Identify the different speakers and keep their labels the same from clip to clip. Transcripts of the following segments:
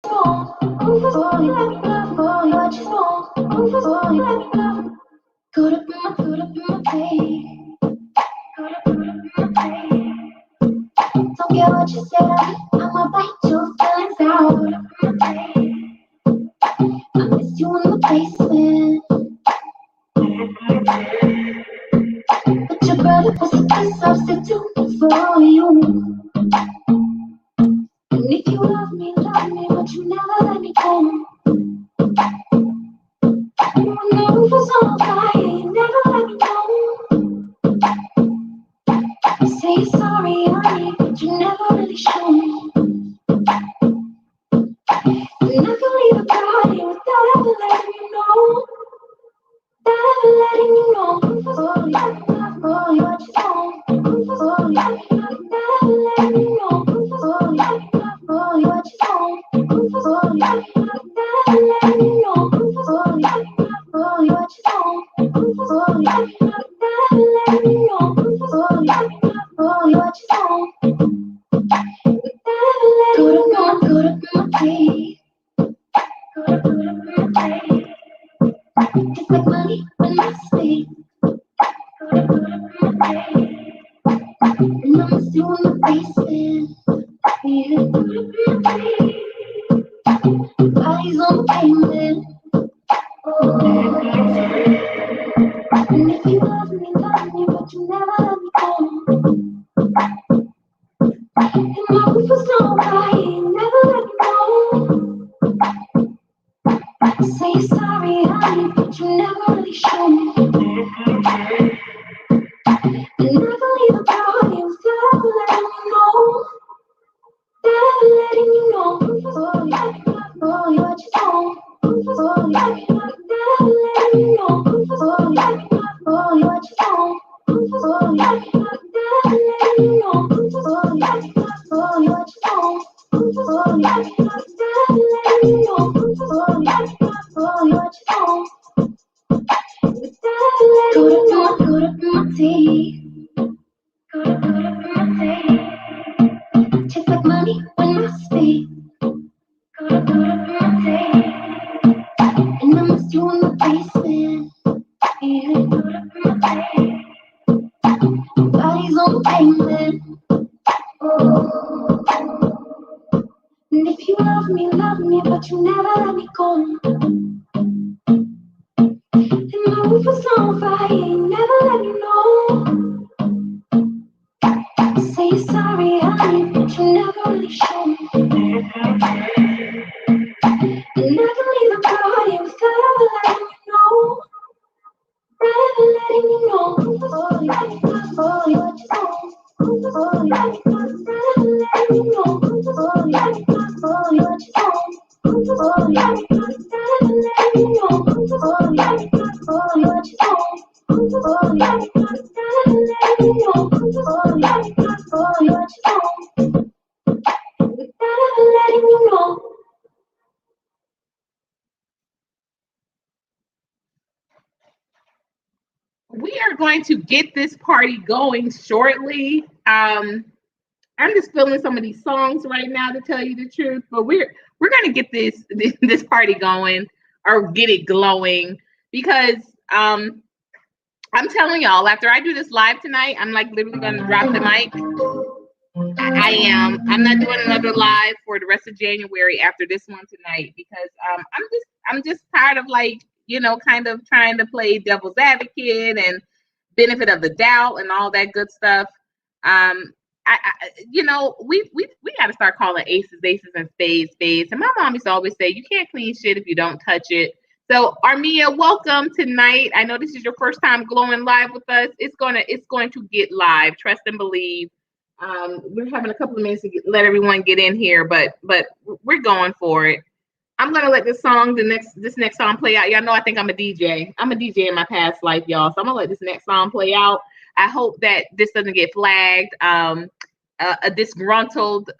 Speaker 1: Don't care what you say, I'ma bite your feelings out. I miss you in the basement, but your brother was a good substitute for you. And if you love me, but you never let me go. When the roof was on fire, you never let me know. You say you're sorry, honey, but you never really show me. And I can leave a party without ever letting you know. Without ever letting you know. Roof was on fire, what you want. Roof was on fire, without ever letting you know. Roof was on fire, what you want. Roof was on fire, without ever letting you know. Roof was on fire, what you want. Roof was on fire, without ever letting you know. Roof was on fire, what you want. Without ever letting you know. Go to my teeth. It's like money when I speak. And I'm still in the basement. Yeah. Bodies on the pavement. Oh. And if you love me, but you never let me go. And my roof was on fire, you never let me know. Say you're sorry, honey, but you never really show me. And I can leave a party without ever letting you know. Without ever letting you know. Roof was on fire, what you want. Roof was on fire, without ever letting you know. Roof was on fire, what you want. Roof was on fire, without ever letting you know. Roof was on fire, what you want. Roof was on fire, without ever letting you know. Roof was on fire, what you want. Go to my teeth. Go to my teeth. Tastes like money when I speak. Go to my teeth. And I miss you in the basement. Yeah, go to my teeth. Bodies on the pavement. Oh. And if you love me, but you never let me go. And my roof was on fire, you never let me know. Say you're sorry, honey, but you never really show me. And I can leave a party without ever letting you know. Without ever letting you know. Roof was on fire, what you want. Roof was on fire, without ever letting you know. Roof was on fire, what you want. Roof was on fire, without ever letting you know. Roof was on fire, what you want. Roof was on fire, without ever letting you know. Roof was on fire, what you want. Without ever letting you know.
Speaker 2: We are going to get this party going shortly. I'm just feeling some of these songs right now, to tell you the truth, but we're gonna get this party going, or get it glowing, because I'm telling y'all, after I do this live tonight, I'm like literally gonna drop the mic. I am. I'm not doing another live for the rest of January after this one tonight, because I'm just tired of, like, kind of trying to play devil's advocate and benefit of the doubt and all that good stuff. We got to start calling aces and spades. And my mom used to always say, you can't clean shit if you don't touch it. So Armia, welcome tonight. I know this is your first time glowing live with us. It's going to get live. Trust and believe. We're having a couple of minutes to let everyone get in here, but we're going for it. I'm gonna let this next song play out. Y'all know I think I'm a DJ. I'm a DJ in my past life, y'all. So I'm gonna let this next song play out. I hope that this doesn't get flagged. A disgruntled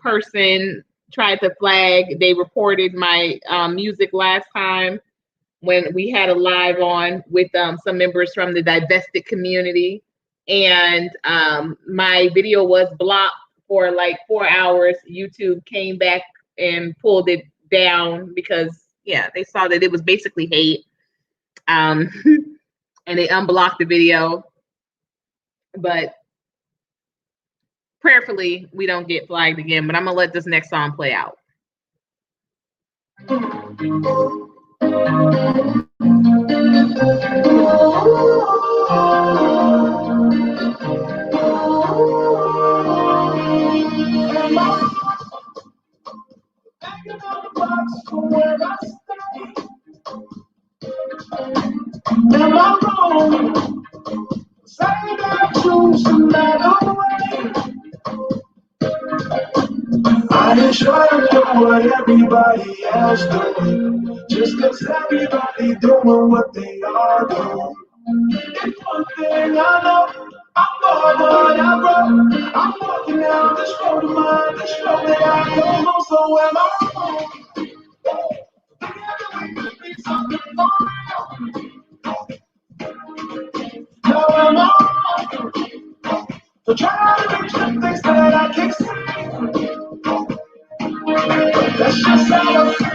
Speaker 2: person tried to flag. They reported my music last time when we had a live on with some members from the divested community, and my video was blocked for like 4 hours. YouTube came back and pulled it down because yeah, they saw that it was basically hate. And they unblocked the video. But prayerfully, we don't get flagged again. But I'm gonna let this next song play out.
Speaker 1: Am I wrong? Say that I choose to let away. I ain't trying to do what everybody else doing, just cause everybody doing what they are doing. It's one thing I know, I'm going what I grow. I'm walking down this road of mine, this road that I go home, so am I wrong? Something for real. No, am I wrong? So try to reach the things that I can't see. That's just how I feel.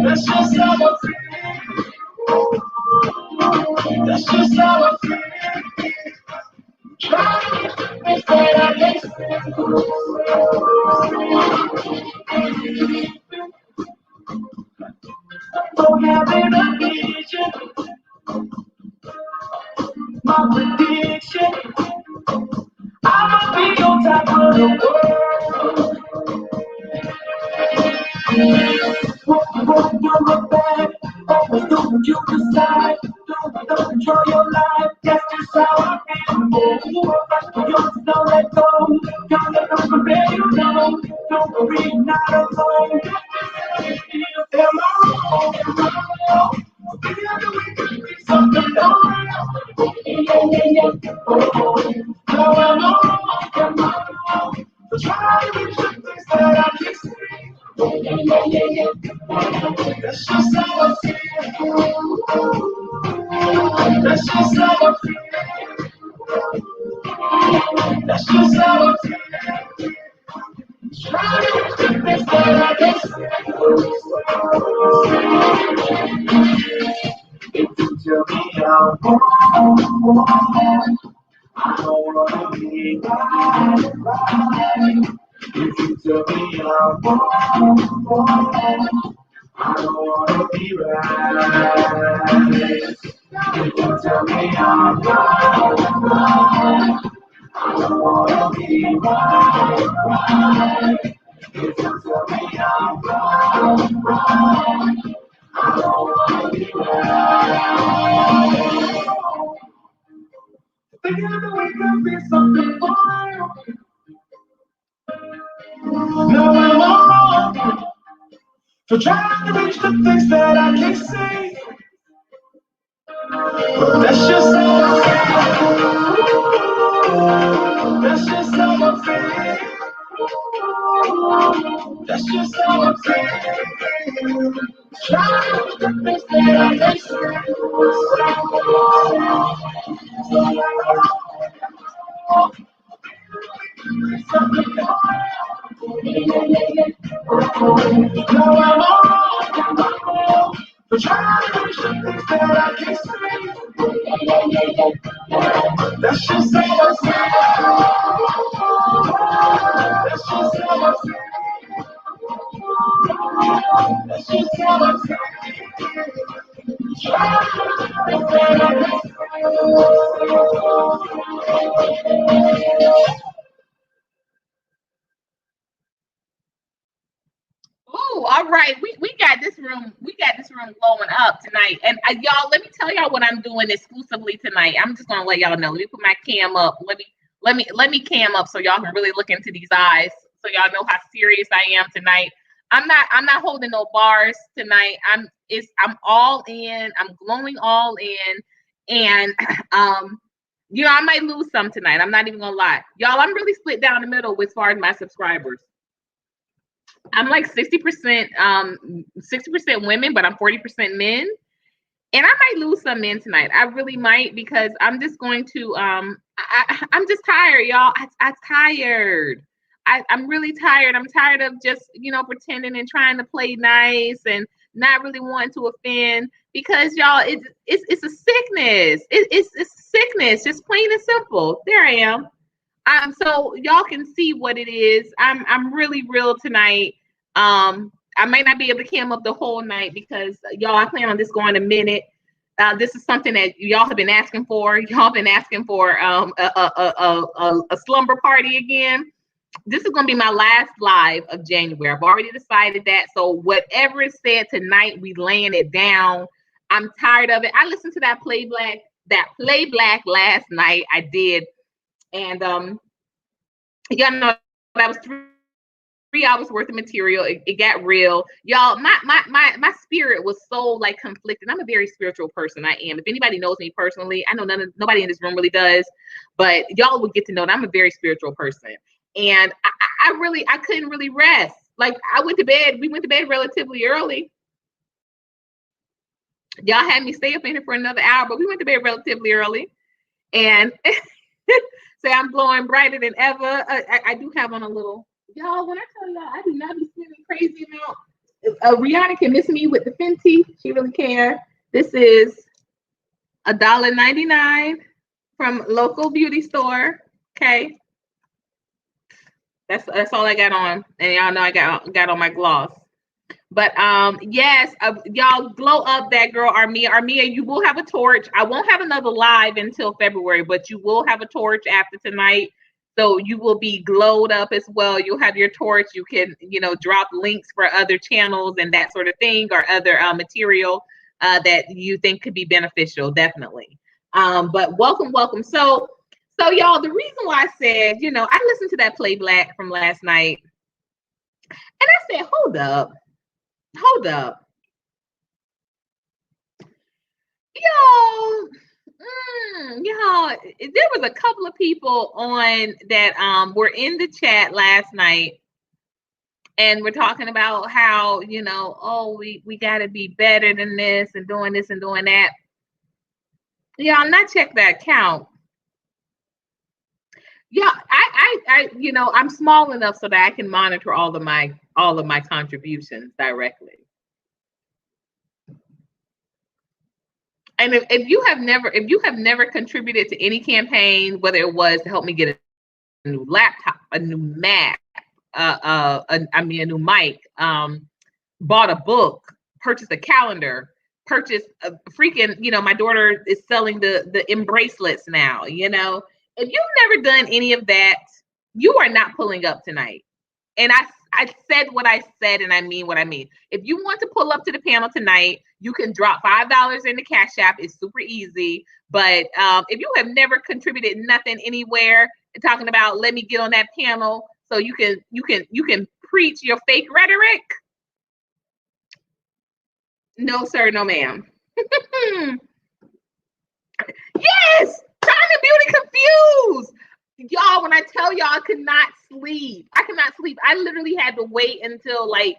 Speaker 1: That's just how I feel. That's just how I feel. Try to reach the things that I can't see. For having a vision, my prediction, I'ma be on top of the world. Won't you look back? Always do what you decide. Don't control your life. That's just how I feel. You don't let go. Don't let them compare you. Don't worry, not alone. Am I wrong? Together we can be something wrong. No, am I wrong? Try to reach the things that I can see. That's just how I feel. That's just how I feel. That's just how I feel. Try to reach the things that I can see. If you tell me I'm wrong, I don't wanna be right. If you tell me I'm wrong, I don't wanna be right. If you tell me I'm wrong, I don't wanna be right. If you tell me I'm wrong, I don't wanna be right. Together we can be something more. No, I'm wrong for trying to reach the things that I can't see. That's just how I feel. That's just how I feel. That's just how I feel. Trying to reach the things that I can't see. No, I'm wrong for trying to reach the things that I can't see. That's just how I feel. That's just how I feel. That's just how I feel. Trying to reach the things that I can't see.
Speaker 2: Oh, all right. We got this room. We got this room blowing up tonight. And y'all, let me tell y'all what I'm doing exclusively tonight. I'm just gonna let y'all know. Let me put my cam up. Let me cam up so y'all can really look into these eyes, so y'all know how serious I am tonight. I'm not holding no bars tonight. I'm all in. I'm glowing all in, and I might lose some tonight. I'm not even gonna lie, y'all. I'm really split down the middle as far as my subscribers. I'm like 60% 60% women, but I'm 40% men. And I might lose some men tonight. I really might, because I'm just going to I'm just tired, y'all. I'm tired. I'm really tired. I'm tired of just, pretending and trying to play nice and not really wanting to offend, because y'all, it's a sickness. It's sickness, just plain and simple. There I am. So y'all can see what it is. I'm really real tonight. I might not be able to cam up the whole night because y'all, I plan on this going a minute. This is something that y'all have been asking for. Y'all been asking for a slumber party again. This is gonna be my last live of January. I've already decided that. So whatever is said tonight, we laying it down. I'm tired of it. I listened to that Play Black last night. I did, and y'all know that was 3 hours worth of material. It got real, y'all. My spirit was so like conflicted. I'm a very spiritual person. I am. If anybody knows me personally, I know nobody in this room really does, but y'all will get to know that I'm a very spiritual person. And I couldn't really rest. Like we went to bed relatively early. Y'all had me stay up in here for another hour, but we went to bed relatively early. And say I'm glowing brighter than ever. I do have on a little, y'all, when I tell y'all, I do not be spending crazy amount. Rihanna can miss me with the Fenty. She really can. This is $1.99 from local beauty store. Okay. That's all I got on. And y'all know I got on my gloss. But yes, y'all glow up that girl Armia. Armia, you will have a torch. I won't have another live until February, but you will have a torch after tonight. So you will be glowed up as well. You'll have your torch. You can, drop links for other channels and that sort of thing, or other material that you think could be beneficial, definitely. But welcome. So y'all, the reason why I said, I listened to that Play Black from last night, and I said, hold up. Y'all, there was a couple of people on that were in the chat last night, and we're talking about how, we got to be better than this and doing this and doing that. Y'all, not check that account. Yeah, I'm small enough so that I can monitor all of my contributions directly. And if you have never contributed to any campaign, whether it was to help me get a new laptop, a new Mac, a new mic, bought a book, purchased a calendar, purchased a freaking, my daughter is selling the bracelets now, If you've never done any of that, you are not pulling up tonight. And I said what I said, and I mean what I mean. If you want to pull up to the panel tonight, you can drop $5 in the Cash App. It's super easy. But if you have never contributed nothing anywhere and talking about, let me get on that panel so you can preach your fake rhetoric. No, sir, no, ma'am. Yes, trying to beauty confused. Y'all, when I tell y'all I could not sleep. I literally had to wait until I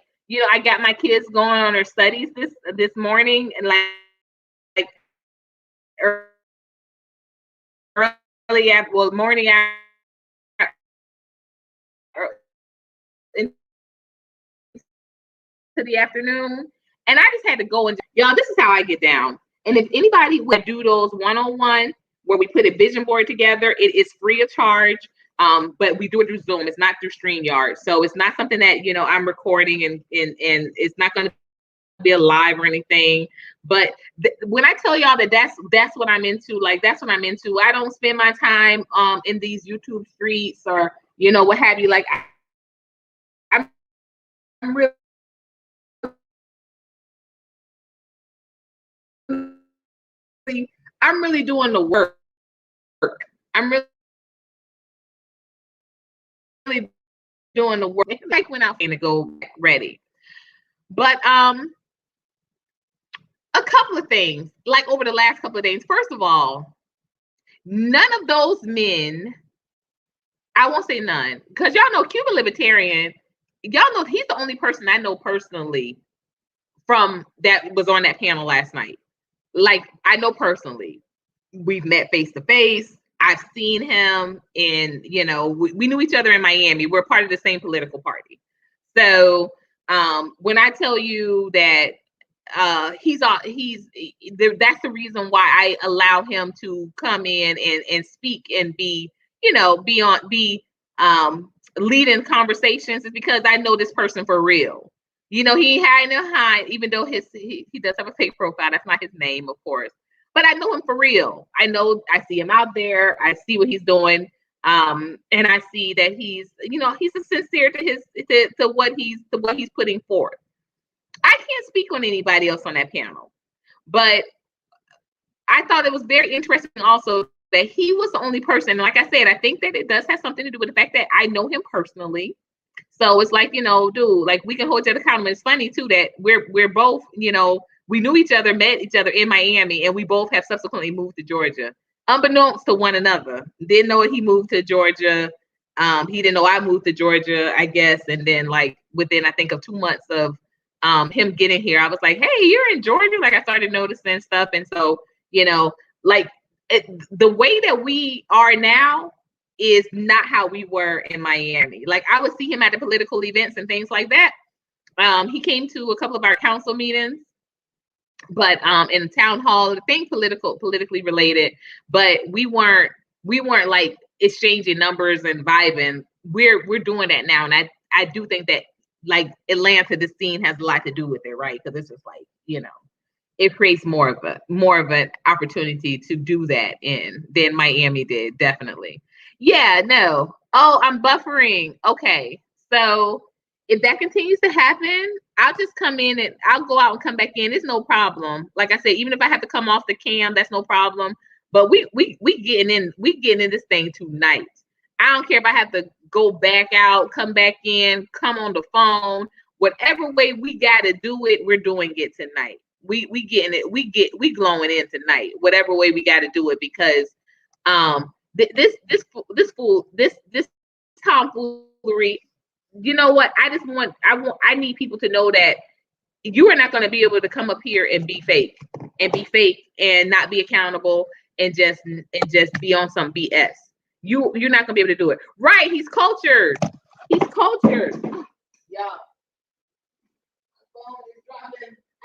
Speaker 2: got my kids going on their studies this morning, and like early after, morning after, into the afternoon, and I just had to go and y'all. This is how I get down. And if anybody would do those one-on-one where we put a vision board together, it is free of charge. But we do it through Zoom. It's not through StreamYard. So it's not something that, I'm recording and it's not going to be a live or anything. But when I tell y'all that's what I'm into, that's what I'm into. I don't spend my time in these YouTube streets or, what have you. I'm really doing the work. I'm really doing the work. Like when I'm going to go ready. But a couple of things, over the last couple of days. First of all, none of those men, I won't say none, because y'all know Cuban Libertarian, y'all know he's the only person I know personally from that was on that panel last night. I know personally. We've met face to face. I've seen him in, you know, we knew each other in Miami. We're part of the same political party. So when I tell you that that's the reason why I allow him to come in and speak and be, you know, be leading conversations, is because I know this person for real. You know, he ain't hiding behind, even though he does have a fake profile. That's not his name, of course. But I know him for real. I know, I see him out there. I see what he's doing. And I see that he's, you know, he's sincere to what he's putting forth. I can't speak on anybody else on that panel, but I thought it was very interesting also that he was the only person. Like I said, I think that it does have something to do with the fact that I know him personally. So it's like, you know, dude, like we can hold each other accountable. It's funny too that we're both, you know, we knew each other, met each other in Miami, and we both have subsequently moved to Georgia, unbeknownst to one another. Didn't know he moved to Georgia. He didn't know I moved to Georgia, I guess. And then like within, I think, of 2 months of him getting here, I was like, hey, you're in Georgia? Like I started noticing stuff. And so, you know, like the way that we are now is not how we were in Miami. Like I would see him at the political events and things like that. He came to a couple of our council meetings, but in the town hall, the thing politically related, but we weren't like exchanging numbers and vibing. We're doing that now. And I do think that like Atlanta, the scene has a lot to do with it, right? Because it's just like, you know, it creates more of an opportunity to do that than Miami did, definitely. Yeah, no. Oh, I'm buffering. Okay. So if that continues to happen, I'll just come in and I'll go out and come back in. It's no problem. Like I said, even if I have to come off the cam, that's no problem. But we getting in this thing tonight. I don't care if I have to go back out, come back in, come on the phone. Whatever way we gotta do it, we're doing it tonight. We getting it, we glowing in tonight, whatever way we gotta do it, because this tomfoolery, you know what? I need people to know that you are not going to be able to come up here and be fake and not be accountable and just be on some BS. You're not going to be able to do it. Right? He's cultured. He's cultured. Yeah.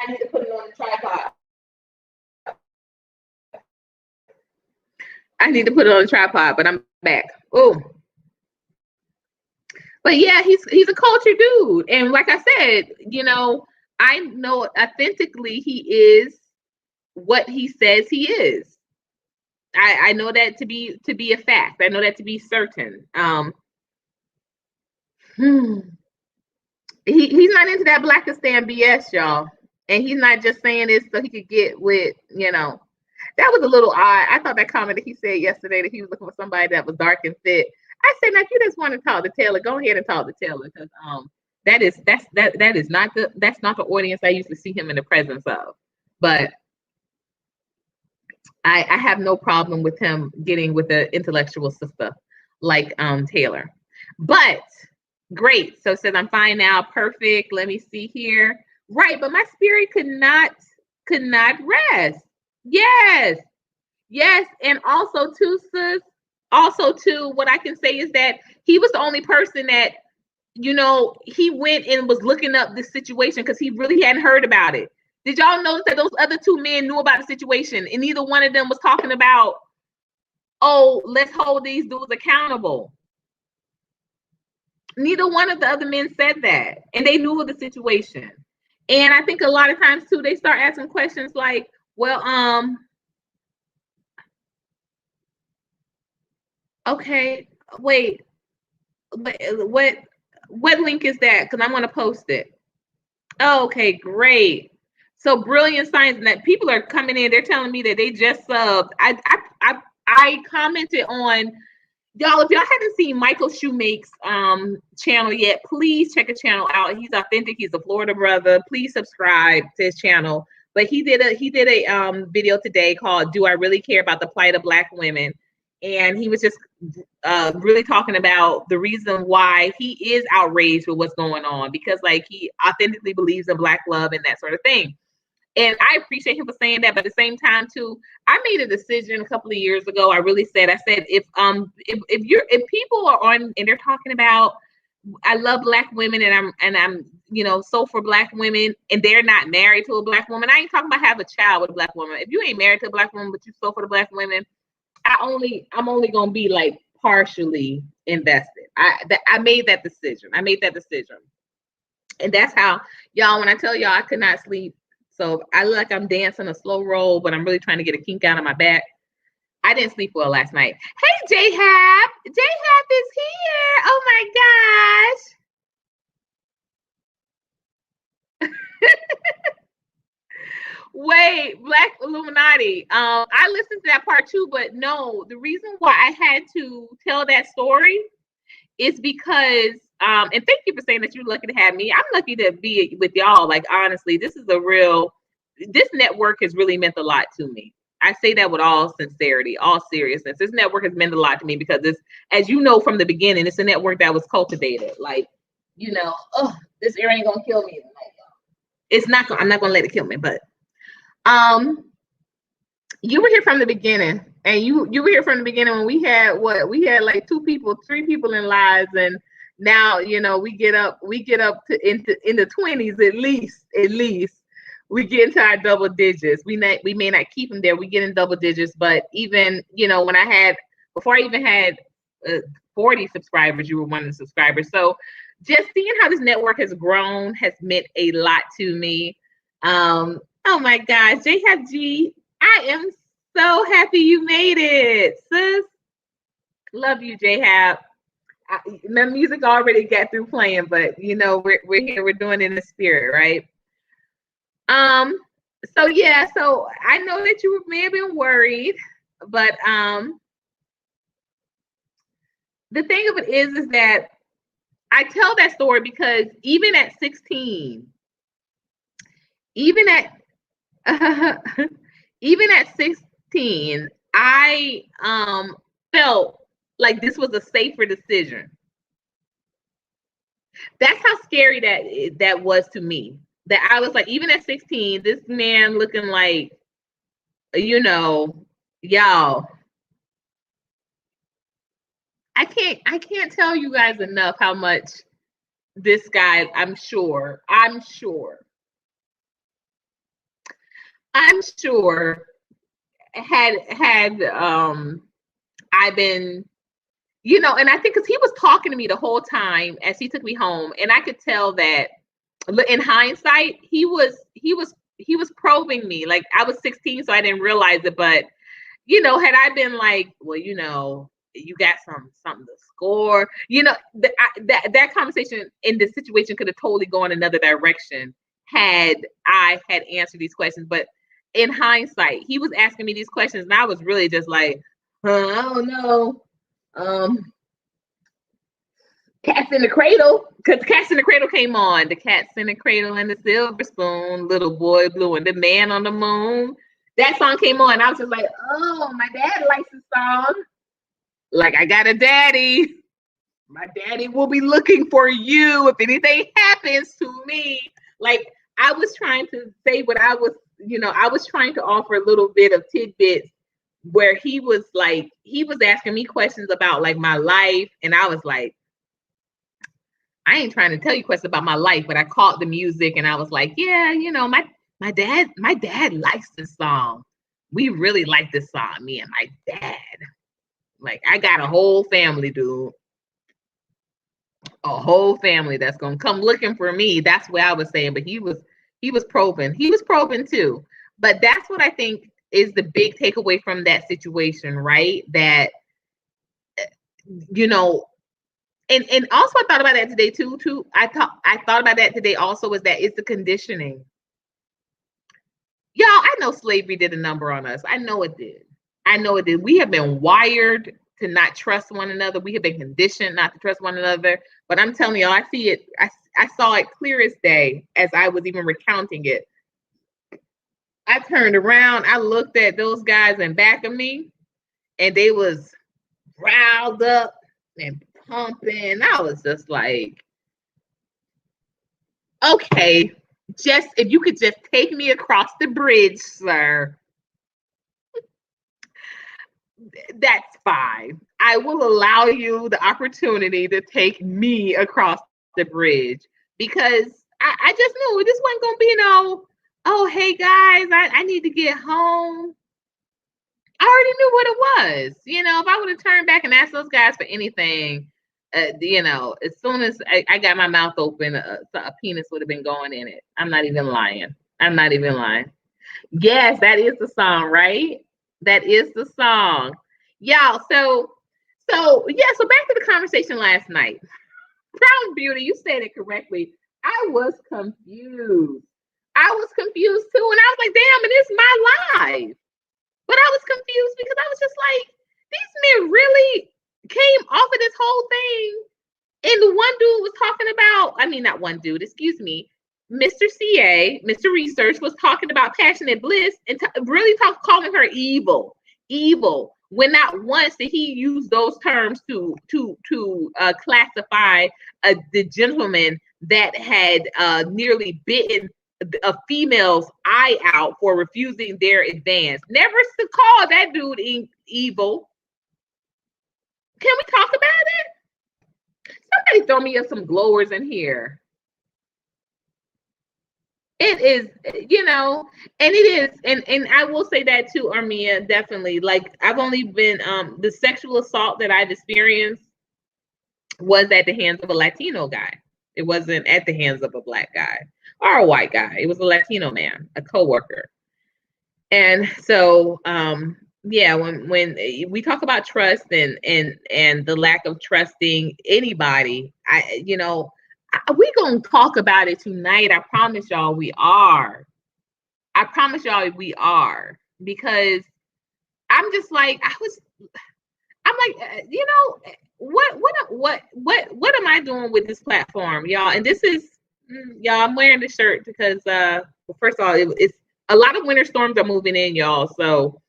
Speaker 2: I need to put it on the tripod. I need to put it on the tripod, but I'm back. Oh. But yeah, he's a cultured dude. And like I said, you know, I know authentically he is what he says he is. I know that to be a fact. I know that to be certain. He's not into that Blackistan BS, y'all. And he's not just saying this so he could get with, you know. That was a little odd. I thought that comment that he said yesterday that he was looking for somebody that was dark and fit. I said, now if you just want to talk to Taylor, go ahead and talk to Taylor, because that's not the audience I used to see him in the presence of. But I have no problem with him getting with an intellectual sister like Taylor. But great. So it says I'm fine now. Perfect. Let me see here. Right, but my spirit could not rest. Yes. And also too, sis, what I can say is that he was the only person that, you know, he went and was looking up this situation because he really hadn't heard about it. Did y'all notice that those other two men knew about the situation and neither one of them was talking about, oh, let's hold these dudes accountable? Neither one of the other men said that, and they knew of the situation. And I think a lot of times too, they start asking questions like, well, okay, wait, what link is that? Because I'm going to post it. Oh, okay, great. So Brilliant Science, and that people are coming in. They're telling me that they just subbed. I commented on, y'all, if y'all haven't seen Michael Shoemake's channel yet, please check his channel out. He's authentic. He's a Florida brother. Please subscribe to his channel. But he did a video today called "Do I Really Care About the Plight of Black Women?" And he was just really talking about the reason why he is outraged with what's going on, because like he authentically believes in Black love and that sort of thing. And I appreciate him for saying that, but at the same time too, I made a decision a couple of years ago. I said, if people are on and they're talking about I love black women and I'm so for black women and they're not married to a black woman. I ain't talking about have a child with a black woman. If you ain't married to a black woman but you so for the black women, I'm only gonna be like partially invested. I made that decision. And that's how y'all, when I tell y'all I could not sleep. So I look like I'm dancing a slow roll, but I'm really trying to get a kink out of my back. I didn't sleep well last night. Hey, J-Hap. J-Hap is here. Oh my gosh. Wait, Black Illuminati. I listened to that part too, but no, the reason why I had to tell that story is because and thank you for saying that you're lucky to have me. I'm lucky to be with y'all. Like honestly, this network has really meant a lot to me. I say that with all sincerity, all seriousness. This network has meant a lot to me because it's, as you know from the beginning, it's a network that was cultivated. Like, this ear ain't gonna kill me tonight, y'all. It's not gonna, I'm not gonna let it kill me, but you were here from the beginning, and you were here from the beginning when we had like 3 people in lives, and now we get up to into in the 20s at least. We get into our double digits. We may not keep them there. We get in double digits, but even before I even had 40 subscribers, you were one of the subscribers. So just seeing how this network has grown has meant a lot to me. Oh my gosh, J-Hap G, I am so happy you made it, sis. Love you, J-Hap. My music already got through playing, but we're here, we're doing it in the spirit, right? So yeah, so I know that you may have been worried, but the thing of it is that I tell that story because even at 16, even at 16, I felt like this was a safer decision. That's how scary that was to me. That I was like, even at 16, this man looking like, y'all. I can't tell you guys enough how much this guy, I'm sure had I've been, and I think because he was talking to me the whole time as he took me home, and I could tell that in hindsight he was probing me. Like I was 16, so I didn't realize it, but had I been like, well, you got something to score, that conversation in this situation could have totally gone another direction had I had answered these questions. But in hindsight, he was asking me these questions, and I was really just like, I don't know. Cats in the Cradle, because Cats in the Cradle came on. The Cats in the Cradle and the Silver Spoon, Little Boy Blue and the Man on the Moon. That song came on. I was just like, oh, my dad likes this song. Like, I got a daddy. My daddy will be looking for you if anything happens to me. Like, I was trying to say what I was, I was trying to offer a little bit of tidbits where he was asking me questions about like my life. And I was like, I ain't trying to tell you questions about my life, but I caught the music and I was like, yeah, my dad likes this song. We really like this song, me and my dad. Like, I got a whole family, dude. A whole family that's gonna come looking for me. That's what I was saying. But he was probing. He was probing too. But that's what I think is the big takeaway from that situation, right? That and also I thought about that today too. I thought about that today also, is that it's the conditioning. Y'all, I know slavery did a number on us. I know it did. We have been wired to not trust one another. We have been conditioned not to trust one another. But I'm telling y'all, I see it. I saw it clear as day as I was even recounting it. I turned around, I looked at those guys in back of me, and they was riled up and pumping. I was just like, okay, Just if you could just take me across the bridge, sir, that's fine. I will allow you the opportunity to take me across the bridge because I just knew this wasn't gonna be no, oh hey guys, I need to get home. I already knew what it was. If I would have turned back and asked those guys for anything, as soon as I got my mouth open, a penis would have been going in it. I'm not even lying. I'm not even lying. Yes, that is the song, right? That is the song. Y'all, so back to the conversation last night. Crown Beauty, you said it correctly. I was confused. I was confused too. And I was like, damn, it is my life. But I was confused because I was just like, these men really came off of this whole thing. And the one dude was talking about, I mean, not one dude, excuse me, Mr. CA, Mr. Research was talking about passionate bliss and really calling her evil, when not once did he use those terms to classify the gentleman that had nearly bitten a female's eye out for refusing their advance. Never to call that dude evil. Can we talk about it? Somebody throw me up some glowers in here. It is, and it is, and I will say that too, Armia, definitely. Like I've only been the sexual assault that I've experienced was at the hands of a Latino guy. It wasn't at the hands of a black guy or a white guy. It was a Latino man, a coworker. And so yeah, when we talk about trust and the lack of trusting anybody, we gonna talk about it tonight. I promise y'all we are. I promise y'all we are, because I'm just like I'm like, what am I doing with this platform, y'all? And this is y'all. I'm wearing this shirt because well, first of all, it's a lot of winter storms are moving in, y'all. So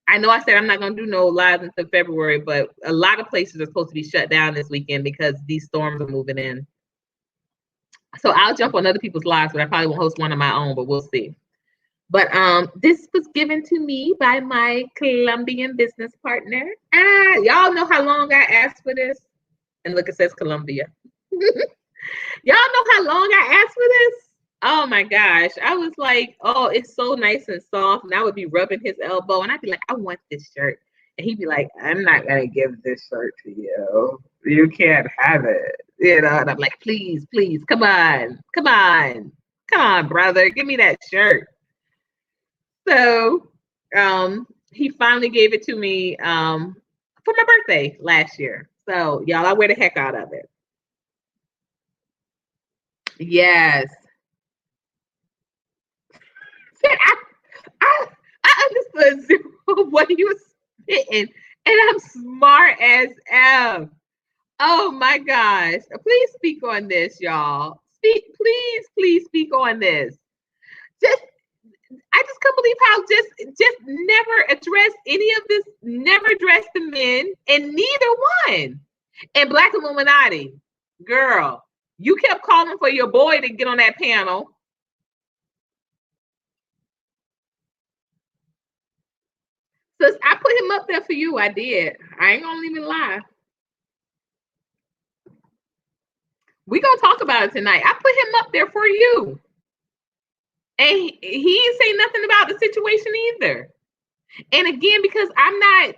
Speaker 2: I know I said I'm not gonna do no lives until February, but a lot of places are supposed to be shut down this weekend because these storms are moving in. So I'll jump on other people's lives, but I probably won't host one of my own, but we'll see. But this was given to me by my Colombian business partner. Y'all know how long I asked for this? And look, it says Colombia. Y'all know how long I asked for this? Oh my gosh. I was like, oh, it's so nice and soft. And I would be rubbing his elbow and I'd be like, I want this shirt. And he'd be like, I'm not going to give this shirt to you. You can't have it. And I'm like, please, come on, brother. Give me that shirt. So he finally gave it to me for my birthday last year. So y'all, I wear the heck out of it. Yes. I understood zero what he was spitting, and I'm smart as F. Oh my gosh. Please speak on this, y'all. Please speak on this. I just couldn't believe how just never addressed any of this, never addressed the men, and neither one. And Black Illuminati, girl, you kept calling for your boy to get on that panel. Sis, I put him up there for you. I did. I ain't gonna even lie. We gonna talk about it tonight. I put him up there for you. And he ain't say nothing about the situation either. And again, because I'm not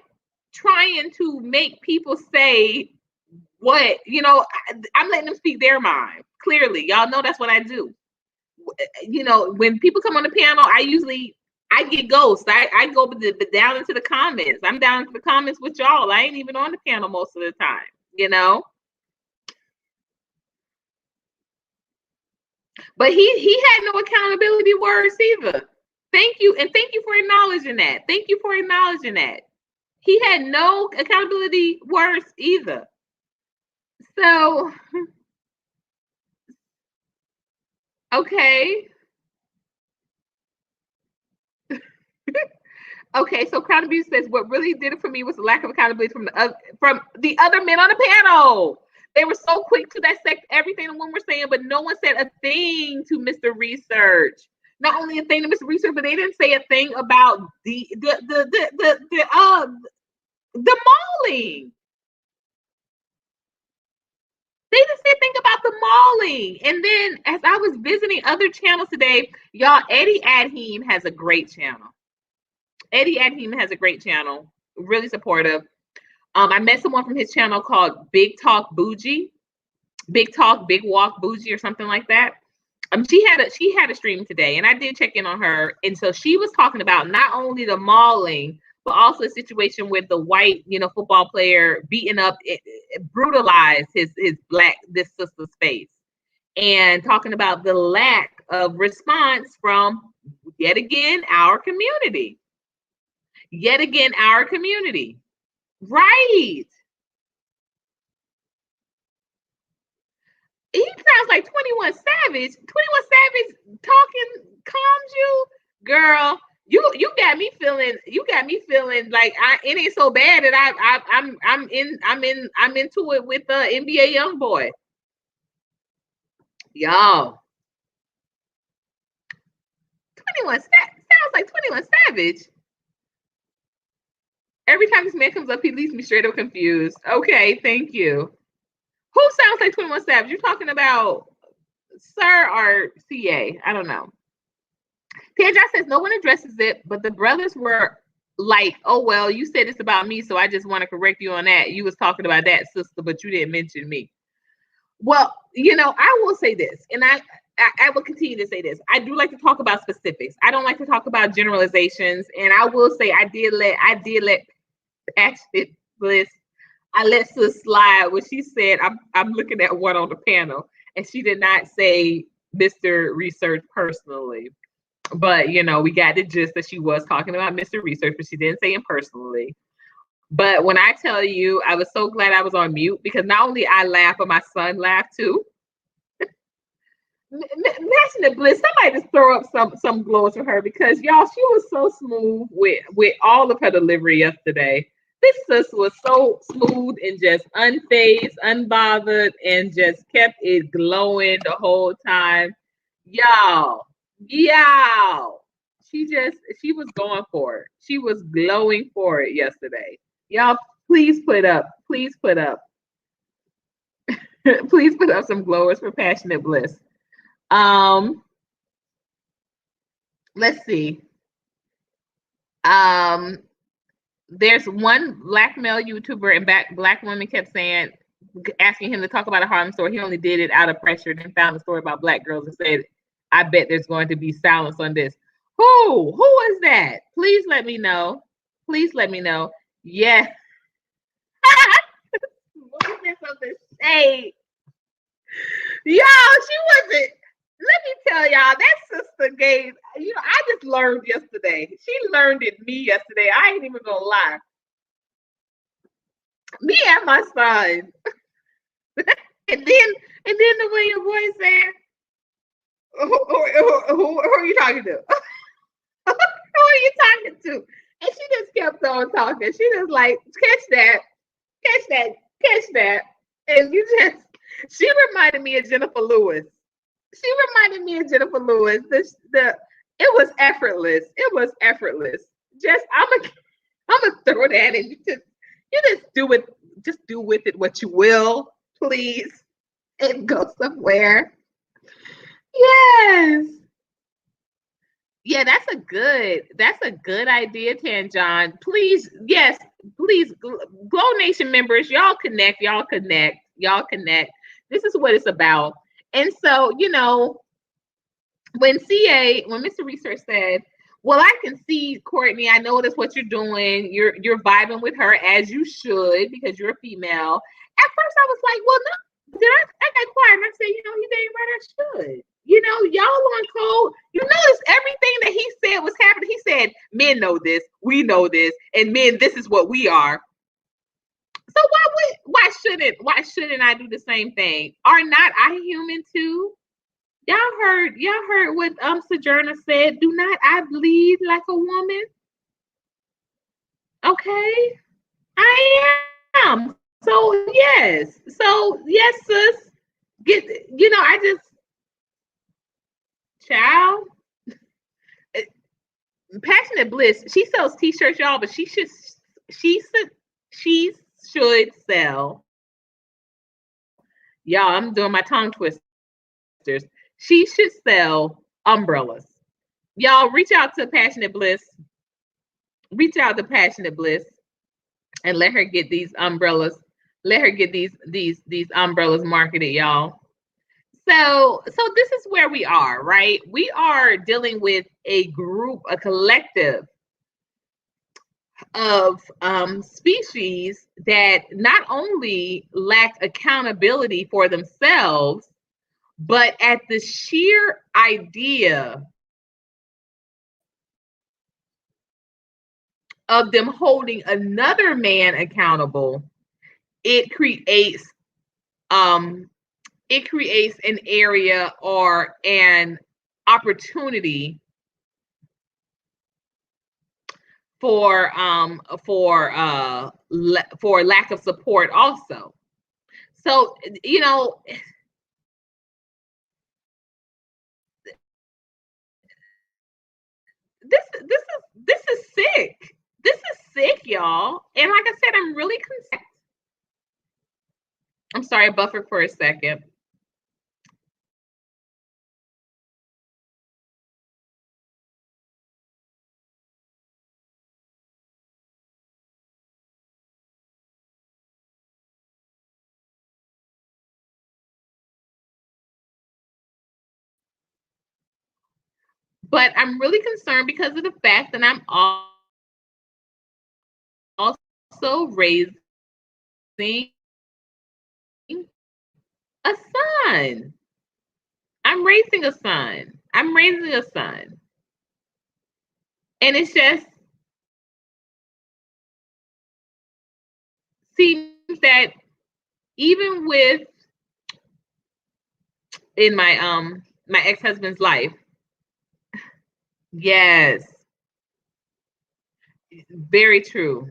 Speaker 2: trying to make people say what, I'm letting them speak their mind. Clearly, y'all know that's what I do. When people come on the panel, I get ghosts. I go down into the comments. I'm down into the comments with y'all. I ain't even on the panel most of the time, But he had no accountability words either. Thank you. And thank you for acknowledging that. He had no accountability words either. So, okay. Okay, so Crown Abuse says what really did it for me was the lack of accountability from the other men on the panel. They were so quick to dissect everything the women were saying, but no one said a thing to Mr. Research. Not only a thing to Mr. Research, but they didn't say a thing about the mauling. They didn't say a thing about the mauling. And then as I was visiting other channels today, y'all, Eddie Adheem has a great channel. Eddie Adheem has a great channel, really supportive. I met someone from his channel called Big Talk Bougie, Big Talk, Big Walk Bougie, or something like that. She had a stream today, and I did check in on her. And so she was talking about not only the mauling, but also a situation with the white, football player beating up, brutalized this sister's face, and talking about the lack of response from yet again our community. Right. He sounds like 21 Savage. 21 Savage talking calms you, girl. You got me feeling. You got me feeling like it ain't so bad that I'm into it with the NBA YoungBoy. Y'all, 21 sounds like 21 Savage. Every time this man comes up, he leaves me straight up confused. Okay, thank you. Who sounds like 21 Savage? You're talking about Sir or CA? I don't know. Tanja says no one addresses it, but the brothers were like, "Oh well, you said it's about me, so I just want to correct you on that. You was talking about that, sister, but you didn't mention me." Well, I will say this, and I will continue to say this. I do like to talk about specifics. I don't like to talk about generalizations, and I will say I did let Passionate Bliss. I let sis slide when she said, I'm looking at one on the panel, and she did not say Mr. Research personally. But, we got the gist that she was talking about Mr. Research, but she didn't say him personally. But when I tell you, I was so glad I was on mute, because not only I laugh, but my son laughed too. Passionate Bliss, somebody just throw up some glows for her, because y'all, she was so smooth with all of her delivery yesterday. This sis was so smooth and just unfazed, unbothered, and just kept it glowing the whole time. Y'all. She was going for it. She was glowing for it yesterday. Y'all, please put up. Please put up some glowers for Passionate Bliss. Let's see. There's one black male YouTuber, and black women kept asking him to talk about a Harlem story. He only did it out of pressure, then found a story about black girls and said, I bet there's going to be silence on this. Who is that? Please let me know. Yes. Something say. Y'all, she wasn't. Let me tell y'all, that sister gave, I just learned yesterday. She learned it me yesterday. I ain't even gonna lie. Me and my son. and then the way your boy said, who are you talking to? Who are you talking to? And she just kept on talking. She just like, catch that. And she reminded me of Jennifer Lewis. It was effortless. Just I'm gonna throw that in. You just do it. Just do with it what you will, please, and go somewhere. Yes. Yeah, that's a good idea, Tanjon. Please, Glow Nation members, y'all connect. This is what it's about. And so, when Mr. Research said, well, I can see, Courtney, I notice what you're doing. You're vibing with her as you should, because you're a female. At first I was like, well, no, I got quiet and I said, you ain't right, I should. Y'all on code. You notice everything that he said was happening. He said, men know this, we know this, and men, this is what we are. So why shouldn't I do the same thing? Are not I human too? Y'all heard what Sojourner said. Do not I bleed like a woman? Okay, I am. So yes, sis. Get I just child. Passionate Bliss. She sells t-shirts, y'all, but she should she should sell. Y'all, I'm doing my tongue twisters. She should sell umbrellas. Y'all reach out to Passionate Bliss. Reach out to Passionate Bliss and let her get these umbrellas. Let her get these umbrellas marketed, y'all. So this is where we are, right? We are dealing with a group, a collective of species that not only lack accountability for themselves, but at the sheer idea of them holding another man accountable, it creates um, it creates an area or an opportunity for lack of support also. So this is sick. This is sick, y'all. And like I said, I'm really concerned. I'm sorry, I buffered for a second. But I'm really concerned because of the fact that I'm also raising a son. I'm raising a son. I'm raising a son. And it's just seems that even with in my ex-husband's life, yes, very true.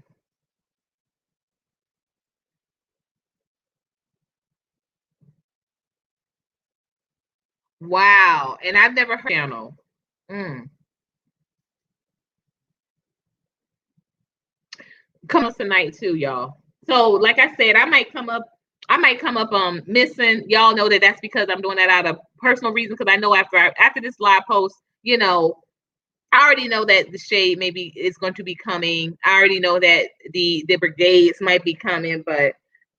Speaker 2: Wow. And I've never heard channel. Mm. Come on tonight too, y'all. So like I said, I might come up missing. Y'all know that that's because I'm doing that out of personal reason because I know after this live post, I already know that the shade maybe is going to be coming. I already know that the brigades might be coming, but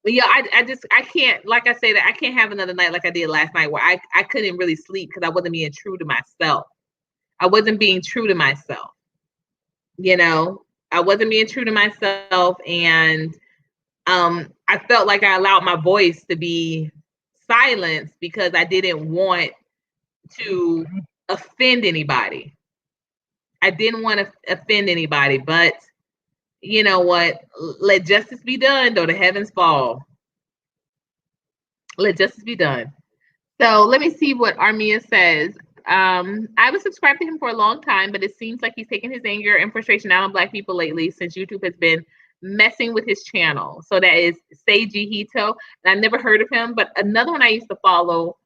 Speaker 2: yeah, I can't, like I said, I can't have another night like I did last night where I couldn't really sleep because I wasn't being true to myself. I wasn't being true to myself. You know, I wasn't being true to myself, and I felt like I allowed my voice to be silenced because I didn't want to offend anybody. I didn't want to offend anybody, but you know what? Let justice be done, though the heavens fall. Let justice be done. So let me see what Armia says. I was subscribed to him for a long time, but it seems like he's taken his anger and frustration out on Black people lately since YouTube has been messing with his channel. So that is Seiji Hito. And I never heard of him, but another one I used to follow,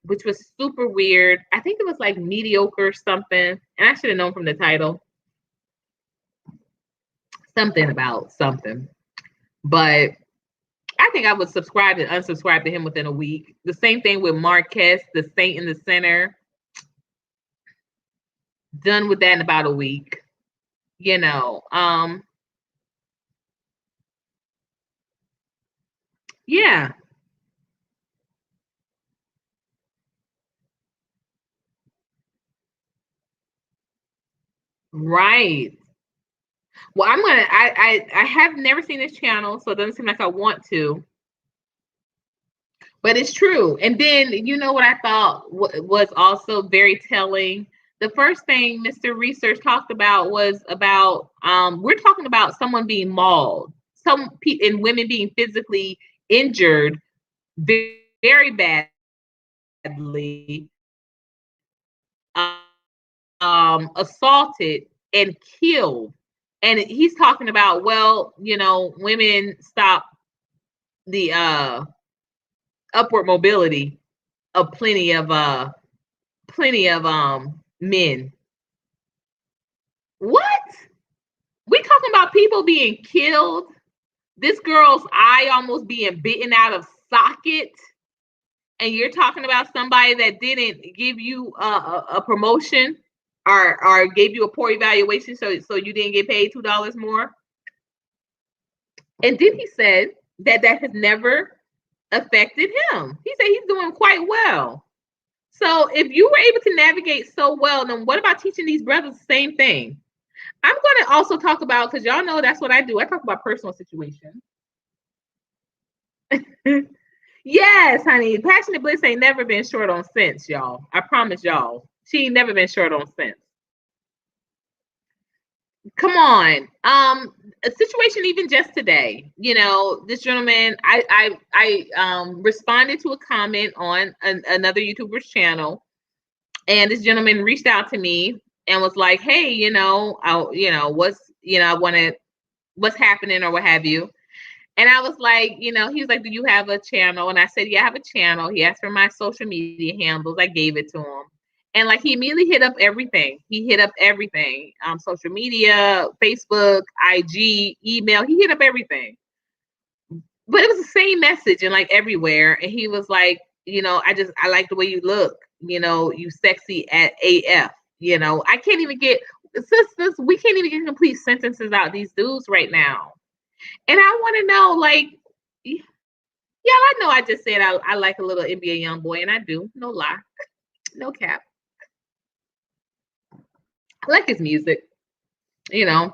Speaker 2: which was super weird. I think it was like mediocre something, and I should have known from the title. Something about something. But I think I would subscribe and unsubscribe to him within a week. The same thing with Marquez, the Saint in the Center. Done with that in about a week. You know, yeah, right. Well, I have never seen this channel, so it doesn't seem like I want to. But it's true. And then you know what I thought was also very telling. The first thing Mr. Research talked about was about we're talking about someone being mauled, and women being physically injured very badly, assaulted and killed. And he's talking about, well, women stop the upward mobility of plenty of men. What? We talking about people being killed, this girl's eye almost being bitten out of socket, and you're talking about somebody that didn't give you a promotion or gave you a poor evaluation, so you didn't get paid $2 more. And then he said that has never affected him. He said he's doing quite well. So if you were able to navigate so well, then what about teaching these brothers the same thing? I'm going to also talk about, because y'all know that's what I do. I talk about personal situations. Yes, honey. Passionate Bliss ain't never been short on sense, y'all. I promise y'all. She ain't never been short on sense. Come on. A situation even just today. This gentleman, I responded to a comment on another YouTuber's channel, and this gentleman reached out to me and was like, "Hey, what's happening or what have you." And I was like, he was like, "Do you have a channel?" And I said, "Yeah, I have a channel." He asked for my social media handles. I gave it to him. And like, he immediately hit up everything. He hit up everything. Social media, Facebook, IG, email. He hit up everything. But it was the same message and like everywhere. And he was like, I like the way you look. You sexy at AF. I can't even get, sisters, we can't even get complete sentences out of these dudes right now. And I want to know, like, yeah, I know I just said I like a little NBA young boy, and I do. No lie. No cap. I like his music, but that's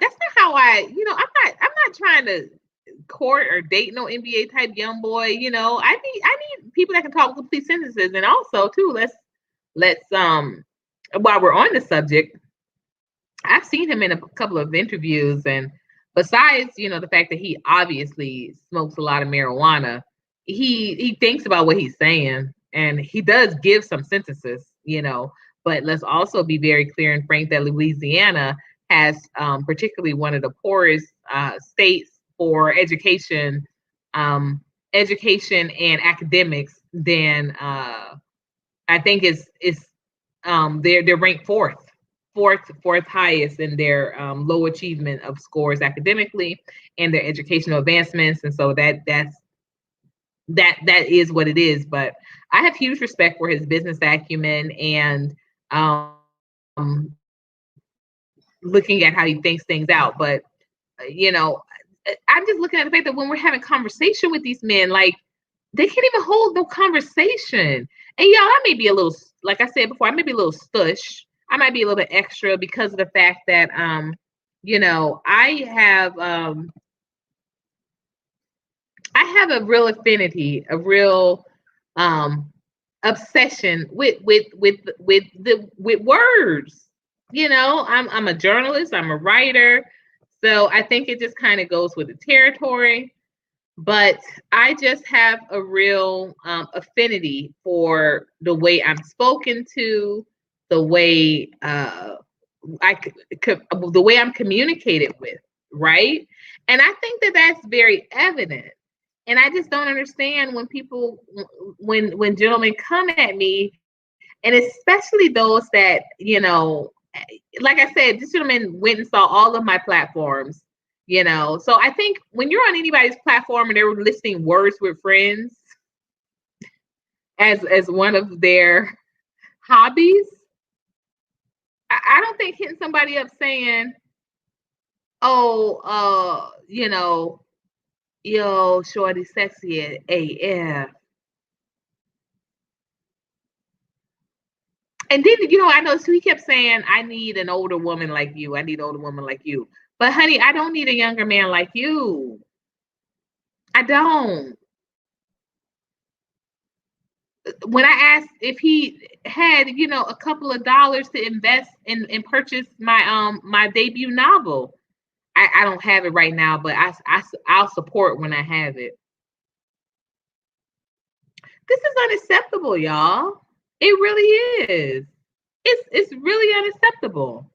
Speaker 2: not how I'm not trying to court or date no NBA type young boy. I need people that can talk complete sentences. And also too, let's while we're on the subject, I've seen him in a couple of interviews, and besides, the fact that he obviously smokes a lot of marijuana, he thinks about what he's saying, and he does give some sentences, but let's also be very clear and frank that Louisiana has particularly one of the poorest states for education and academics. Than I think they're ranked fourth highest in their low achievement of scores academically and their educational advancements. And so that is what it is. But I have huge respect for his business acumen and looking at how he thinks things out. But I'm just looking at the fact that when we're having conversation with these men, like, they can't even hold no conversation. And y'all, I may be a little, like I said before, I may be a little stush. I might be a little bit extra because of the fact that I have a real affinity, a real obsession with words. I'm a journalist, I'm a writer, so I think it just kind of goes with the territory. But I just have a real affinity for the way I'm spoken to, the way the way I'm communicated with, right? And I think that that's very evident. And I just don't understand when people, when gentlemen come at me, and especially those that, like I said, this gentleman went and saw all of my platforms. So I think when you're on anybody's platform and they're listing words with friends as one of their hobbies, I don't think hitting somebody up saying, "Oh, yo, shorty sexy at AF." And then, I know, so he kept saying, "I need an older woman like you. I need an older woman like you." But honey, I don't need a younger man like you. I don't. When I asked if he had, a couple of dollars to invest and purchase my debut novel, I don't have it right now, but I'll support when I have it. This is unacceptable, y'all. It really is. It's really unacceptable.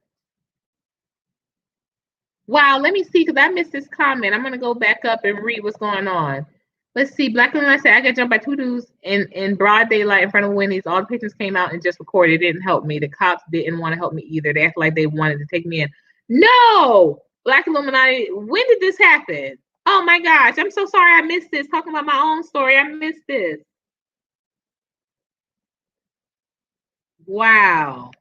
Speaker 2: Wow, let me see, because I missed this comment. I'm going to go back up and read what's going on. Let's see. Black women said, I got jumped by two dudes in broad daylight in front of Wendy's. All the patients came out and just recorded. It didn't help me. The cops didn't want to help me either. They acted like they wanted to take me in. No! Black Illuminati, when did this happen? Oh my gosh, I'm so sorry I missed this. Talking about my own story, I missed this. Wow.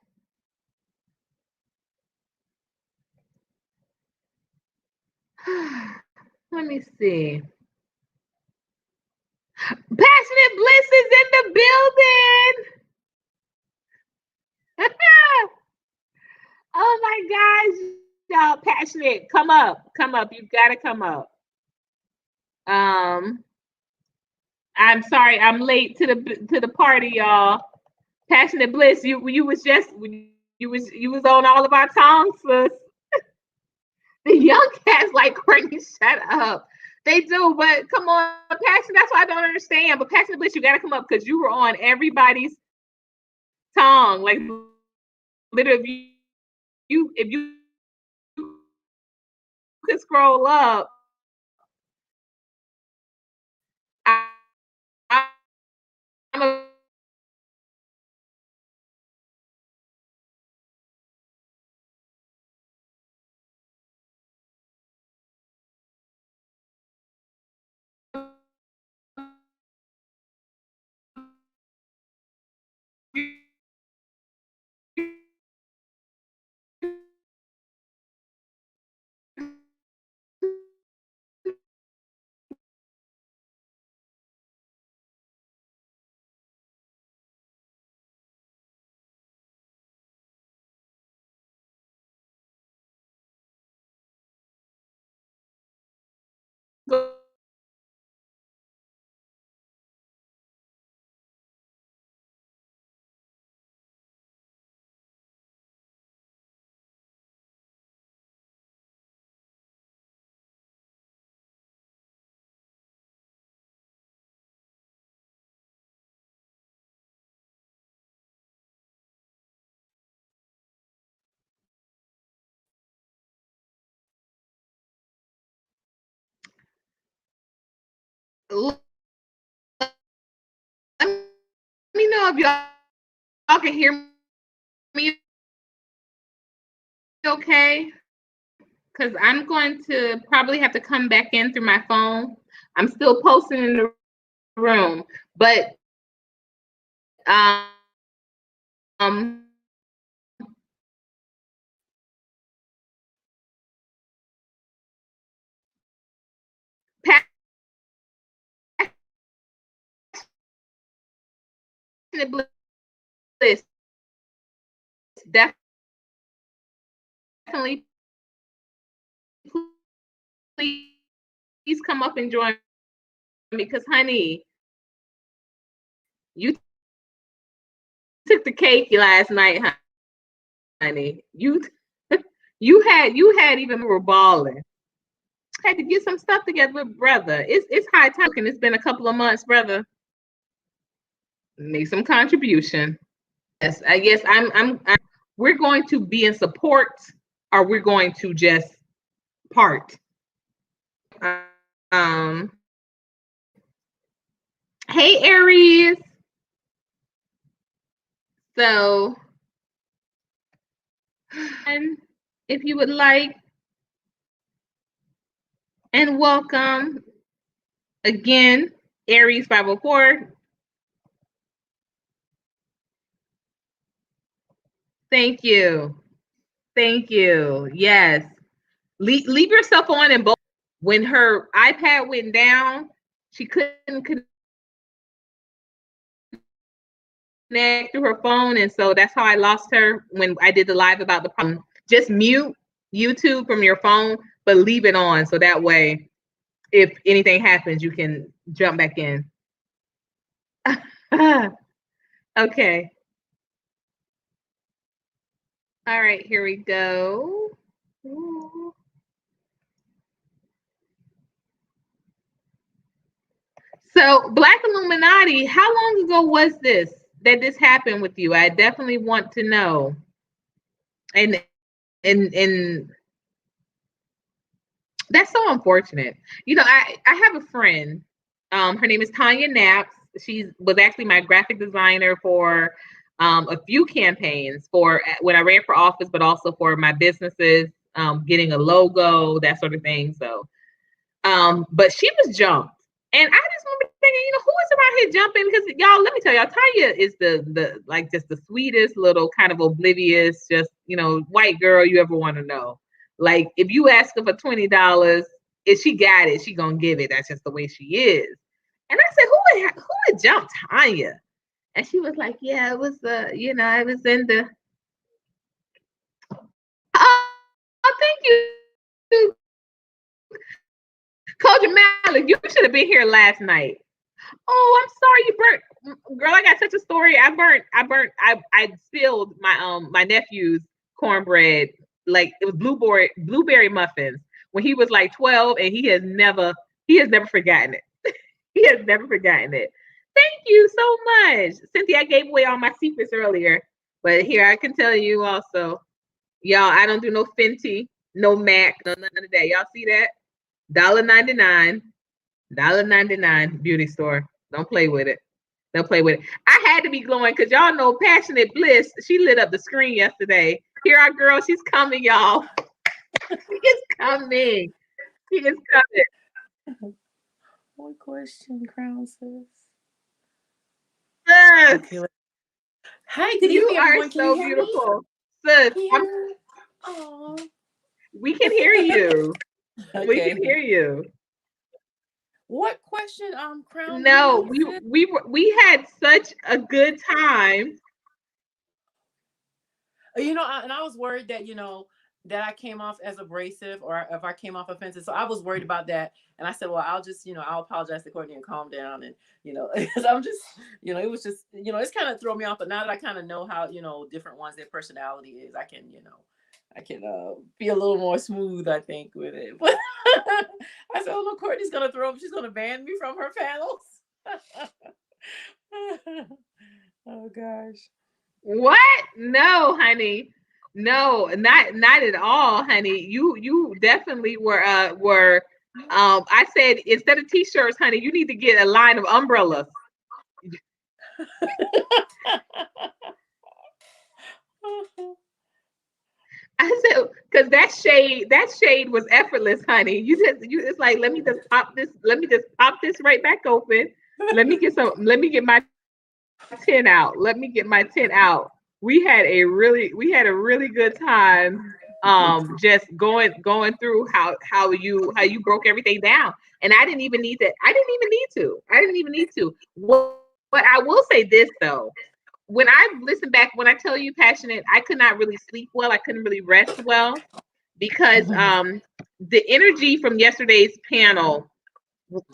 Speaker 2: Let me see. Passionate Bliss is in the building. Oh my gosh, y'all, Passionate, come up. You've got to come up. I'm sorry, I'm late to the party, y'all. Passionate Bliss, you was on all of our tongues, sis. The young cats like Courtney, shut up. They do, but come on, Passion. That's why I don't understand. But Passionate Bliss, you got to come up because you were on everybody's tongue. Like literally, if you could scroll up, I'm a let me know if y'all can hear me okay, because I'm going to probably have to come back in through my phone. I'm still posting in the room, but um Passionate Bliss, definitely please come up and join me, because honey, you took the cake last night, honey. You had even more balling. Had to get some stuff together with brother. It's high time, and it's been a couple of months, brother. Make some contribution. Yes, I guess we're going to be in support, or we're going to just part. Hey Aries. So if you would like, and welcome again, Aries 504. Thank you. Yes. Leave yourself on in both. When her iPad went down, she couldn't connect to her phone, and so that's how I lost her when I did the live about the problem. Just mute YouTube from your phone, but leave it on so that way if anything happens, you can jump back in. Okay. All right, here we go. So, Black Illuminati, how long ago was this that this happened with you? I definitely want to know. And that's so unfortunate. I have a friend. Her name is Tanya Naps. She was actually my graphic designer for a few campaigns for when I ran for office, but also for my businesses, getting a logo, that sort of thing. So, but she was jumped, and I just remember thinking, who is around here jumping? Because y'all, let me tell y'all, Tanya is the like just the sweetest little kind of oblivious, just white girl you ever want to know. Like if you ask her for $20, if she got it, she gonna give it. That's just the way she is. And I said, who would jump Tanya? And she was like, yeah, it was I was in the oh, thank you. Coach Malik, you should have been here last night. Oh, I'm sorry you burnt. Girl, I got such a story. I spilled my nephew's cornbread. Like it was blueberry muffins when he was like 12, and he has never forgotten it. He has never forgotten it. Thank you so much. Cynthia, I gave away all my secrets earlier, but here I can tell you also. Y'all, I don't do no Fenty, no MAC, no none of that. Y'all see that? $1.99. $1.99 beauty store. Don't play with it. Don't play with it. I had to be glowing because y'all know Passionate Bliss. She lit up the screen yesterday. Here our girl. She's coming, y'all. She is coming. She is coming.
Speaker 3: What question, Crown says?
Speaker 2: Sis,
Speaker 3: Okay. Hi, good
Speaker 2: you
Speaker 3: evening,
Speaker 2: are
Speaker 3: everyone. Can
Speaker 2: so
Speaker 3: you hear me?
Speaker 2: beautiful. Sis,
Speaker 3: Oh,
Speaker 2: we can hear you. We
Speaker 3: okay.
Speaker 2: can hear you.
Speaker 3: What question, Crown?
Speaker 2: No, we had such a good time.
Speaker 3: And I was worried that that I came off as abrasive or if I came off offensive. So I was worried about that, and I said, well, I'll just I'll apologize to Courtney and calm down, and because I'm just it was just it's kind of throw me off. But now that I kind of know how different ones their personality is, I can be a little more smooth, I think, with it. But I said, oh no, Courtney's gonna she's gonna ban me from her panels. Oh gosh.
Speaker 2: What? No, honey. No, not at all, honey. You definitely were I said instead of t-shirts, honey, you need to get a line of umbrellas. I said because that shade was effortless, honey. You it's like let me just pop this right back open. Let me get my 10 out. Let me get my 10 out. We had a really good time just going through how you broke everything down. And I didn't even need to. What I will say this though, when I listen back, when I tell you passionate, I could not really sleep well. I couldn't really rest well because the energy from yesterday's panel,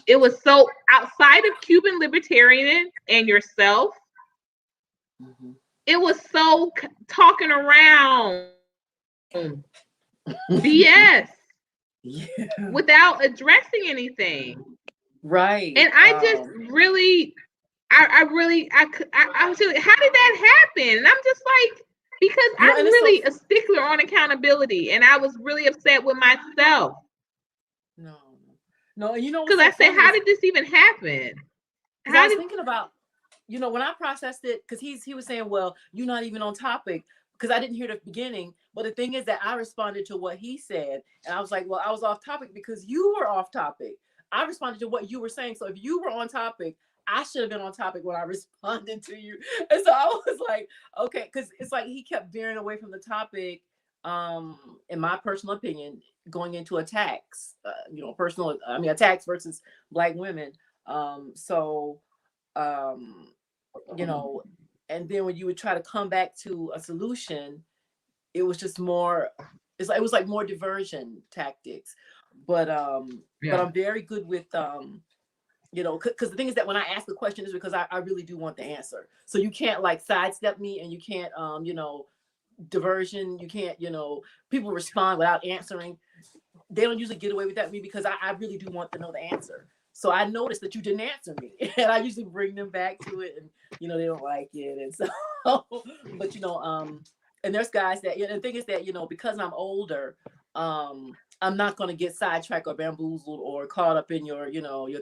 Speaker 2: it was so outside of Cuban libertarian and yourself. It was so talking around BS
Speaker 3: Yeah.
Speaker 2: without addressing anything.
Speaker 3: Right.
Speaker 2: And I just really, I was just, how did that happen? And I'm just like, because I'm really a stickler on accountability, and I was really upset with myself.
Speaker 3: No,
Speaker 2: because I said, how did this even happen?
Speaker 3: I was thinking about, when I processed it, because he was saying, well, you're not even on topic, because I didn't hear the beginning. But the thing is that I responded to what he said, and I was like, well, I was off topic because you were off topic. I responded to what you were saying. So if you were on topic, I should have been on topic when I responded to you. And so I was like, okay, because it's like he kept veering away from the topic, in my personal opinion, going into attacks, attacks versus Black women. And then when you would try to come back to a solution, it was just more, it was like more diversion tactics. But I'm very good with because the thing is that when I ask the question is because I really do want the answer. So you can't like sidestep me, and you can't diversion, you can't people respond without answering. They don't usually get away with that with me because I really do want to know the answer. So I noticed that you didn't answer me, and I usually bring them back to it, and they don't like it, and so, but and there's guys that, the thing is that because I'm older, I'm not going to get sidetracked or bamboozled or caught up in your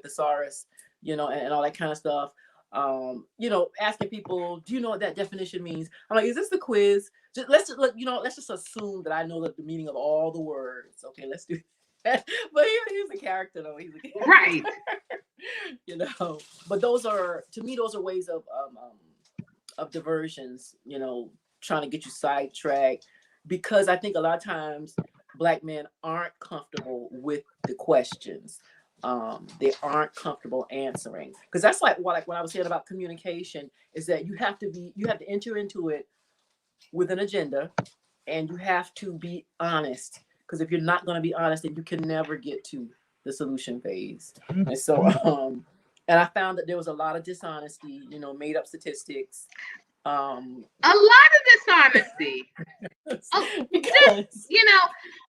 Speaker 3: thesaurus, and all that kind of stuff. Asking people, do you know what that definition means? I'm like, is this the quiz? Let's just look, let's just assume that I know the meaning of all the words. Okay, let's do that. But he's a character, though. He's a character.
Speaker 2: Right.
Speaker 3: But those are, to me, those are ways of diversions, trying to get you sidetracked, because I think a lot of times Black men aren't comfortable with the questions. They aren't comfortable answering, because that's like what I was saying about communication, is that you have to enter into it with an agenda, and you have to be honest, because if you're not going to be honest, then you can never get to the solution phase. And so and I found that there was a lot of dishonesty, made up statistics,
Speaker 2: a lot of dishonesty.
Speaker 3: because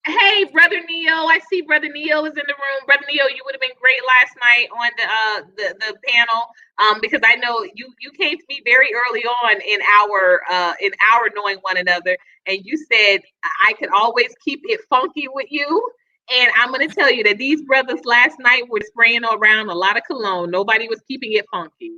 Speaker 2: Hey, Brother Neo, I see Brother Neo is in the room. Brother Neo, you would have been great last night on the panel, because I know you came to me very early on in our knowing one another, and you said I could always keep it funky with you. And I'm going to tell you that these brothers last night were spraying around a lot of cologne. Nobody was keeping it funky.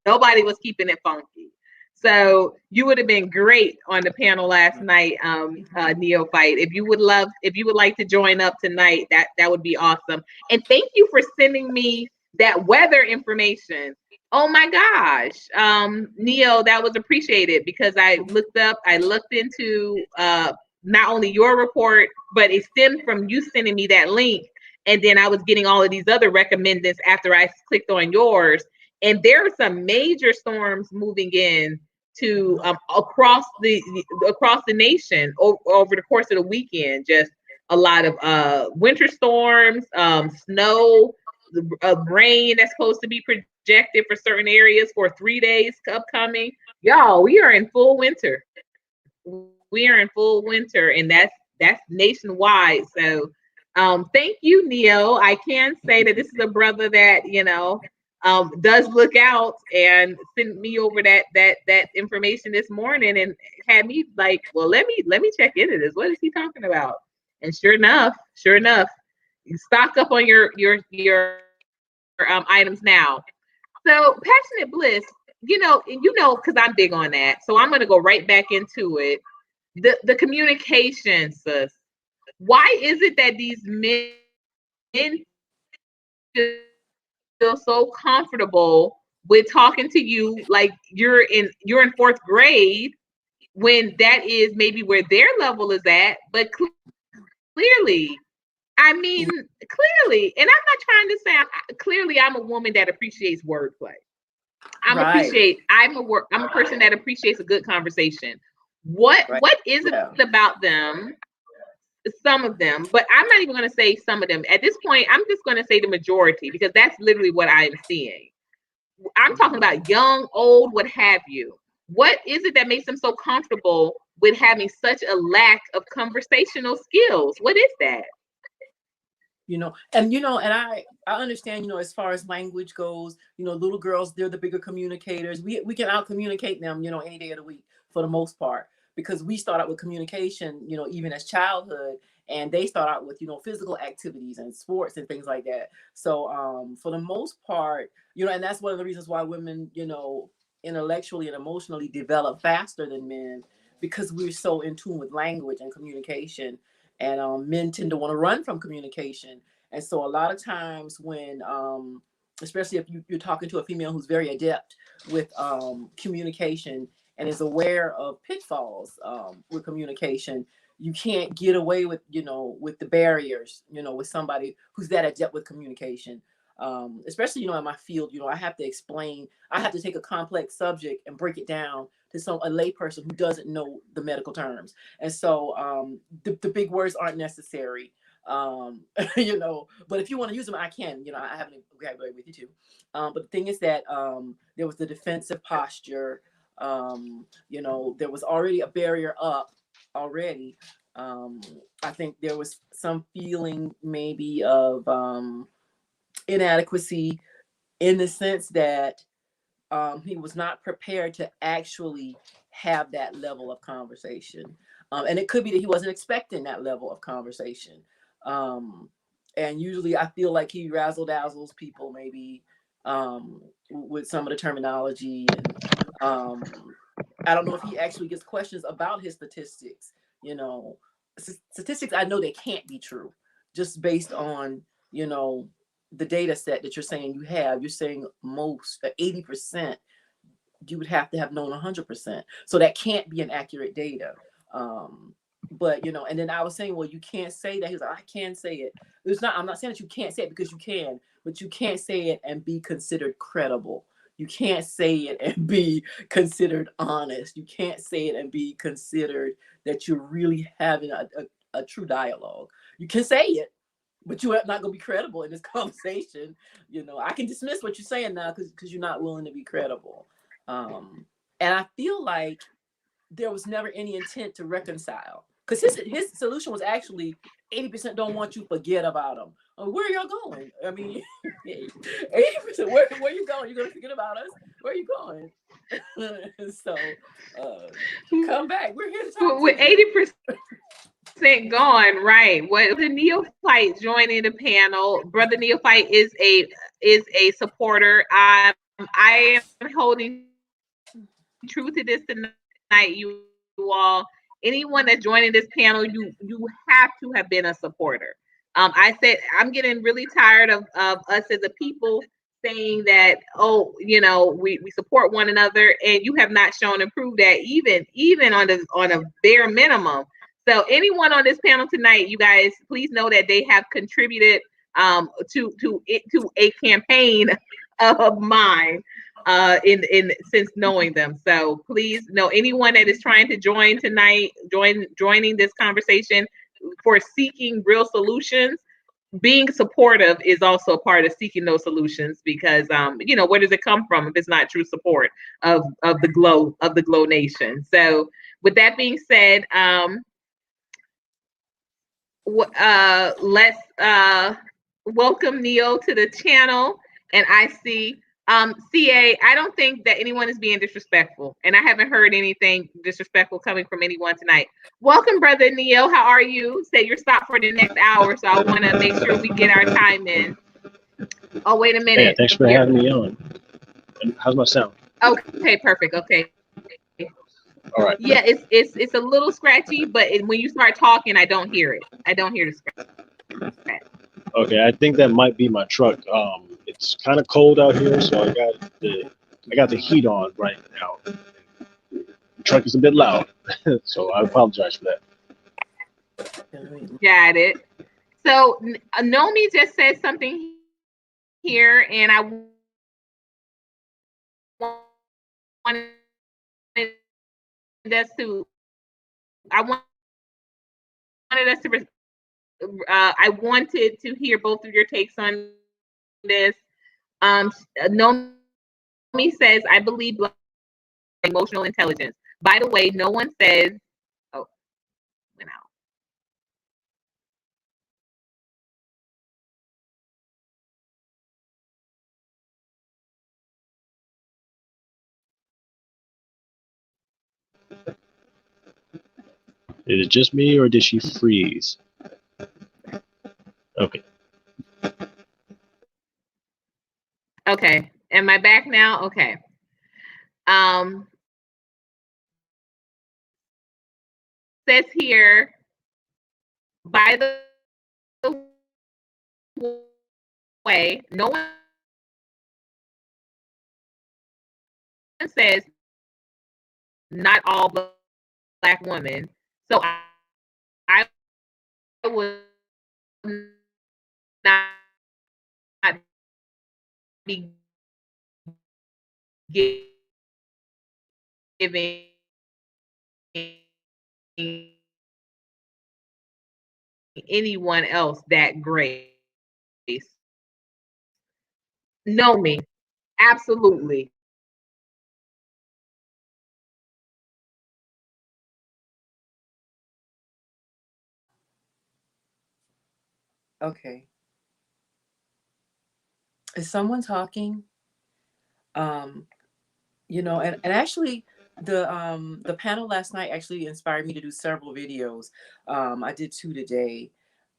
Speaker 2: Nobody was keeping it funky. So you would have been great on the panel last night, Neophyte. If you would like to join up tonight, that would be awesome. And thank you for sending me that weather information. Oh my gosh, Neo, that was appreciated, because I looked into not only your report, but it stemmed from you sending me that link, and then I was getting all of these other recommendeds after I clicked on yours. And there are some major storms moving in to across the nation over the course of the weekend. Just a lot of winter storms, snow, rain that's supposed to be projected for certain areas for 3 days upcoming. Y'all, we are in full winter. We are in full winter, and that's nationwide. So thank you, Neo. I can say that this is a brother that does look out, and sent me over that information this morning, and had me like, well, let me check into this. What is he talking about? And sure enough, you stock up on your items now. So passionate bliss, because I'm big on that. So I'm gonna go right back into it. The communication, sis. Why is it that these men feel so comfortable with talking to you like you're in fourth grade, when that is maybe where their level is at? But clearly, and I'm not trying to say, clearly I'm a woman that appreciates wordplay. I'm a person that appreciates a good conversation. What is it about them? Some of them, but I'm not even going to say some of them. At this point, I'm just going to say the majority, because that's literally what I'm seeing. I'm talking about young, old, what have you. What is it that makes them so comfortable with having such a lack of conversational skills? What is that?
Speaker 3: And I understand, as far as language goes, little girls, they're the bigger communicators. We can out communicate them, any day of the week for the most part, because we start out with communication, even as childhood, and they start out with, physical activities and sports and things like that. So for the most part, and that's one of the reasons why women, intellectually and emotionally develop faster than men, because we're so in tune with language and communication. And men tend to want to run from communication. And so a lot of times when, especially if you're talking to a female who's very adept with communication and is aware of pitfalls with communication, you can't get away with, with the barriers, with somebody who's that adept with communication. Especially, in my field, I have to explain, I have to take a complex subject and break it down to a layperson who doesn't know the medical terms. And so the big words aren't necessary, but if you want to use them, I can, I have a vocabulary with you too. But the thing is that there was the defensive posture. There was already a barrier up already. I think there was some feeling maybe of inadequacy in the sense that he was not prepared to actually have that level of conversation. And it could be that he wasn't expecting that level of conversation. And usually I feel like he razzle dazzles people maybe with some of the terminology. And I don't know if he actually gets questions about his statistics. You know, statistics, I know they can't be true just based on, you know, the data set that you're saying you have. You're saying most 80%, you would have to have known 100%. So that can't be an accurate data. But you know, and then I was saying, well, you can't say that. He was like, I can say it. It's not. I'm not saying that you can't say it, because you can, but you can't say it and be considered credible. You can't say it and be considered honest. You can't say it and be considered that you're really having a true dialogue. You can say it, but you're not going to be credible in this conversation. You know, I can dismiss what you're saying now because you're not willing to be credible. And I feel like there was never any intent to reconcile, because his solution was actually 80% don't want you, forget about them. Where are y'all going? I mean, 80%, where are you going? You're going to forget about us? Where are you going? So come back. We're here to talk
Speaker 2: with
Speaker 3: to you.
Speaker 2: 80% gone, right? What the neophyte joining the panel? Brother Neophyte is a supporter. I am holding true to this tonight, you all. Anyone that's joining this panel, you have to have been a supporter. I said I'm getting really tired of us as a people saying that, oh, you know, we support one another, and you have not shown and proved that even on a bare minimum. So anyone on this panel tonight, you guys, please know that they have contributed to a campaign of mine in since knowing them. So please know anyone that is trying to join tonight, joining this conversation for seeking real solutions. Being supportive is also a part of seeking those solutions, because you know, where does it come from if it's not true support of the Glow Nation? So with that being said, let's welcome Neo to the channel. And I see CA, I don't think that anyone is being disrespectful, and I haven't heard anything disrespectful coming from anyone tonight. Welcome, brother Neo. How are you? Say you're stopped for the next hour, so I want to make sure we get our time in. Oh, wait a minute.
Speaker 4: Yeah, thanks for having me on. How's my sound?
Speaker 2: Okay, perfect. Okay.
Speaker 4: All right.
Speaker 2: Yeah, it's a little scratchy, but when you start talking, I don't hear it. I don't hear the scratch.
Speaker 4: Okay, I think that might be my truck. It's kind of cold out here, so I got the heat on right now. The truck is a bit loud, so I apologize for that.
Speaker 2: Got it. So Nomi just said something here, and I wanted us to. I wanted us to. I wanted to hear both of your takes on this. Nomi says, I believe emotional intelligence. By the way, no one says, oh, went out.
Speaker 4: Is it just me, or did she freeze? Okay.
Speaker 2: Okay. Am I back now? Okay. Says here, by the way, no one says not all Black women. So I would not be giving anyone else that grace. Know me. Absolutely.
Speaker 3: Okay. Is someone talking? You know, and actually the panel last night actually inspired me to do several videos. I did 2 today.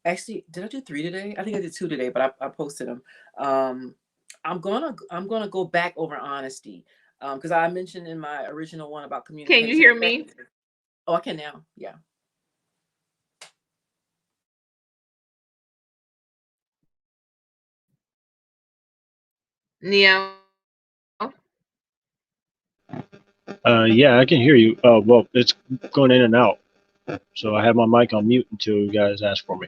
Speaker 3: Actually, did I do 3 today? I think I did 2 today, but I posted them. I'm gonna go back over honesty. Because I mentioned in my original one about
Speaker 2: Can
Speaker 3: communication.
Speaker 2: you hear me?
Speaker 3: Oh, I can now. Yeah.
Speaker 2: Neo.
Speaker 4: Yeah, I can hear you. Well, it's going in and out. So I have my mic on mute until you guys ask for me.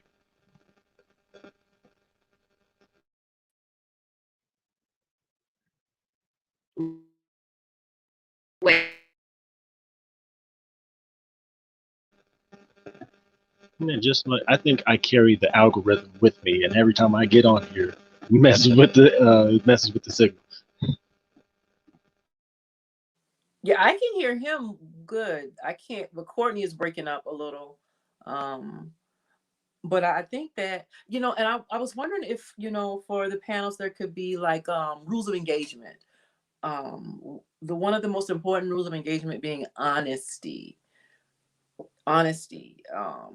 Speaker 2: Wait.
Speaker 4: Yeah, just like I think I carry the algorithm with me, and every time I get on here, it messes with the signal.
Speaker 3: Yeah, I can hear him good. I can't, but Courtney is breaking up a little. But I think that, you know, and I was wondering if, you know, for the panels there could be like rules of engagement. One of the most important rules of engagement being honesty. Honesty.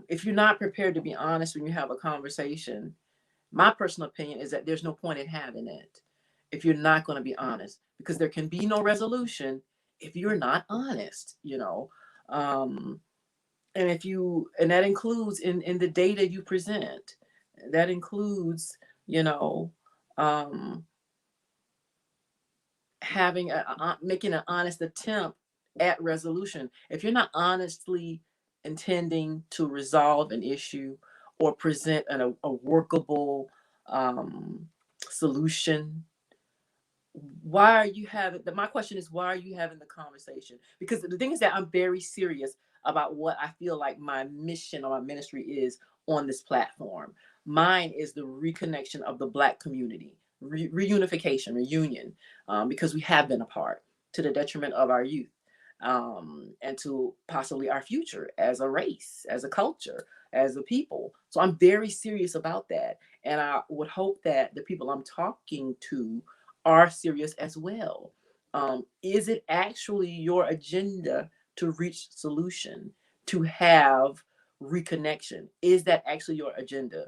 Speaker 3: If you're not prepared to be honest when you have a conversation, my personal opinion is that there's no point in having it if you're not going to be honest, because there can be no resolution if you're not honest, you know. And that includes in the data you present, that includes, you know, making an honest attempt at resolution. If you're not honestly intending to resolve an issue or present a workable solution, why are you having my question is, why are you having the conversation? Because the thing is that I'm very serious about what I feel like my mission or my ministry is on this platform. Mine is the reconnection of the Black community, reunification, reunion, because we have been apart to the detriment of our youth, and to possibly our future as a race, as a culture, as a people. So I'm very serious about that, and I would hope that the people I'm talking to are serious as well. Is it actually your agenda to reach solution, to have reconnection? Is that actually your agenda?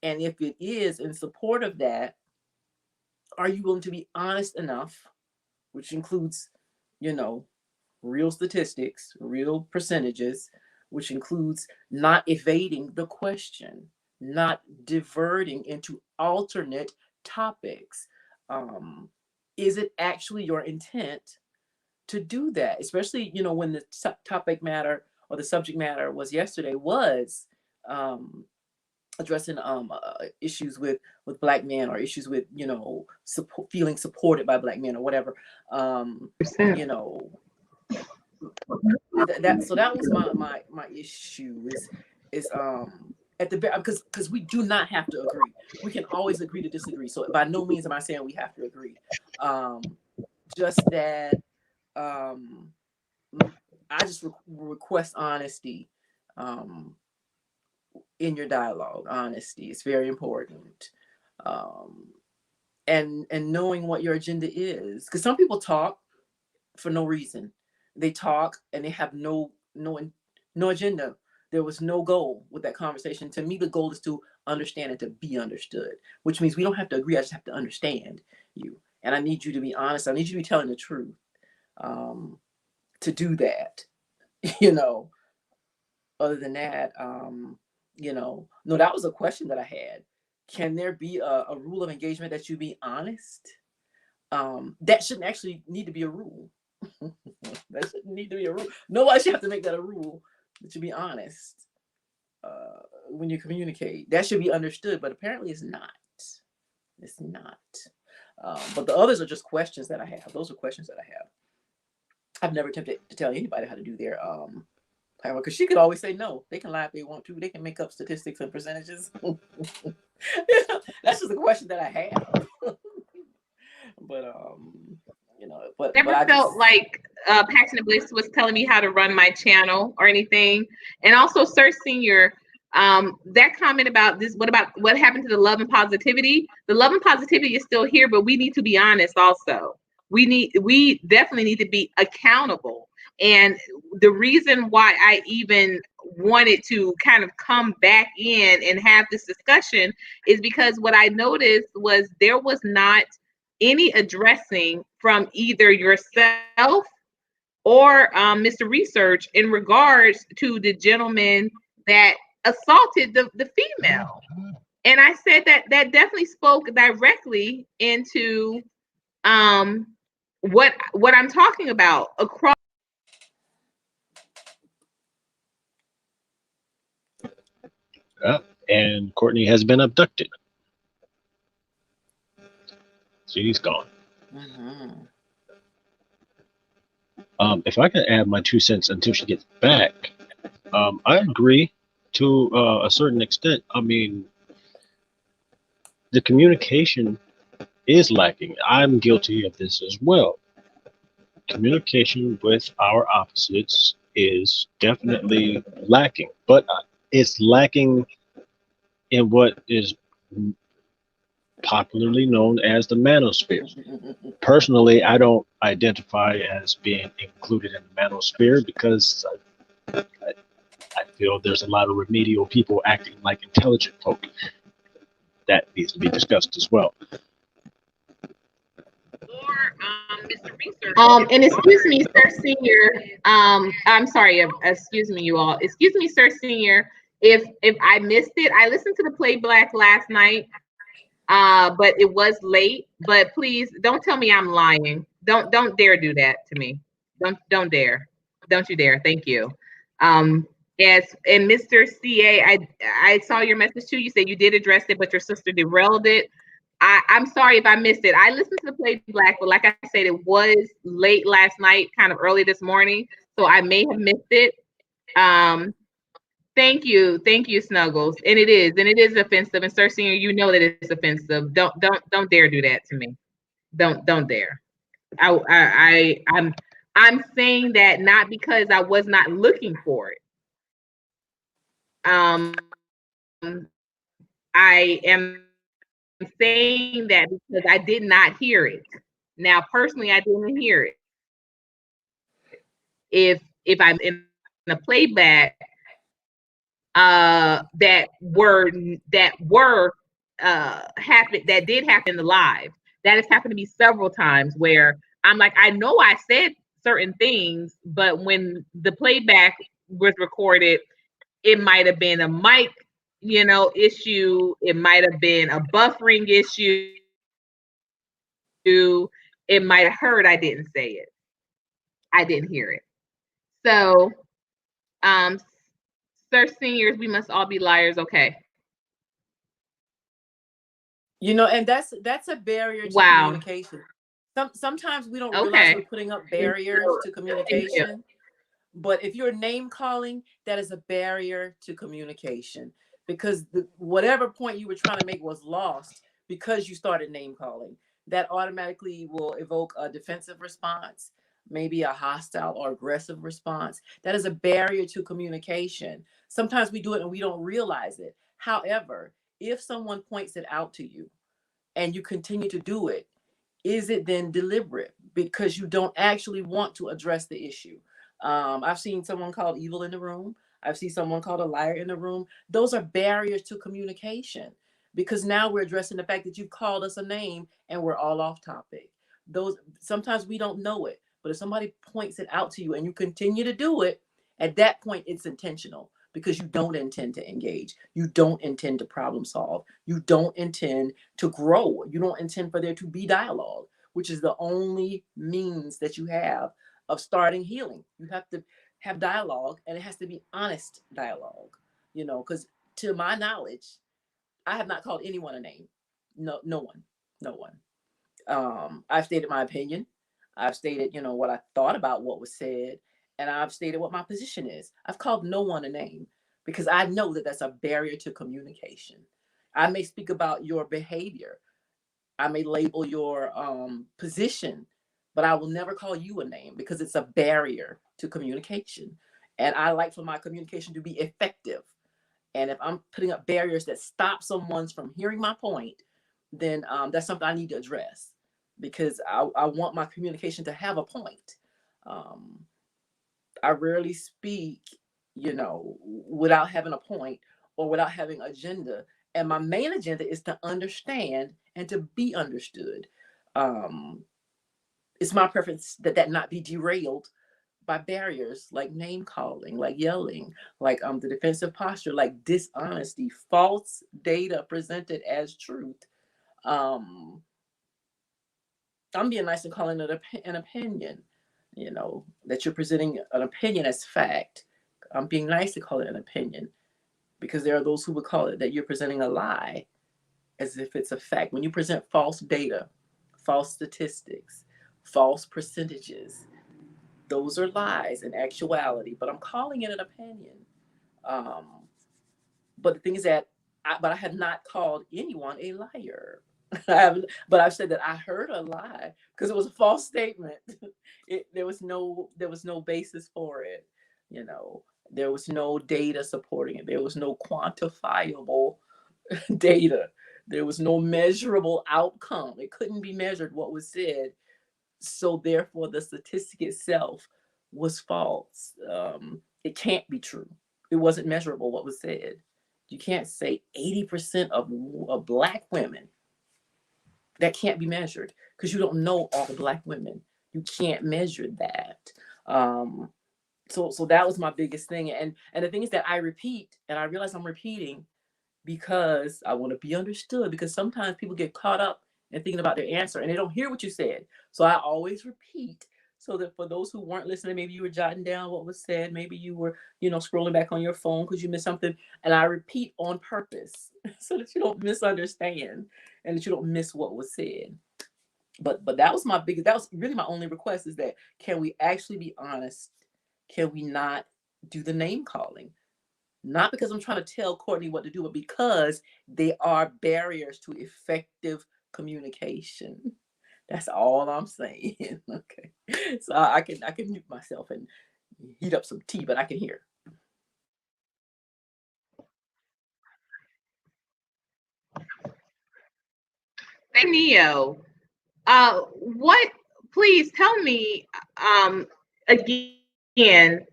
Speaker 3: And if it is in support of that, are you willing to be honest enough, which includes, you know, real statistics, real percentages, which includes not evading the question, not diverting into alternate topics. Is it actually your intent to do that? Especially, you know, when the topic matter or the subject matter was yesterday was addressing issues with Black men, or issues with, you know, feeling supported by Black men or whatever. You know, so that was my issue is at the because we do not have to agree. We can always agree to disagree. So by no means am I saying we have to agree. Just that I just request honesty in your dialogue. Honesty is very important. And knowing what your agenda is, because some people talk for no reason. They talk and they have no agenda. There was no goal with that conversation. To me, the goal is to understand and to be understood, which means we don't have to agree. I just have to understand you, and I need you to be honest. I need you to be telling the truth. To do that, you know. Other than that, you know, no, that was a question that I had. Can there be a rule of engagement that you be honest? That shouldn't actually need to be a rule. That shouldn't need to be a rule. Nobody should have to make that a rule, that you be honest when you communicate. That should be understood, but apparently it's not. It's not. But the others are just questions that I have. Those are questions that I have. I've never attempted to tell anybody how to do their because she could always say no. They can lie if they want to. They can make up statistics and percentages. That's just a question that I have. But you know, but
Speaker 2: Never
Speaker 3: I
Speaker 2: felt
Speaker 3: just,
Speaker 2: like Passionate Bliss was telling me how to run my channel or anything. And also, Sir Senior, That comment about this, what happened to the love and positivity? The love and positivity is still here, but we need to be honest also. We definitely need to be accountable. And the reason why I even wanted to kind of come back in and have this discussion is because what I noticed was there was not any addressing from either yourself or Mr. Research in regards to the gentleman that assaulted the female. And I said that definitely spoke directly into what I'm talking about across.
Speaker 4: And Courtney has been abducted. She's gone.
Speaker 3: Mm-hmm.
Speaker 4: If I can add my 2 cents until she gets back, I agree to a certain extent. I mean, the communication is lacking. I'm guilty of this as well. Communication with our opposites is definitely lacking, but it's lacking in what is popularly known as the manosphere. Personally, I don't identify as being included in the manosphere because I feel there's a lot of remedial people acting like intelligent folk. That needs to be discussed as well.
Speaker 2: Mr. Research. And excuse me, Sir Senior. I'm sorry. Excuse me, you all. Excuse me, Sir Senior. If I missed it, I listened to the playback last night. But it was late. But please don't tell me I'm lying. Don't dare do that to me. Don't dare. Don't you dare. Thank you. Yes, and Mr. CA, I saw your message too. You said you did address it, but your sister derailed it. I'm sorry if I missed it. I listened to the playback, but like I said, it was late last night, kind of early this morning, so I may have missed it. Thank you, Snuggles. And it is offensive. And Sir Senior, you know that it's offensive. Don't dare do that to me. Don't dare. I'm saying that not because I was not looking for it. I am saying that because I did not hear it. Now, personally, I didn't hear it. If I'm in a playback that did happen in the live. That has happened to me several times where I'm like, I know I said certain things, but when the playback was recorded, it might have been a mic, issue. It might have been a buffering issue. It might have heard I didn't say it. I didn't hear it. So, Sir Seniors, we must all be liars. Okay.
Speaker 3: And that's a barrier to communication. Sometimes we don't realize we're putting up barriers to communication. But if you're name calling, that is a barrier to communication, because whatever point you were trying to make was lost because you started name calling. That automatically will evoke a defensive response, maybe a hostile or aggressive response. That is a barrier to communication. Sometimes we do it and we don't realize it. However, if someone points it out to you and you continue to do it, is it then deliberate because you don't actually want to address the issue? I've seen someone called evil in the room. I've seen someone called a liar in the room. Those are barriers to communication because now we're addressing the fact that you've called us a name and we're all off topic. Sometimes we don't know it, but if somebody points it out to you and you continue to do it, at that point it's intentional because you don't intend to engage. You don't intend to problem solve. You don't intend to grow. You don't intend for there to be dialogue, which is the only means that you have of starting healing. You have to have dialogue, and it has to be honest dialogue, because to my knowledge, I have not called anyone a name. No one. I've stated my opinion. I've stated, what I thought about what was said, and I've stated what my position is. I've called no one a name because I know that that's a barrier to communication. I may speak about your behavior. I may label your position, but I will never call you a name because it's a barrier to communication. And I like for my communication to be effective. And if I'm putting up barriers that stop someone from hearing my point, then that's something I need to address, because I want my communication to have a point. I rarely speak, without having a point or without having agenda. And my main agenda is to understand and to be understood. It's my preference that not be derailed by barriers like name calling, like yelling, like the defensive posture, like dishonesty, false data presented as truth. I'm being nice and calling it an opinion, that you're presenting an opinion as fact. I'm being nice to call it an opinion, because there are those who would call it that you're presenting a lie as if it's a fact. When you present false data, false statistics, false percentages, those are lies in actuality, but I'm calling it an opinion. But the thing is that I have not called anyone a liar. But I've said that I heard a lie because it was a false statement. There was no basis for it. There was no data supporting it. There was no quantifiable data. There was no measurable outcome. It couldn't be measured what was said. So therefore, the statistic itself was false. It can't be true. It wasn't measurable what was said. You can't say 80% of Black women. That can't be measured because you don't know all the Black women. You can't measure that. So that was my biggest thing. And the thing is that I repeat, and I realize I'm repeating because I want to be understood, because sometimes people get caught up in thinking about their answer and they don't hear what you said. So I always repeat, so that for those who weren't listening, maybe you were jotting down what was said, maybe you were, scrolling back on your phone because you missed something. And I repeat on purpose so that you don't misunderstand and that you don't miss what was said. But that was really my only request, is that can we actually be honest? Can we not do the name calling? Not because I'm trying to tell Courtney what to do, but because they are barriers to effective communication. That's all I'm saying. Okay. So I can mute myself and heat up some tea, but I can hear.
Speaker 2: Hey, Neo. Please tell me again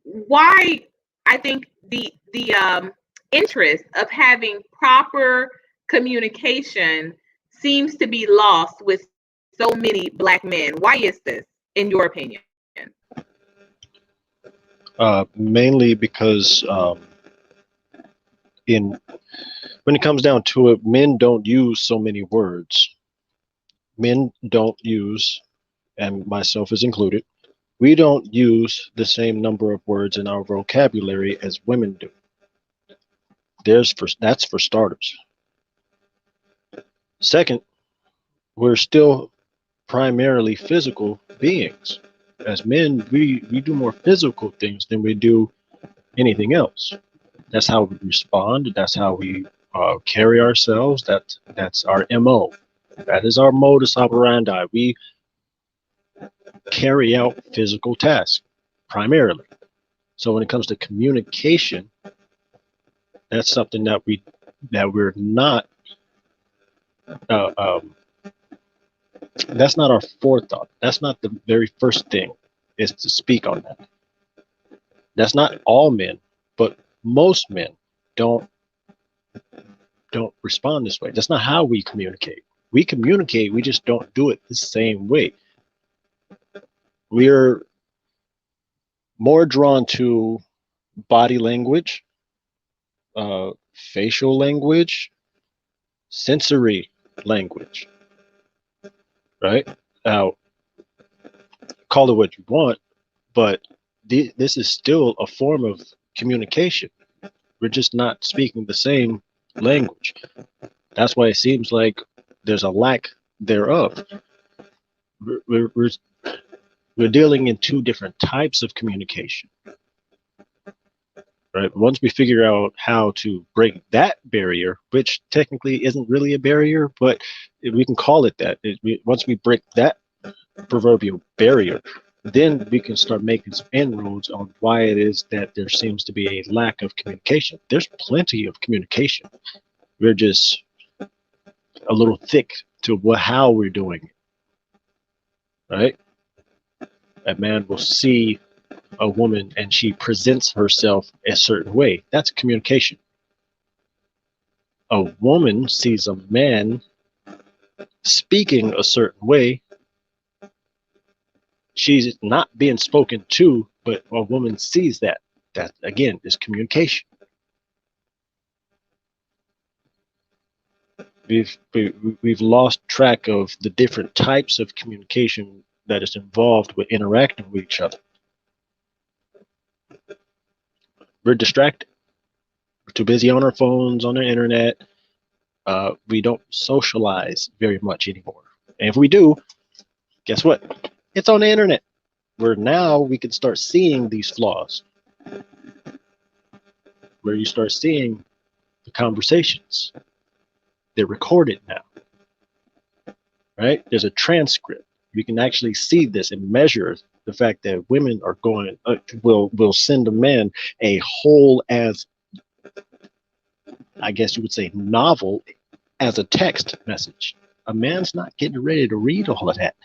Speaker 2: why I think the interest of having proper communication seems to be lost with so many Black men. Why is this, in your opinion?
Speaker 4: Mainly because when it comes down to it, men don't use so many words. Men don't use, and myself is included, we don't use the same number of words in our vocabulary as women do. That's for starters. Second, we're still primarily physical beings. As men, we do more physical things than we do anything else. That's how we respond. That's how we carry ourselves. That's our MO. That is our modus operandi. We carry out physical tasks primarily. So when it comes to communication, that's something that we're not. That's not our forethought. That's not the very first thing, is to speak on that. That's not all men, but most men don't respond this way. That's not how we communicate. We communicate, we just don't do it the same way. We're more drawn to body language, facial language, sensory language, right? Now, call it what you want, but this is still a form of communication. We're just not speaking the same language. That's why it seems like there's a lack thereof. We're dealing in two different types of communication, right? Once we figure out how to break that barrier, which technically isn't really a barrier, but we can call it that. Once we break that proverbial barrier, then we can start making some inroads on why it is that there seems to be a lack of communication. There's plenty of communication. We're just a little thick to how we're doing it, right? A man will see a woman and she presents herself a certain way. That's communication. A woman sees a man speaking a certain way. She's not being spoken to, but a woman sees that. That again is communication. We've lost track of the different types of communication that is involved with interacting with each other. We're distracted. We're too busy on our phones, on the internet. We don't socialize very much anymore. And if we do, guess what? It's on the internet, where now we can start seeing these flaws, where you start seeing the conversations. They're recorded now, right? There's a transcript. We can actually see this and measure the fact that women are going, will send a man a whole, as I guess you would say, novel as a text message. A man's not getting ready to read all of that.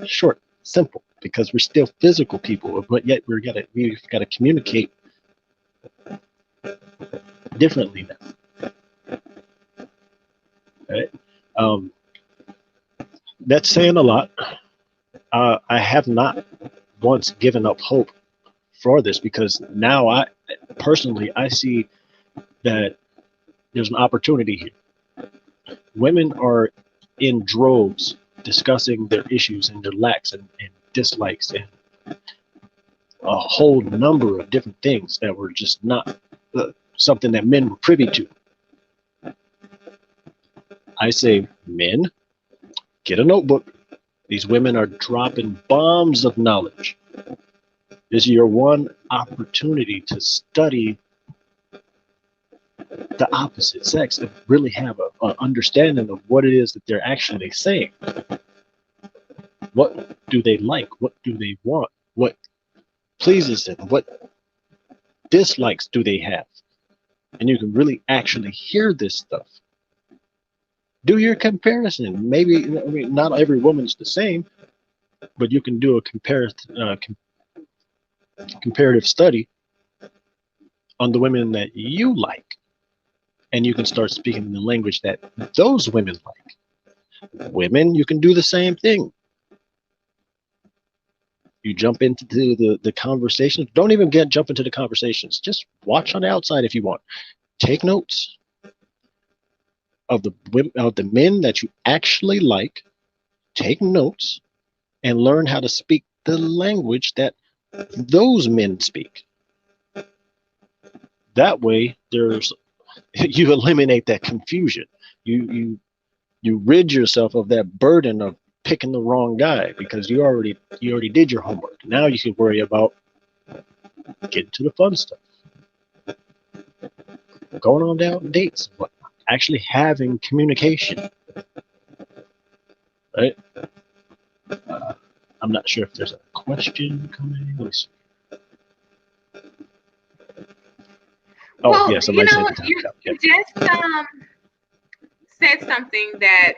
Speaker 4: Short, simple, because we're still physical people, but yet we've got to communicate differently now. Right? That's saying a lot. I have not once given up hope for this, because now I personally see that there's an opportunity here. Women are in droves discussing their issues and their lacks and dislikes and a whole number of different things that were just not something that men were privy to. I say, men, get a notebook. These women are dropping bombs of knowledge. This is your one opportunity to study the opposite sex and really have an understanding of what it is that they're actually saying. What do they like? What do they want? What pleases them? What dislikes do they have? And you can really actually hear this stuff. Do your comparison. Maybe, I mean, not every woman's the same, but you can do a comparative study on the women that you like, and you can start speaking in the language that those women like. Women, you can do the same thing. You jump into the conversations. Don't even jump into the conversations. Just watch on the outside if you want. Take notes of the men that you actually like. Take notes and learn how to speak the language that those men speak. That way, you eliminate that confusion. You rid yourself of that burden of picking the wrong guy, because you already did your homework. Now you can worry about getting to the fun stuff, going on down dates, but actually having communication. Right? I'm not sure if there's a question coming. Let me see. Oh,
Speaker 2: well,
Speaker 4: yes,
Speaker 2: you know, you just said something that,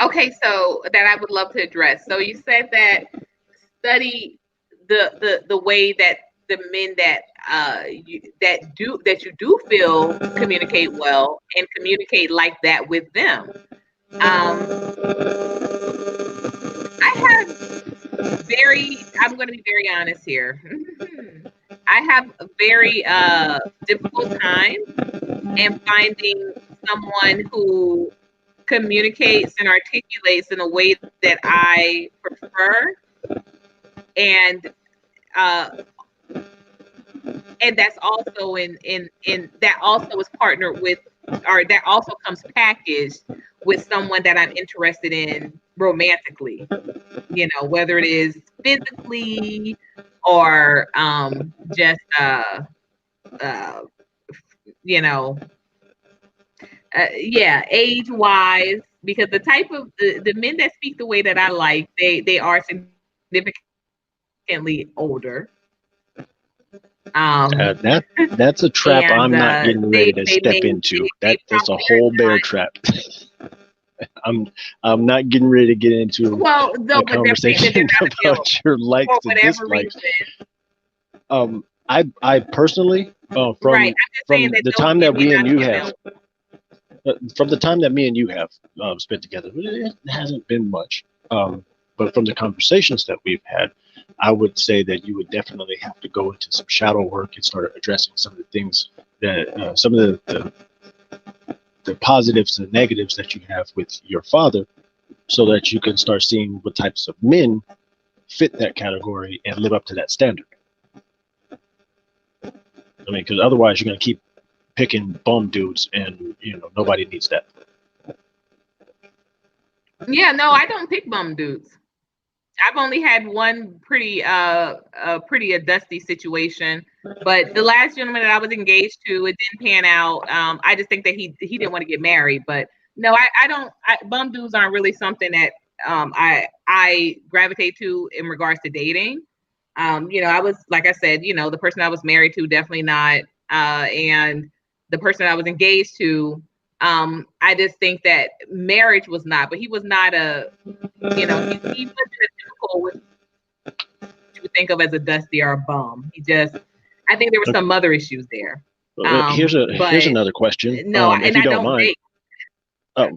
Speaker 2: okay, so that I would love to address. So you said that study the way that the men that you do feel communicate well and communicate like that with them. I'm going to be very honest here. I have a very difficult time in finding someone who communicates and articulates in a way that I prefer, and that's also in that also is partnered with, or that also comes packaged with someone that I'm interested in romantically, you know, whether it is physically or just you know, yeah, age wise, because the type of the men that speak the way that I like, they are significantly older.
Speaker 4: That's a trap
Speaker 2: And
Speaker 4: I'm not getting ready to step into. That's a whole bear trap. I'm not getting ready to get into
Speaker 2: well, no,
Speaker 4: a
Speaker 2: but they're saying that
Speaker 4: conversation
Speaker 2: they're not available
Speaker 4: about your likes
Speaker 2: for
Speaker 4: and
Speaker 2: whatever
Speaker 4: dislikes.
Speaker 2: reason.
Speaker 4: I personally, from
Speaker 2: Right. I'm just saying that
Speaker 4: the
Speaker 2: those
Speaker 4: time
Speaker 2: men
Speaker 4: that
Speaker 2: may
Speaker 4: me
Speaker 2: not
Speaker 4: and you
Speaker 2: be
Speaker 4: have,
Speaker 2: available.
Speaker 4: from the time that me and you have spent together, it hasn't been much. But from the conversations that we've had, I would say that you would definitely have to go into some shadow work and start addressing some of the things that some of the positives and negatives that you have with your father, so that you can start seeing what types of men fit that category and live up to that standard. I mean, because otherwise you're going to keep picking bum dudes, and nobody needs that.
Speaker 2: Yeah, no, I don't pick bum dudes. I've only had one pretty dusty situation, but the last gentleman that I was engaged to, it didn't pan out. I just think that he didn't want to get married, but no, I don't. Bum dudes aren't really something that I gravitate to in regards to dating. I was, like I said, the person I was married to, definitely not, and the person I was engaged to, I just think that marriage was not, but he was not he wasn't a typical what you would think of as a dusty or a bum. I think there were some other issues there.
Speaker 4: Here's another question.
Speaker 2: No,
Speaker 4: if
Speaker 2: and
Speaker 4: you
Speaker 2: I
Speaker 4: don't
Speaker 2: don't
Speaker 4: mind,
Speaker 2: date.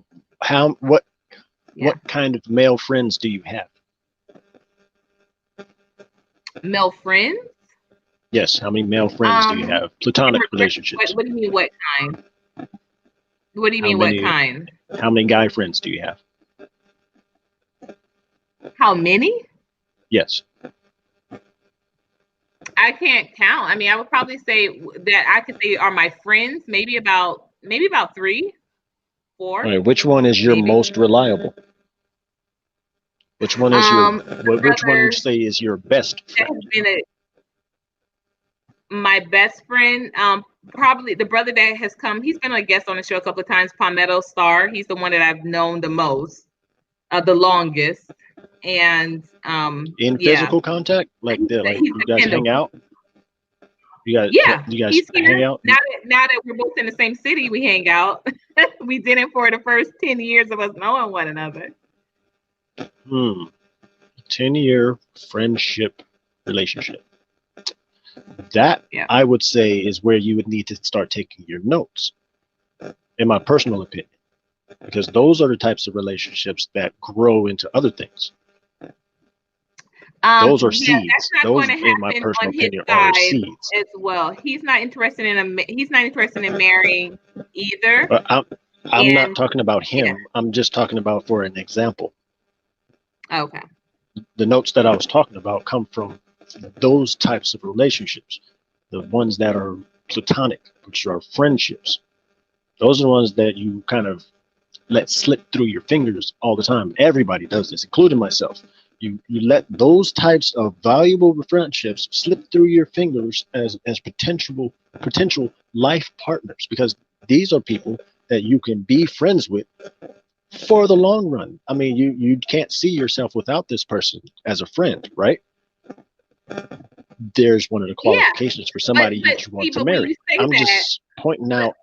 Speaker 4: what kind of male friends do you have?
Speaker 2: Male friends?
Speaker 4: Yes. How many male friends do you have? Platonic relationships.
Speaker 2: What do you mean? What kind? What do you mean? What kind?
Speaker 4: How many guy friends do you have?
Speaker 2: How many?
Speaker 4: Yes.
Speaker 2: I can't count. I mean, I would probably say that I could say are my friends. Maybe about 3, 4.
Speaker 4: All right. Which one is your most reliable? Which one is which one would you say is your best friend?
Speaker 2: My best friend, probably the brother that has come. He's been a guest on the show a couple of times. Palmetto Star. He's the one that I've known the most, the longest, and
Speaker 4: in physical contact, like you guys hang out. You guys hang out.
Speaker 2: Now that we're both in the same city, we hang out. We didn't for the first 10 years of us knowing one another.
Speaker 4: 10-year friendship relationship. That I would say is where you would need to start taking your notes, in my personal opinion, because those are the types of relationships that grow into other things. Those are seeds. Those, in my personal opinion, are seeds
Speaker 2: as well. He's not interested in marrying either.
Speaker 4: But I'm not talking about him. Yeah. I'm just talking about for an example.
Speaker 2: Okay.
Speaker 4: The notes that I was talking about come from those types of relationships, the ones that are platonic, which are friendships. Those are the ones that you kind of let slip through your fingers all the time. Everybody does this, including myself. You let those types of valuable friendships slip through your fingers as potential life partners, because these are people that you can be friends with for the long run. I mean, you can't see yourself without this person as a friend, right? There's one of the qualifications for somebody that you want to marry. I'm just pointing out.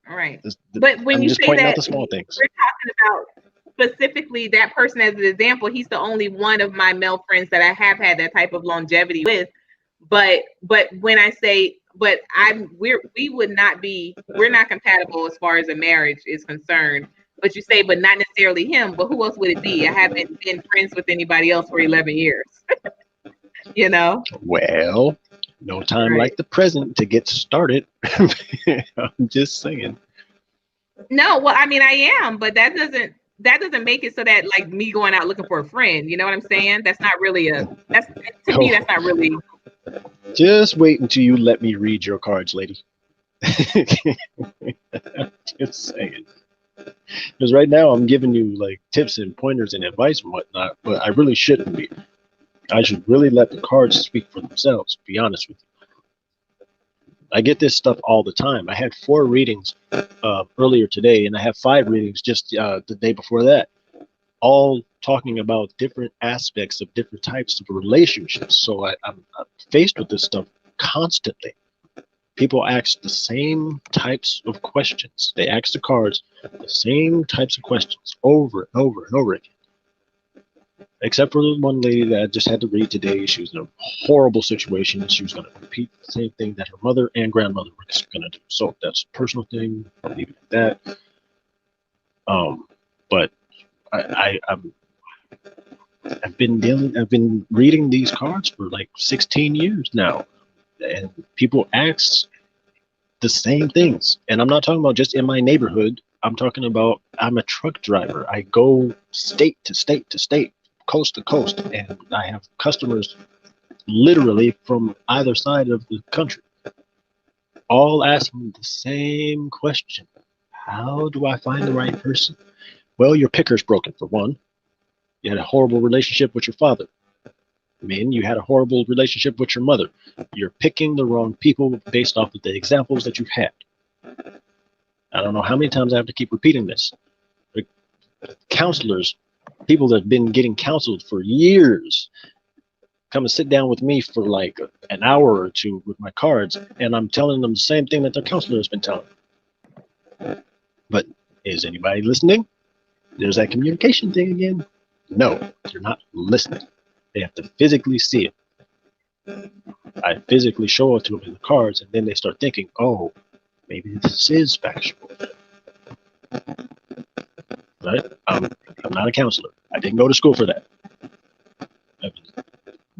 Speaker 2: Right. But when you say that,
Speaker 4: the small things.
Speaker 2: We're talking about specifically that person as an example. He's the only one of my male friends that I have had that type of longevity with. But when I say, we're not compatible as far as a marriage is concerned. But you say, but not necessarily him. But who else would it be? I haven't been friends with anybody else for 11 years.
Speaker 4: Well, no time like the present to get started. I'm just saying.
Speaker 2: No, well, I mean, I am, but that doesn't make it so that like me going out looking for a friend. You know what I'm saying? That's not really me. That's not really.
Speaker 4: Just wait until you let me read your cards, lady. Just saying. Because right now I'm giving you like tips and pointers and advice and whatnot, but I really shouldn't be. I should really let the cards speak for themselves, to be honest with I get this stuff all the time. I had 4 readings earlier today, and I have 5 readings just the day before that, all talking about different aspects of different types of relationships. So I'm faced with this stuff constantly. People ask the same types of questions. They ask the cards the same types of questions over and over and over again. Except for the one lady that I just had to read today. She was in a horrible situation. She was going to repeat the same thing that her mother and grandmother were going to do. So that's a personal thing. I'll leave it at that. But I've been reading these cards for like 16 years now, and people ask the same things. And I'm not talking about just in my neighborhood. I'm talking about, I'm a truck driver. I go state to state to state, coast to coast, and I have customers literally from either side of the country, all asking the same question. How do I find the right person? Well, your picker's broken, for one. You had a horrible relationship with your father. Men, you had a horrible relationship with your mother. You're picking the wrong people based off of the examples that you've had. I don't know how many times I have to keep repeating this. The counselors, people that have been getting counseled for years, come and sit down with me for like an hour or two with my cards, and I'm telling them the same thing that their counselor has been telling them. But is anybody listening? There's that communication thing again. No, they're not listening. They have to physically see it. I physically show it to them in the cards, and then they start thinking, oh, maybe this is factual. Right? I'm not a counselor. I didn't go to school for that. I've been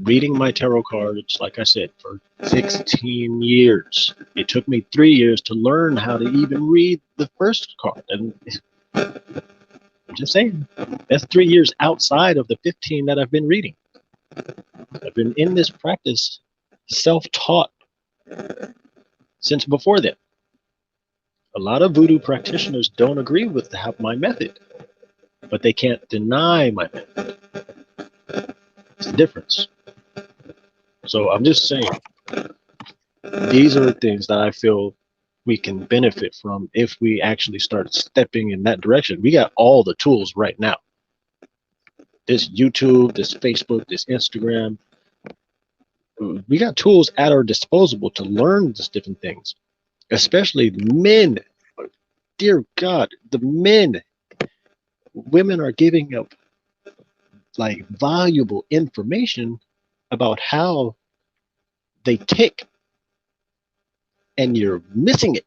Speaker 4: reading my tarot cards, like I said, for 16 years. It took me 3 years to learn how to even read the first card. And I'm just saying, that's 3 years outside of the 15 that I've been reading. I've been in this practice self-taught since before then. A lot of voodoo practitioners don't agree with my method, but they can't deny my method. It's the difference. So I'm just saying, these are the things that I feel we can benefit from if we actually start stepping in that direction. We got all the tools right now. This YouTube, this Facebook, this Instagram, we got tools at our disposal to learn these different things, especially men. Dear God, the men, women are giving up like valuable information about how they tick, and you're missing it.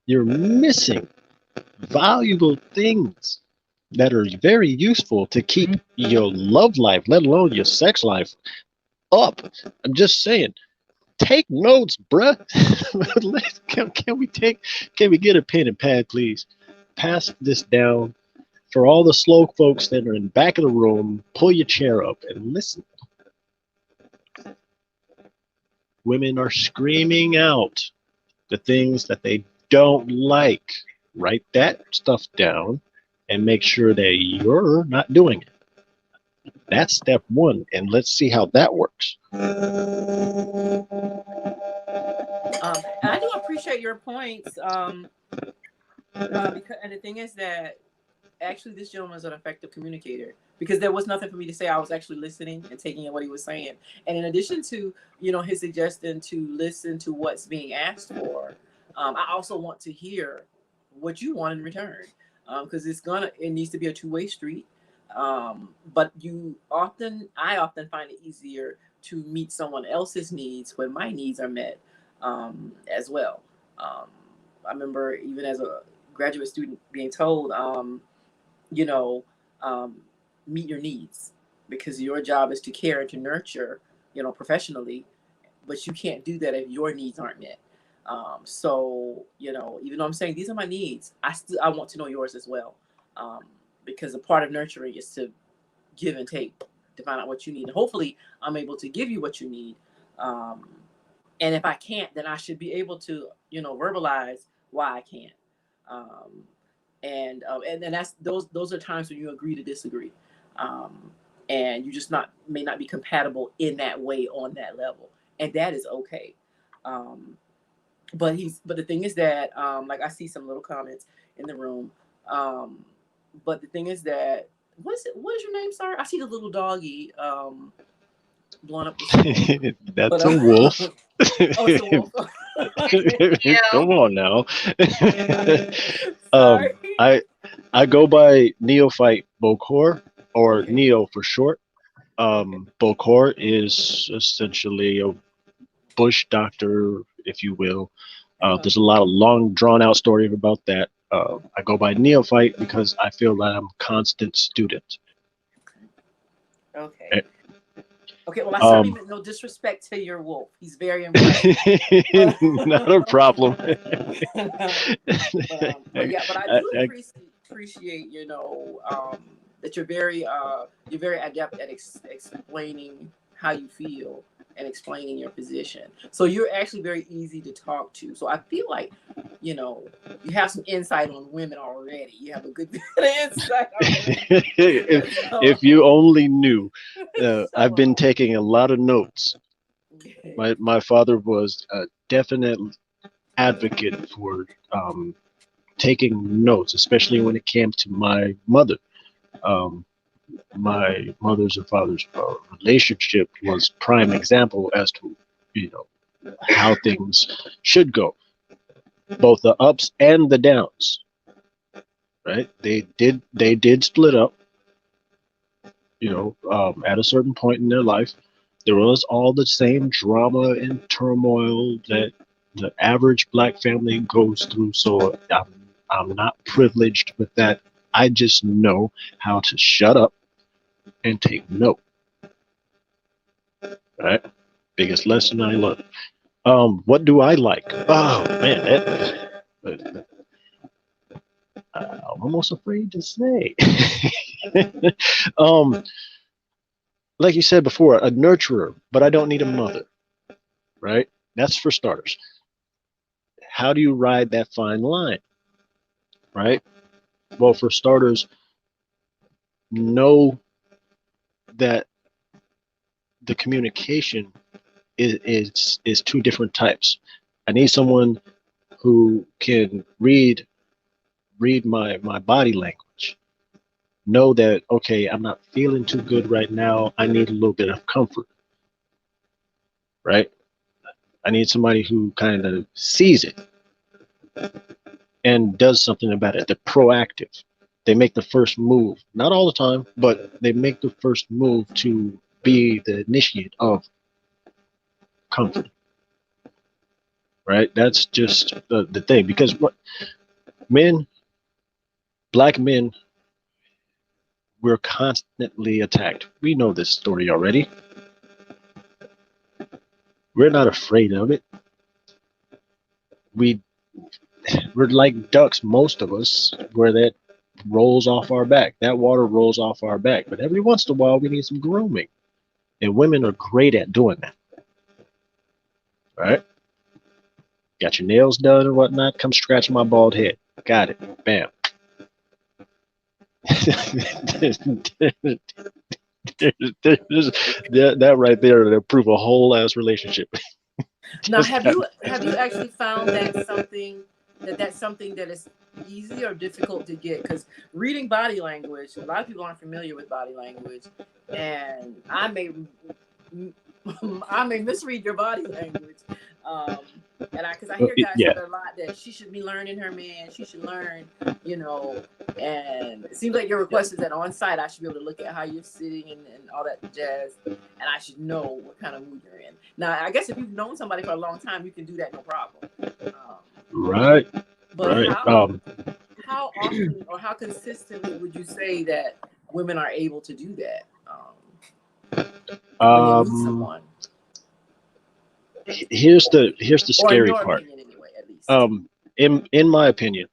Speaker 4: You're missing valuable things that are very useful to keep your love life, let alone your sex life, up. I'm just saying, take notes, bruh. Can we get a pen and pad, please? Pass this down. For all the slow folks that are in the back of the room, pull your chair up and listen. Women are screaming out the things that they don't like. Write that stuff down and make sure that you're not doing it. That's step one, and let's see how that works.
Speaker 3: And I do appreciate your points. Because, and the thing is that actually this gentleman is an effective communicator, because there was nothing for me to say. I was actually listening and taking in what he was saying. And in addition to, his suggestion to listen to what's being asked for, I also want to hear what you want in return, because it needs to be a two-way street. But I often find it easier to meet someone else's needs when my needs are met as well. I remember even as a graduate student being told, meet your needs, because your job is to care and to nurture, professionally, but you can't do that if your needs aren't met. So, even though I'm saying these are my needs, I want to know yours as well. Because a part of nurturing is to give and take, to find out what you need. And hopefully I'm able to give you what you need. And if I can't, then I should be able to, verbalize why I can't. And that's those are times when you agree to disagree, and you just may not be compatible in that way on that level. and that is okay. But the thing is that like I see some little comments in the room. But the thing is that what is your name, sir? I see the little doggy blowing up the screen.
Speaker 4: That's a wolf.
Speaker 3: Oh, it's a wolf.
Speaker 4: Come on now.
Speaker 3: Sorry.
Speaker 4: I go by Neophyte Bokor, or
Speaker 3: Okay.
Speaker 4: Neo for short. Bokor is essentially a bush doctor, if you will. There's a lot of long, drawn-out story about that. I go by Neophyte because I feel that I'm a constant student.
Speaker 3: Okay. Okay, well, I certainly meant no disrespect to your wolf. He's very impressive.
Speaker 4: Not a problem.
Speaker 3: But I do appreciate, that you're very adept at explaining how you feel and explaining your position. So you're actually very easy to talk to. So I feel like, you have some insight on women already. You have a good insight already.
Speaker 4: If you only knew. I've been taking a lot of notes. My father was a definite advocate for taking notes, especially when it came to my mother. My mother's and father's relationship was prime example as to how things should go, both the ups and the downs. Right? They did split up. At a certain point in their life, there was all the same drama and turmoil that the average black family goes through. So I'm not privileged with that. I just know how to shut up and take note. Right? Biggest lesson I learned. What do I like? Oh man, I'm almost afraid to say. Like you said before, a nurturer, but I don't need a mother. Right? That's for starters. How do you ride that fine line? Right? Well, for starters, know that the communication is two different types. I need someone who can read my body language. Know that, okay, I'm not feeling too good right now. I need a little bit of comfort. Right? I need somebody who kind of sees it and does something about it. They're proactive. They make the first move. Not all the time, but they make the first move to be the initiate of comfort. Right? That's just the thing. Because what black men, we're constantly attacked. We know this story already. We're not afraid of it. We're like ducks, most of us, where that rolls off our back. That water rolls off our back. But every once in a while, we need some grooming. And women are great at doing that. Right? Got your nails done and whatnot? Come scratch my bald head. Got it. Bam. That right there to prove a whole ass relationship.
Speaker 3: Now, have you actually found that's something that is easy or difficult to get? Because reading body language, a lot of people aren't familiar with body language, and I may misread your body language. Because I hear guys say a lot that she should be learning her man. She should learn, and it seems like your request is that on site I should be able to look at how you're sitting and all that jazz, and I should know what kind of mood you're in. Now, I guess if you've known somebody for a long time, you can do that no problem.
Speaker 4: Right.
Speaker 3: But
Speaker 4: right.
Speaker 3: How often or how consistently would you say that women are able to do that when they meet someone?
Speaker 4: Here's the scary part.
Speaker 3: Opinion, anyway, at least.
Speaker 4: In my opinion,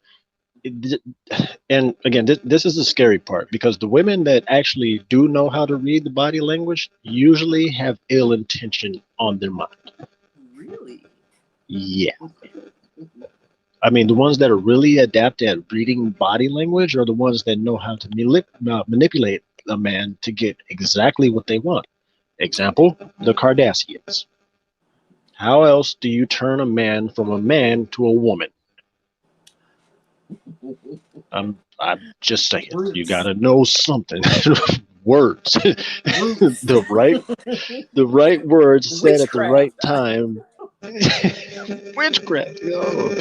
Speaker 4: and again, this is the scary part, because the women that actually do know how to read the body language usually have ill intention on their mind.
Speaker 3: Really?
Speaker 4: Yeah. I mean, the ones that are really adept at reading body language are the ones that know how to manipulate a man to get exactly what they want. Example, the Kardashians. How else do you turn a man from a man to a woman? I'm just saying, you
Speaker 3: Roots.
Speaker 4: gotta know something. Words.
Speaker 3: Roots.
Speaker 4: the right words said at the right
Speaker 3: Witchcraft.
Speaker 4: time. Witchcraft. Yo.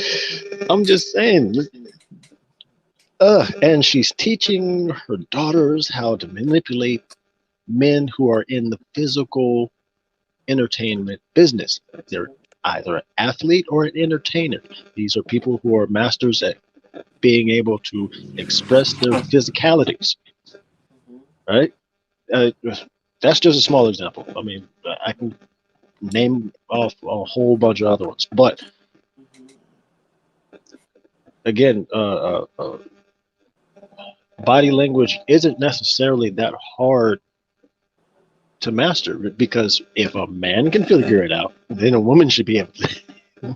Speaker 4: I'm just saying. And she's teaching her daughters how to manipulate men who are in the physical entertainment business. They're either an athlete or an entertainer. These are people who are masters at being able to express their physicalities, right? Uh, that's just a small example. I mean, I can name off a whole bunch of other ones, but again, body language isn't necessarily that hard to master, because if a man can figure it out, then a woman should be able to.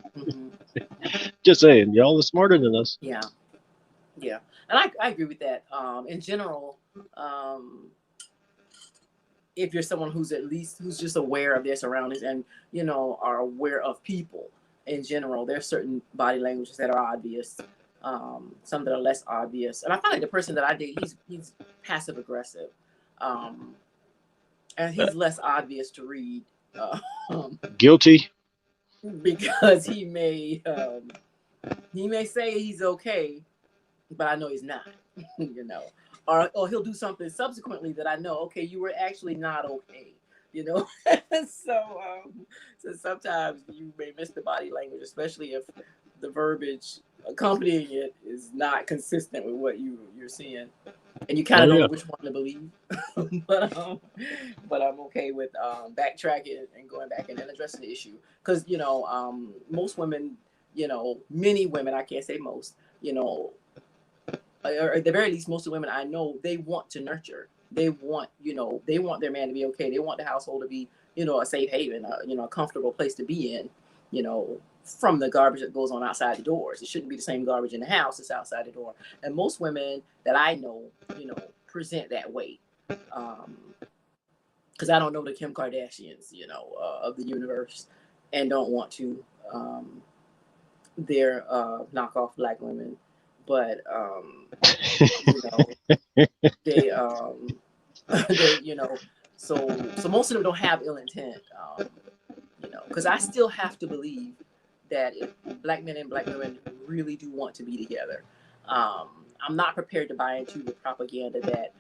Speaker 4: Just saying, y'all are smarter than us.
Speaker 3: Yeah. And I agree with that. In general, if you're someone who's just aware of their surroundings and, are aware of people in general, there's certain body languages that are obvious, some that are less obvious. And I find like the person that I date, he's passive aggressive. And he's less obvious to read.
Speaker 4: Guilty.
Speaker 3: Because he may say he's okay, but I know he's not, or he'll do something subsequently that I know, okay, you were actually not okay, so sometimes you may miss the body language, especially if the verbiage accompanying it is not consistent with what you're seeing, and you kind of know which one to believe. but I'm okay with backtracking and going back and then addressing the issue, because most women, many women, I can't say most, or at the very least, most of the women I know, they want to nurture. They want, they want their man to be okay. They want the household to be, a safe haven, a comfortable place to be in, from the garbage that goes on outside the doors. It shouldn't be the same garbage in the house as outside the door. And most women that I know, present that way. Because I don't know the Kim Kardashians, of the universe, and don't want to. They're knockoff black women, but they so most of them don't have ill intent, because I still have to believe that if black men and black women really do want to be together, I'm not prepared to buy into the propaganda that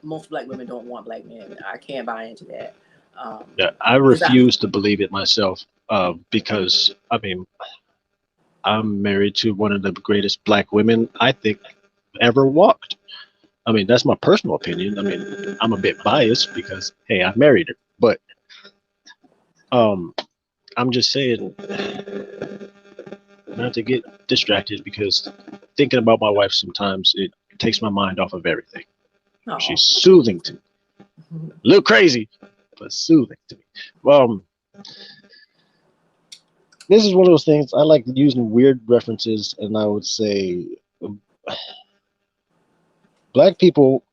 Speaker 3: most black women don't want black men. I can't buy into that.
Speaker 4: Yeah, I refuse to believe it myself, because I mean, I'm married to one of the greatest black women I think ever walked. I mean, that's my personal opinion. I mean, I'm a bit biased because, hey, I married her, but I'm just saying, not to get distracted, because thinking about my wife sometimes, it takes my mind off of everything. Oh. She's soothing to me. A little crazy, but soothing to me. This is one of those things I like using weird references, and I would say black people,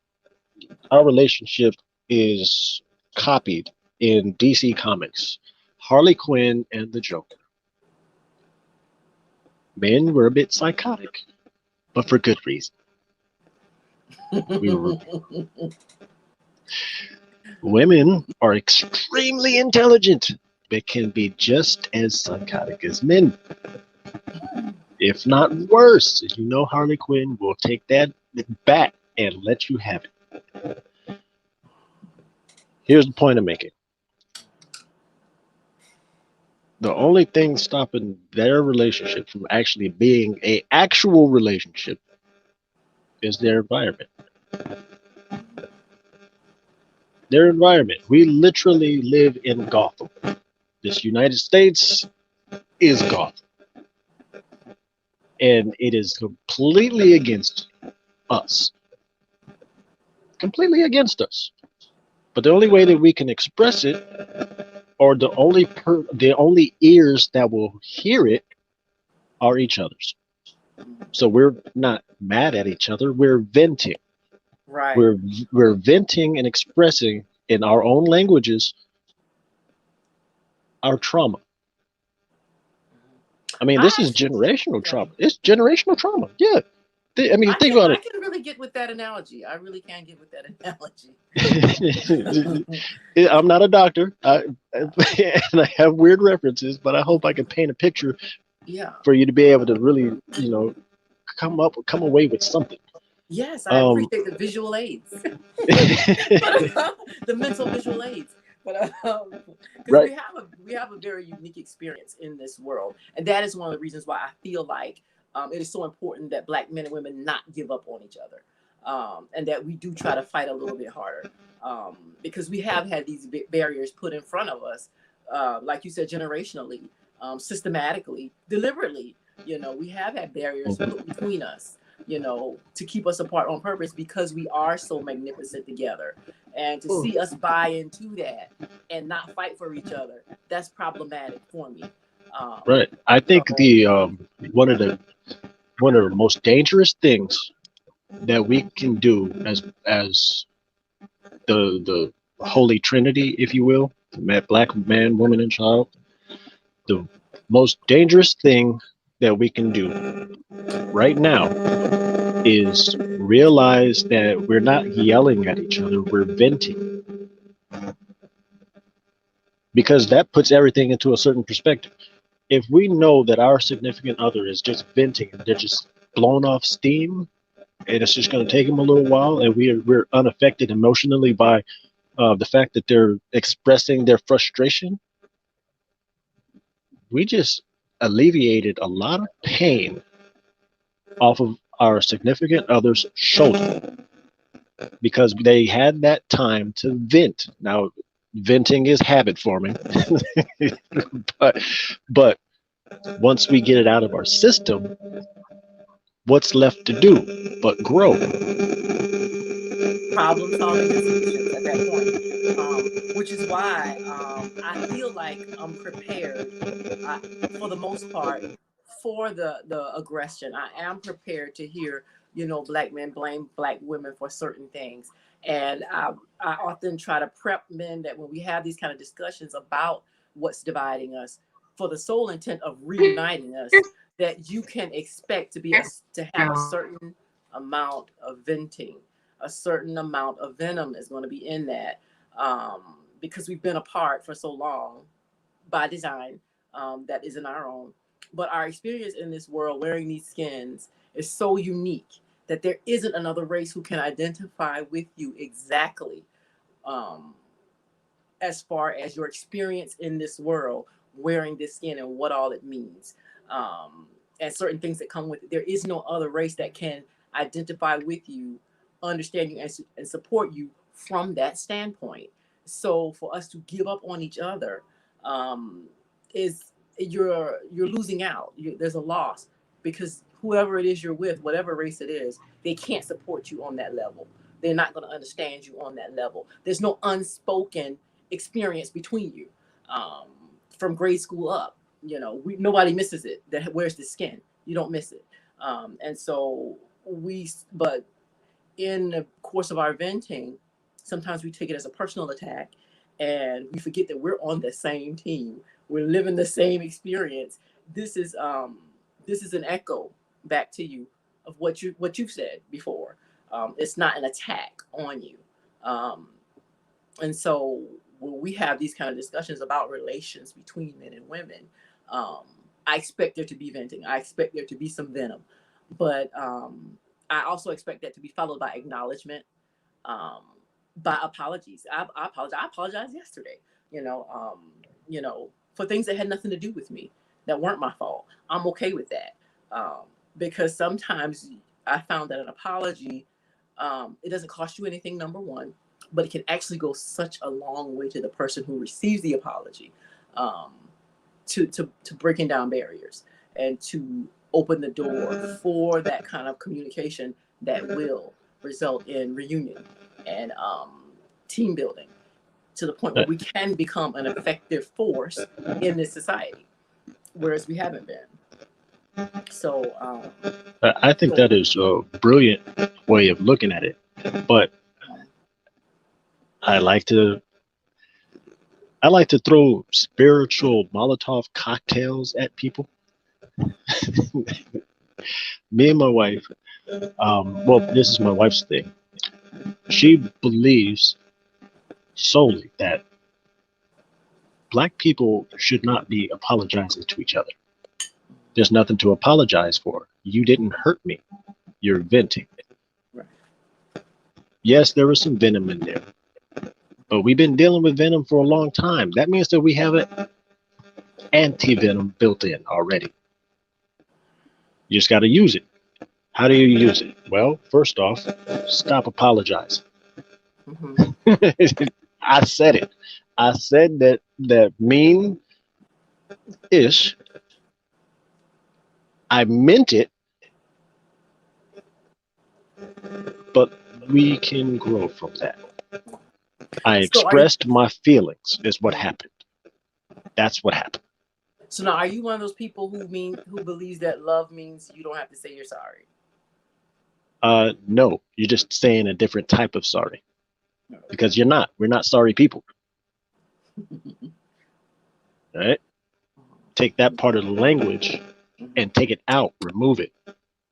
Speaker 4: our relationship is copied in DC Comics. Harley Quinn and the Joker. Men were a bit psychotic, but for good reason. Women are extremely intelligent, but can be just as psychotic as men, if not worse. Harley Quinn will take that back and let you have it. Here's the point I'm making. The only thing stopping their relationship from actually being an actual relationship is their environment. Their environment. We literally live in Gotham. This United States is Gotham. And it is completely against us. Completely against us. But the only way that we can express it, or the only ears that will hear it, are each other's. So we're not mad at each other. We're venting.
Speaker 3: Right.
Speaker 4: We're venting and expressing in our own languages our trauma. I mean,
Speaker 3: I
Speaker 4: this is
Speaker 3: actually,
Speaker 4: generational
Speaker 3: yeah,
Speaker 4: trauma. It's generational trauma. Yeah. I mean, think about
Speaker 3: I can really get with that analogy. I really can get with that analogy.
Speaker 4: it. I'm not a doctor, and I have weird references, but I hope I can paint a picture
Speaker 3: Yeah.
Speaker 4: for you to be able to really, come away with something.
Speaker 3: Yes, I
Speaker 4: Um,
Speaker 3: appreciate the visual aids, but the mental visual aids. But because
Speaker 4: right.
Speaker 3: we have a very unique experience in this world, and that is one of the reasons why I feel like it is so important that Black men and women not give up on each other, and that we do try to fight a little bit harder, because we have had these barriers put in front of us, like you said, generationally, systematically, deliberately. We have had barriers put between us, to keep us apart on purpose because we are so magnificent together. And to see us buy into that and not fight for each other, that's problematic for me.
Speaker 4: Right. I think
Speaker 3: So,
Speaker 4: the one of the most dangerous things that we can do as the Holy Trinity, if you will, Black man, woman, and child, the most dangerous thing that we can do right now is realize that we're not yelling at each other, we're venting, because that puts everything into a certain perspective. If we know that our significant other is just venting and they're just blowing off steam, and it's just going to take them a little while, and we're unaffected emotionally by the fact that they're expressing their frustration, we just alleviated a lot of pain off of our significant other's shoulder because they had that time to vent. Now, venting is habit forming, but once we get it out of our system, what's left to do but grow?
Speaker 3: problem solving and solutions at that point, which is why I feel like I'm prepared, for the most part, for the aggression. I am prepared to hear, Black men blame Black women for certain things. And I often try to prep men that when we have these kind of discussions about what's dividing us, for the sole intent of reuniting us, that you can expect to have a certain amount of venting, a certain amount of venom is going to be in that, because we've been apart for so long by design, that isn't our own. But our experience in this world wearing these skins is so unique that there isn't another race who can identify with you exactly, um, as far as your experience in this world wearing this skin and what all it means, and certain things that come with it. There is no other race that can identify with you, understand you, and support you from that standpoint. So for us to give up on each other, is you're losing out. There's a loss because whoever it is you're with, whatever race it is, they can't support you on that level. They're not going to understand you on that level. There's no unspoken experience between you, um, from grade school up. Nobody misses it. That wears the skin. You don't miss it. And so but in the course of our venting, sometimes we take it as a personal attack, and we forget that we're on the same team. We're living the same experience. This is an echo back to you of what you've said before. It's not an attack on you. Um, and so when we have these kind of discussions about relations between men and women, um, I expect there to be venting. I expect there to be some venom, but I also expect that to be followed by acknowledgement, um, by apologies. I apologize. I apologized yesterday. For things that had nothing to do with me, that weren't my fault. I'm okay with that, because sometimes I found that an apology, it doesn't cost you anything. Number one, but it can actually go such a long way to the person who receives the apology, um, to breaking down barriers and to open the door for that kind of communication that will result in reunion and, team building to the point where we can become an effective force in this society, whereas we haven't been. So,
Speaker 4: I think that is a brilliant way of looking at it, but I like to I like to throw spiritual Molotov cocktails at people. Me and my wife, well, this is my wife's thing. She believes solely that Black people should not be apologizing to each other. There's nothing to apologize for. You didn't hurt me. You're venting.
Speaker 3: Right.
Speaker 4: Yes, there was some venom in there, but we've been dealing with venom for a long time. That means that we have an anti-venom built in already. You just got to use it. How do you use it? Well, first off, stop apologizing.
Speaker 3: Mm-hmm.
Speaker 4: I said it. I said that mean-ish. I meant it, but we can grow from that. I expressed my feelings is what happened. That's what happened.
Speaker 3: So now, are you one of those people who believes that love means you don't have to say you're sorry?
Speaker 4: No, you're just saying a different type of sorry. Because you're not. We're not sorry people. All right? Take that part of the language and take it out, remove it.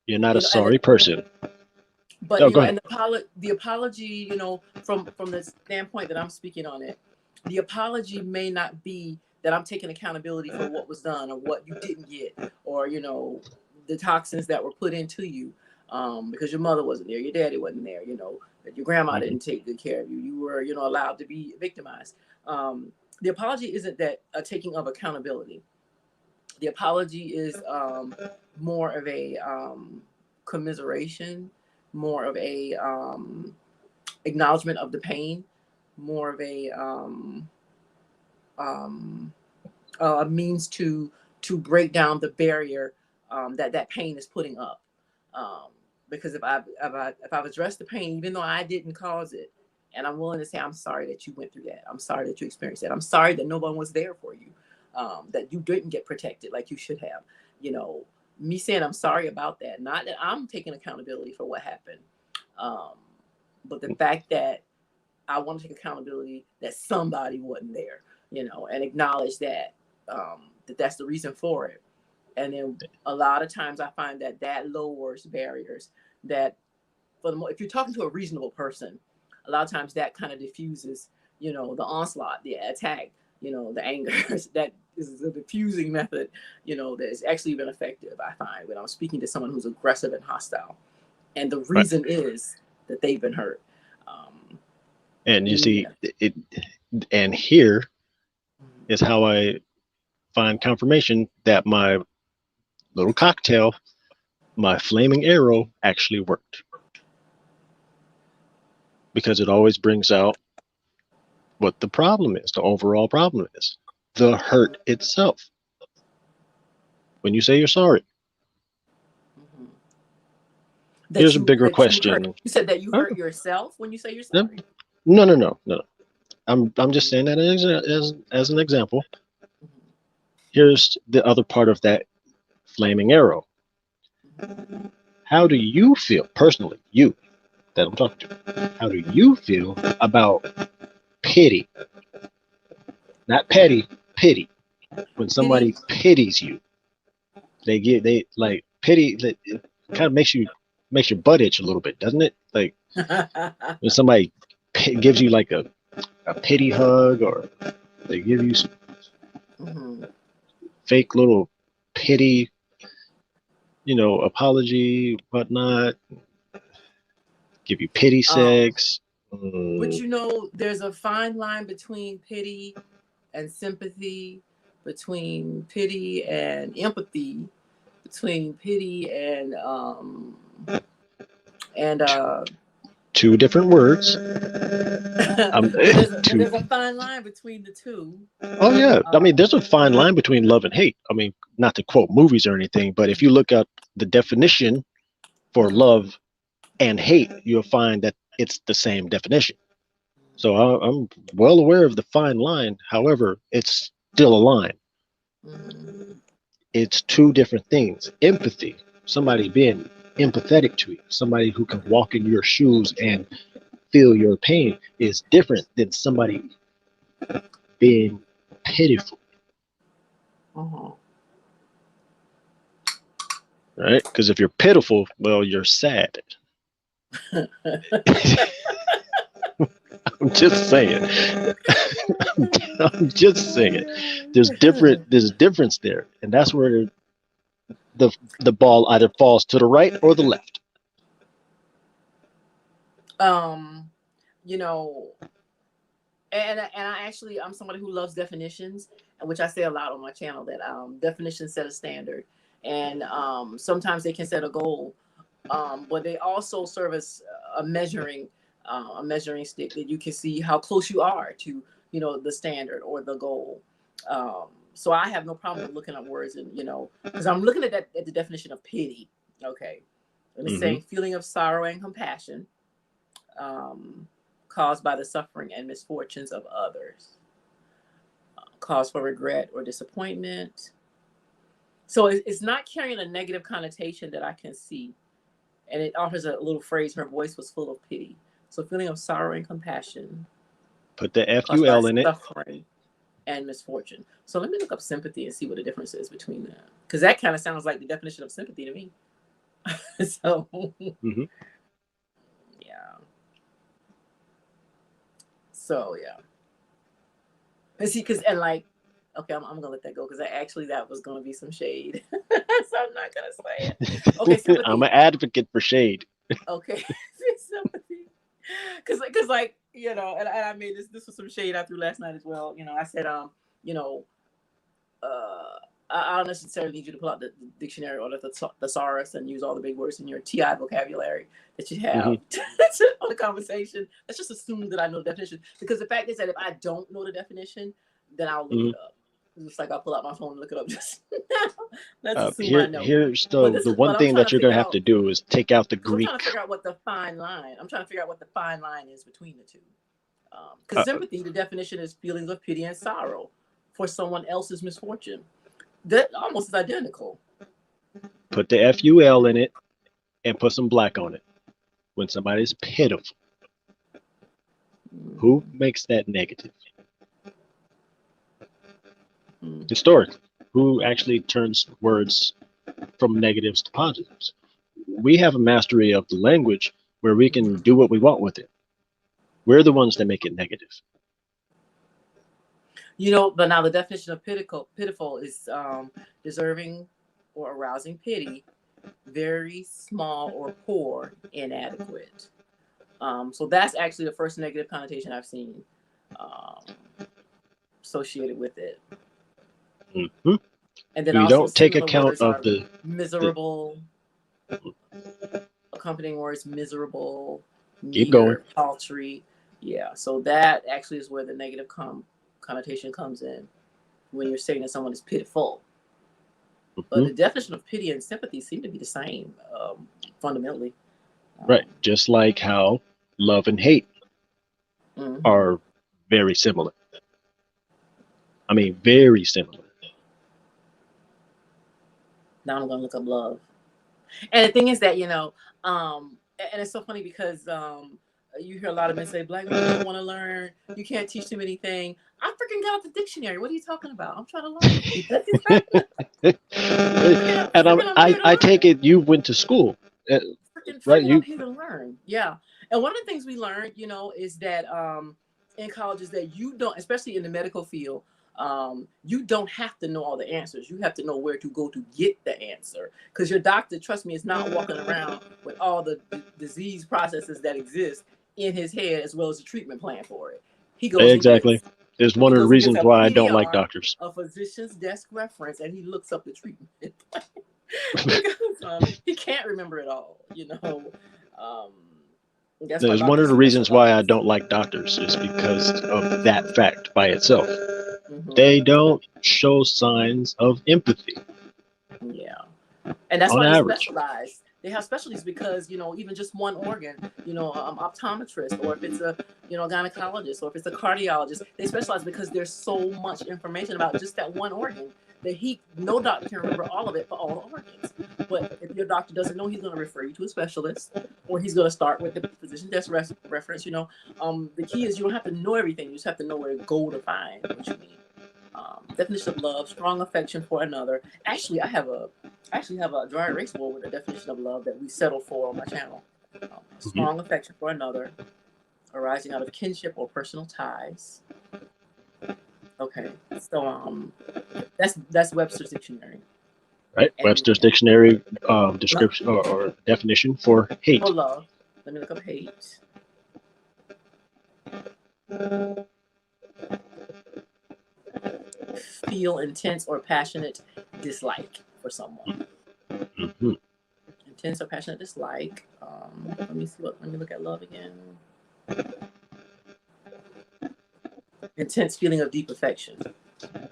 Speaker 4: You're not a sorry person.
Speaker 3: But
Speaker 4: no,
Speaker 3: you
Speaker 4: go
Speaker 3: know,
Speaker 4: ahead.
Speaker 3: and the apology, you know, from the standpoint that I'm speaking on it, the apology may not be that I'm taking accountability for what was done or what you didn't get, or you know, the toxins that were put into you, because your mother wasn't there, your daddy wasn't there, you know, that your grandma didn't take good care of you, you were, you know, allowed to be victimized. The apology isn't that a taking of accountability. The apology is more of a commiseration, more of a acknowledgement of the pain, more of a means to break down the barrier that pain is putting up. Because if I've addressed the pain, even though I didn't cause it, and I'm willing to say, I'm sorry that you went through that. I'm sorry that you experienced that. I'm sorry that no one was there for you, that you didn't get protected like you should have. You know, me saying I'm sorry about that, not that I'm taking accountability for what happened, but the fact that I want to take accountability that somebody wasn't there, you know, and acknowledge that that's the reason for it. And then a lot of times I find that lowers barriers. That if you're talking to a reasonable person, a lot of times that kind of diffuses, you know, the onslaught, the attack, you know, the anger. That is a diffusing method, you know, that has actually been effective, I find, when I'm speaking to someone who's aggressive and hostile. And the reason is that they've been hurt.
Speaker 4: And you see, it, and here is how I find confirmation that my little cocktail, my flaming arrow, actually worked. Because it always brings out what the problem is, the overall problem is, the hurt itself. When you say you're sorry. Here's a bigger question.
Speaker 3: You said that you hurt yourself when you say you're sorry?
Speaker 4: No. I'm just saying that as an example. Here's the other part of that flaming arrow. How do you feel personally, you that I'm talking to? How do you feel about pity? Not petty, pity. When somebody pities you, they like pity. It kind of makes your butt itch a little bit, doesn't it? Like when somebody gives you like a pity hug, or they give you some fake little pity, you know, apology, whatnot, give you pity sex.
Speaker 3: But you know, there's a fine line between pity and sympathy, between pity and empathy, between pity and
Speaker 4: two different words.
Speaker 3: There's a fine line between the two.
Speaker 4: Oh yeah, I mean, there's a fine line between love and hate. I mean, not to quote movies or anything, but if you look up the definition for love and hate, you'll find that it's the same definition. So I'm well aware of the fine line. However, it's still a line. It's two different things. Empathy, somebody being empathetic to you, somebody who can walk in your shoes and feel your pain, is different than somebody being pitiful, right? Because if you're pitiful, well, you're sad. I'm just saying. I'm just saying. There's a difference there, and that's where the ball either falls to the right or the left.
Speaker 3: You know, and I'm somebody who loves definitions, which I say a lot on my channel, that definitions set a standard, and sometimes they can set a goal, but they also serve as a measuring stick that you can see how close you are to, you know, the standard or the goal. So I have no problem with looking up words, and, you know, because I'm looking at the definition of pity. Okay, and it's saying feeling of sorrow and compassion caused by the suffering and misfortunes of others, cause for regret or disappointment. So it's not carrying a negative connotation that I can see. And it offers a little phrase, her voice was full of pity. So feeling of sorrow and compassion.
Speaker 4: Put the FUL in it.
Speaker 3: Suffering and misfortune. So let me look up sympathy and see what the difference is between that. Because that kind of sounds like the definition of sympathy to me. So, yeah. So, yeah. And see, okay, I'm gonna let that go, because that was gonna be some shade. So I'm not gonna say it. Okay, sympathy.
Speaker 4: I'm an advocate for shade.
Speaker 3: Okay, sympathy. Because like, you know, and I made this was some shade I threw last night as well. You know, I said, you know, I don't necessarily need you to pull out the dictionary or the thesaurus and use all the big words in your TI vocabulary that you have on the conversation. Let's just assume that I know the definition, because the fact is that if I don't know the definition, then I'll look it up. It's just like I'll pull out my phone and look it up just now. Let's assume I know.
Speaker 4: Here's the one thing that you're going to have to do is take out the Greek.
Speaker 3: I'm trying to figure out what the fine line is between the two. Because sympathy, the definition is feelings of pity and sorrow for someone else's misfortune. That almost is identical.
Speaker 4: Put the FUL in it and put some black on it. When somebody's pitiful, who makes that negative? Historically, who actually turns words from negatives to positives? We have a mastery of the language where we can do what we want with it. We're the ones that make it negative.
Speaker 3: You know, but now the definition of pitiful is deserving or arousing pity, very small or poor, inadequate. So that's actually the first negative connotation I've seen associated with it. And then
Speaker 4: you
Speaker 3: also
Speaker 4: don't take account of the
Speaker 3: miserable, accompanying words: miserable,
Speaker 4: keep going,
Speaker 3: paltry. Yeah, so that actually is where the negative connotation comes in when you're saying that someone is pitiful. But the definition of pity and sympathy seem to be the same, fundamentally.
Speaker 4: Right, just like how love and hate are very similar. I mean, very similar.
Speaker 3: Now I'm going to look up love. And the thing is that, you know, and it's so funny because you hear a lot of men say, black men don't want to learn. You can't teach them anything. I freaking got out the dictionary. What are you talking about? I'm trying to learn.
Speaker 4: And I take it you went to school. Right?
Speaker 3: You here to learn. Yeah. And one of the things we learned, you know, is that in colleges that you don't, especially in the medical field, you don't have to know all the answers. You have to know where to go to get the answer, because your doctor, trust me, is not walking around with all the disease processes that exist in his head, as well as the treatment plan for it. He goes
Speaker 4: exactly. There's one of the reasons why I don't like doctors.
Speaker 3: A physician's desk reference, and he looks up the treatment plan because he can't remember it all. You know.
Speaker 4: There's one of the reasons why I don't like doctors is because of that fact by itself. They don't show signs of empathy.
Speaker 3: Yeah. And that's why they specialize. They have specialties because, you know, even just one organ, you know, optometrist, or if it's a, you know, gynecologist, or if it's a cardiologist, they specialize because there's so much information about just that one organ that no doctor can remember all of it for all the organs. But if your doctor doesn't know, he's going to refer you to a specialist, or he's going to start with the physician desk reference. You know, the key is you don't have to know everything. You just have to know where to go to find what you need. Definition of love: strong affection for another. Actually, I have a dry erase board with a definition of love that we settled for on my channel. Strong affection for another, arising out of kinship or personal ties. Okay, so that's Webster's dictionary.
Speaker 4: Right,
Speaker 3: And
Speaker 4: Webster's dictionary description or definition for hate.
Speaker 3: for love. Let me look up hate. Feel intense or passionate dislike for someone.
Speaker 4: Mm-hmm.
Speaker 3: Intense or passionate dislike. Let me look at love again. Intense feeling of deep affection.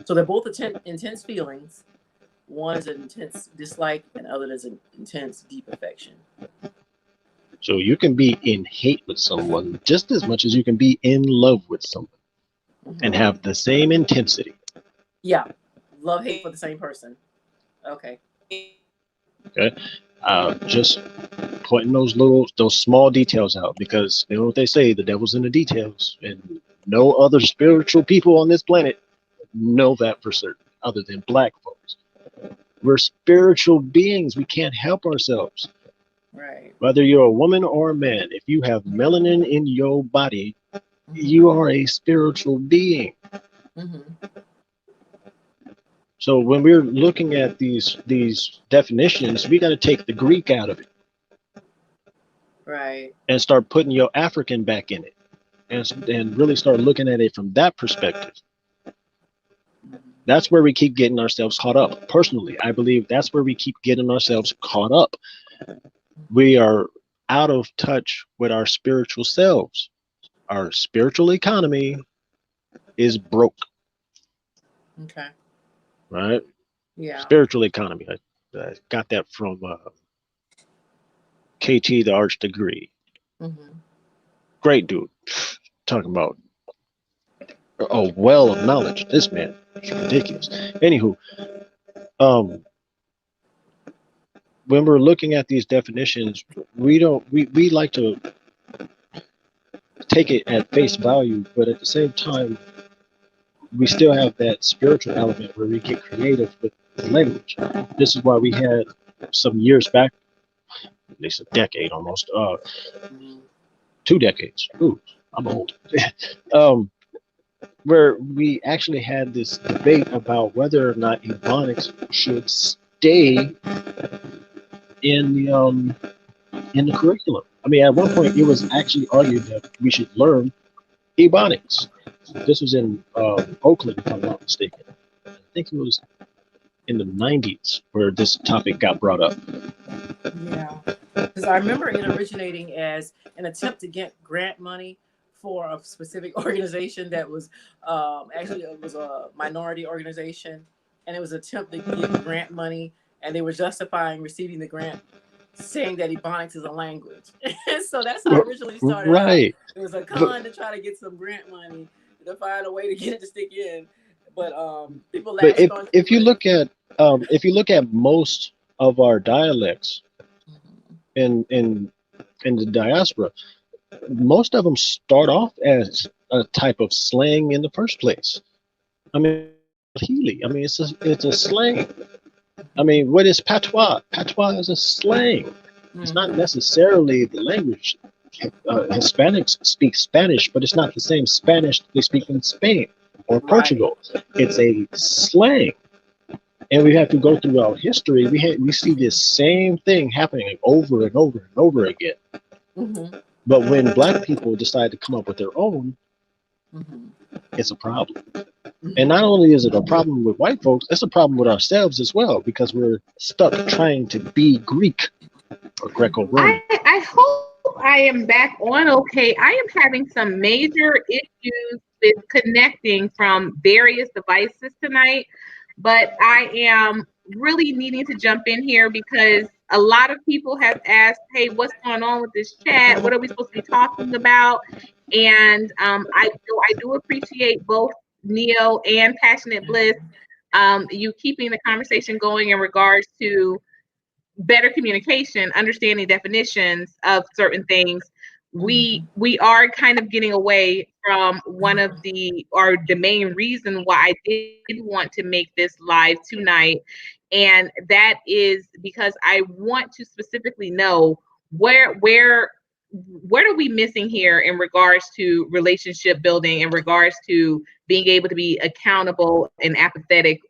Speaker 3: So they're both intense feelings. One is an intense dislike, and the other is an intense deep affection.
Speaker 4: So you can be in hate with someone just as much as you can be in love with someone, and have the same intensity.
Speaker 3: Yeah, love, hate for the same person. Okay.
Speaker 4: Okay, just pointing those small details out, because you know what they say: the devil's in the details, and no other spiritual people on this planet know that for certain, other than black folks. We're spiritual beings. We can't help ourselves.
Speaker 3: Right.
Speaker 4: Whether you're a woman or a man, if you have melanin in your body, you are a spiritual being. So when we're looking at these definitions, we got to take the Greek out of it.
Speaker 3: Right.
Speaker 4: And start putting your African back in it, and really start looking at it from that perspective. That's where we keep getting ourselves caught up. Personally, I believe that's where we keep getting ourselves caught up. We are out of touch with our spiritual selves. Our spiritual economy is broke.
Speaker 3: Okay.
Speaker 4: Right?
Speaker 3: Yeah.
Speaker 4: Spiritual economy. I got that from KT, the Arts degree. Great dude. Talking about a well of knowledge. This man is ridiculous. Anywho, when we're looking at these definitions, we like to take it at face value, but at the same time, we still have that spiritual element where we get creative with the language. This is why we had some years back, at least a decade almost, 2 decades. Ooh, I'm old. Where we actually had this debate about whether or not Ebonics should stay in the curriculum. I mean, at one point it was actually argued that we should learn Ebonics. This was in Oakland, if I'm not mistaken. I think it was in the 90s where this topic got brought up.
Speaker 3: Yeah, because I remember it originating as an attempt to get grant money for a specific organization that was actually it was a minority organization, and it was an attempt to get grant money, and they were justifying receiving the grant, saying that Ebonics is a language. So that's how it originally started
Speaker 4: right.
Speaker 3: out. It was a con to try to get some grant money to find a way to get it to stick in. But people latched on.
Speaker 4: If you look at most of our dialects in the diaspora, most of them start off as a type of slang in the first place. I mean, Healy. I mean, it's a slang. I mean, what is patois? Patois is a slang. It's not necessarily the language. Hispanics speak Spanish, but it's not the same Spanish they speak in Spain or Portugal. It's a slang. And we have to go through our history. We see this same thing happening over and over and over again. But when black people decide to come up with their own, it's a problem. And not only is it a problem with white folks, it's a problem with ourselves as well, because we're stuck trying to be Greek or Greco-Roman.
Speaker 2: I hope I am back on okay. I am having some major issues with connecting from various devices tonight, but I am really needing to jump in here because a lot of people have asked, hey, what's going on with this chat? What are we supposed to be talking about? And I do appreciate both Neo and Passionate Bliss, you keeping the conversation going in regards to better communication, understanding definitions of certain things, we are kind of getting away from one of the main reason why I did want to make this live tonight, and that is because I want to specifically know what are we missing here in regards to relationship building, in regards to being able to be accountable and apathetic.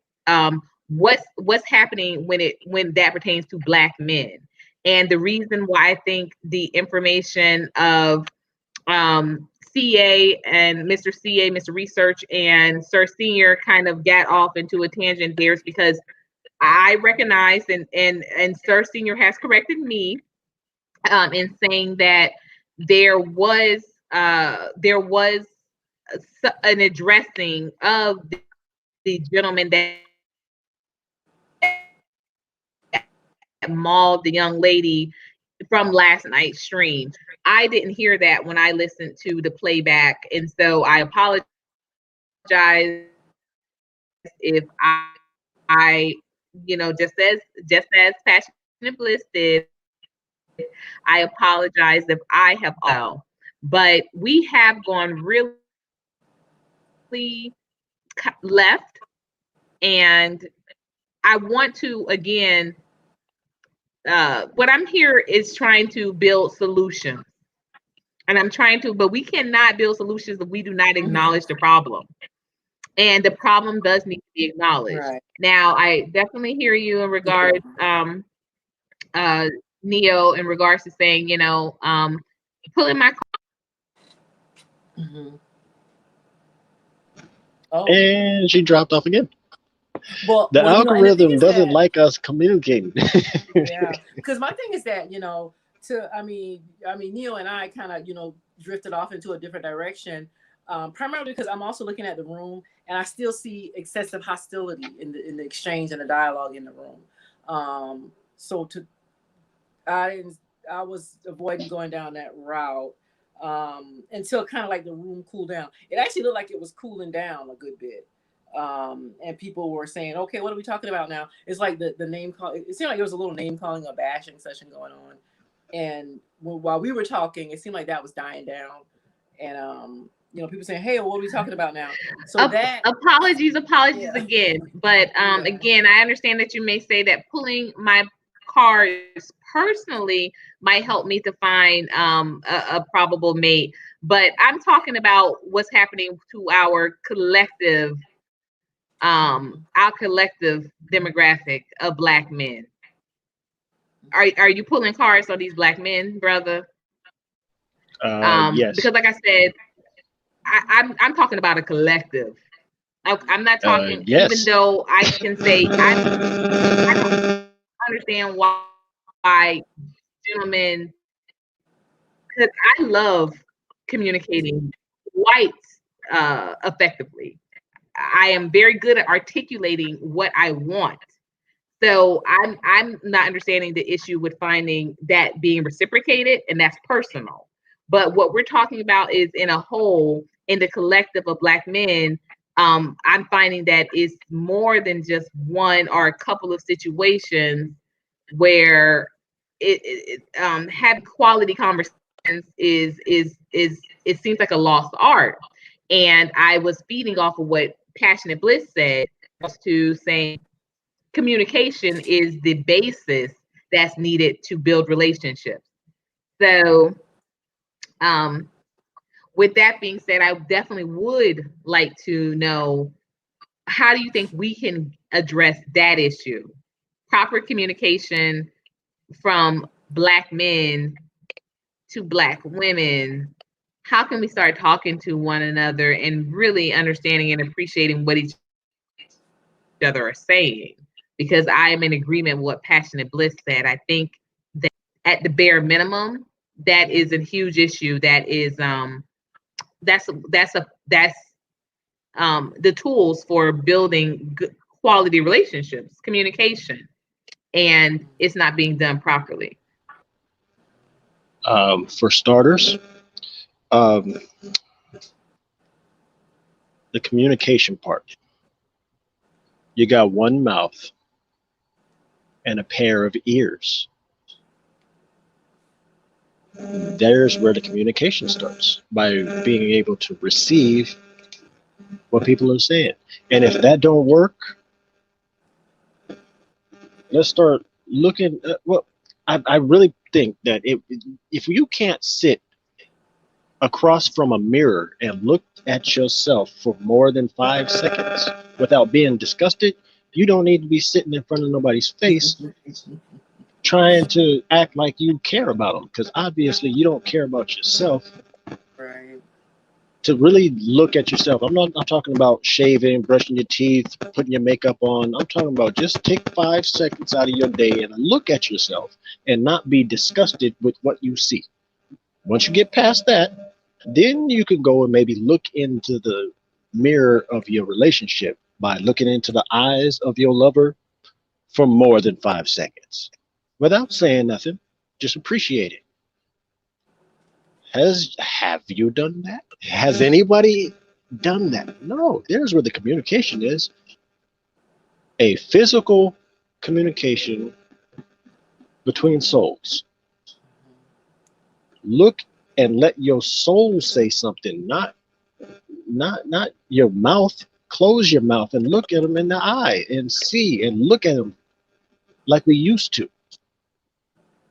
Speaker 2: What's happening when that pertains to Black men, and the reason why I think the information of CA and Mr. CA, Mr. Research, and Sir Senior kind of got off into a tangent there is because I recognize and Sir Senior has corrected me in saying that there was an addressing of the gentleman that mauled the young lady from last night's stream. I didn't hear that when I listened to the playback, and so I apologize if I just as Passionate Bliss did. I apologize if I have but we have gone really left, and I want to again. What I'm here is trying to build solutions, and I'm trying to, but we cannot build solutions if we do not acknowledge the problem. And the problem does need to be acknowledged.
Speaker 3: Right.
Speaker 2: Now, I definitely hear you in regards, Neo, in regards to saying, pulling my.
Speaker 3: Oh.
Speaker 4: And she dropped off again.
Speaker 3: Well,
Speaker 4: the algorithm doesn't
Speaker 3: that,
Speaker 4: like us communicating.
Speaker 3: Yeah, because my thing is that Neo and I kind of drifted off into a different direction, primarily because I'm also looking at the room and I still see excessive hostility in the exchange and the dialogue in the room. I was avoiding going down that route until kind of like the room cooled down. It actually looked like it was cooling down a good bit. And people were saying, okay, what are we talking about now? It's like the name call. It seemed like there was a little name calling or bashing session going on. And while we were talking, it seemed like that was dying down. And, people saying, hey, what are we talking about now? So
Speaker 2: apologies again. But again, I understand that you may say that pulling my cards personally might help me to find a probable mate. But I'm talking about what's happening to our collective demographic of Black men. Are you pulling cards on these Black men, brother?
Speaker 4: Yes.
Speaker 2: Because like I said, I'm talking about a collective. I'm not talking,
Speaker 4: yes.
Speaker 2: even though I can say I don't understand why gentlemen, because I love communicating quite effectively. I am very good at articulating what I want. So I'm not understanding the issue with finding that being reciprocated, and that's personal. But what we're talking about is in a whole, in the collective of Black men, I'm finding that it's more than just one or a couple of situations where having quality conversations is it seems like a lost art. And I was feeding off of what Passionate Bliss said, to saying communication is the basis that's needed to build relationships. So with that being said, I definitely would like to know, how do you think we can address that issue? Proper communication from Black men to Black women. How can we start talking to one another and really understanding and appreciating what each other are saying? Because I am in agreement with what Passionate Bliss said. I think that at the bare minimum, that is a huge issue. That is that's the tools for building good quality relationships, communication, and it's not being done properly.
Speaker 4: For starters, the communication part. You got one mouth and a pair of ears. There's where the communication starts, by being able to receive what people are saying. And if that don't work, let's start looking at, well, I really think that if you can't sit across from a mirror and look at yourself for more than 5 seconds without being disgusted, you don't need to be sitting in front of nobody's face trying to act like you care about them, because obviously you don't care about yourself.
Speaker 3: Right.
Speaker 4: To really look at yourself, I'm talking about shaving, brushing your teeth, putting your makeup on. I'm talking about just take 5 seconds out of your day and look at yourself and not be disgusted with what you see. Once you get past that, then you can go and maybe look into the mirror of your relationship by looking into the eyes of your lover for more than 5 seconds without saying nothing. Just appreciate it. Have you done that? Has anybody done that? No. There's where the communication is. A physical communication between souls. Look and let your soul say something, not your mouth. Close your mouth and look at them in the eye and see and look at them like we used to.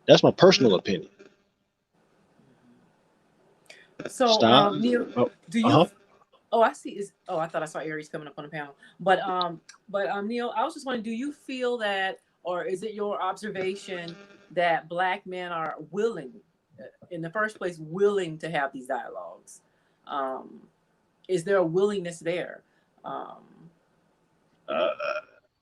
Speaker 4: That's my personal opinion.
Speaker 3: So,
Speaker 4: Stop.
Speaker 3: Neil,
Speaker 4: Oh,
Speaker 3: do you? Oh, I see. I thought I saw Aries coming up on the panel. But Neil, I was just wondering, do you feel that, or is it your observation that Black men are willing, in the first place, willing to have these dialogues? Is there a willingness there?
Speaker 2: I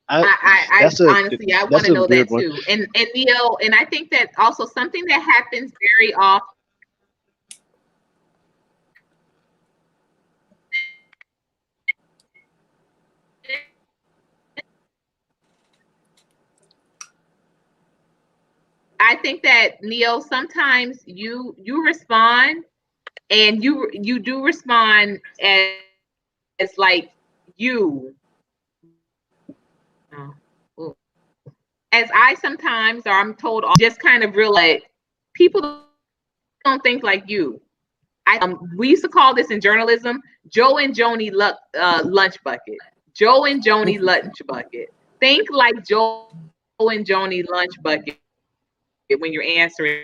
Speaker 2: honestly, I want to know that
Speaker 4: one.
Speaker 2: too. And Neil, and I think that also something that happens very often. I think that Neil, sometimes you respond, and you do respond as like you. As I sometimes, or I'm told, just kind of realize people don't think like you. We used to call this in journalism Joe and Joni lunch bucket. Joe and Joni lunch bucket. Think like Joe and Joni lunch bucket when you're answering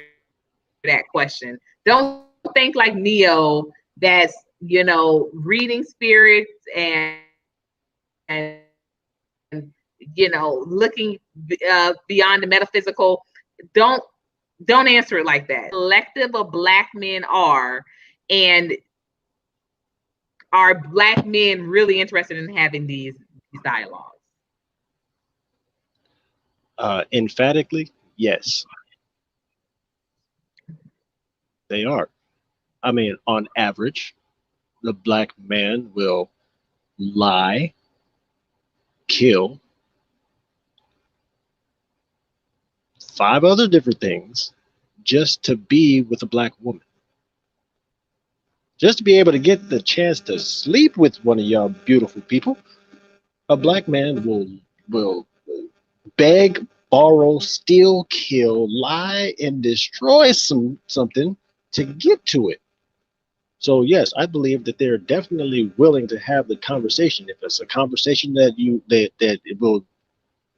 Speaker 2: that question. Don't think like Neo, that's reading spirits and looking beyond the metaphysical. Don't answer it like that. Collective of Black men are, and are Black men really interested in having these dialogues?
Speaker 4: Emphatically, yes, they are. I mean, on average, the Black man will lie, kill, 5 other different things just to be with a Black woman. Just to be able to get the chance to sleep with one of y'all beautiful people, a Black man will beg, borrow, steal, kill, lie, and destroy something to get to it. So yes, I believe that they're definitely willing to have the conversation. If it's a conversation that it will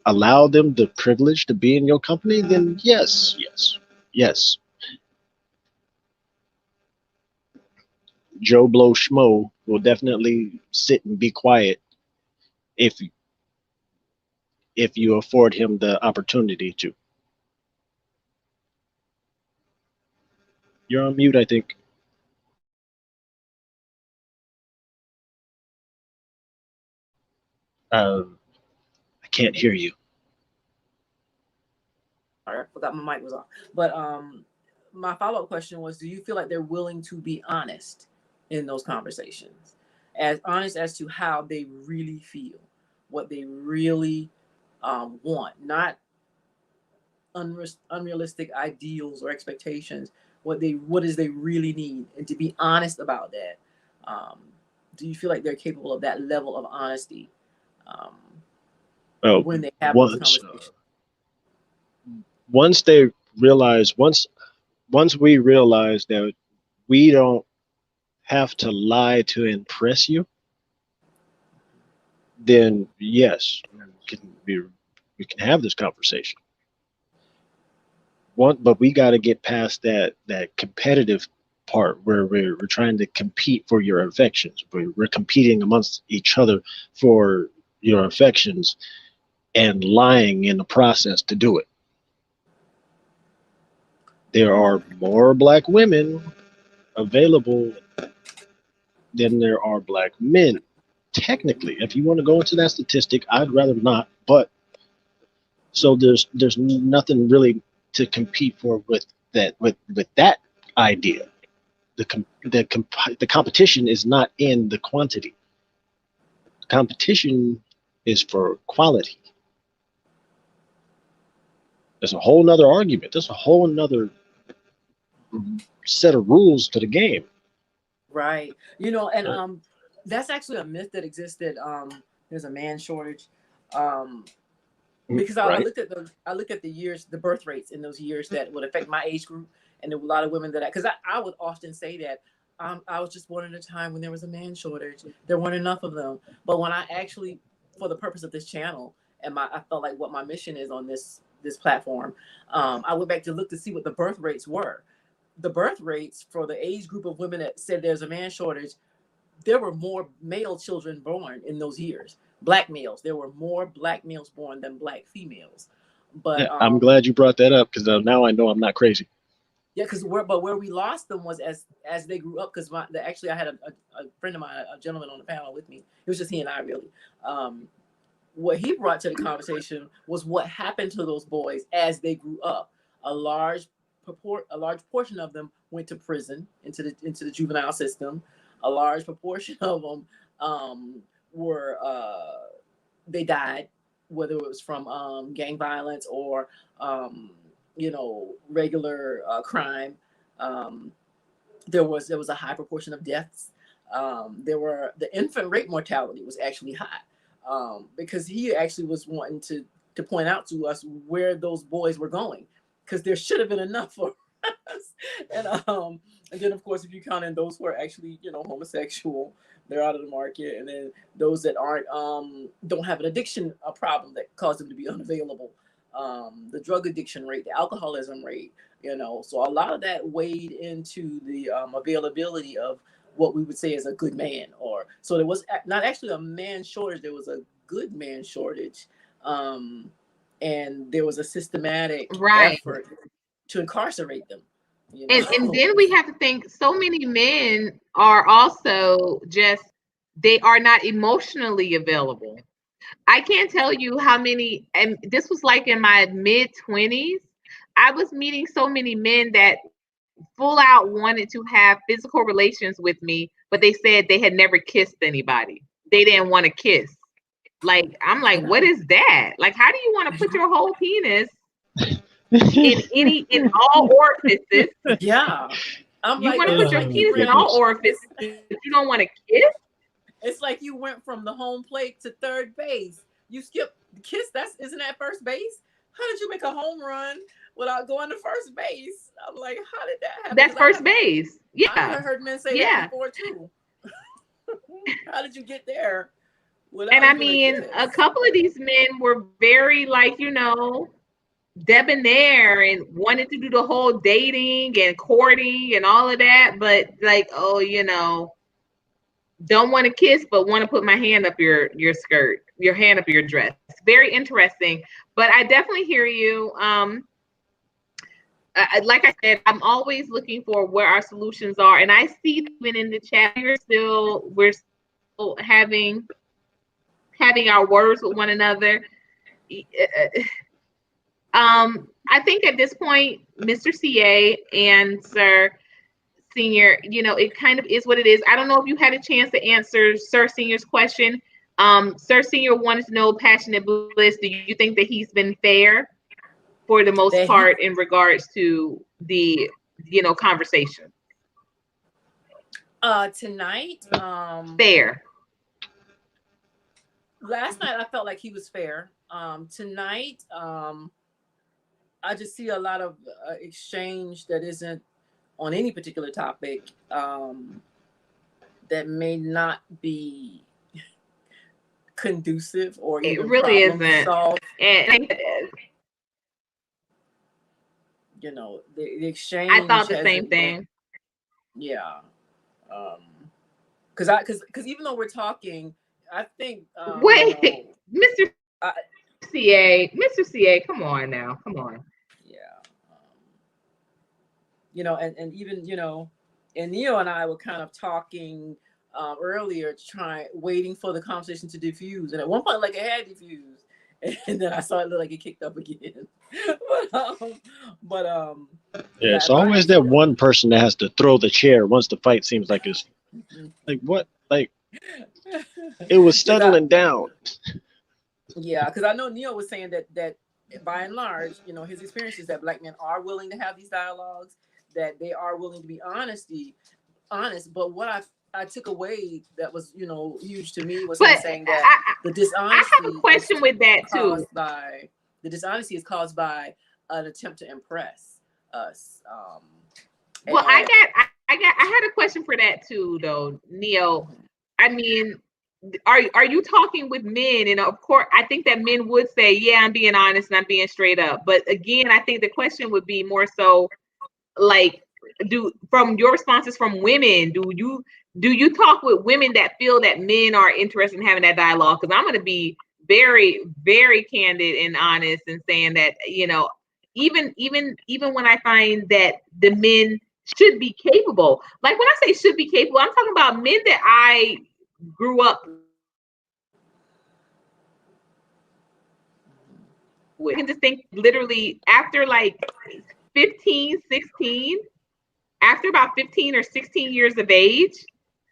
Speaker 4: allow them the privilege to be in your company, then yes. Joe Blow Schmo will definitely sit and be quiet if you afford him the opportunity to. You're on mute, I think. I can't hear you.
Speaker 3: Sorry, I forgot my mic was on. But my follow-up question was, do you feel like they're willing to be honest in those conversations? As honest as to how they really feel, what they really want, not unrealistic ideals or expectations, what is they really need, and to be honest about that. Do you feel like they're capable of that level of honesty when they have those conversations?
Speaker 4: once they realize, once we realize that we don't have to lie to impress you, then yes, we can have this conversation. But we got to get past that competitive part where we're trying to compete for your affections. We're competing amongst each other for your affections and lying in the process to do it. There are more black women available than there are black men. Technically, if you want to go into that statistic, I'd rather not. But so there's nothing really to compete for with that idea. The competition is not in the quantity. The competition is for quality. There's a whole nother argument. There's a whole nother set of rules to the game.
Speaker 3: Right. You know, and that's actually a myth that existed. There's a man shortage. Because I
Speaker 4: Right.
Speaker 3: looked at the years, the birth rates in those years that would affect my age group, and there were a lot of women that because I would often say that I was just born at a time when there was a man shortage. There weren't enough of them. But when I actually, for the purpose of this channel, and I felt like what my mission is on this platform, I went back to look to see what the birth rates were. The birth rates for the age group of women that said there's a man shortage, there were more male children born in those years. Black males, there were more black males born than black females. But
Speaker 4: I'm glad you brought that up because now I know I'm not crazy.
Speaker 3: yeah, because where we lost them was as they grew up. Because actually I had a friend of mine, a gentleman on the panel with me. It was just he and I really. What he brought to the conversation was what happened to those boys as they grew up. A large portion of them went to prison, into the juvenile system. A large proportion of them were they died, whether it was from gang violence or regular crime. There was a high proportion of deaths. The infant rate mortality was actually high, because he actually was wanting to point out to us where those boys were going, because there should have been enough for us. And then of course, if you count in those who are actually homosexual, they're out of the market. And then those that aren't don't have an addiction problem that caused them to be unavailable. The drug addiction rate, the alcoholism rate, so a lot of that weighed into the availability of what we would say is a good man. Or so there was not actually a man shortage, there was a good man shortage. And there was a systematic effort to incarcerate them.
Speaker 2: And then we have to think so many men are also they are not emotionally available. I can't tell you how many, and this was like in my mid 20s. I was meeting so many men that full out wanted to have physical relations with me, but they said they had never kissed anybody. They didn't want to kiss. Like, I'm like, what is that? Like, how do you want to put your whole penis in all orifices?
Speaker 3: Yeah.
Speaker 2: You want to put your penis in all orifices, but you don't want to kiss?
Speaker 3: It's like you went from the home plate to third base. You skipped the kiss. Isn't that first base? How did you make a home run without going to first base? I'm like, how did that happen?
Speaker 2: That's first base. Yeah.
Speaker 3: I heard men say that before too. How did you get there?
Speaker 2: And I mean, a couple of these men were very debonair and wanted to do the whole dating and courting and all of that, but like, don't want to kiss, but want to put my hand up your skirt, your hand up your dress. Very interesting. But I definitely hear you. Like I said, I'm always looking for where our solutions are, and I see even in the chat we're still having our words with one another. I think at this point, Mr. CA and Sir Senior, it kind of is what it is. I don't know if you had a chance to answer Sir Senior's question. Sir Senior wanted to know, Passionate Bliss, do you think that he's been fair for the most part in regards to the, conversation?
Speaker 3: Tonight,
Speaker 2: fair.
Speaker 3: Last night I felt like he was fair. Tonight, I just see a lot of exchange that isn't on any particular topic, that may not be conducive or
Speaker 2: It
Speaker 3: even
Speaker 2: really
Speaker 3: problem
Speaker 2: isn't.
Speaker 3: solved.
Speaker 2: And
Speaker 3: You know, the exchange.
Speaker 2: I thought the same
Speaker 3: hasn't been-
Speaker 2: thing.
Speaker 3: Yeah. Because even though we're talking, I think
Speaker 2: Wait,
Speaker 3: you know,
Speaker 2: Mr. Mr. CA, come on now, come on.
Speaker 3: yeah. You know, and even, you know, and Neo and I were kind of talking earlier, waiting for the conversation to diffuse. And at one point, like, it had diffused. And then I saw it look like it kicked up again.
Speaker 4: Yeah, it's always that one person that has to throw the chair once the fight seems like it's like what? Like it was settling down.
Speaker 3: Yeah, because I know Neo was saying that by and large, you know, his experience is that Black men are willing to have these dialogues, that they are willing to be honest. But what I took away that was, you know, huge to me was him saying that the dishonesty.
Speaker 2: I have a question with that too.
Speaker 3: The dishonesty is caused by an attempt to impress us.
Speaker 2: Well, I had a question for that too, though, Neo. I mean, are you talking with men? And of course, I think that men would say, "Yeah, I'm being honest and I'm being straight up." But again, I think the question would be more so, like, from your responses from women, do you talk with women that feel that men are interested in having that dialogue? Because I'm going to be very, very candid and honest and saying that, you know, even when I find that the men should be capable, like when I say should be capable, I'm talking about men that I grew up with. I can just think literally after like 15, 16, after about 15 or 16 years of age,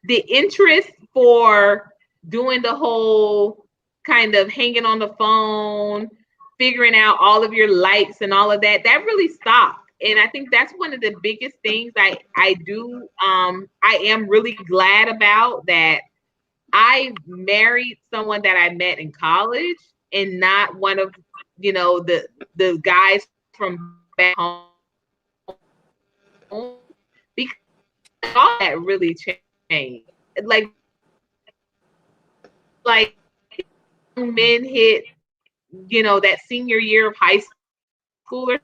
Speaker 2: the interest for doing the whole kind of hanging on the phone, figuring out all of your likes and all of that really stopped. And I think that's one of the biggest things I do. I am really glad about that. I married someone that I met in college and not one of, you know, the guys from back home, because all that really changed. Like men hit, you know, that senior year of high school,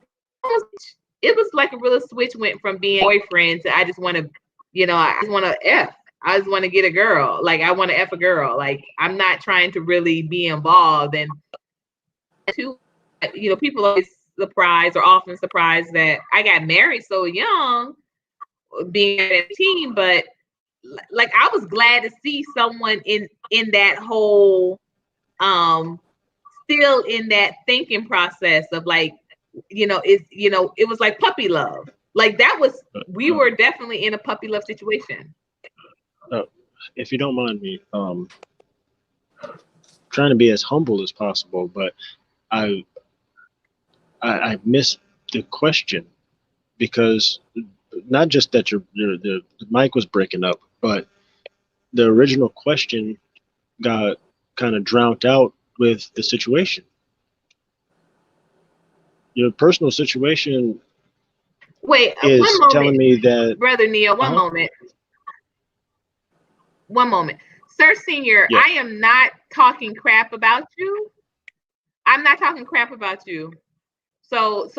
Speaker 2: it was like a real switch went from being boyfriend to I just want to, you know, I just want to F. I just want to get a girl. Like I want to F a girl. Like I'm not trying to really be involved. And you know, people are always surprised or often surprised that I got married so young, being at 18, but like I was glad to see someone in that whole still in that thinking process of like, you know, it was like puppy love. Like that was, we were definitely in a puppy love situation.
Speaker 4: If you don't mind me trying to be as humble as possible, but I missed the question, because not just that the mic was breaking up, but the original question got kind of drowned out with the situation. Your personal situation.
Speaker 2: Wait,
Speaker 4: is
Speaker 2: one moment,
Speaker 4: telling me that,
Speaker 2: Brother Neil, one moment. Sir Senior,
Speaker 4: yeah.
Speaker 2: I am not talking crap about you. I'm not talking crap about you. So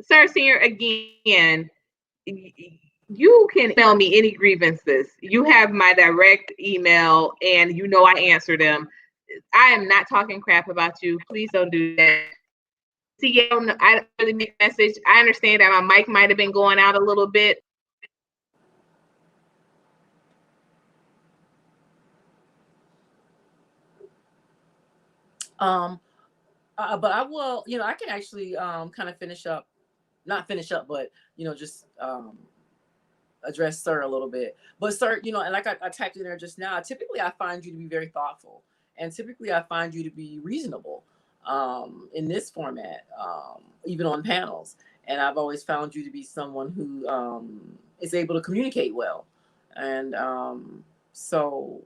Speaker 2: Sir Senior, again, you can email me any grievances. You have my direct email and you know I answer them. I am not talking crap about you. Please don't do that. See, I don't really make a message. I understand that my mic might have been going out a little bit.
Speaker 3: But I will, you know, I can actually kind of not finish up, but, you know, just address Sir a little bit. But Sir, you know, and like I typed in there just now, typically I find you to be very thoughtful, and typically I find you to be reasonable in this format, even on panels. And I've always found you to be someone who is able to communicate well. And so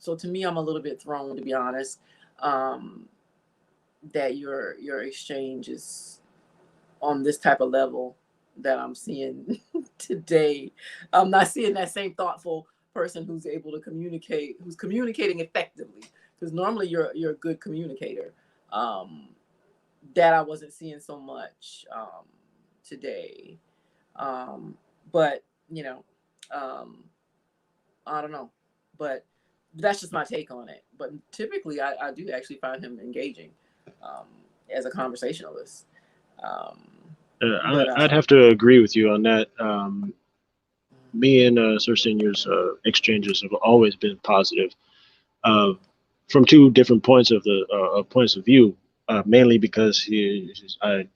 Speaker 3: to me, I'm a little bit thrown, to be honest, that your exchange is on this type of level that I'm seeing today. I'm not seeing that same thoughtful person who's able to communicate, who's communicating effectively. Because normally you're a good communicator. That I wasn't seeing so much today. But you know, I don't know. But that's just my take on it. But typically, I do actually find him engaging as a conversationalist.
Speaker 4: I'd have to agree with you on that. Me and Sir Senior's exchanges have always been positive, from two different points of view. Mainly because I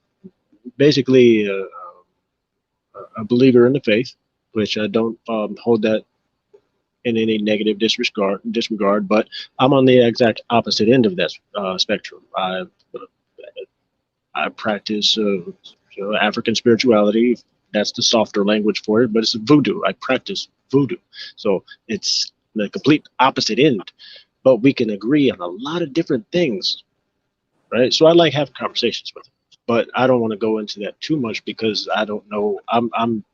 Speaker 4: basically a believer in the faith, which I don't hold that in any negative disregard. But I'm on the exact opposite end of that spectrum. I practice African spirituality. That's the softer language for it, but it's voodoo. I practice voodoo. So it's the complete opposite end, but we can agree on a lot of different things, right? So I like having conversations with him, but I don't want to go into that too much because I don't know. I'm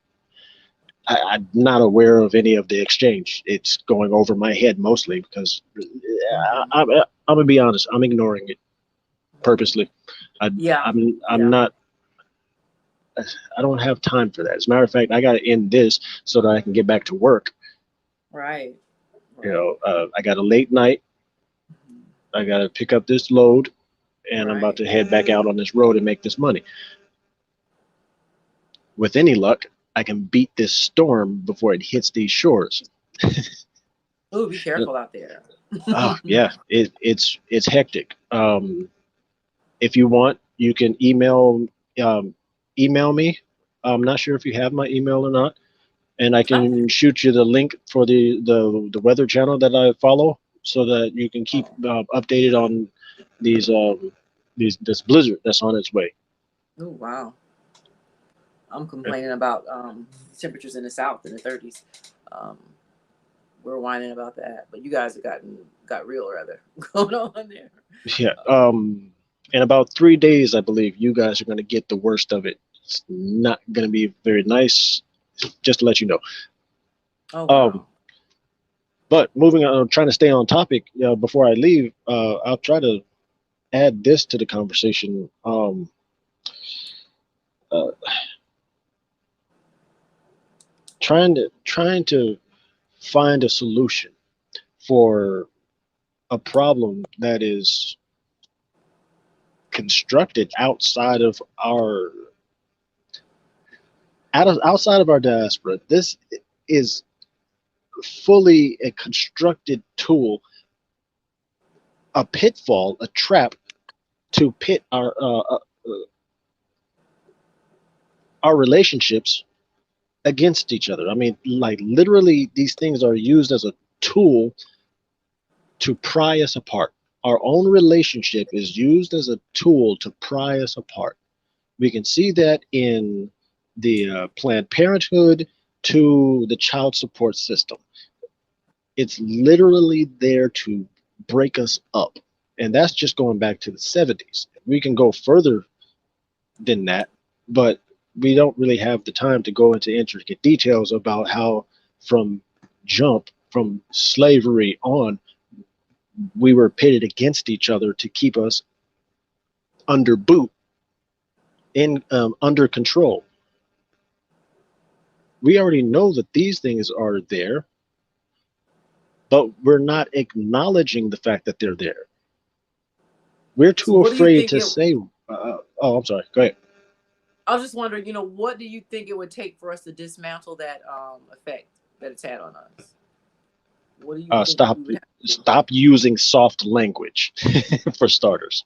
Speaker 4: not aware of any of the exchange. It's going over my head mostly because I'm gonna be honest. I'm ignoring it purposely. I'm not. I don't have time for that. As a matter of fact, I got to end this so that I can get back to work.
Speaker 3: Right.
Speaker 4: You know, I got a late night. I got to pick up this load, and I'm about to head back out on this road and make this money. With any luck, I can beat this storm before it hits these shores.
Speaker 3: Oh, be careful out there.
Speaker 4: Oh yeah, it's hectic. If you want, you can email me. I'm not sure if you have my email or not, and I can shoot you the link for the weather channel that I follow, so that you can keep updated on this blizzard that's on its way.
Speaker 3: Oh wow. I'm complaining about temperatures in the south in the 30s. We're whining about that, but you guys have got real rather going on there.
Speaker 4: Yeah. In about 3 days, I believe you guys are going to get the worst of it. It's not going to be very nice. Just to let you know.
Speaker 3: Oh, wow.
Speaker 4: But moving on, I'm trying to stay on topic. Before I leave, I'll try to add this to the conversation. Trying to find a solution for a problem that is constructed outside of our diaspora. This is fully a constructed tool, a pitfall, a trap to pit our relationships against each other. I mean, like literally, these things are used as a tool to pry us apart. Our own relationship is used as a tool to pry us apart. We can see that in the Planned Parenthood to the child support system. It's literally there to break us up. And that's just going back to the 70s. We can go further than that, but we don't really have the time to go into intricate details about how from slavery on, we were pitted against each other to keep us under boot, under control. We already know that these things are there, but we're not acknowledging the fact that they're there. We're too afraid to say, oh, I'm sorry, go ahead.
Speaker 3: I was just wondering, what do you think it would take for us to dismantle that effect that it's had on us? What do you
Speaker 4: stop using soft language for starters.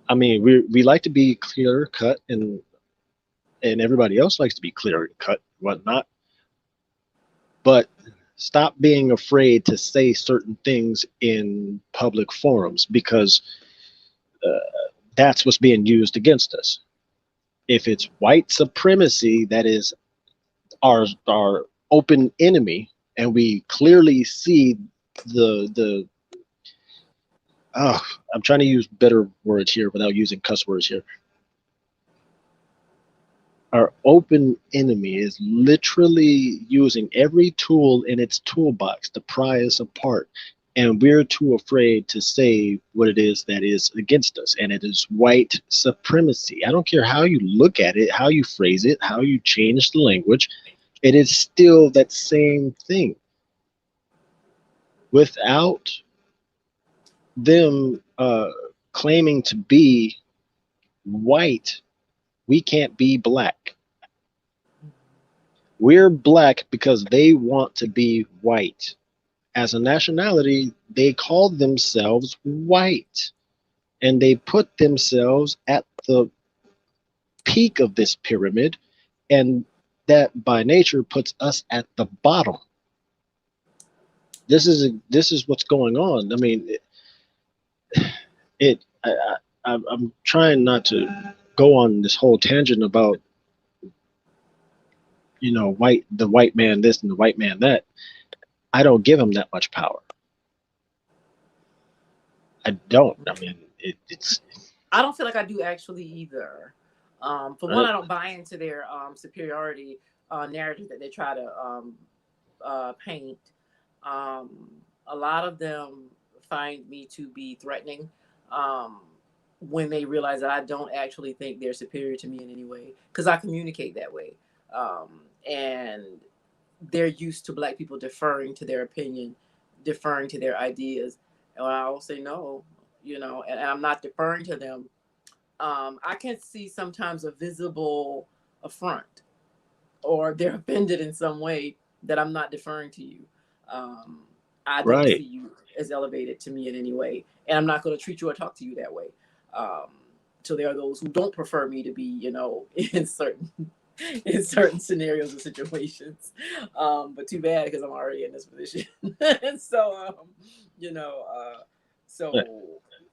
Speaker 4: I mean, we like to be clear cut, and everybody else likes to be clear cut, whatnot. But stop being afraid to say certain things in public forums, because that's what's being used against us. If it's white supremacy that is our open enemy, and we clearly see I'm trying to use better words here without using cuss words here. Our open enemy is literally using every tool in its toolbox to pry us apart. And we're too afraid to say what it is that is against us. And it is white supremacy. I don't care how you look at it, how you phrase it, how you change the language, it is still that same thing. Without them claiming to be white, we can't be black. We're black because they want to be white. As a nationality, they call themselves white, and they put themselves at the peak of this pyramid, and that by nature puts us at the bottom. This is what's going on. I mean, I'm trying not to go on this whole tangent about, you know, the white man this and the white man that. I don't give him that much power. I don't. I mean, it's.
Speaker 3: I don't feel like I do actually either. For one, I don't buy into their superiority narrative that they try to paint. A lot of them find me to be threatening when they realize that I don't actually think they're superior to me in any way, because I communicate that way. And they're used to Black people deferring to their opinion, deferring to their ideas. And I will say no, you know, and I'm not deferring to them. I can see sometimes a visible affront, or they're offended in some way that I'm not deferring to you. I don't see you as elevated to me in any way, and I'm not going to treat you or talk to you that way. So there are those who don't prefer me to be, you know, in certain scenarios and situations. But too bad, because I'm already in this position. And so, you know,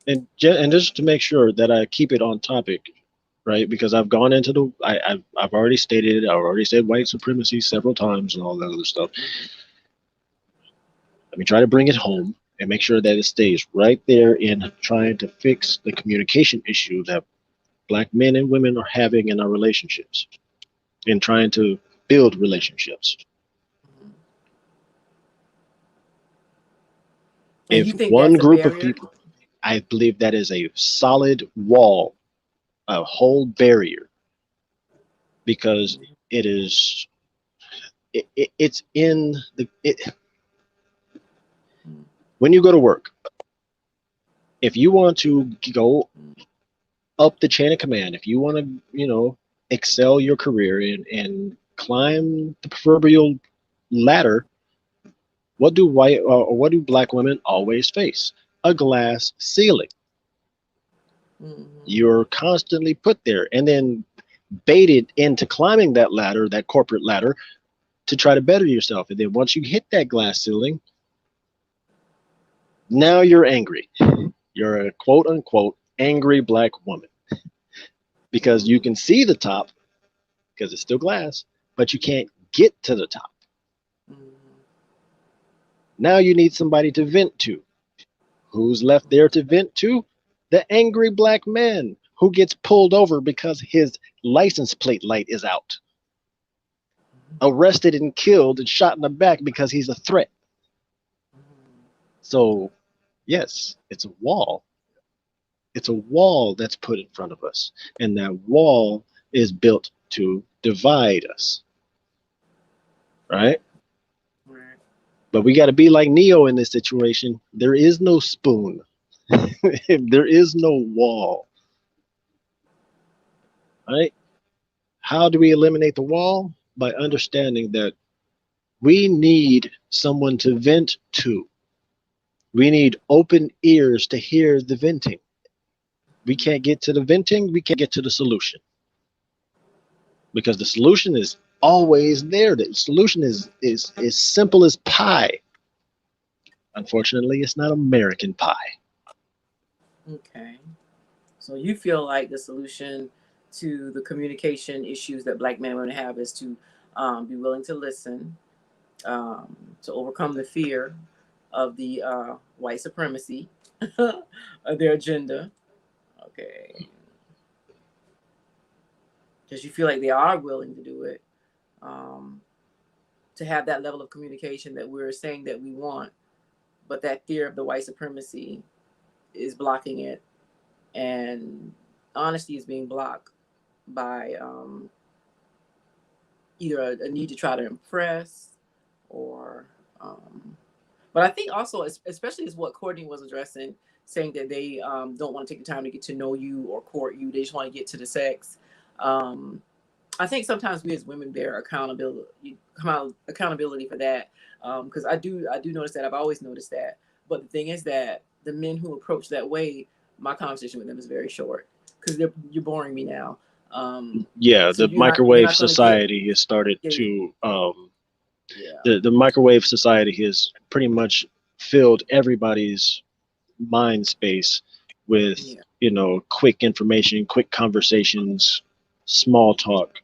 Speaker 4: and just to make sure that I keep it on topic, right? Because I've gone into the I've already stated it. I've already said white supremacy several times and all that other stuff. Let me try to bring it home and make sure that it stays right there in trying to fix the communication issue that Black men and women are having in our relationships, in trying to build relationships.
Speaker 3: And
Speaker 4: if one group of people, I believe that is a solid wall, a whole barrier, because it is, it's in the, when you go to work, if you want to go up the chain of command, if you want to, you know, excel your career and climb the proverbial ladder, what do Black women always face? A glass ceiling. You're constantly put there and then baited into climbing that ladder, that corporate ladder, to try to better yourself. And then once you hit that glass ceiling, now you're angry. You're a quote unquote angry Black woman because you can see the top because it's still glass, but you can't get to the top. Now you need somebody to vent to. Who's left there to vent to? The angry Black man who gets pulled over because his license plate light is out. Arrested and killed and shot in the back because he's a threat. So, yes, it's a wall. It's a wall that's put in front of us. And that wall is built to divide us. Right? But we got to be like Neo in this situation. There is no spoon. There is no wall. Right? How do we eliminate the wall? By understanding that we need someone to vent to. We need open ears to hear the venting. We can't get to the venting, we can't get to the solution. Because the solution is always there. The solution is simple as pie. Unfortunately, it's not American pie.
Speaker 3: Okay. So you feel like the solution to the communication issues that Black men and women have is to be willing to listen, to overcome the fear of the white supremacy, of their agenda. Okay. because you feel like they are willing to do it, to have that level of communication that we're saying that we want, but that fear of the white supremacy is blocking it, and honesty is being blocked by either a need to try to impress or but I think also, especially is what Courtney was addressing, saying that they don't want to take the time to get to know you or court you. They just want to get to the sex. I think sometimes we as women bear accountability for that, because I do notice that. I've always noticed that. But the thing is that the men who approach that way, my conversation with them is very short because you're boring me now.
Speaker 4: Yeah,
Speaker 3: So
Speaker 4: the
Speaker 3: you're not
Speaker 4: microwave
Speaker 3: gonna
Speaker 4: society has started
Speaker 3: Yeah.
Speaker 4: to
Speaker 3: Yeah.
Speaker 4: the microwave society has pretty much filled everybody's mind space with
Speaker 3: Yeah.
Speaker 4: quick information, quick conversations, small talk,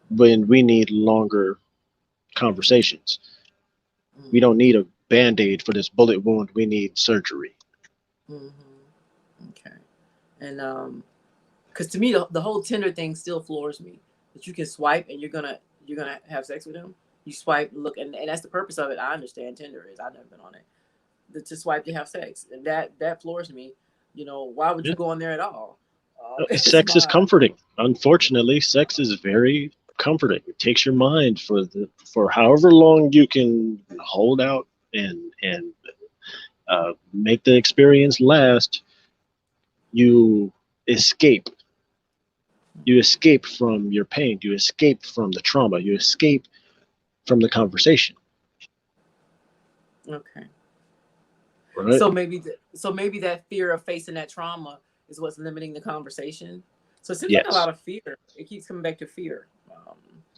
Speaker 4: when we need longer conversations. We don't need a band-aid for this bullet wound. We need surgery.
Speaker 3: Okay. And because to me the whole Tinder thing still floors me, that you can swipe and you're gonna have sex with him. You swipe, look, and that's the purpose of it. I understand Tinder is. I've never been on it. To swipe to have sex, and that floors me. Why would you go on there at all?
Speaker 4: Sex is comforting. Unfortunately, sex is very comforting. It takes your mind for however long you can hold out and make the experience last. You escape. You escape from your pain. You escape from the trauma. You escape from the conversation.
Speaker 3: Okay.
Speaker 4: Right?
Speaker 3: So maybe that fear of facing that trauma is what's limiting the conversation. So it seems like a lot of fear. It keeps coming back to fear.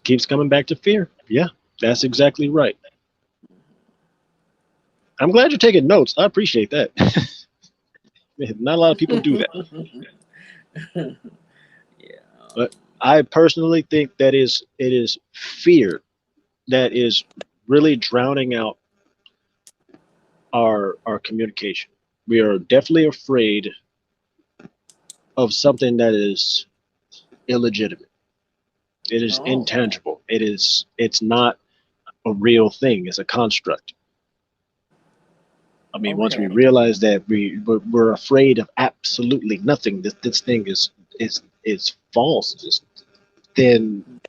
Speaker 4: Keeps coming back to fear. Yeah, that's exactly right. I'm glad you're taking notes. I appreciate that. Not a lot of people do that.
Speaker 3: Yeah.
Speaker 4: But I personally think that it is fear that is really drowning out our communication. We are definitely afraid of something that is illegitimate. It is intangible. It's not a real thing. It's a construct. I mean, once we realize that we're afraid of absolutely nothing, this thing is false, then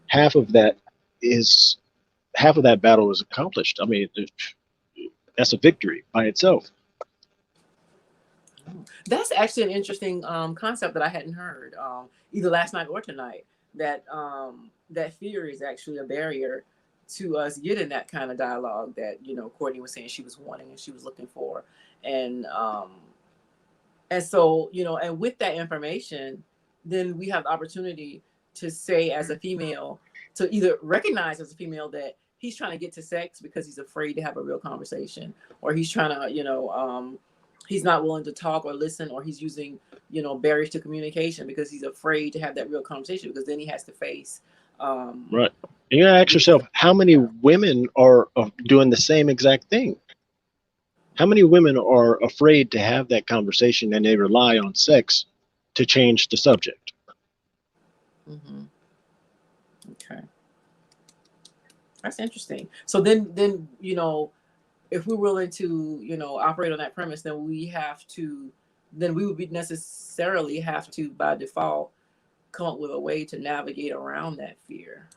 Speaker 4: half of that battle is accomplished. I mean, that's a victory by itself.
Speaker 3: That's actually an interesting concept that I hadn't heard either last night or tonight. That fear is actually a barrier to us getting that kind of dialogue that Courtney was saying she was wanting and she was looking for, and so and with that information, then we have the opportunity to say as a female, to either recognize as a female that he's trying to get to sex because he's afraid to have a real conversation, or he's trying to he's not willing to talk or listen, or he's using barriers to communication because he's afraid to have that real conversation, because then he has to face
Speaker 4: right. You gotta ask yourself, how many women are doing the same exact thing? How many women are afraid to have that conversation and they rely on sex to change the subject?
Speaker 3: Okay, that's interesting. So then if we're willing to operate on that premise, then we would be necessarily have to by default come up with a way to navigate around that fear,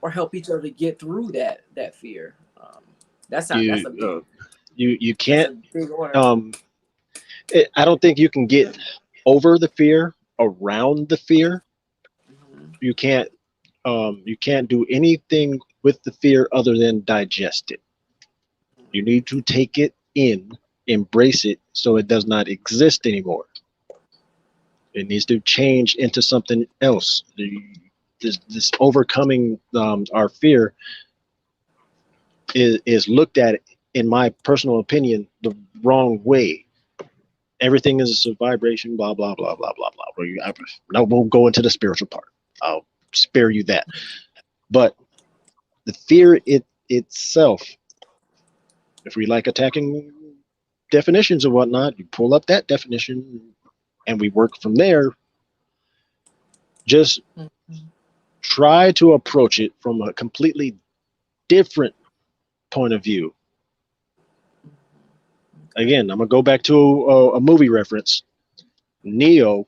Speaker 3: or help each other get through that fear. That's a big,
Speaker 4: you can't.
Speaker 3: Big order.
Speaker 4: I don't think you can get over the fear, around the fear. You can't do anything with the fear other than digest it. You need to take it in, embrace it, so it does not exist anymore. It needs to change into something else. This overcoming our fear is looked at, in my personal opinion, the wrong way. Everything is a vibration, blah, blah, blah, blah, blah, blah. No, we'll go into the spiritual part. I'll spare you that. But the fear itself, if we like attacking definitions and whatnot, you pull up that definition, and we work from there. Just
Speaker 3: Mhm.
Speaker 4: try to approach it from a completely different point of view. Again, I'm gonna go back to a movie reference. Neo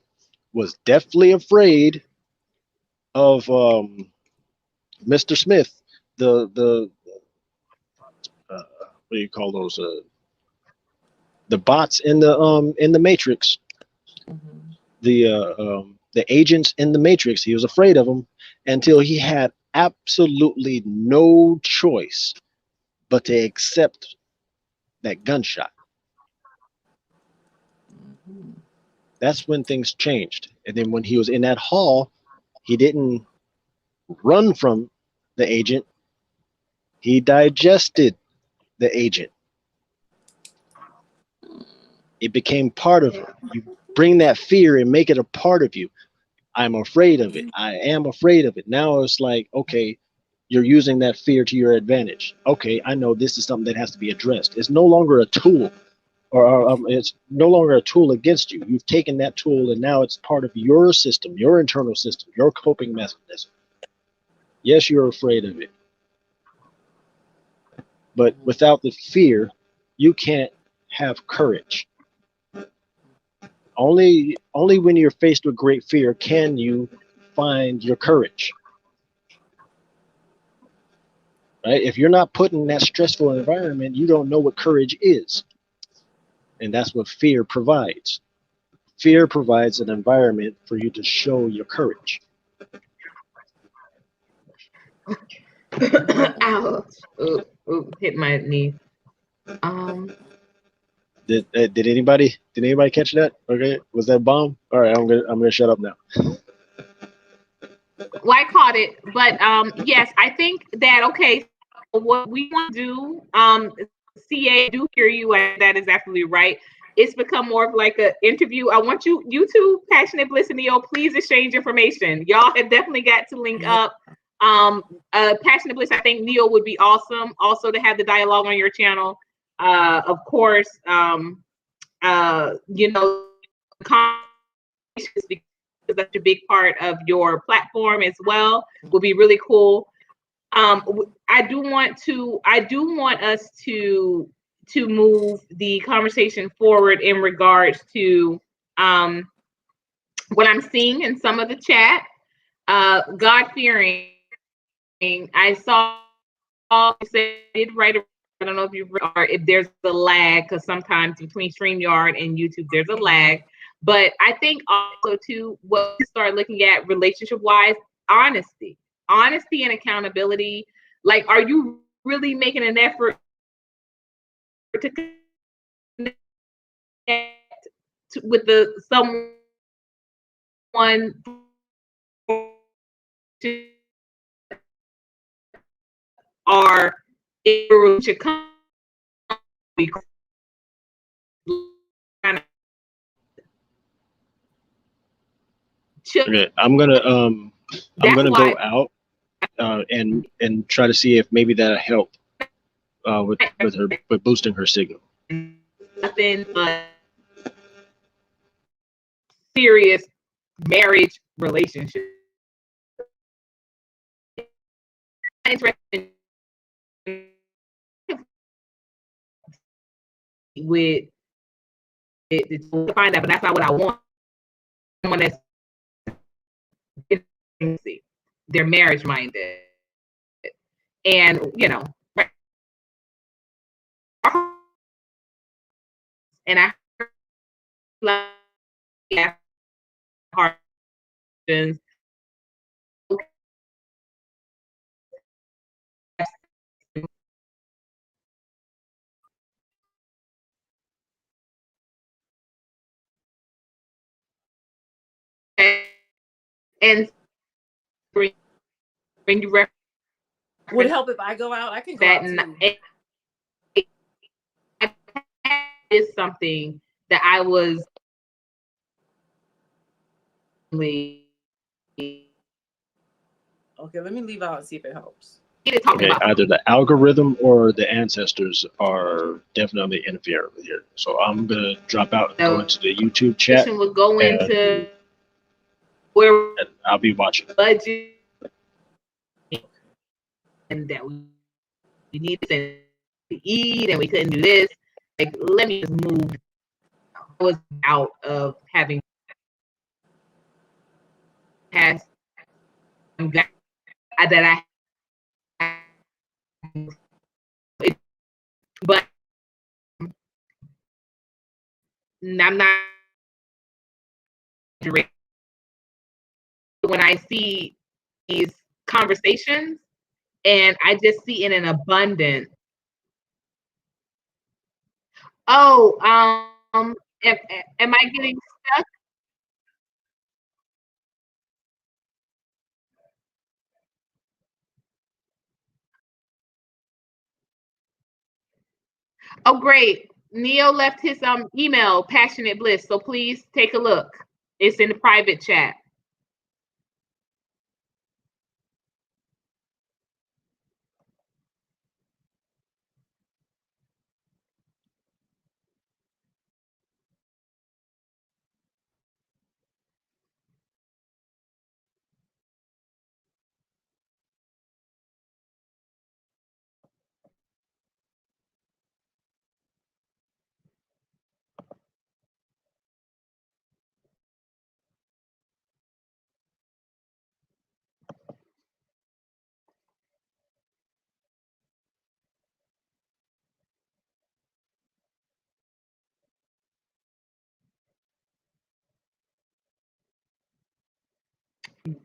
Speaker 4: was definitely afraid of Mr. Smith, the what do you call those? The bots in the Matrix,
Speaker 3: Mhm.
Speaker 4: the agents in the Matrix. He was afraid of them until he had absolutely no choice but to accept that gunshot.
Speaker 3: Mhm.
Speaker 4: That's when things changed. And then when he was in that hall, he didn't run from the agent. He digested the agent. It became part of him. You bring that fear and make it a part of you. I'm afraid of it. I am afraid of it. Now it's like, okay, you're using that fear to your advantage. Okay, I know this is something that has to be addressed. It's no longer a tool, or it's no longer a tool against you. You've taken that tool and now it's part of your system, your internal system, your coping mechanism. Yes, you're afraid of it, but
Speaker 3: Mhm.
Speaker 4: without the fear, you can't have courage. Only when you're faced with great fear can you find your courage. Right? If you're not put in that stressful environment, you don't know what courage is. And that's what fear provides. Fear provides an environment for you to show your courage.
Speaker 3: Yeah.
Speaker 2: Ow. Ooh, hit my knee. Um,
Speaker 4: Did anybody catch that? Okay, was that bomb? All right, I'm gonna shut up now.
Speaker 2: well, I caught it, but yes, I think that okay. So what we want to do, CA, do hear you, and that is absolutely right. It's become more of like an interview. I want you two, Passionate Bliss and Neo, please exchange information. Y'all have definitely got to link
Speaker 3: Yeah.
Speaker 2: up. Passionate Bliss, I think Neo would be awesome also to have the dialogue on your channel. Of course, you know, because that's a big part of your platform as well. Will be really cool. I do want us to move the conversation forward in regards to um, what I'm seeing in some of the chat. God fearing. I saw you said right. I don't know if you or if there's a lag because sometimes between StreamYard and YouTube there's a lag. But I think also too what we start looking at relationship wise, honesty and accountability. Like, are you really making an effort to connect with the someone or it should come kind of chill.
Speaker 4: Okay, I'm
Speaker 2: That's
Speaker 4: gonna
Speaker 2: why
Speaker 4: go out and try to see if maybe that'll help with boosting her signal.
Speaker 2: nothing but serious marriage relationship. Interesting with it to find out, but that's not what I want. Someone that's they're marriage minded, and you know, and I like questions and bring you
Speaker 3: Would it
Speaker 2: reference
Speaker 3: help if I go out? I can go
Speaker 2: that
Speaker 3: out too.
Speaker 2: is something that I was
Speaker 3: Okay, let me leave out and see if it helps.
Speaker 2: Get it talking
Speaker 4: Okay,
Speaker 2: about.
Speaker 4: either the algorithm or the ancestors are definitely interfering with here. So I'm gonna drop out and go into the YouTube chat,
Speaker 2: Would go into
Speaker 4: and
Speaker 2: where
Speaker 4: I'll be watching.
Speaker 2: budget and that we need to eat and we couldn't do this. Like, let me just move. I was out of having past that I but I'm not when I see these conversations and I just see in an abundance. Oh, am, am I getting stuck? Oh, great. Neo left his email, Passionate Bliss. So please take a look. It's in the private chat.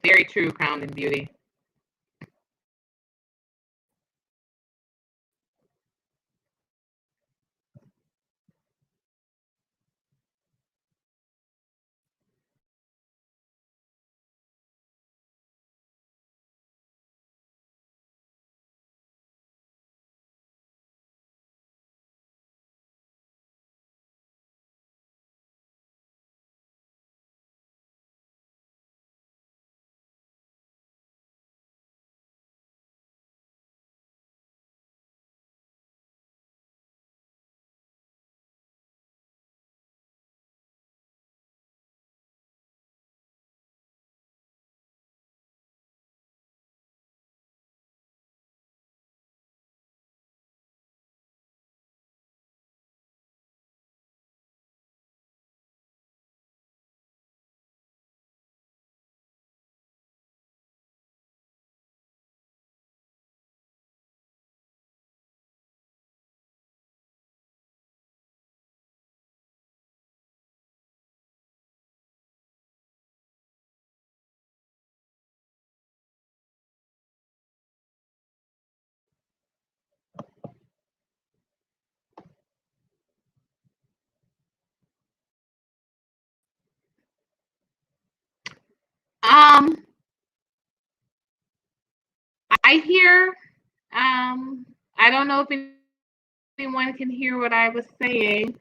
Speaker 2: Very true, Crown and Beauty. Um, I hear, I don't know if anyone can hear what I was saying.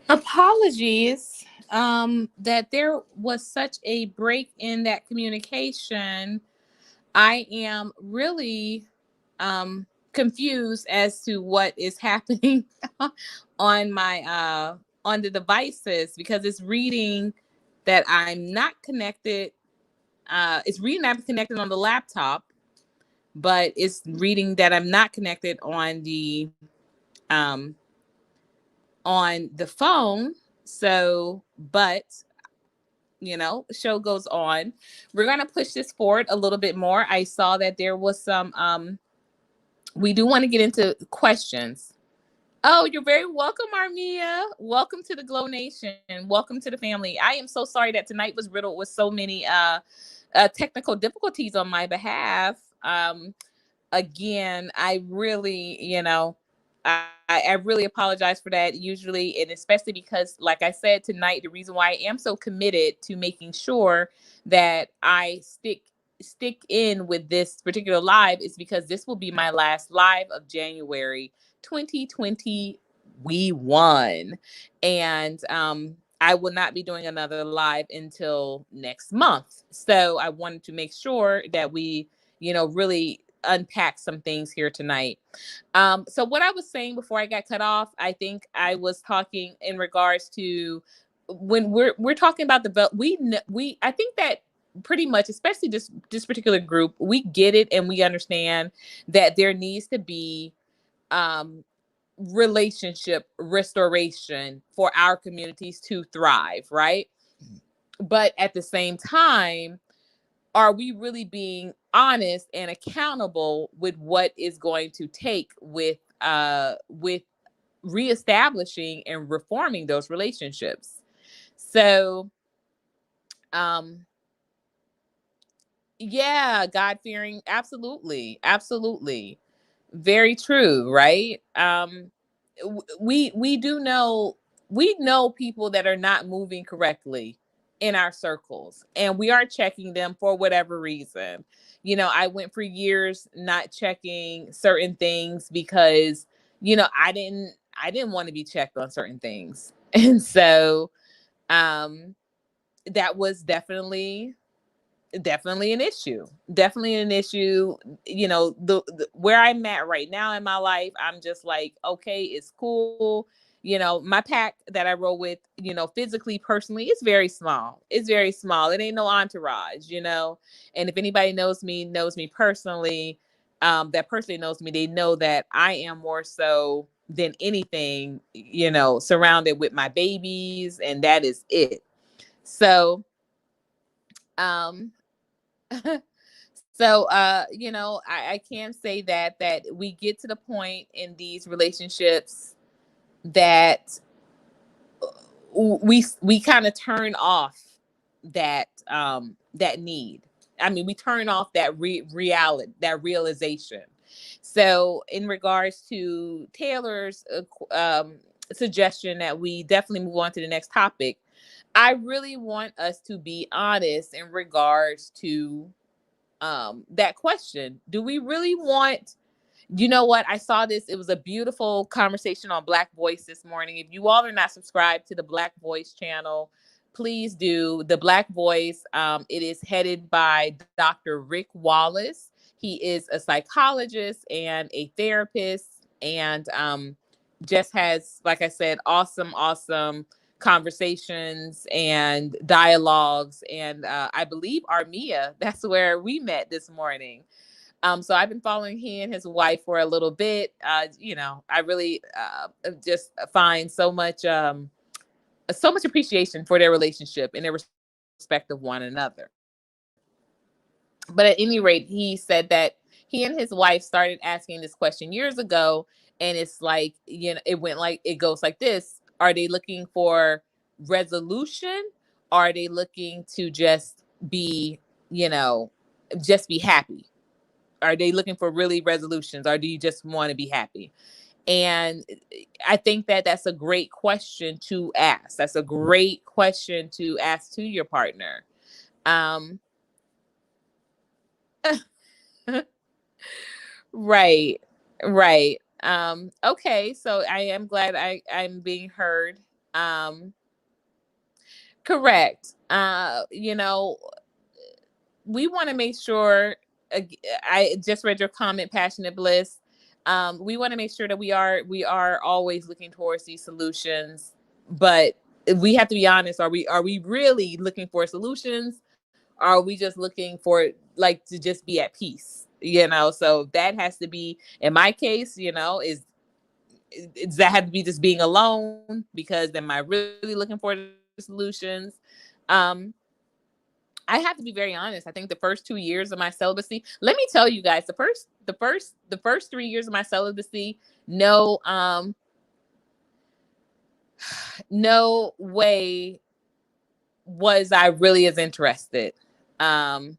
Speaker 2: Apologies that there was such a break in that communication. I am really confused as to what is happening on my on the devices, because it's reading that I'm not connected. It's reading I'm connected on the laptop, but it's reading that I'm not connected um on the phone. So, but show goes on. We're gonna push this forward a little bit more. I saw that there was some we do want to get into questions. Oh, you're very welcome, Armia. Welcome to the Glow Nation. Welcome to the family. I am so sorry that tonight was riddled with so many technical difficulties on my behalf. Again, I really, I really apologize for that. Usually, and especially because, like I said tonight, the reason why I am so committed to making sure that I stick in with this particular live is because this will be my last live of January 2020. We won, and I will not be doing another live until next month. So I wanted to make sure that we, really unpack some things here tonight. So what I was saying before I got cut off, I think I was talking in regards to when we're talking about the belt. I think that pretty much, especially this particular group, we get it and we understand that there needs to be relationship restoration for our communities to thrive, right? But at the same time, are we really being honest and accountable with what is going to take with reestablishing and reforming those relationships? So yeah, God fearing, absolutely, very true, right? We do know, we know people that are not moving correctly in our circles, and we are checking them for whatever reason. I went for years not checking certain things because I didn't want to be checked on certain things. And so that was definitely an issue, the where I'm at right now in my life. I'm just like, okay, it's cool. My pack that I roll with, physically, personally, it's very small. It ain't no entourage. And if anybody knows me personally, that personally knows me, they know that I am more so than anything, surrounded with my babies, and that is it. So um so I can say that we get to the point in these relationships that we kind of turn off that need. I mean, we turn off that reality, that realization. So in regards to Taylor's suggestion that we definitely move on to the next topic, I really want us to be honest in regards to that question. Do we really want, what? I saw this. It was a beautiful conversation on Black Voice this morning. If you all are not subscribed to the Black Voice channel, please do. The Black Voice, it is headed by Dr. Rick Wallace. He is a psychologist and a therapist, and just has, like I said, awesome conversations and dialogues. And I believe Armia, that's where we met this morning. So I've been following he and his wife for a little bit. I really just find so much appreciation for their relationship and their respect of one another. But at any rate, he said that he and his wife started asking this question years ago, and it's like, it goes like this: are they looking for resolution? Are they looking to be, you know, just be happy? Are they looking for really resolutions, or do you just want to be happy? And I think that that's a great question to ask. That's a great question to ask to your partner. Um, right, right. Okay, so I am glad I'm being heard. Um, correct. We want to make sure. I just read your comment, Passionate Bliss. We want to make sure that we are always looking towards these solutions, but we have to be honest. Are we really looking for solutions? Or are we just looking for like to just be at peace? So that has to be, in my case, is that have to be just being alone, because am I really looking for the solutions? Um, I have to be very honest. I think the first 2 years of my celibacy, let me tell you guys, the first 3 years of my celibacy, no, no way was I really as interested. Um,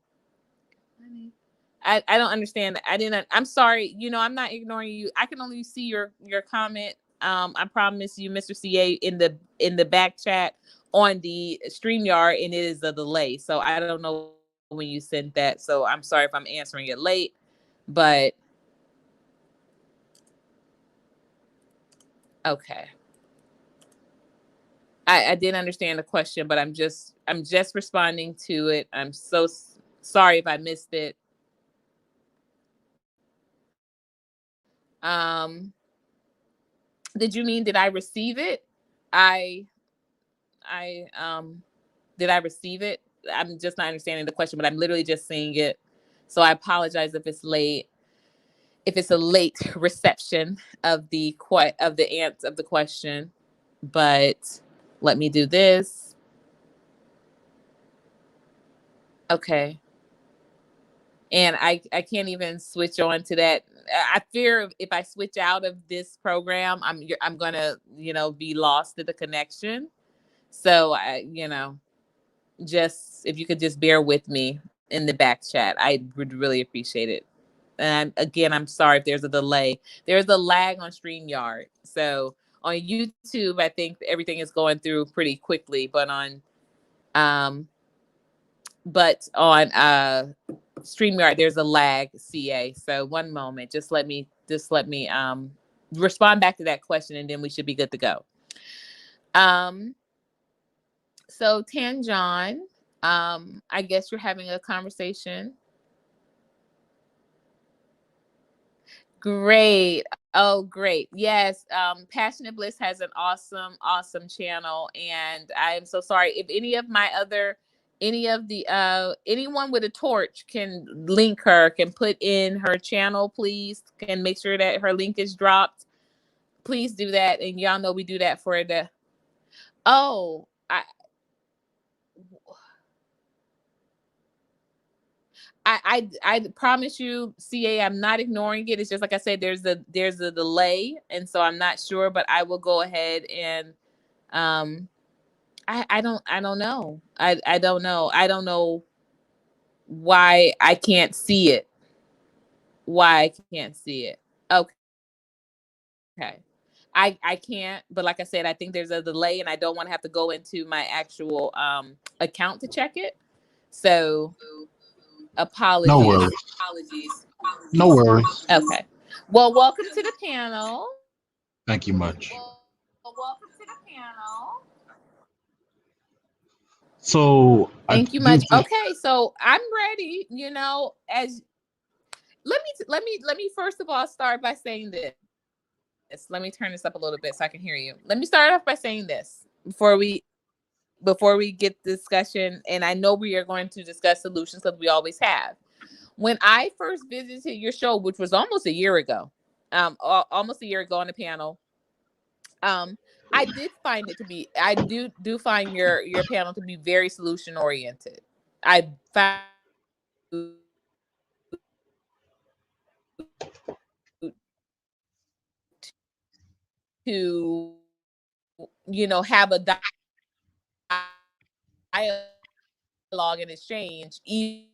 Speaker 2: I don't understand. I'm sorry. I'm not ignoring you. I can only see your comment. I promise you, Mr. CA, in the back chat on the StreamYard, and it is a delay. So I don't know when you sent that. So I'm sorry if I'm answering it late, but okay. I didn't understand the question, but I'm just responding to it. I'm so sorry if I missed it. Um, did you mean did I receive it? I I did I receive it? I'm just not understanding the question, but I'm literally just seeing it. So I apologize if it's late. If it's a late reception of the question, but let me do this. Okay. And I can't even switch on to that. I fear if I switch out of this program, I'm gonna be lost to the connection. So just if you could just bear with me in the back chat, I would really appreciate it. And again, I'm sorry if there's a delay. There's a lag on StreamYard. So on YouTube, I think everything is going through pretty quickly, um but on StreamYard there's a lag, CA. So one moment, just let me respond back to that question, and then we should be good to go. Um so Tanjon, I guess you're having a conversation. Great. Oh, great. Yes. Passionate Bliss has an awesome, awesome channel. And I am so sorry if any of the anyone with a torch can link her, can put in her channel, please, can make sure that her link is dropped. Please do that. And y'all know we do that for the oh, I promise you, CA, I'm not ignoring it. It's just like I said, there's a delay, and so I'm not sure, but I will go ahead and um I don't know. I don't know. I don't know why I can't see it. Why I can't see it. Okay. I can't, but like I said, I think there's a delay, and I don't want to have to go into my actual account to check it. So
Speaker 5: No
Speaker 2: apologies.
Speaker 5: worries. No worries.
Speaker 2: Okay. Well, welcome to the panel.
Speaker 5: Thank you much.
Speaker 2: Welcome to the panel.
Speaker 5: So I
Speaker 2: Thank you
Speaker 5: do
Speaker 2: much.
Speaker 5: think
Speaker 2: Okay, so I'm ready. As let me first of all start by saying this. Let me turn this up a little bit so I can hear you. Let me start off by saying this before we get discussion, and I know we are going to discuss solutions because we always have. When I first visited your show, which was almost a year ago, almost a year ago on the panel, I did find it to be. I do find your panel to be very solution oriented. I found to have a dialogue and exchange even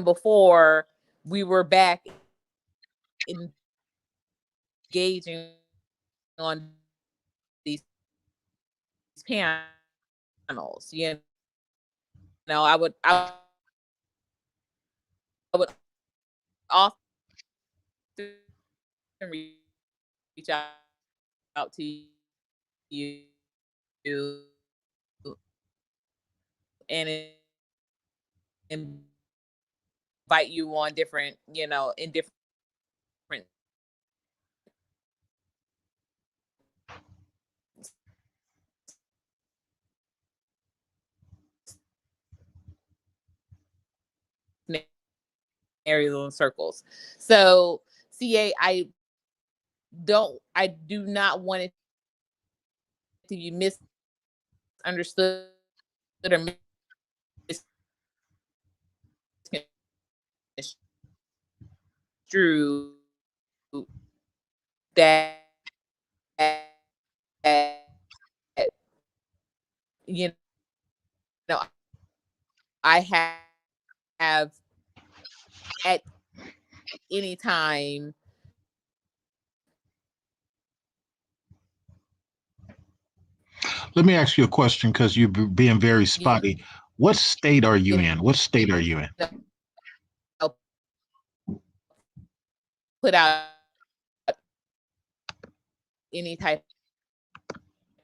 Speaker 2: before we were back engaging on these panels. I would often reach out to you and invite you on different, in different scenarios and circles. So, CA, I do not want it to be misunderstood or misconstrued that, you know I have at any time.
Speaker 5: Let me ask you a question because you're being very spotty. What state are you in? What state are you in?
Speaker 2: Put out any type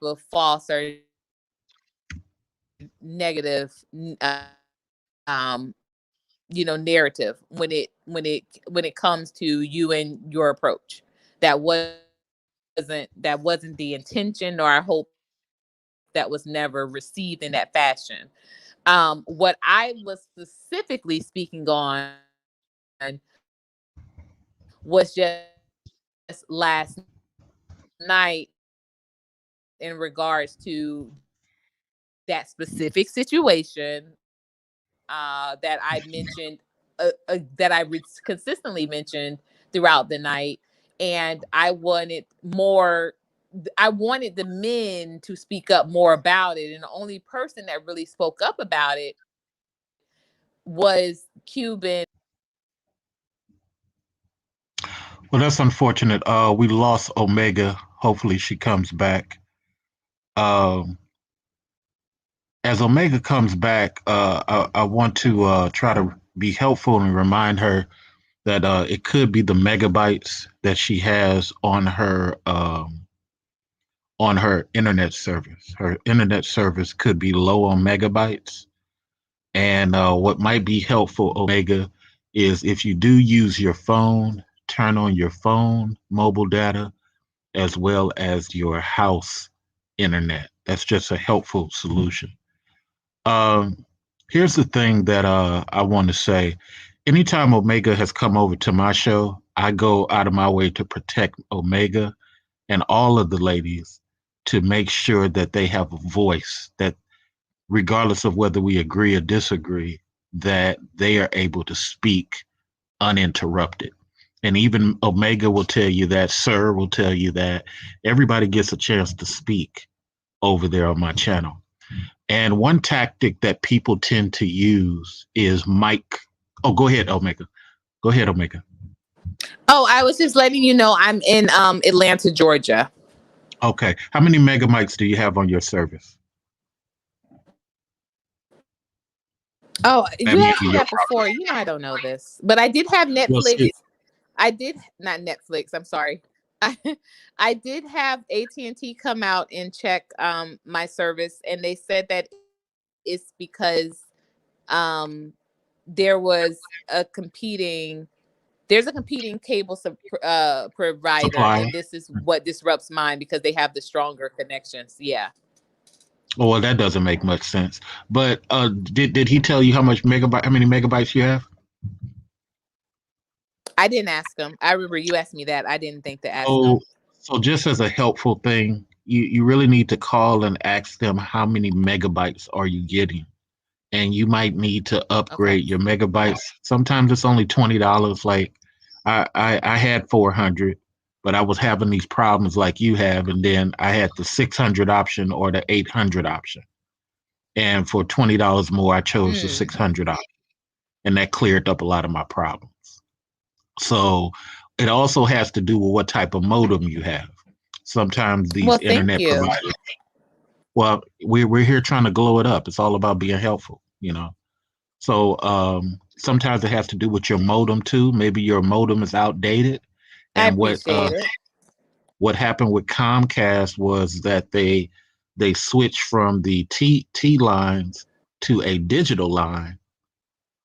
Speaker 2: of false or negative narrative when it comes to you and your approach. That wasn't the intention, or I hope that was never received in that fashion. What I was specifically speaking on was just last night in regards to that specific situation that I mentioned, that I consistently mentioned throughout the night. And I wanted the men to speak up more about it. And the only person that really spoke up about it was Cuban.
Speaker 5: Well, that's unfortunate. We lost Omega. Hopefully she comes back. As Omega comes back, I want to try to be helpful and remind her that it could be the megabytes that she has on her internet service. Her internet service could be low on megabytes. And what might be helpful, Omega, is if you do use your phone, turn on your phone mobile data as well as your house internet. That's just a helpful solution. Here's the thing that I want to say. Anytime Omega has come over to my show, I go out of my way to protect Omega and all of the ladies to make sure that they have a voice, that regardless of whether we agree or disagree, that they are able to speak uninterrupted. And even Omega will tell you that, Sir will tell you that. Everybody gets a chance to speak over there on my channel. And one tactic that people tend to use is mic. Oh, go ahead, Omega. Go ahead, Omega.
Speaker 2: Oh, I was just letting you know I'm in Atlanta, Georgia.
Speaker 5: Okay. How many megamics do you have on your service?
Speaker 2: Oh, you asked me that before. I don't know this, but I did have Netflix. I did not Netflix. I'm sorry. I did have AT&T come out and check my service, and they said that it's because there's a competing cable provider, and this is what disrupts mine because they have the stronger connections. Yeah.
Speaker 5: Oh, well, that doesn't make much sense. But did he tell you how many megabytes you have?
Speaker 2: I didn't ask him. I remember you asked me that. I didn't think to ask him.
Speaker 5: So just as a helpful thing, you really need to call and ask them how many megabytes are you getting. And you might need to upgrade your megabytes. Sometimes it's only $20. Like I had 400, but I was having these problems like you have. And then I had the 600 option or the 800 option. And for $20 more, I chose the 600 option. And that cleared up a lot of my problems. So it also has to do with what type of modem you have. Sometimes these internet providers, well, we're here trying to glow it up. It's all about being helpful, So sometimes it has to do with your modem too. Maybe your modem is outdated. And what happened with Comcast was that they they switched from the T lines to a digital line,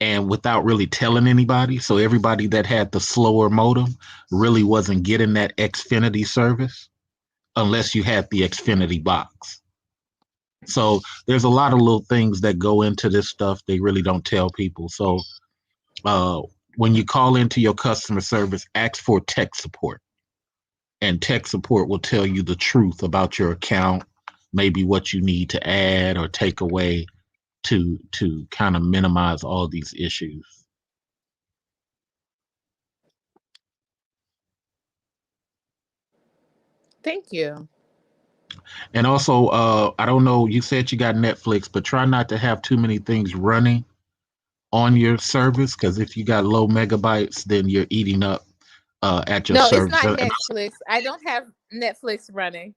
Speaker 5: and without really telling anybody. So everybody that had the slower modem really wasn't getting that Xfinity service unless you had the Xfinity box. So there's a lot of little things that go into this stuff they really don't tell people. So uh, when you call into your customer service, ask for tech support, and tech support will tell you the truth about your account, maybe what you need to add or take away to kind of minimize all these issues.
Speaker 2: Thank you.
Speaker 5: And also, I don't know, you said you got Netflix, but try not to have too many things running on your service, because if you got low megabytes, then you're eating up at your
Speaker 2: No, it's
Speaker 5: service.
Speaker 2: not Netflix. I don't have Netflix running.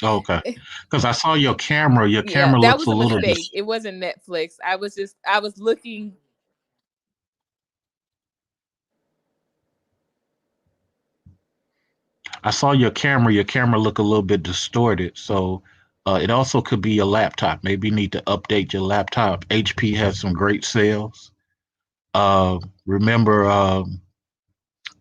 Speaker 5: Okay, because I saw your camera. Your
Speaker 2: Yeah,
Speaker 5: camera
Speaker 2: that
Speaker 5: looks
Speaker 2: was
Speaker 5: a
Speaker 2: a
Speaker 5: little.
Speaker 2: mistake. It wasn't Netflix. I was looking.
Speaker 5: I saw your camera. Your camera look a little bit distorted. So it also could be your laptop. Maybe you need to update your laptop. HP has some great sales. Remember,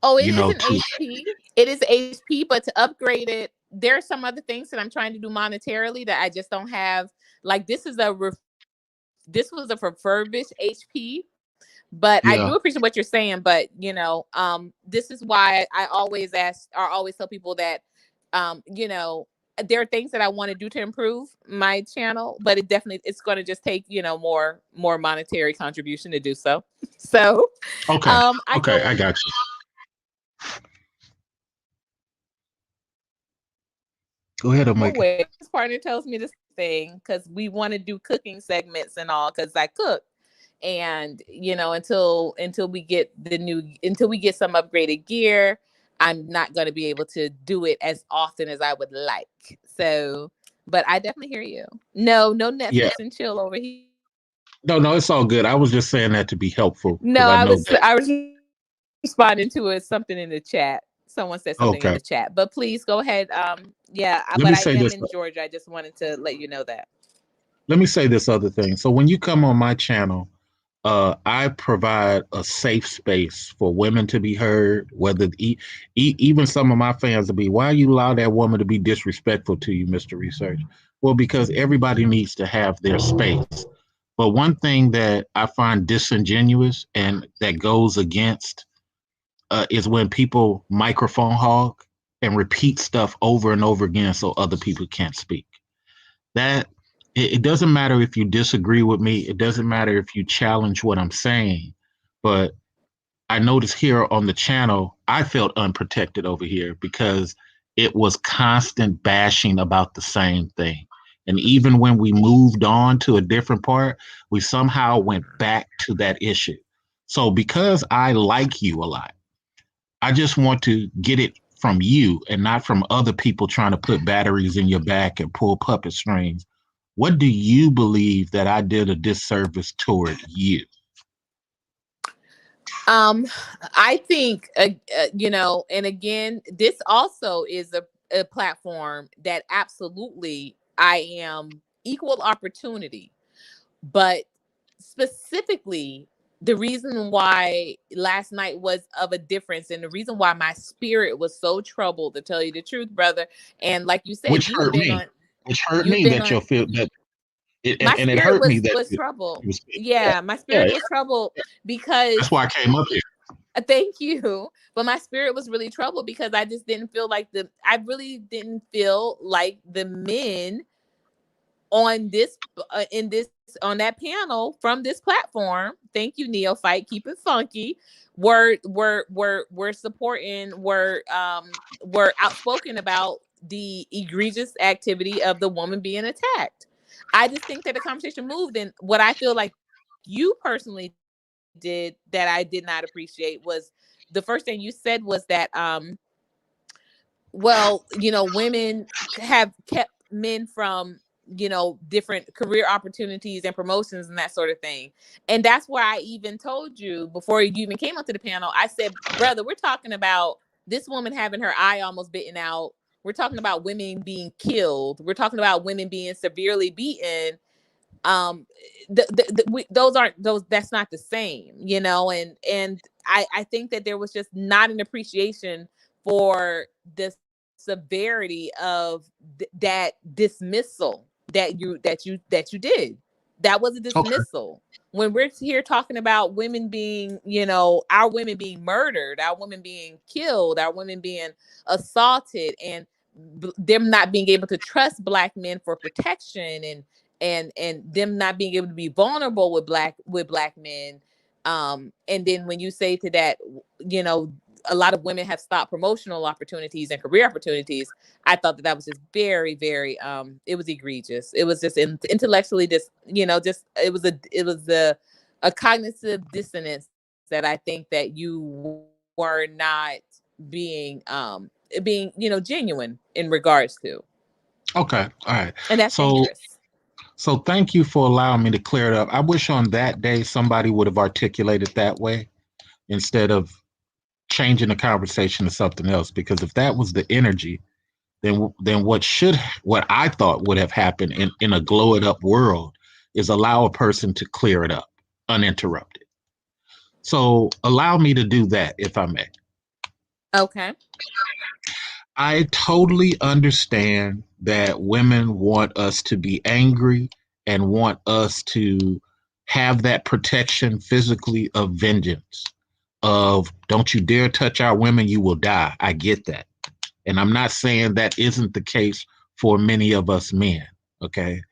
Speaker 2: Oh, it
Speaker 5: you
Speaker 2: is
Speaker 5: know,
Speaker 2: an
Speaker 5: to
Speaker 2: HP. It is HP, but to upgrade it, there are some other things that I'm trying to do monetarily that I just don't have. Like this was a refurbished HP, but I
Speaker 5: yeah.
Speaker 2: do appreciate what you're saying. But this is why I always ask or always tell people that, you know, there are things that I want to do to improve my channel, but it's going to just take more monetary contribution to do so. So,
Speaker 5: Okay.
Speaker 2: I
Speaker 5: Okay,
Speaker 2: told
Speaker 5: I got you. Go ahead and make it.
Speaker 2: away. His partner tells me this thing because we want to do cooking segments and all because I cook. And until we get until we get some upgraded gear, I'm not going to be able to do it as often as I would like. So, but I definitely hear you. No
Speaker 5: Yeah.
Speaker 2: Netflix and chill over here.
Speaker 5: No, no, it's all good. I was just saying that to be helpful
Speaker 2: No,
Speaker 5: because I know that.
Speaker 2: I was responding to something in the chat. Someone said something in
Speaker 5: Okay.
Speaker 2: the chat, but please go ahead.
Speaker 5: Let
Speaker 2: But
Speaker 5: me
Speaker 2: I
Speaker 5: say
Speaker 2: am
Speaker 5: this.
Speaker 2: in Georgia. I just wanted to let you know that.
Speaker 5: Let me say this other thing. So when you come on my channel, I provide a safe space for women to be heard. Whether even some of my fans will be, why you allow that woman to be disrespectful to you, Mr. Research? Well, because everybody needs to have their space. But one thing that I find disingenuous and that goes against is when people microphone hog and repeat stuff over and over again so other people can't speak. That it doesn't matter if you disagree with me. It doesn't matter if you challenge what I'm saying. But I noticed here on the channel, I felt unprotected over here because it was constant bashing about the same thing. And even when we moved on to a different part, we somehow went back to that issue. So because I like you a lot, I just want to get it from you and not from other people trying to put batteries in your back and pull puppet strings. What do you believe that I did a disservice toward you?
Speaker 2: I think, and again, this also is a platform that absolutely I am equal opportunity, but specifically the reason why last night was of a difference and the reason why my spirit was so troubled, to tell you the truth, brother. And like you said,
Speaker 5: Which hurt me. Which hurt
Speaker 2: you've
Speaker 5: me
Speaker 2: been
Speaker 5: that
Speaker 2: on,
Speaker 5: you'll feel that
Speaker 2: my
Speaker 5: and it
Speaker 2: spirit
Speaker 5: hurt me that
Speaker 2: was
Speaker 5: you
Speaker 2: troubled.
Speaker 5: was yeah,
Speaker 2: Yeah, my
Speaker 5: yeah,
Speaker 2: spirit was troubled because
Speaker 5: that's why I came up here.
Speaker 2: thank you. But my spirit was really troubled because I just didn't feel like I really didn't feel like the men on this in this on that panel from this platform. Thank you, Neophyte. Keep it funky. Were supporting, were outspoken about the egregious activity of the woman being attacked. I just think that the conversation moved, and what I feel like you personally did that I did not appreciate was the first thing you said was that well, women have kept men from different career opportunities and promotions and that sort of thing. And that's why I even told you before you even came onto the panel, I said, brother, we're talking about this woman having her eye almost bitten out We're talking about women being killed. We're talking about women being severely beaten. Those aren't those. That's not the same, you know. And I think that there was just not an appreciation for the severity of that dismissal that you did. That was a
Speaker 5: Okay.
Speaker 2: dismissal. When we're here talking about women being, you know, our women being murdered, our women being killed, our women being assaulted, and them not being able to trust Black men for protection, and them not being able to be vulnerable with black men. And then when you say to that, you know, a lot of women have stopped promotional opportunities and career opportunities. I thought that was just very, very it was egregious. It was just intellectually just, you know, just it was a cognitive dissonance that I think that you were not being you know, genuine in regards to.
Speaker 5: Okay. All right.
Speaker 2: And that's
Speaker 5: So
Speaker 2: dangerous.
Speaker 5: so thank you for allowing me to clear it up. I wish on that day somebody would have articulated that way instead of changing the conversation to something else. Because if that was the energy, then what I thought would have happened in a glow it up world is allow a person to clear it up uninterrupted. So allow me to do that if I may.
Speaker 2: Okay.
Speaker 5: I totally understand that women want us to be angry and want us to have that protection physically of vengeance, of don't you dare touch our women, you will die. I get that. And I'm not saying that isn't the case for many of us men. Okay.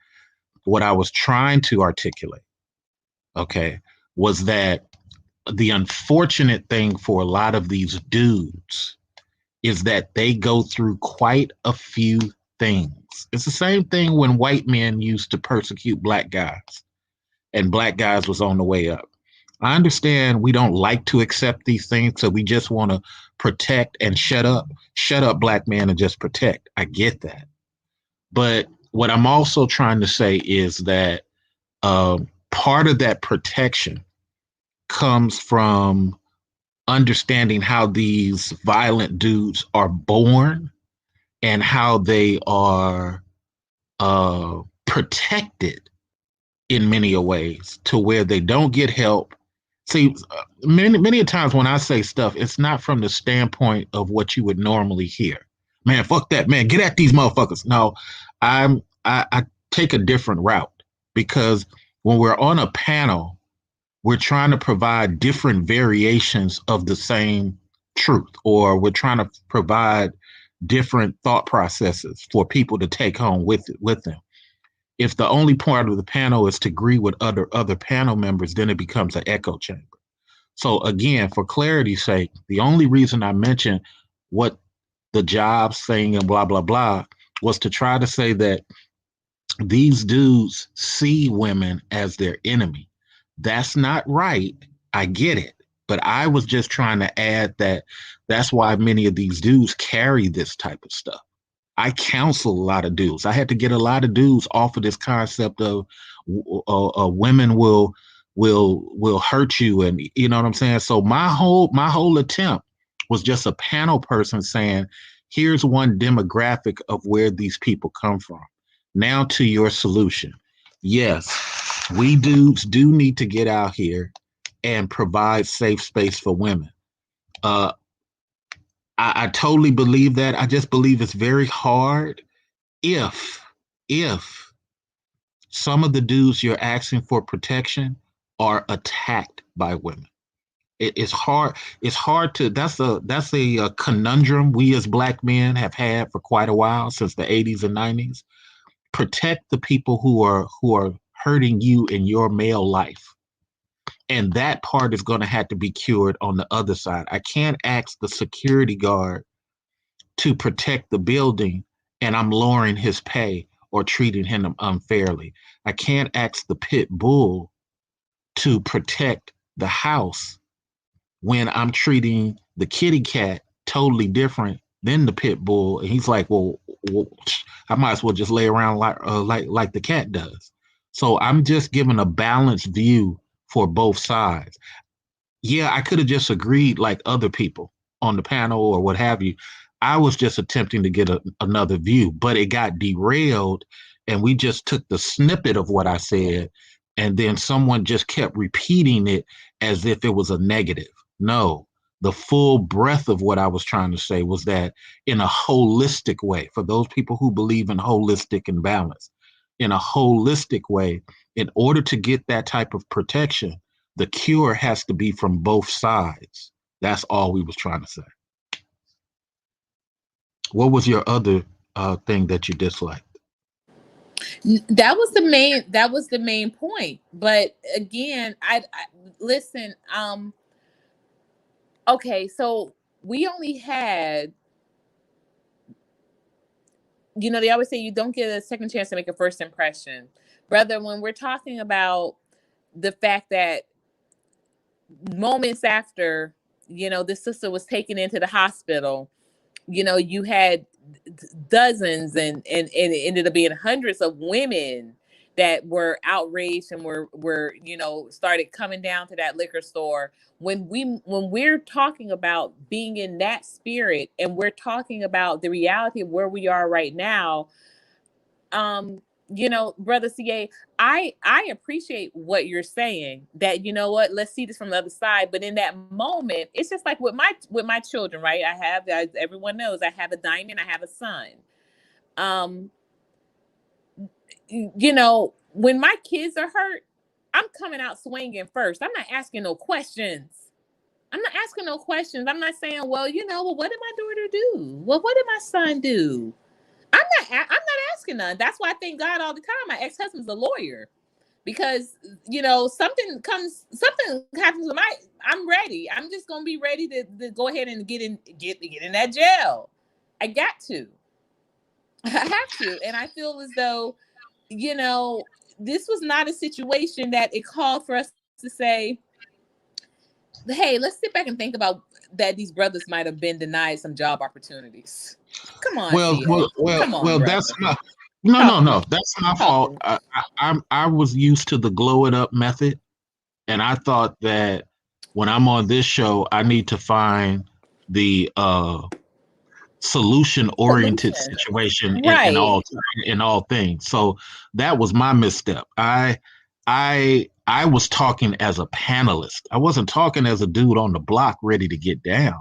Speaker 5: What I was trying to articulate, okay, was that the unfortunate thing for a lot of these dudes is that they go through quite a few things. It's the same thing when white men used to persecute black guys and black guys was on the way up. I understand we don't like to accept these things, so we just want to protect and shut up black men and just protect. I get that. But what I'm also trying to say is that part of that protection comes from understanding how these violent dudes are born and how they are protected in many ways to where they don't get help. See, many times when I say stuff, it's not from the standpoint of what you would normally hear. Man, fuck that, man. Get at these motherfuckers. No, I take a different route because when we're on a panel, we're trying to provide different variations of the same truth, or we're trying to provide different thought processes for people to take home with them. If the only part of the panel is to agree with other panel members, then it becomes an echo chamber. So again, for clarity's sake, the only reason I mentioned what the jobs thing and blah blah blah was to try to say that these dudes see women as their enemy. That's not right. I get it. But I was just trying to add that that's why many of these dudes carry this type of stuff. I counsel a lot of dudes. I had to get a lot of dudes off of this concept of women will hurt you, and you know what I'm saying. So my whole attempt was just a panel person saying, here's one demographic of where these people come from. Now to your solution. Yes, we dudes do need to get out here and provide safe space for women. I totally believe that. I just believe it's very hard if some of the dudes you're asking for protection are attacked by women. It's hard. It's hard to. That's a conundrum we as black men have had for quite a while, since the 80s and 90s. Protect the people who are hurting you in your male life. And that part is going to have to be cured on the other side. I can't ask the security guard to protect the building and I'm lowering his pay or treating him unfairly. I can't ask the pit bull to protect the house when I'm treating the kitty cat totally different than the pit bull. And he's like, well, I might as well just lay around like the cat does. So I'm just giving a balanced view for both sides. Yeah, I could have just agreed like other people on the panel or what have you. I was just attempting to get another view, but it got derailed, and we just took the snippet of what I said, and then someone just kept repeating it as if it was a negative. No, the full breadth of what I was trying to say was that in a holistic way, for those people who believe in holistic and balance, in a holistic way, in order to get that type of protection, the cure has to be from both sides. That's all we was trying to say. What was your other thing that you disliked?
Speaker 2: That was the main point. But again, I listen. Okay, so we only had, they always say you don't get a second chance to make a first impression. Brother, when we're talking about the fact that moments after, this sister was taken into the hospital, you had dozens and it ended up being hundreds of women that were outraged and were started coming down to that liquor store. When we're talking about being in that spirit, and we're talking about the reality of where we are right now, Brother CA, I appreciate what you're saying, that let's see this from the other side. But in that moment, it's just like with my children, right? I have, as everyone knows, I have a diamond, I have a son. When my kids are hurt, I'm coming out swinging first. I'm not asking no questions. I'm not saying, well, what did my daughter do? Well, what did my son do? I'm not asking none. That's why I thank God all the time my ex-husband's a lawyer, because something happens with I'm ready. I'm just gonna be ready to go ahead and get in that jail. I got to. I have to. And I feel as though, this was not a situation that it called for us to say, hey, let's sit back and think about that these brothers might have been denied some job opportunities. Come on, come on,
Speaker 5: that's not. No. That's my fault. I was used to the glow it up method, and I thought that when I'm on this show, I need to find the solution oriented situation in all things. So that was my misstep. I was talking as a panelist. I wasn't talking as a dude on the block ready to get down.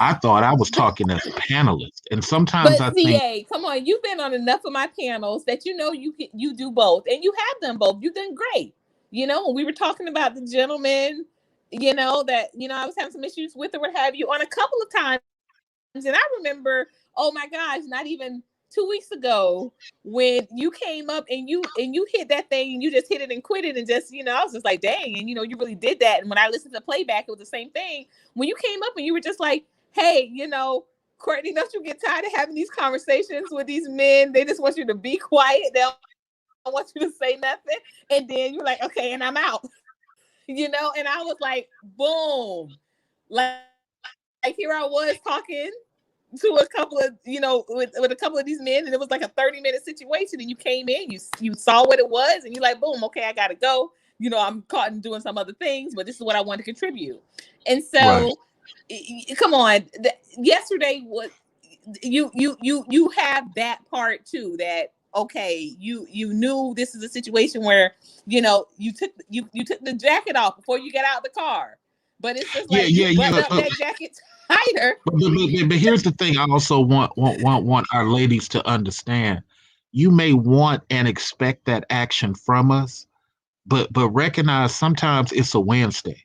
Speaker 5: I thought I was talking as a panelist, and sometimes I think,
Speaker 2: come on, you've been on enough of my panels that you do both, and you have done both. You've done great. When we were talking about the gentleman, that I was having some issues with, or what have you, on a couple of times, and I remember, oh my gosh, not even 2 weeks ago when you came up and you hit that thing, and you just hit it and quit it, and just I was just like, dang, and you really did that. And when I listened to playback, it was the same thing. When you came up and you were just like, hey, Courtney, don't you get tired of having these conversations with these men? They just want you to be quiet. They don't want you to say nothing. And then you're like, okay, and I'm out. And I was like, boom. Like here I was talking to a couple of, with a couple of these men, and it was like a 30-minute situation, and you came in, you saw what it was, and you're like, boom, okay, I gotta go. I'm caught in doing some other things, but this is what I want to contribute. And so, right. Come on, yesterday was you have that part too, that okay, you knew this is a situation where you took the jacket off before you get out of the car, but it's just like you button up that jacket tighter.
Speaker 5: But here's the thing: I also want our ladies to understand. You may want and expect that action from us, but recognize sometimes it's a Wednesday.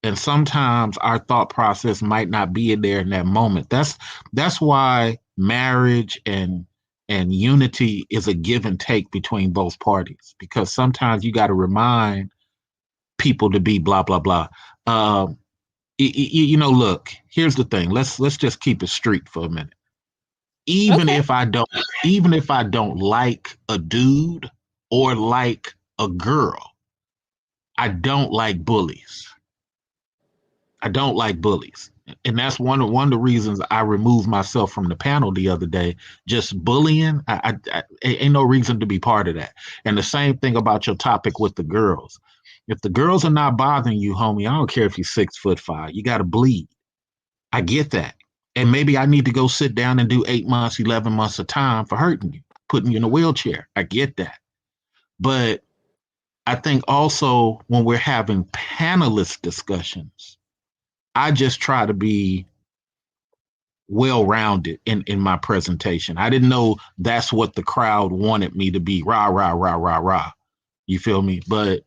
Speaker 5: And sometimes our thought process might not be there in that moment. That's why marriage and unity is a give and take between both parties, because sometimes you got to remind people to be blah blah blah. Look, here's the thing. Let's just keep it street for a minute. Even if I don't like a dude or like a girl, I don't like bullies. I don't like bullies. And that's one of the reasons I removed myself from the panel the other day. Just bullying, I ain't no reason to be part of that. And the same thing about your topic with the girls. If the girls are not bothering you, homie, I don't care if you're 6'5", you got to bleed. I get that. And maybe I need to go sit down and do 8 months, 11 months of time for hurting you, putting you in a wheelchair. I get that. But I think also when we're having panelist discussions, I just try to be well-rounded in my presentation. I didn't know that's what the crowd wanted me to be. Rah, rah, rah, rah, rah. You feel me? But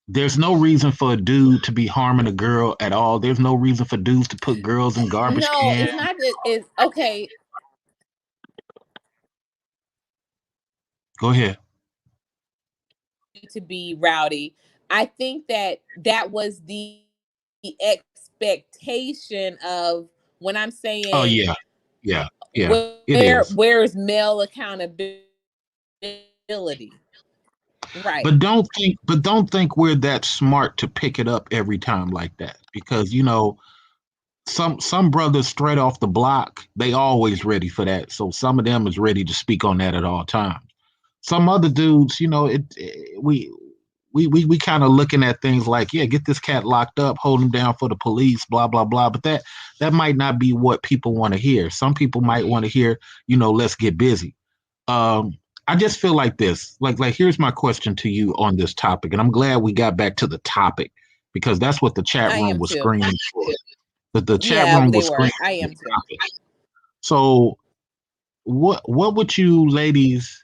Speaker 5: there's no reason for a dude to be harming a girl at all. There's no reason for dudes to put girls in garbage
Speaker 2: No,
Speaker 5: cans.
Speaker 2: it's not that it's okay.
Speaker 5: Go ahead.
Speaker 2: To be rowdy. I think that was the expectation of when I'm
Speaker 5: Oh
Speaker 2: saying
Speaker 5: yeah. Yeah. Yeah. It is.
Speaker 2: where is male accountability? Right.
Speaker 5: But don't think we're that smart to pick it up every time like that. Because some brothers straight off the block, they always ready for that. So some of them is ready to speak on that at all times. Some other dudes, we kind of looking at things like, yeah, get this cat locked up, hold him down for the police, blah blah blah. But that might not be what people want to hear. Some people might want to hear, let's get busy. Um, I just feel like this. Like here's my question to you on this topic, and I'm glad we got back to the topic because that's what the chat
Speaker 2: I
Speaker 5: room
Speaker 2: am
Speaker 5: was
Speaker 2: too.
Speaker 5: screaming for. The chat
Speaker 2: Yeah,
Speaker 5: room
Speaker 2: they
Speaker 5: was
Speaker 2: were.
Speaker 5: screaming
Speaker 2: I
Speaker 5: for
Speaker 2: am
Speaker 5: the
Speaker 2: too.
Speaker 5: topic. So what would you ladies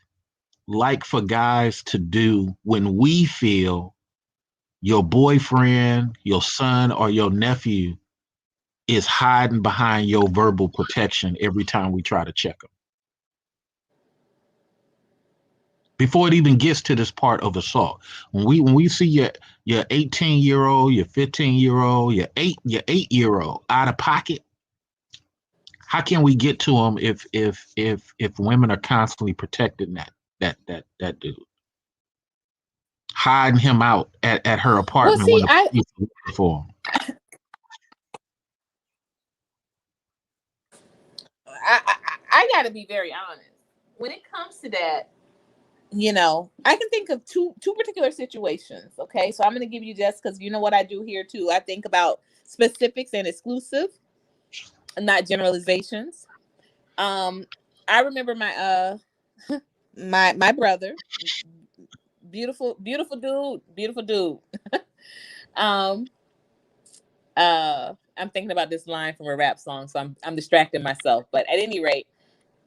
Speaker 5: like for guys to do when we feel your boyfriend, your son, or your nephew is hiding behind your verbal protection every time we try to check them? Before it even gets to this part of assault, when we see your 18-year-old, your 15-year-old, your 8-year-old out of pocket, how can we get to them if women are constantly protecting that dude, hiding him out at her
Speaker 2: Well,
Speaker 5: apartment when
Speaker 2: see,
Speaker 5: the police are looking for him?
Speaker 2: I got to be very honest. When it comes to that, I can think of two particular situations. Okay, so I'm going to give you just because you know what I do here too. I think about specifics and exclusive, not generalizations. I remember my my brother, beautiful beautiful dude. um, I'm thinking about this line from a rap song, so I'm distracting myself. But at any rate,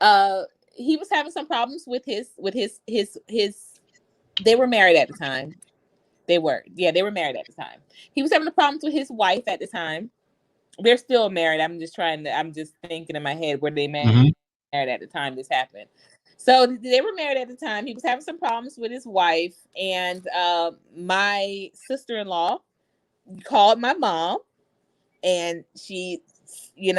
Speaker 2: uh, he was having some problems with his. They were married at the time. They were married at the time. He was having the problems with his wife at the time. They're still married. I'm just thinking in my head where they married
Speaker 5: Mm-hmm.
Speaker 2: at the time this happened. So they were married at the time. He was having some problems with his wife, and my sister-in-law called my mom, and she, she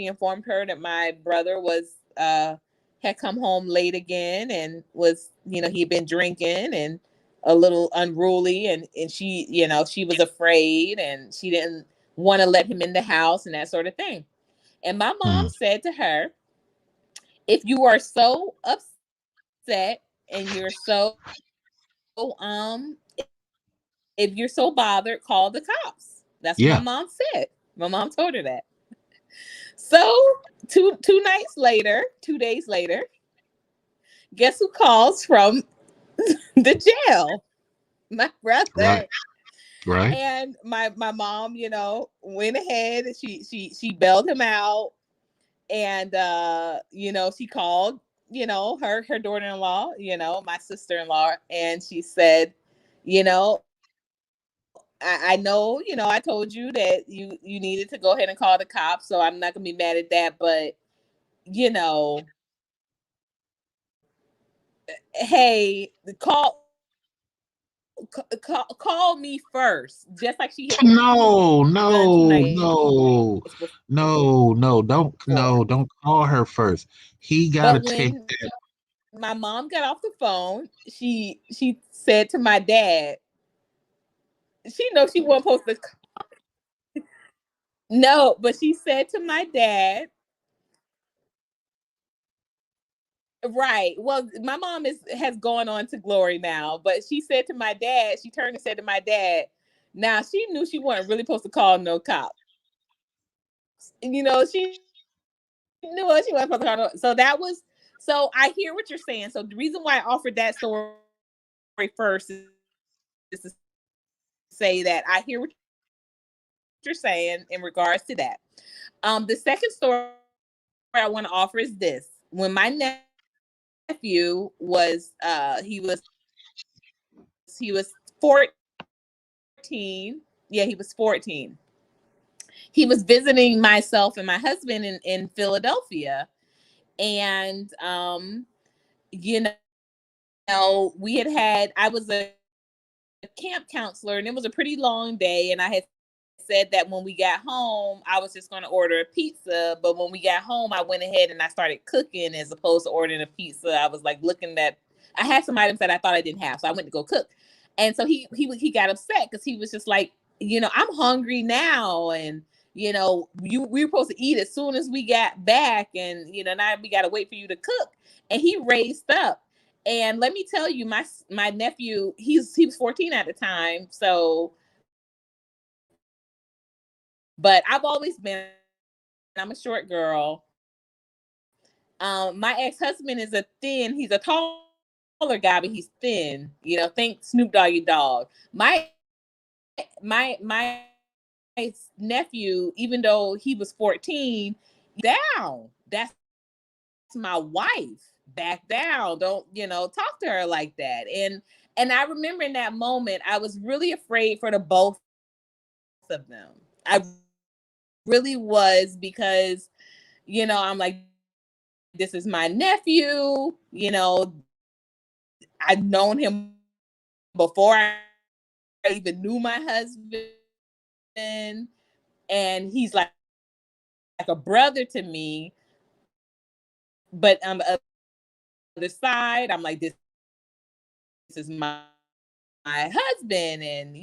Speaker 2: informed her that my brother was had come home late again and was, he'd been drinking and a little unruly, and she, she was afraid and she didn't want to let him in the house and that sort of thing. And my mom said to her, if you are so upset and you're so if you're so bothered, call the cops. That's what my
Speaker 5: Yeah.
Speaker 2: mom said. My mom told her that. So two days later, guess who calls from the jail? My
Speaker 5: Right.
Speaker 2: brother.
Speaker 5: Right.
Speaker 2: And my mom, went ahead and she bailed him out. And she called, her daughter-in-law, my sister-in-law, and she said, you know, I know, I told you that you needed to go ahead and call the cops, so I'm not gonna be mad at that, but you know, hey, call me first, just like she had
Speaker 5: No,
Speaker 2: done 2 nights
Speaker 5: no.
Speaker 2: before.
Speaker 5: Don't call her first. He got to
Speaker 2: But
Speaker 5: take
Speaker 2: when
Speaker 5: that.
Speaker 2: my mom got off the phone, she said to my dad, she knows she wasn't supposed to. No, but she said to my dad, right. Well, my mom has gone on to glory now, but she said to my dad, she turned and said to my dad, now she knew she wasn't really supposed to call no cops. She knew what she was supposed to call. So I hear what you're saying. So the reason why I offered that story first is to say that I hear what you're saying in regards to that. The second story I want to offer is this: when my nephew was he was 14. Yeah, he was 14. He was visiting myself and my husband in Philadelphia, and you know, I was a camp counselor, and it was a pretty long day, and I had said that when we got home I was just going to order a pizza, but when we got home I went ahead and I started cooking as opposed to ordering a pizza. I was like I had some items that I thought I didn't have, so I went to go cook. And so he got upset because he was just like, I'm hungry now, and we were supposed to eat as soon as we got back, and now we got to wait for you to cook. And he raised up. And let me tell you, my nephew, he was 14 at the time. So, but I'm a short girl. My ex-husband he's a taller guy, but he's thin. Think Snoop Doggy Dogg. My nephew, even though he was 14, down. That's my wife. Back down. Don't talk to her like that. And I remember in that moment I was really afraid for the both of them. I really was, because I'm like, this is my nephew. I've known him before I even knew my husband, and he's like a brother to me. But on the other side, I'm like, this is my husband, and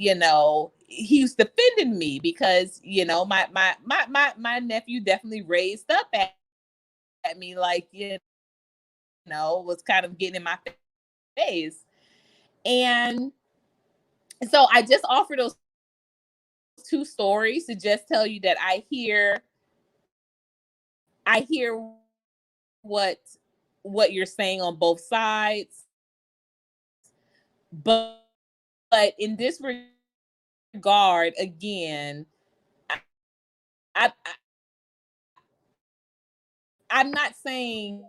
Speaker 2: he's defending me because my nephew definitely raised up at me, like was kind of getting in my face. And so I just offer those two stories to just tell you that I hear what you're saying on both sides, but in this regard, again, I'm not saying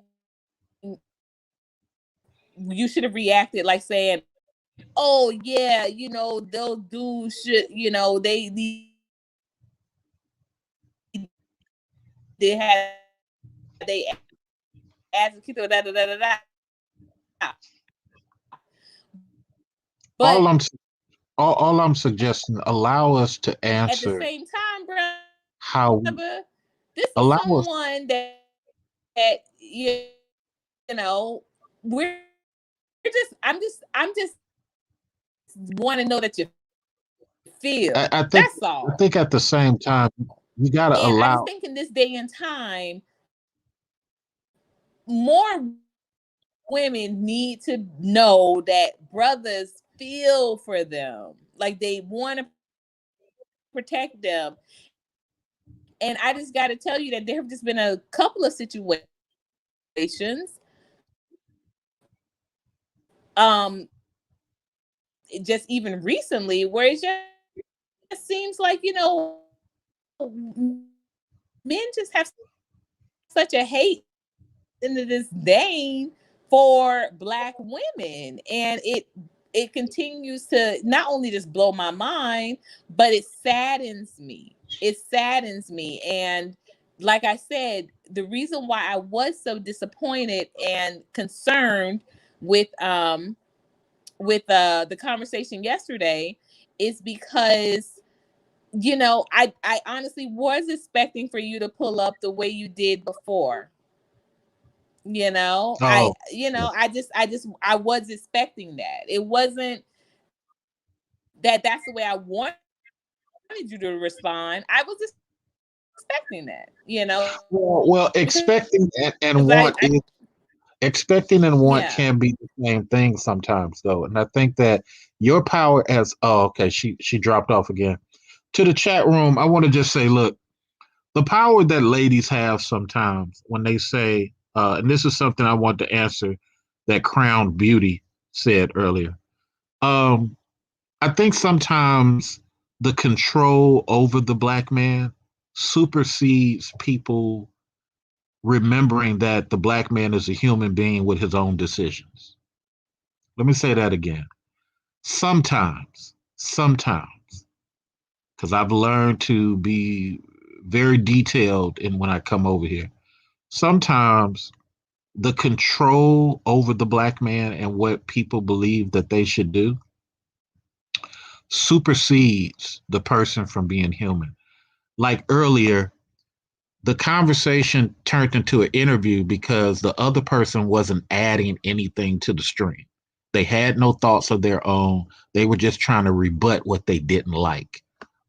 Speaker 2: you should have reacted like saying, oh yeah, those dudes should, they had they asked da da da da da.
Speaker 5: All
Speaker 2: But
Speaker 5: all I'm suggesting, allow us to
Speaker 2: at the
Speaker 5: answer
Speaker 2: same time,
Speaker 5: how
Speaker 2: brother, this is
Speaker 5: allow us.
Speaker 2: someone that we're I'm just want to know that you feel.
Speaker 5: I
Speaker 2: That's all.
Speaker 5: think at the same time you got to
Speaker 2: And I just
Speaker 5: allow.
Speaker 2: think in this day and time, more women need to know that brothers feel for them, like they want to protect them. And I just got to tell you that there have just been a couple of situations, just even recently, where it just seems like men just have such a hate and a disdain for Black women, and it continues to not only just blow my mind, but it saddens me. It saddens me. And like I said, the reason why I was so disappointed and concerned with the conversation yesterday is because I honestly was expecting for you to pull up the way you did before.
Speaker 5: Oh,
Speaker 2: I was expecting that. It wasn't that's the way I wanted you to respond. I was expecting that.
Speaker 5: well,
Speaker 2: Because
Speaker 5: expecting and want
Speaker 2: yeah.
Speaker 5: can be the same thing sometimes, though. And I think that your power as, oh, okay, she dropped off again. To the chat room, I want to just say, look, The power that ladies have sometimes when they say, and this is something I want to answer that Crown Beauty said earlier. Um, I think sometimes the control over the black man supersedes people remembering that the black man is a human being with his own decisions. Let me say that again. Sometimes, because I've learned to be very detailed in when I come over here. Sometimes the control over the black man and what people believe that they should do supersedes the person from being human. Like earlier, the conversation turned into an interview because the other person wasn't adding anything to the stream. They had no thoughts of their own. They were just trying to rebut what they didn't like.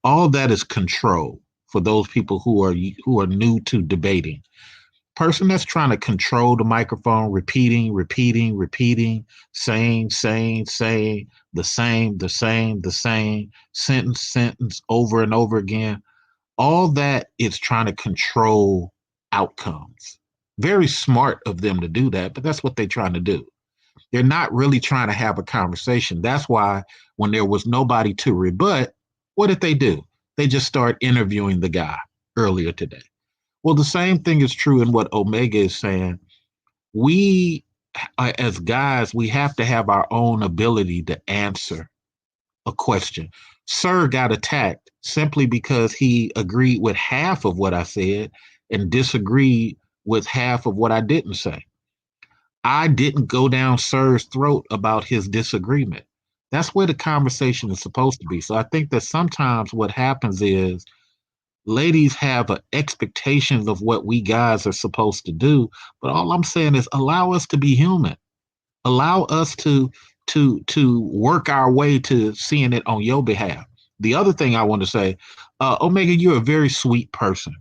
Speaker 5: All that is control for those people who are new to debating. Person that's trying to control the microphone, repeating, saying the same sentence over and over again. All that is trying to control outcomes. Very smart of them to do that, but that's what they're trying to do. They're not really trying to have a conversation. That's why when there was nobody to rebut, what did they do? They just start interviewing the guy earlier today. Well, the same thing is true in what Omega is saying. We, as guys, we have to have our own ability to answer a question. Sir got attacked simply because he agreed with half of what I said and disagreed with half of what I didn't say. I didn't go down Sir's throat about his disagreement. That's where the conversation is supposed to be. So I think that sometimes what happens is ladies have an expectations of what we guys are supposed to do, but all I'm saying is allow us to be human. Allow us to work our way to seeing it on your behalf. The other thing I want to say, Omega, you're a very sweet person.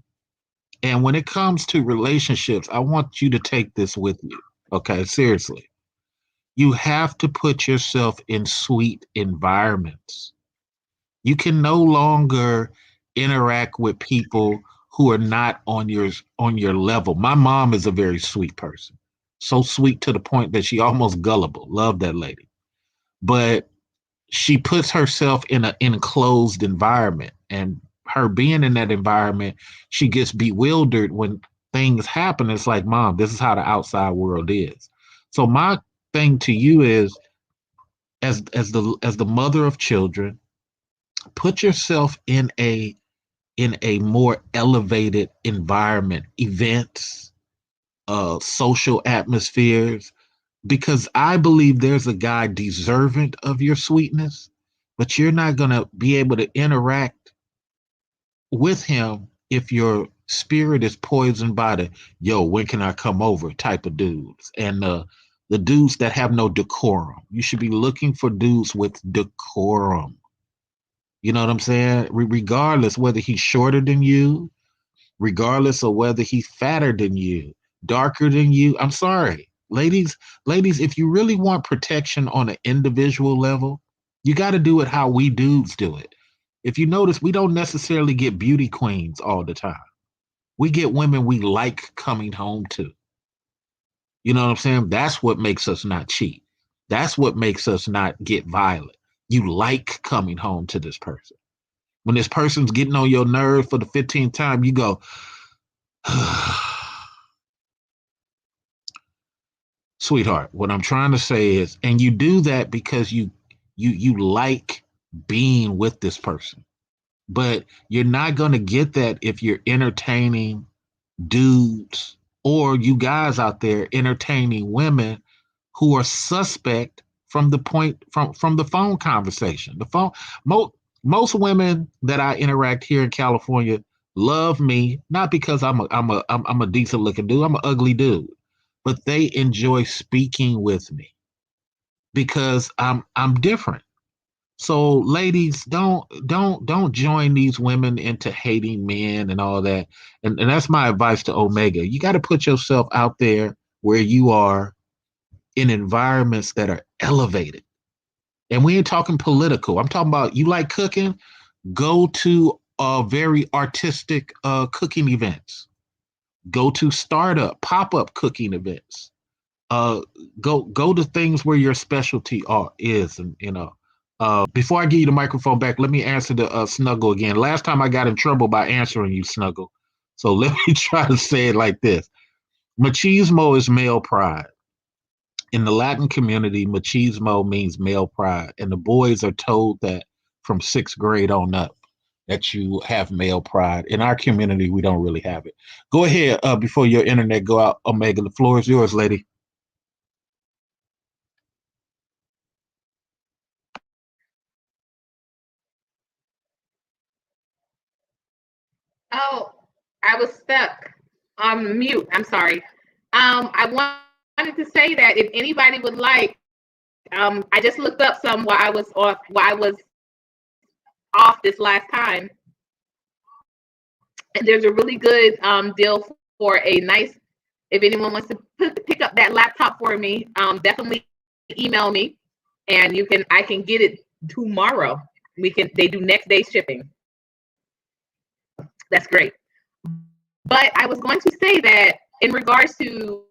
Speaker 5: And when it comes to relationships, I want you to take this with you. Okay, seriously. You have to put yourself in sweet environments. You can no longer interact with people who are not on your level. My mom is a very sweet person. So sweet to the point that she almost gullible. Love that lady. But she puts herself in an enclosed environment, and her being in that environment, she gets bewildered when things happen. It's like, mom, this is how the outside world is. So my thing to you is, as the mother of children, put yourself in a more elevated environment, events, social atmospheres, because I believe there's a guy deserving of your sweetness, but you're not going to be able to interact with him if your spirit is poisoned by the yo, when can I come over type of dudes and the dudes that have no decorum. You should be looking for dudes with decorum. You know what I'm saying? Regardless whether he's shorter than you, regardless of whether he's fatter than you, darker than you. I'm sorry. Ladies, if you really want protection on an individual level, you got to do it how we dudes do it. If you notice, we don't necessarily get beauty queens all the time. We get women we like coming home to. You know what I'm saying? That's what makes us not cheat. That's what makes us not get violent. You like coming home to this person. When this person's getting on your nerve for the 15th time, you go, sweetheart, what I'm trying to say is, and you do that because you like being with this person. But you're not going to get that if you're entertaining dudes or you guys out there entertaining women who are suspect from the point from the phone conversation. The phone most women that I interact here in California love me not because I'm a decent looking dude. I'm an ugly dude, but they enjoy speaking with me because I'm different. So ladies, don't join these women into hating men and all that. And that's my advice to Omega. You got to put yourself out there where you are in environments that are elevated. And we ain't talking political. I'm talking about you like cooking, go to very artistic cooking events. Go to startup, pop-up cooking events. Uh, go to things where your specialty is, and before I give you the microphone back, let me answer the Snuggle again. Last time I got in trouble by answering you, Snuggle. So let me try to say it like this. Machismo is male pride. In the Latin community, machismo means male pride, and the boys are told that from sixth grade on up that you have male pride. In our community, we don't really have it. Go ahead before your internet go out, Omega. The floor is yours, lady.
Speaker 2: Oh, I was stuck on mute. I'm sorry. Wanted to say that if anybody would like, I just looked up some while I was off this last time, and there's a really good deal for a nice. If anyone wants to pick up that laptop for me, definitely email me, and I can get it tomorrow. They do next day shipping. That's great. But I was going to say that in regards to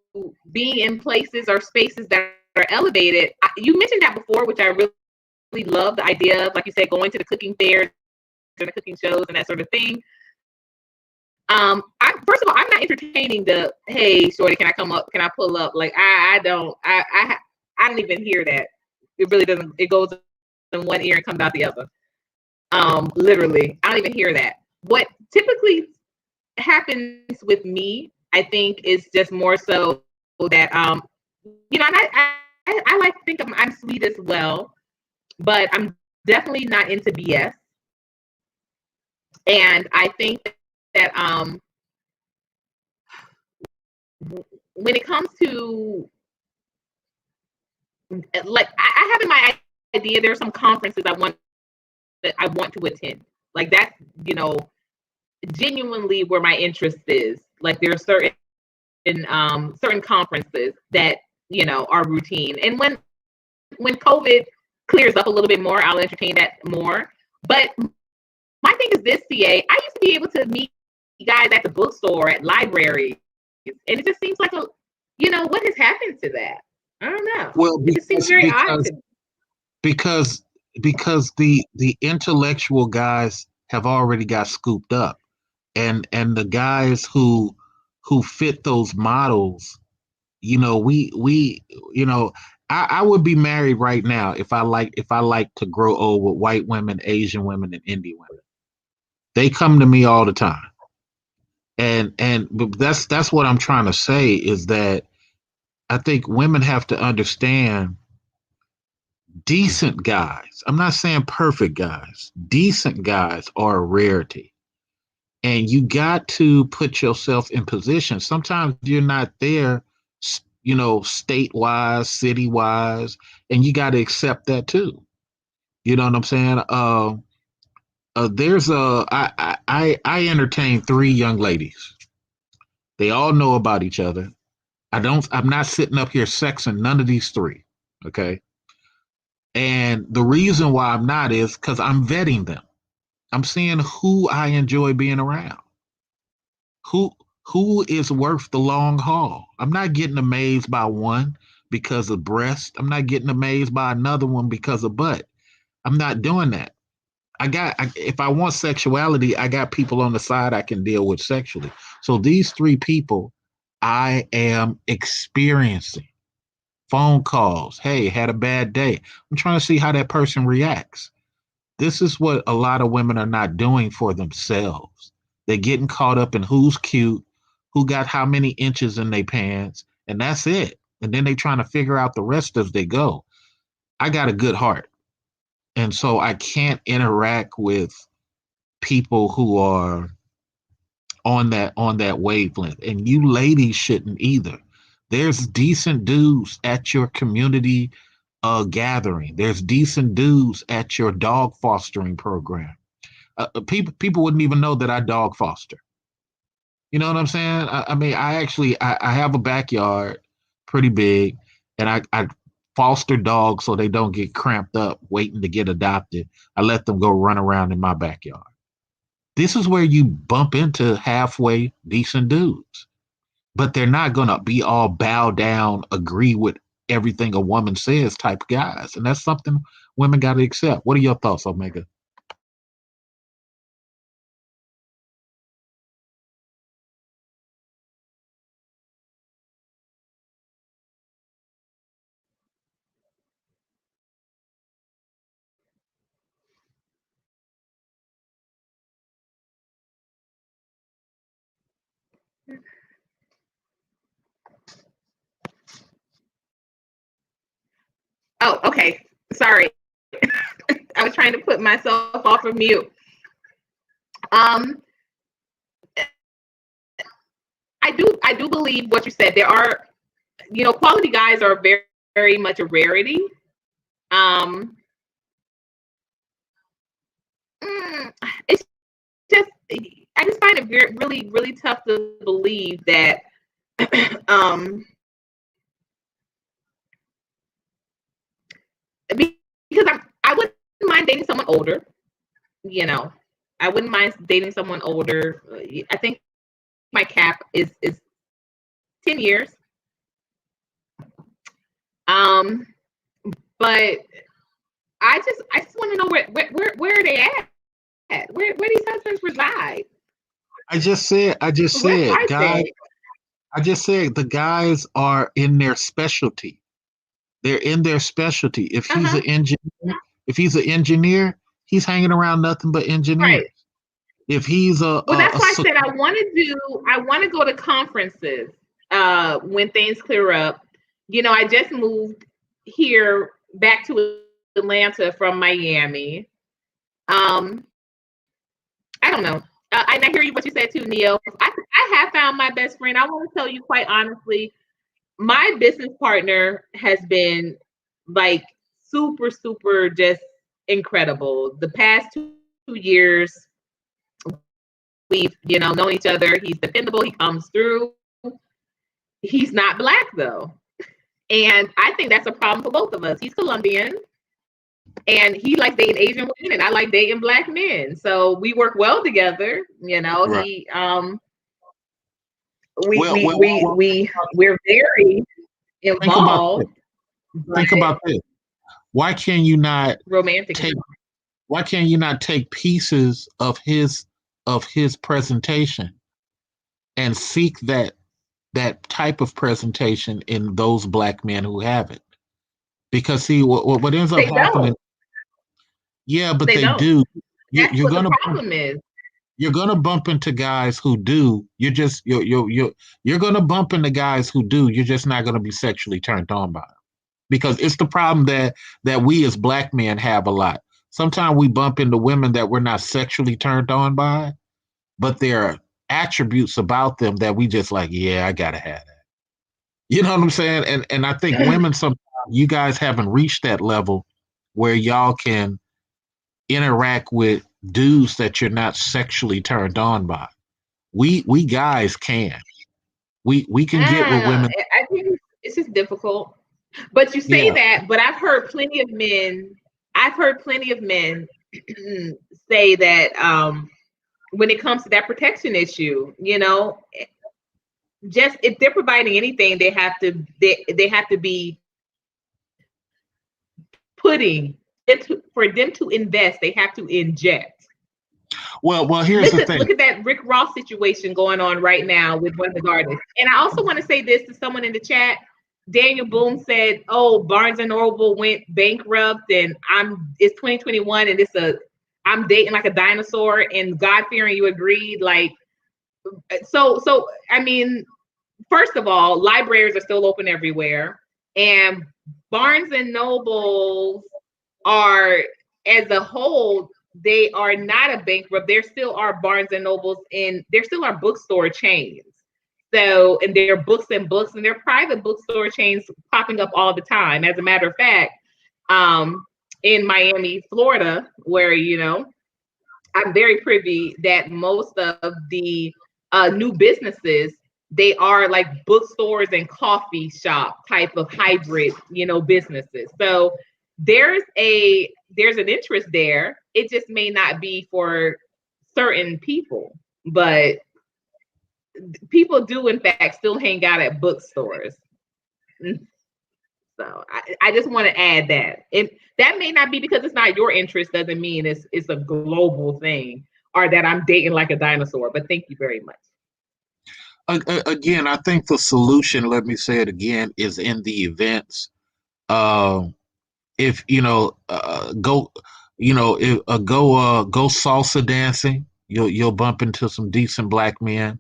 Speaker 2: being in places or spaces that are elevated, you mentioned that before, which I really love the idea of, like you said, going to the cooking fairs and the cooking shows and that sort of thing. First of all, I'm not entertaining the, hey, shorty, can I come up? Can I pull up? Like, I don't even hear that. It really doesn't. It goes in one ear and comes out the other. Literally, I don't even hear that. What typically happens with me, I think, is just more so that and I like to think I'm sweet as well, but I'm definitely not into BS. And I think that when it comes to, like, I have in my idea, there are some conferences I want to attend. Like, that's, genuinely where my interest is. Like, there are certain conferences that are routine, and when COVID clears up a little bit more, I'll entertain that more. But my thing is this, CA, I used to be able to meet guys at the bookstore, at libraries, and it just seems like what has happened to that? I don't know.
Speaker 5: Well,
Speaker 2: It just seems very odd to me.
Speaker 5: because the intellectual guys have already got scooped up, and the guys who fit those models, I would be married right now if I like to grow old with white women, Asian women, and Indian women. They come to me all the time, but that's what I'm trying to say, is that I think women have to understand decent guys. I'm not saying perfect guys. Decent guys are a rarity. And you got to put yourself in position. Sometimes you're not there, state-wise, city-wise, and you got to accept that too. You know what I'm saying? I entertain 3 young ladies. They all know about each other. I'm not sitting up here sexing none of these 3. Okay. And the reason why I'm not is because I'm vetting them. I'm seeing who I enjoy being around. Who is worth the long haul. I'm not getting amazed by one because of breast. I'm not getting amazed by another one because of butt. I'm not doing that. If I want sexuality, I got people on the side I can deal with sexually. So these 3 people I am experiencing. Phone calls. Hey, had a bad day. I'm trying to see how that person reacts. This is what a lot of women are not doing for themselves. They're getting caught up in who's cute, who got how many inches in their pants, and that's it. And then they trying to figure out the rest as they go. I got a good heart. And so I can't interact with people who are on that wavelength. And you ladies shouldn't either. There's decent dudes at your community gathering. There's decent dudes at your dog fostering program. People wouldn't even know that I dog foster. You know what I'm saying? I mean, I have a backyard pretty big, and I foster dogs so they don't get cramped up waiting to get adopted. I let them go run around in my backyard. This is where you bump into halfway decent dudes, but they're not going to be all bow down, agree with everything a woman says type guys. And that's something women got to accept. What are your thoughts, Omega?
Speaker 2: Oh, okay. Sorry. I was trying to put myself off of mute. Um, I do believe what you said. There are, quality guys are very, very much a rarity. Um, it's just, I just find it very, really, really tough to believe that, um, because I wouldn't mind dating someone older. I wouldn't mind dating someone older. I think my cap is 10 years. But I just want to know where are they at? Where these husbands reside?
Speaker 5: I just said, guys. I just said the guys are in their specialty. They're in their specialty. If he's an engineer, he's hanging around nothing but engineers.
Speaker 2: Right.
Speaker 5: If he's
Speaker 2: well, that's why I said I want to go to conferences when things clear up. I just moved here back to Atlanta from Miami. I don't know. And I hear you what you said too, Neil. I have found my best friend. I want to tell you quite honestly, my business partner has been like super, super just incredible. The past 2 years, we've known each other. He's dependable. He comes through. He's not Black though, and I think that's a problem for both of us. He's Colombian, and he likes dating Asian women, and I like dating Black men. So we work well together.
Speaker 5: Right.
Speaker 2: He we're very involved.
Speaker 5: Think about this. Why can you not
Speaker 2: romantic?
Speaker 5: Why can't you not take pieces of his presentation and seek that type of presentation in those Black men who have it? Because see, what ends up happening? Yeah, but they do.
Speaker 2: That's what the problem is.
Speaker 5: You're gonna bump into guys who do. You're gonna bump into guys who do. You're just not gonna be sexually turned on by them, because it's the problem that we as Black men have a lot. Sometimes we bump into women that we're not sexually turned on by, but there are attributes about them that we just like, yeah, I gotta have that. You know what I'm saying? And I think women, sometimes you guys haven't reached that level where y'all can interact with dudes that you're not sexually turned on by. We guys can. We can get with women.
Speaker 2: I think it's just difficult. But you say that, but I've heard plenty of men say that when it comes to that protection issue, just if they're providing anything, they have to be putting into, for them to invest, they have to inject.
Speaker 5: Well, here's the thing.
Speaker 2: Look at that Rick Ross situation going on right now with one of his artists. And I also want to say this to someone in the chat. Daniel Boone said, "Oh, Barnes and Noble went bankrupt, and it's 2021, and I'm dating like a dinosaur." And God fearing, you agreed, like, so. I mean, first of all, libraries are still open everywhere, and Barnes and Noble are, as a whole, they are not a bankrupt. There still are Barnes and Nobles, and there still are bookstore chains. So, and there are books, and there are private bookstore chains popping up all the time. As a matter of fact, in Miami, Florida, where, I'm very privy that most of the new businesses, they are like bookstores and coffee shop type of hybrid, businesses. So there's an interest there. It just may not be for certain people, but people do in fact still hang out at bookstores. So I just want to add that. That may not be because it's not your interest, doesn't mean it's a global thing or that I'm dating like a dinosaur. But thank you very much.
Speaker 5: Again, I think the solution, let me say it again, is in the events. If go, go salsa dancing. You'll bump into some decent black men.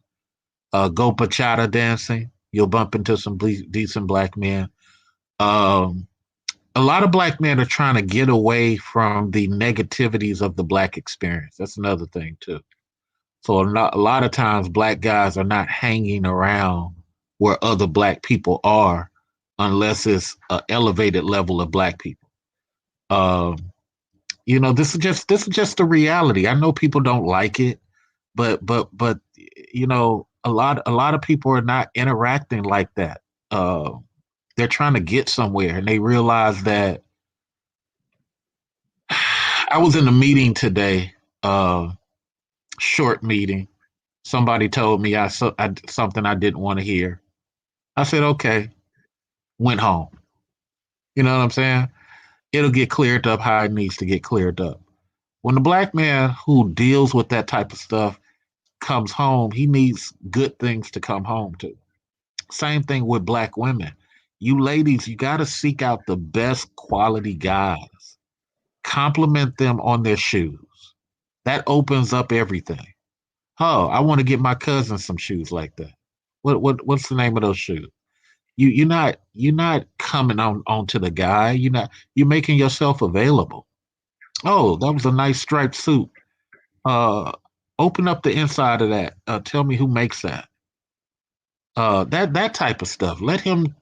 Speaker 5: Go bachata dancing. You'll bump into some decent black men. Um, a lot of black men are trying to get away from the negativities of the black experience. That's another thing too. So a lot of times black guys are not hanging around where other black people are unless it's an elevated level of black people. Um, this is just the reality. I know people don't like it, but a lot of people are not interacting like that. They're trying to get somewhere and they realize that I was in a meeting today, short meeting. Somebody told me something I didn't want to hear. I said, okay, went home. You know what I'm saying? It'll get cleared up how it needs to get cleared up. When the black man who deals with that type of stuff comes home, he needs good things to come home to. Same thing with black women. You ladies, you got to seek out the best quality guys. Compliment them on their shoes. That opens up everything. Oh, I want to get my cousin some shoes like that. What's the name of those shoes? You're not coming on onto the guy. You're making yourself available. Oh, that was a nice striped suit. Uh, open up the inside of that. Tell me who makes that. That type of stuff. Let him.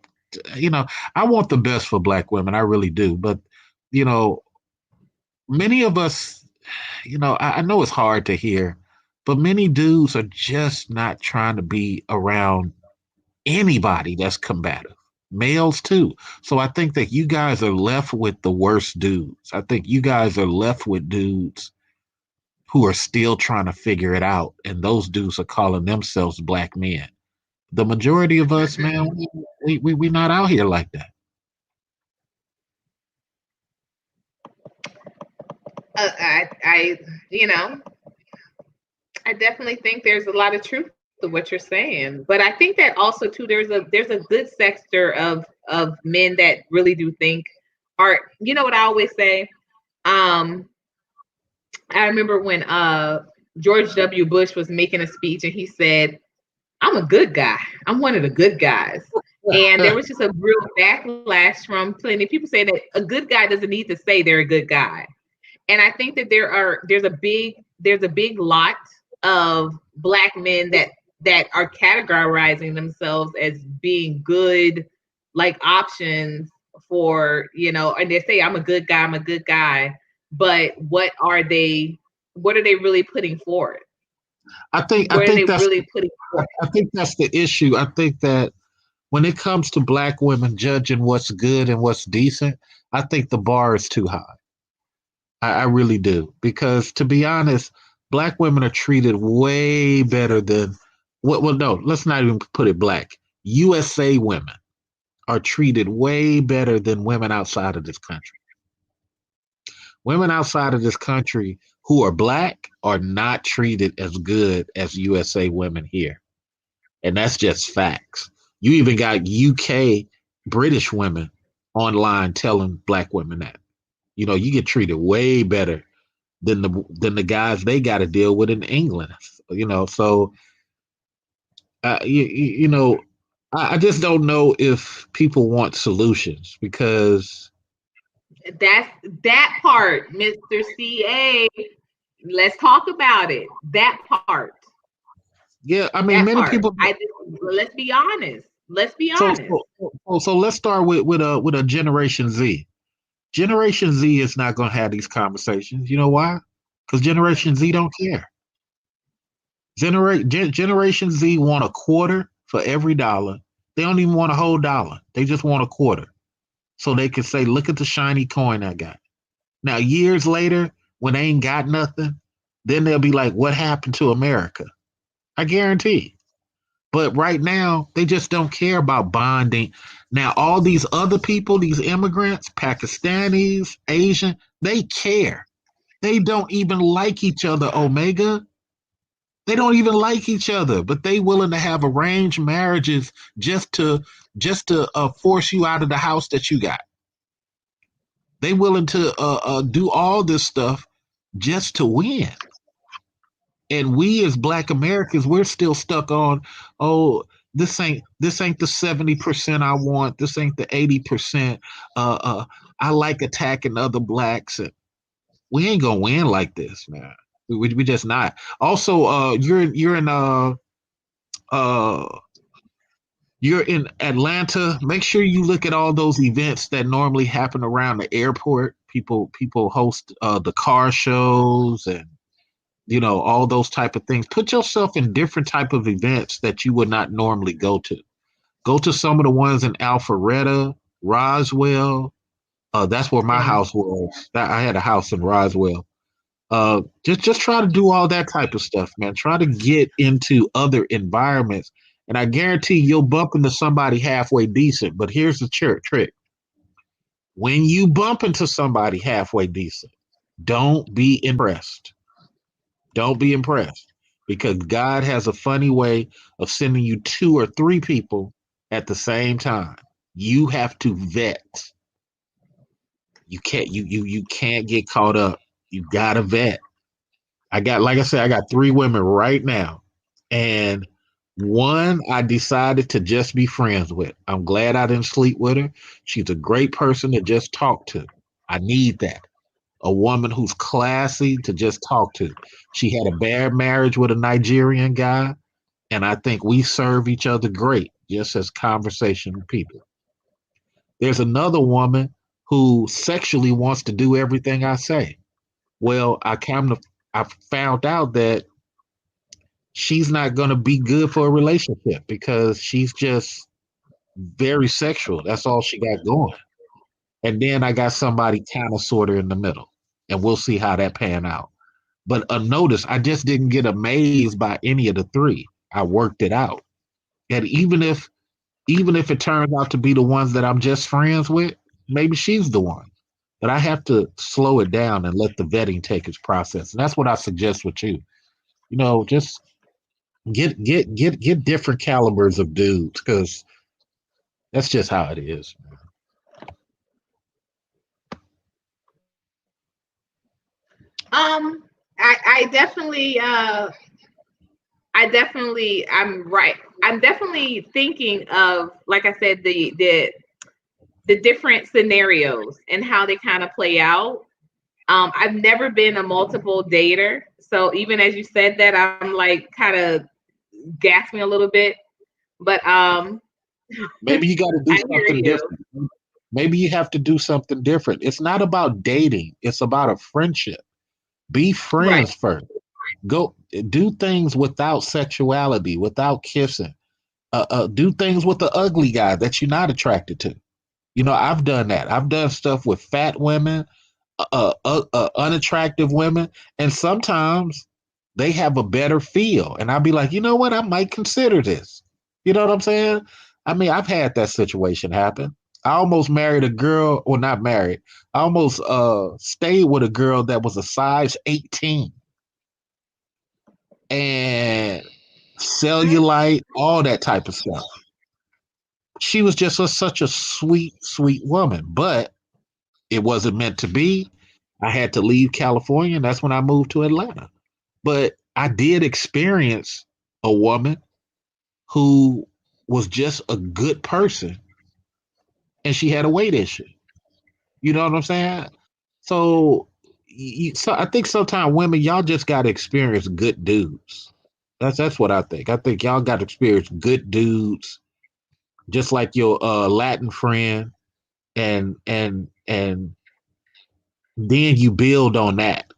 Speaker 5: You know, I want the best for black women. I really do. But you know, many of us. I know it's hard to hear, but many dudes are just not trying to be around anybody that's combative. Males too. So I think that you guys are left with the worst dudes. I think you guys are left with dudes who are still trying to figure it out, and those dudes are calling themselves black men. The majority of us, man, we not out here like that.
Speaker 2: I I definitely think there's a lot of truth to what you're saying, but I think that also too there's a good sector of men that really do think are, you know what I always say. Um, I remember when George W. Bush was making a speech and he said, "I'm a good guy. I'm one of the good guys." And there was just a real backlash from plenty of people saying that a good guy doesn't need to say they're a good guy. And I think that there's a big lot of black men that are categorizing themselves as being good, like options for, and they say I'm a good guy, but what are they really putting forward?
Speaker 5: I
Speaker 2: What are
Speaker 5: think
Speaker 2: they
Speaker 5: that's
Speaker 2: really putting forward?
Speaker 5: I think that's the issue. I think that when it comes to black women judging what's good and what's decent, I think the bar is too high. I really do. Because to be honest, black women are treated way better than well, no, let's not even put it black. USA women are treated way better than women outside of this country. Women outside of this country who are black are not treated as good as USA women here. And that's just facts. You even got UK British women online telling black women that. You get treated way better than the guys they got to deal with in England. So I just don't know if people want solutions because
Speaker 2: That's that part, Mr. CA. Let's talk about it. That part.
Speaker 5: yeah, I mean
Speaker 2: That
Speaker 5: many
Speaker 2: part.
Speaker 5: people.
Speaker 2: Let's be honest. Let's be
Speaker 5: So
Speaker 2: honest.
Speaker 5: so let's start with a Generation Z. Generation Z is not going to have these conversations. You know why? Because Generation Z don't care. Generation Z want a quarter for every dollar. They don't even want a whole dollar. They just want a quarter. So they can say, look at the shiny coin I got. Now, years later, when they ain't got nothing, then they'll be like, what happened to America? I guarantee. But right now, they just don't care about bonding. Now, all these other people, these immigrants, Pakistanis, Asian, they care. They don't even like each other, Omega. They don't even like each other, but they willing to have arranged marriages just to force you out of the house that you got. They willing to do all this stuff just to win. And we as Black Americans, we're still stuck on, oh, this ain't the 70% I want. This ain't the 80%. I like attacking other blacks. And we ain't gonna win like this, man. We just not. Also, uh you're in Atlanta. Make sure you look at all those events that normally happen around the airport. People host the car shows and all those type of things. Put yourself in different type of events that you would not normally go to. Go to some of the ones in Alpharetta, Roswell. That's where my house was. I had a house in Roswell. Just try to do all that type of stuff, man. Try to get into other environments, and I guarantee you'll bump into somebody halfway decent. But here's the trick: when you bump into somebody halfway decent, don't be impressed. Don't be impressed, because God has a funny way of sending you two or three people at the same time. You have to vet. You can't get caught up. You gotta vet. Like I said, I got three women right now, and one I decided to just be friends with. I'm glad I didn't sleep with her. She's a great person to just talk to. I need that. A woman who's classy to just talk to. She had a bad marriage with a Nigerian guy, and I think we serve each other great, just as conversation people. There's another woman who sexually wants to do everything I say. Well, I found out that she's not going to be good for a relationship because she's just very sexual. That's all she got going. And then I got somebody kind of sort of in the middle, and we'll see how that pan out. But notice, I just didn't get amazed by any of the three. I worked it out. And even if it turns out to be the ones that I'm just friends with, maybe she's the one. But I have to slow it down and let the vetting take its process. And that's what I suggest with you. Just get different calibers of dudes, because that's just how it is.
Speaker 2: I definitely, I'm right. I'm definitely thinking of, like I said, the different scenarios and how they kind of play out. I've never been a multiple dater, so even as you said that, I'm like kind of gasping a little bit. But
Speaker 5: Maybe you got to do
Speaker 2: I hear
Speaker 5: something
Speaker 2: you.
Speaker 5: different. Maybe you have to do something different. It's not about dating. It's about a friendship. Be
Speaker 2: Right.
Speaker 5: friends first. Go do things without sexuality, without kissing. Do things with the ugly guy that you're not attracted to. I've done that. I've done stuff with fat women, unattractive women, and sometimes they have a better feel. And I'll be like, you know what? I might consider this. You know what I'm saying? I mean, I've had that situation happen. I almost married a girl, or not married. I almost stayed with a girl that was a size 18 and cellulite, all that type of stuff. She was just such a sweet, sweet woman, but it wasn't meant to be. I had to leave California, and that's when I moved to Atlanta. But I did experience a woman who was just a good person, and she had a weight issue. You know what I'm saying? So, so I think sometimes women, y'all just got to experience good dudes. That's what I think. I think y'all got to experience good dudes, just like your Latin friend, and then you build on that.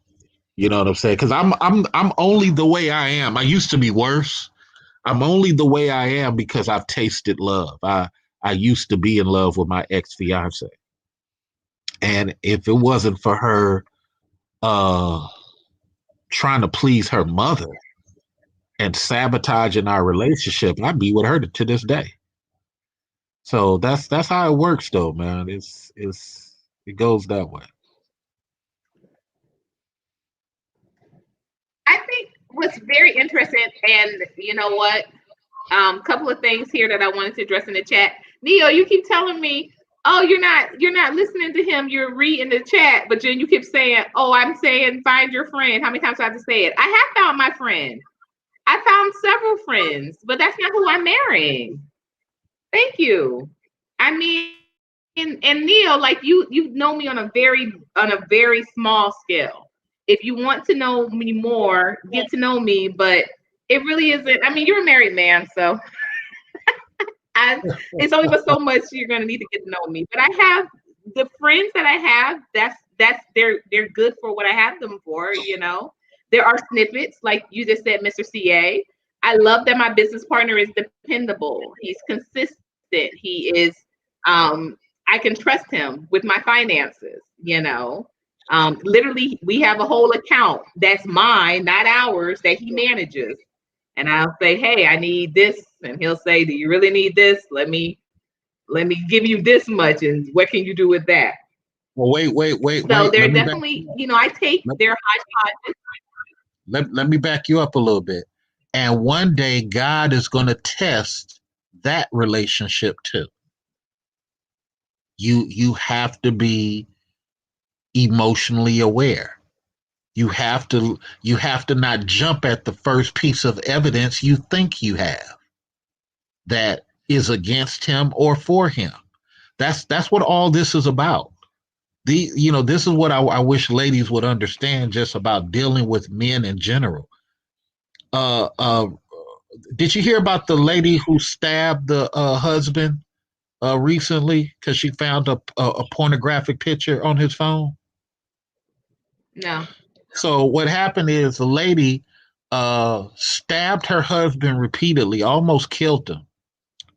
Speaker 5: You know what I'm saying? Because I'm only the way I am. I used to be worse. I'm only the way I am because I've tasted love. I used to be in love with my ex fiance, and if it wasn't for her, uh, trying to please her mother and sabotaging our relationship, I'd be with her to this day. So that's how it works, though, man. It goes that way.
Speaker 2: I think what's very interesting, and you know what, couple of things here that I wanted to address in the chat. Neo, you keep telling me, oh, you're not listening to him. You're reading the chat, but then you keep saying, oh, I'm saying find your friend. How many times do I have to say it? I have found my friend. I found several friends, but that's not who I'm marrying. Thank you. I mean, and Neil, like you know me on a very small scale. If you want to know me more, get to know me, but it really isn't. I mean, you're a married man, so it's only but so much you're gonna need to get to know me. But I have the friends that I have. They're good for what I have them for. You know, there are snippets like you just said, Mr. CA. I love that my business partner is dependable. He's consistent. He is. I can trust him with my finances. You know, literally, we have a whole account that's mine, not ours, that he manages. And I'll say, hey, I need this. And he'll say, do you really need this? Let me give you this much. And what can you do with that?
Speaker 5: Well, wait.
Speaker 2: So they're
Speaker 5: Let me
Speaker 2: definitely, I take their hodgepodge.
Speaker 5: let me back you up a little bit. And one day God is going to test that relationship too. You have to be emotionally aware. You have to not jump at the first piece of evidence you think you have that is against him or for him. That's what all this is about. This is what I wish ladies would understand just about dealing with men in general. Uh, uh, did you hear about the lady who stabbed the husband recently because she found a pornographic picture on his phone?
Speaker 2: No.
Speaker 5: So what happened is the lady stabbed her husband repeatedly, almost killed him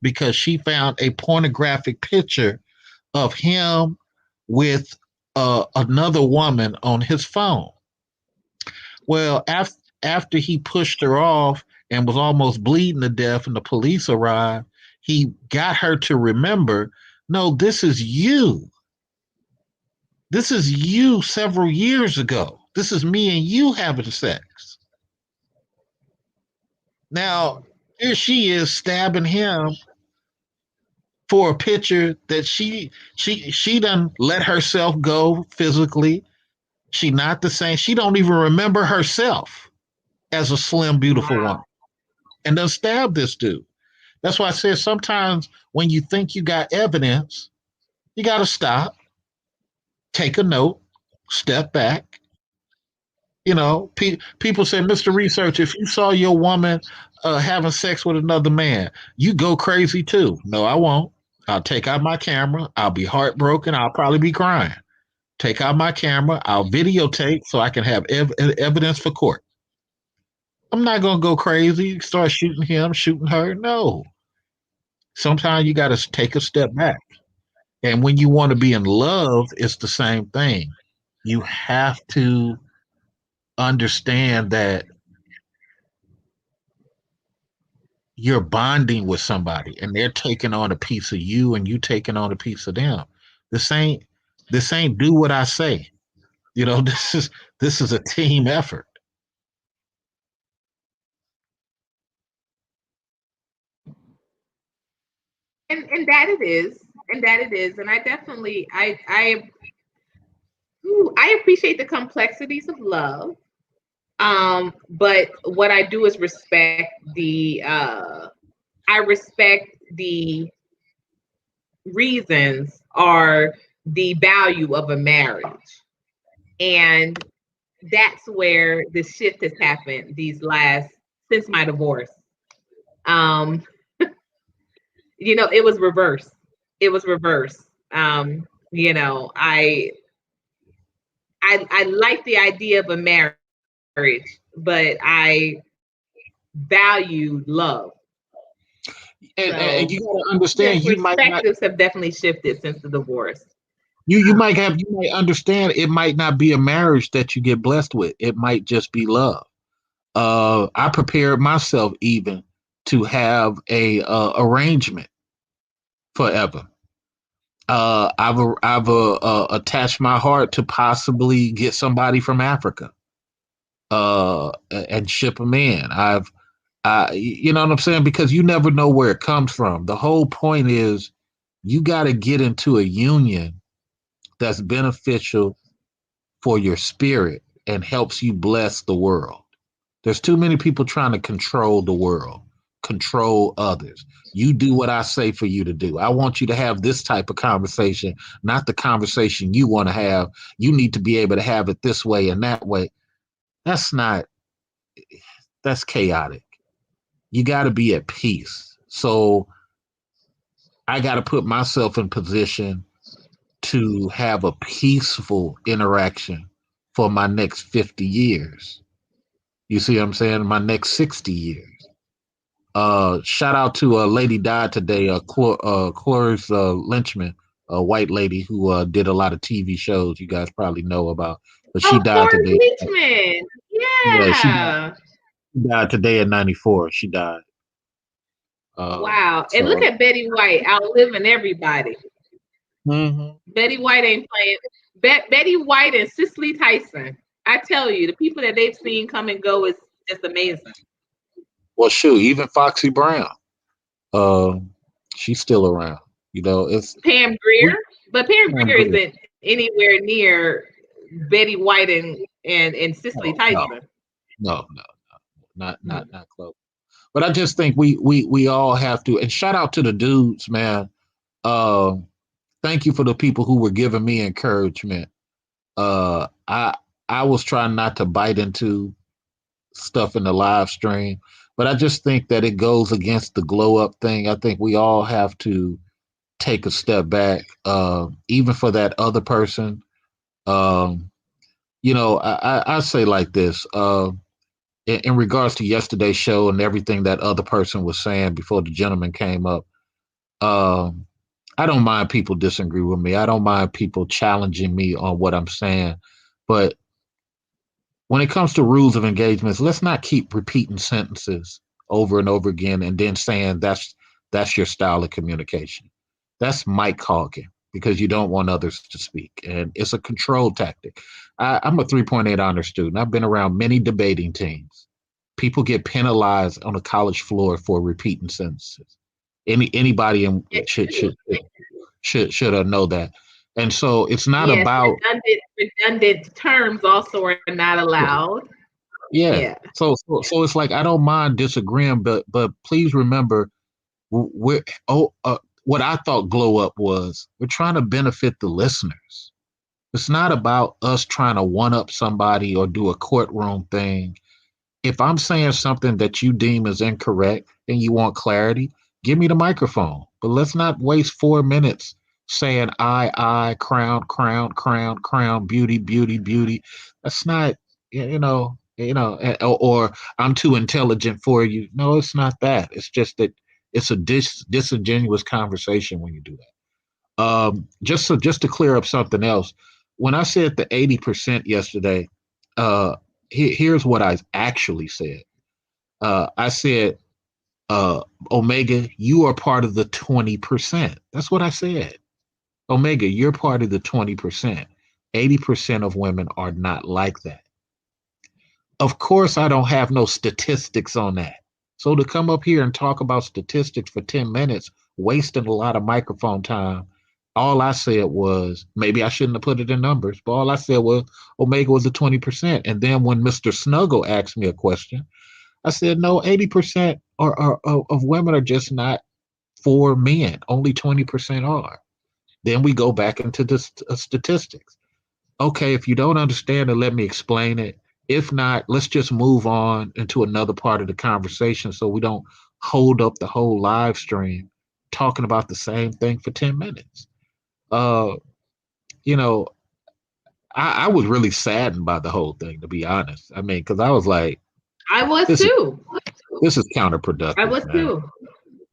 Speaker 5: because she found a pornographic picture of him with another woman on his phone. Well, after he pushed her off and was almost bleeding to death and the police arrived, he got her to remember, no, this is you. This is you several years ago. This is me and you having sex. Now, here she is stabbing him for a picture that she done let herself go physically. She not the same. She don't even remember herself as a slim, beautiful
Speaker 2: Wow.
Speaker 5: woman. And then stab this dude. That's why I said sometimes when you think you got evidence, you got to stop, take a note, step back. People say, Mr. Research, if you saw your woman having sex with another man, you go crazy too. No, I won't. I'll take out my camera. I'll be heartbroken. I'll probably be crying. Take out my camera. I'll videotape so I can have evidence for court. I'm not going to go crazy, start shooting him, shooting her. No. Sometimes you got to take a step back. And when you want to be in love, it's the same thing. You have to understand that you're bonding with somebody and they're taking on a piece of you and you taking on a piece of them. This ain't do what I say. This is a team effort.
Speaker 2: And that it is. And that it is. And I definitely I appreciate the complexities of love. But what I do is respect the reasons or the value of a marriage. And that's where the shift has happened since my divorce. Um, it was reverse. It was reverse. I like the idea of a marriage, but I valued love.
Speaker 5: And
Speaker 2: So
Speaker 5: you got to
Speaker 2: the
Speaker 5: understand, you might not.
Speaker 2: perspectives have definitely shifted since the divorce.
Speaker 5: You might understand it might not be a marriage that you get blessed with. It might just be love. I prepared myself even to have a arrangement forever. I've attached my heart to possibly get somebody from Africa and ship them in. You know what I'm saying? Because you never know where it comes from. The whole point is you got to get into a union that's beneficial for your spirit and helps you bless the world. There's too many people trying to control the world, control others. You do what I say for you to do. I want you to have this type of conversation, not the conversation you want to have. You need to be able to have it this way and that way. That's not, that's chaotic. You got to be at peace. So I got to put myself in position to have a peaceful interaction for my next 50 years. You see what I'm saying? My next 60 years. Shout out to a lady died today, Cloris Lynchman, a white lady who did a lot of TV shows you guys probably know about. But she
Speaker 2: Oh,
Speaker 5: died
Speaker 2: Cloris
Speaker 5: today.
Speaker 2: Leachman.
Speaker 5: Yeah, she
Speaker 2: Yeah.
Speaker 5: died today at 94. She died.
Speaker 2: Wow. And look at Betty White outliving everybody.
Speaker 5: Mhm.
Speaker 2: Betty White ain't playing. Betty White and Cicely Tyson. I tell you, the people that they've seen come and go is just amazing.
Speaker 5: Well, shoot, even Foxy Brown, she's still around. You know, it's
Speaker 2: Pam Grier, but Pam
Speaker 5: Pam
Speaker 2: Grier
Speaker 5: Grier.
Speaker 2: isn't anywhere near Betty White and Cicely
Speaker 5: No,
Speaker 2: Tyson.
Speaker 5: no, not close. But I just think we all have to. And shout out to the dudes, man. Thank you for the people who were giving me encouragement. I was trying not to bite into stuff in the live stream, but I just think that it goes against the glow up thing. I think we all have to take a step back, even for that other person. Um, I say like this. In regards to yesterday's show and everything that other person was saying before the gentleman came up, I don't mind people disagree with me. I don't mind people challenging me on what I'm saying. But when it comes to rules of engagements, let's not keep repeating sentences over and over again and then saying that's your style of communication. That's mic hogging because you don't want others to speak. And it's a control tactic. I'm a 3.8 honor student. I've been around many debating teams. People get penalized on a college floor for repeating sentences. Anybody should know that. And so it's not
Speaker 2: Yes,
Speaker 5: about
Speaker 2: redundant terms also are not allowed.
Speaker 5: yeah. So it's like I don't mind disagreeing, but please remember we're what I thought glow up was we're trying to benefit the listeners. It's not about us trying to one up somebody or do a courtroom thing. If I'm saying something that you deem as incorrect and you want clarity, give me the microphone. But let's not waste 4 minutes saying crown, beauty, beauty, beauty. That's not, or I'm too intelligent for you. No, it's not that. It's just that it's a disingenuous conversation when you do that. Just to clear up something else, when I said the 80% yesterday, here's what I actually said. I said, Omega, you are part of the 20%. That's what I said. Omega, you're part of the 20%. 80% of women are not like that. Of course, I don't have no statistics on that. So to come up here and talk about statistics for 10 minutes, wasting a lot of microphone time, all I said was, maybe I shouldn't have put it in numbers, but all I said was Omega was the 20%. And then when Mr. Snuggle asked me a question, I said, no, 80% of women are just not for men. Only 20% are. Then we go back into the statistics. Okay, if you don't understand it, let me explain it. If not, let's just move on into another part of the conversation so we don't hold up the whole live stream talking about the same thing for 10 minutes. You know, I was really saddened by the whole thing, to be honest. I mean, because I was like,
Speaker 2: I was
Speaker 5: this
Speaker 2: too.
Speaker 5: This is counterproductive.
Speaker 2: I was
Speaker 5: man.
Speaker 2: too.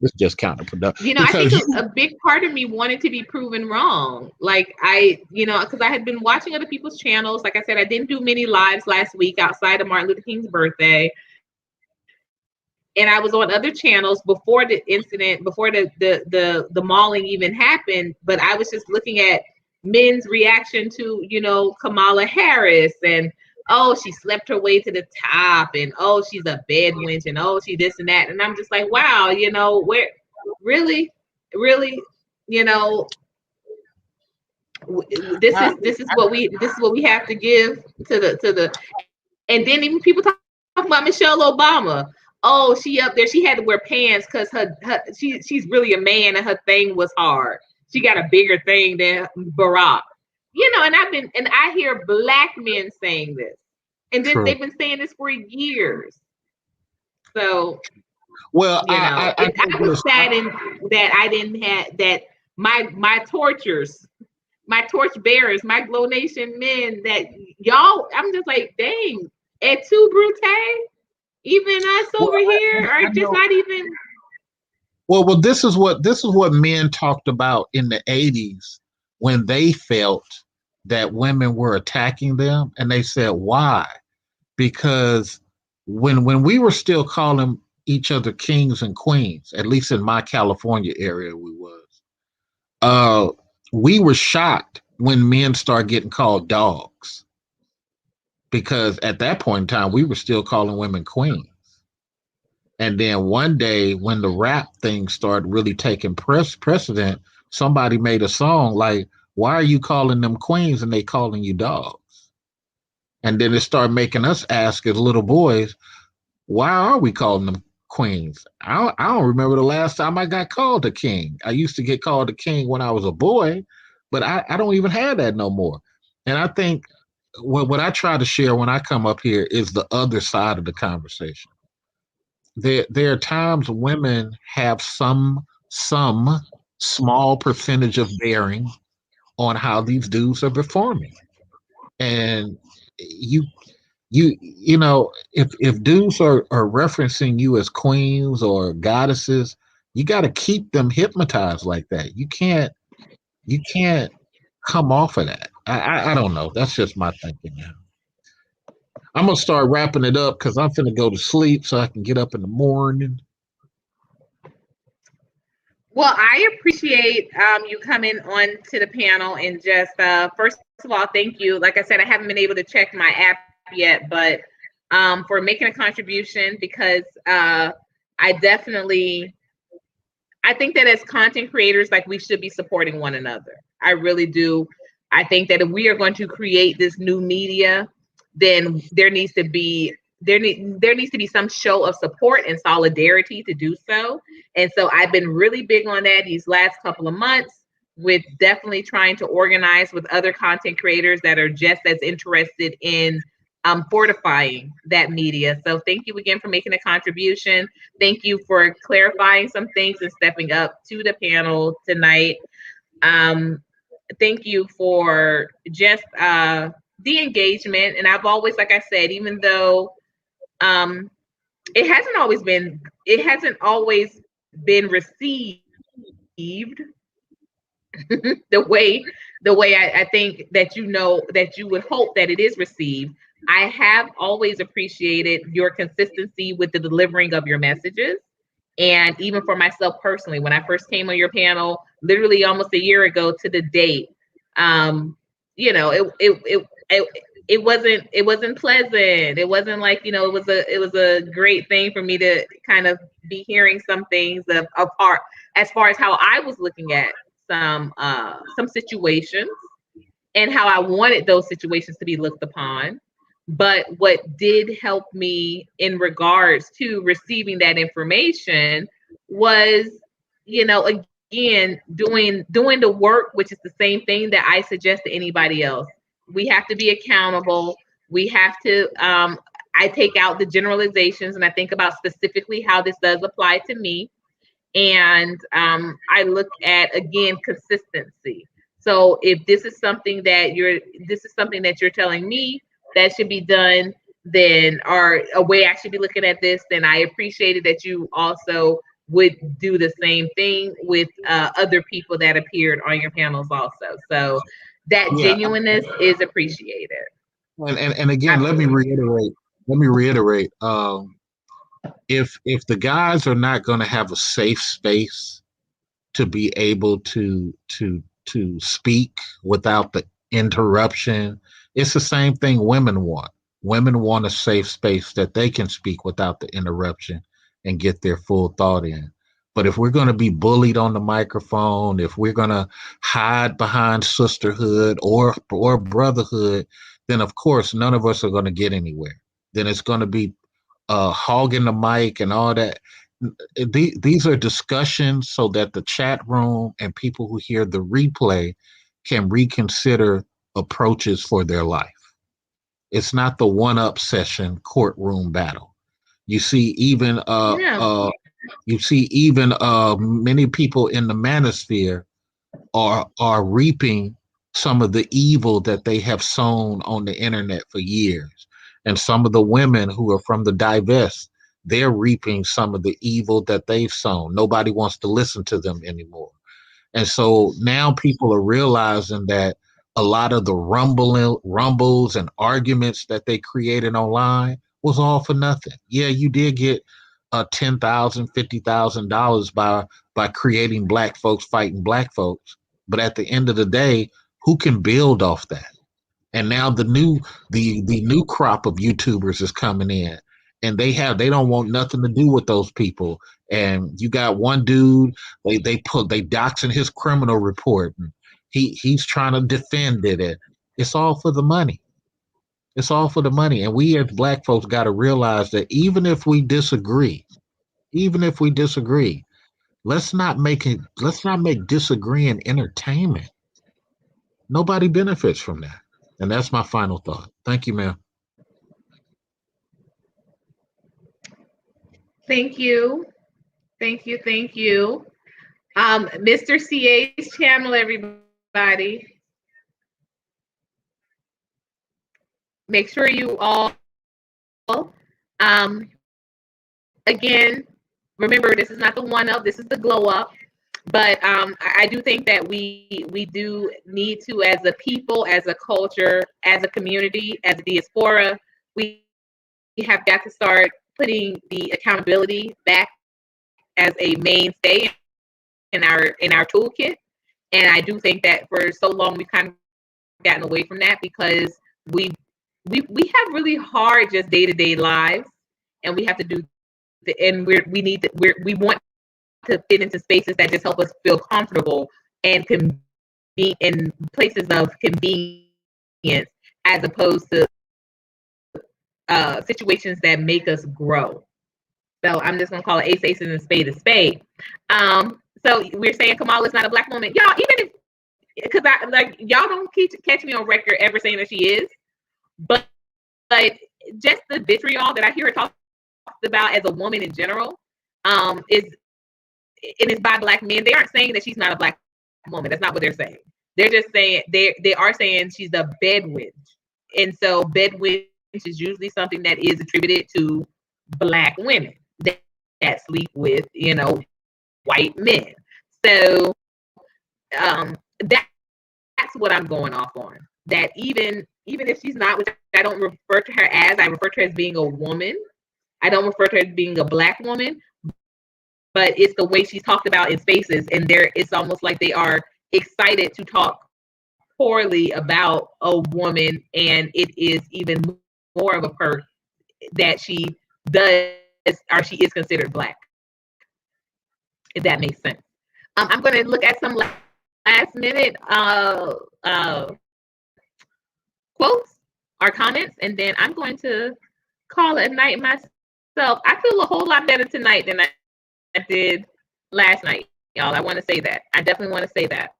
Speaker 5: It's just counterproductive.
Speaker 2: You know, I think a big part of me wanted to be proven wrong. Like because I had been watching other people's channels. Like I said, I didn't do many lives last week outside of Martin Luther King's birthday. And I was on other channels before the incident, before the mauling even happened. But I was just looking at men's reaction to, Kamala Harris, and oh, she slept her way to the top, and oh, she's a bed wench, and oh, she this and that. And I'm just like, wow, where really, this is what we have to give to the and then even people talk about Michelle Obama. Oh, she up there, she had to wear pants because she's really a man and her thing was hard. She got a bigger thing than Barack. And I hear Black men saying this. And then they've been saying this for years. So
Speaker 5: well,
Speaker 2: I was saddened that I didn't have that my torchers, my torch bearers, my Glow Nation men, that y'all, I'm just like, dang, et tu, Brute? Even us over here are just not even.
Speaker 5: Well, this is what men talked about in the 80s when they felt that women were attacking them, and they said, why? Because when we were still calling each other kings and queens, at least in my California area, we were shocked when men started getting called dogs, because at that point in time we were still calling women queens. And then one day when the rap thing started really taking precedent, somebody made a song like, why are you calling them queens and they calling you dogs? And then it started making us ask as little boys, why are we calling them queens? I don't remember the last time I got called a king. I used to get called a king when I was a boy, but I don't even have that no more. And I think what I try to share when I come up here is the other side of the conversation. There are times women have some small percentage of bearing on how these dudes are performing. And if dudes are referencing you as queens or goddesses, you got to keep them hypnotized like that. You can't come off of that. I don't know. That's just my thinking now. I'm gonna start wrapping it up because I'm finna go to sleep so I can get up in the morning.
Speaker 2: Well, I appreciate you coming on to the panel, and just first of all, thank you. Like I said, I haven't been able to check my app yet, but for making a contribution, because I think that as content creators, like, we should be supporting one another. I really do. I think that if we are going to create this new media, then there needs to be some show of support and solidarity to do so. And so I've been really big on that these last couple of months, with definitely trying to organize with other content creators that are just as interested in fortifying that media. So thank you again for making a contribution. Thank you for clarifying some things and stepping up to the panel tonight. Thank you for just the engagement. And I've always, like I said, even though it hasn't always been received the way I think that that you would hope that it is received. I have always appreciated your consistency with the delivering of your messages. And even for myself personally, when I first came on your panel, literally almost a year ago to the date, it wasn't pleasant. It wasn't like, it was a great thing for me to kind of be hearing some things apart as far as how I was looking at some situations and how I wanted those situations to be looked upon. But what did help me in regards to receiving that information was, again, doing the work, which is the same thing that I suggest to anybody else. We have to be accountable. We have to, I take out the generalizations and I think about specifically how this does apply to me. And I look at, again, consistency. So if this is something that you're telling me that should be done, then, or a way I should be looking at this, then I appreciated that you also would do the same thing with other people that appeared on your panels also. So that
Speaker 5: Yeah,
Speaker 2: genuineness is appreciated.
Speaker 5: and again, let me
Speaker 2: Absolutely.
Speaker 5: reiterate. Let me reiterate. If the guys are not going to have a safe space to be able to speak without the interruption, it's the same thing women want. Women want a safe space that they can speak without the interruption and get their full thought in. But if we're going to be bullied on the microphone, if we're going to hide behind sisterhood or brotherhood, then of course none of us are going to get anywhere. Then it's going to be hogging the mic and all that. These are discussions so that the chat room and people who hear the replay can reconsider approaches for their life. It's not the one-up session courtroom battle. You see, even
Speaker 2: Yeah.
Speaker 5: many people in the manosphere are reaping some of the evil that they have sown on the internet for years. And some of the women who are from the divest, they're reaping some of the evil that they've sown. Nobody wants to listen to them anymore. And so now people are realizing that a lot of the rumbles and arguments that they created online was all for nothing. Yeah, you did get $10,000, $50,000 by creating black folks fighting black folks, but at the end of the day, who can build off that? And now the new crop of YouTubers is coming in, and they don't want nothing to do with those people. And you got one dude, they doxing his criminal report, and he's trying to defend it, and it's all for the money. It's all for the money. And we as black folks got to realize that even if we disagree, let's not make disagreeing entertainment. Nobody benefits from that. And that's my final thought. Thank you, ma'am.
Speaker 2: Thank you. Thank you. Thank you. Mr. CA's channel, everybody. Make sure you all, um, again, remember, this is not the one up, this is the glow up. But I do think that we do need to, as a people, as a culture, as a community, as a diaspora, we have got to start putting the accountability back as a mainstay in our toolkit. And I do think that for so long we've kind of gotten away from that because we have really hard just day-to-day lives, and we have to do and we want to fit into spaces that just help us feel comfortable and can be in places of convenience as opposed to situations that make us grow. So I'm just gonna call it ace aces and spade a spade. So we're saying Kamala's not a black woman, y'all. Even if, because I like y'all don't catch me on record ever saying that she is, but just the vitriol that I hear her talk about as a woman in general, is it is by black men. They aren't saying that she's not a black woman. That's not what they're saying. They're just saying they are saying she's a bedwitch, and so bedwitch is usually something that is attributed to black women that sleep with white men. So that's what I'm going off on. That even if she's not, which I don't refer to her as, I refer to her as being a woman. I don't refer to her as being a black woman, but it's the way she's talked about in spaces, and it's almost like they are excited to talk poorly about a woman, and it is even more of a perk that she does or she is considered black, if that makes sense. I'm going to look at some last minute quotes or comments, and then I'm going to call it a night myself. I feel a whole lot better tonight than I did last night, y'all. I want to say that. I definitely want to say that.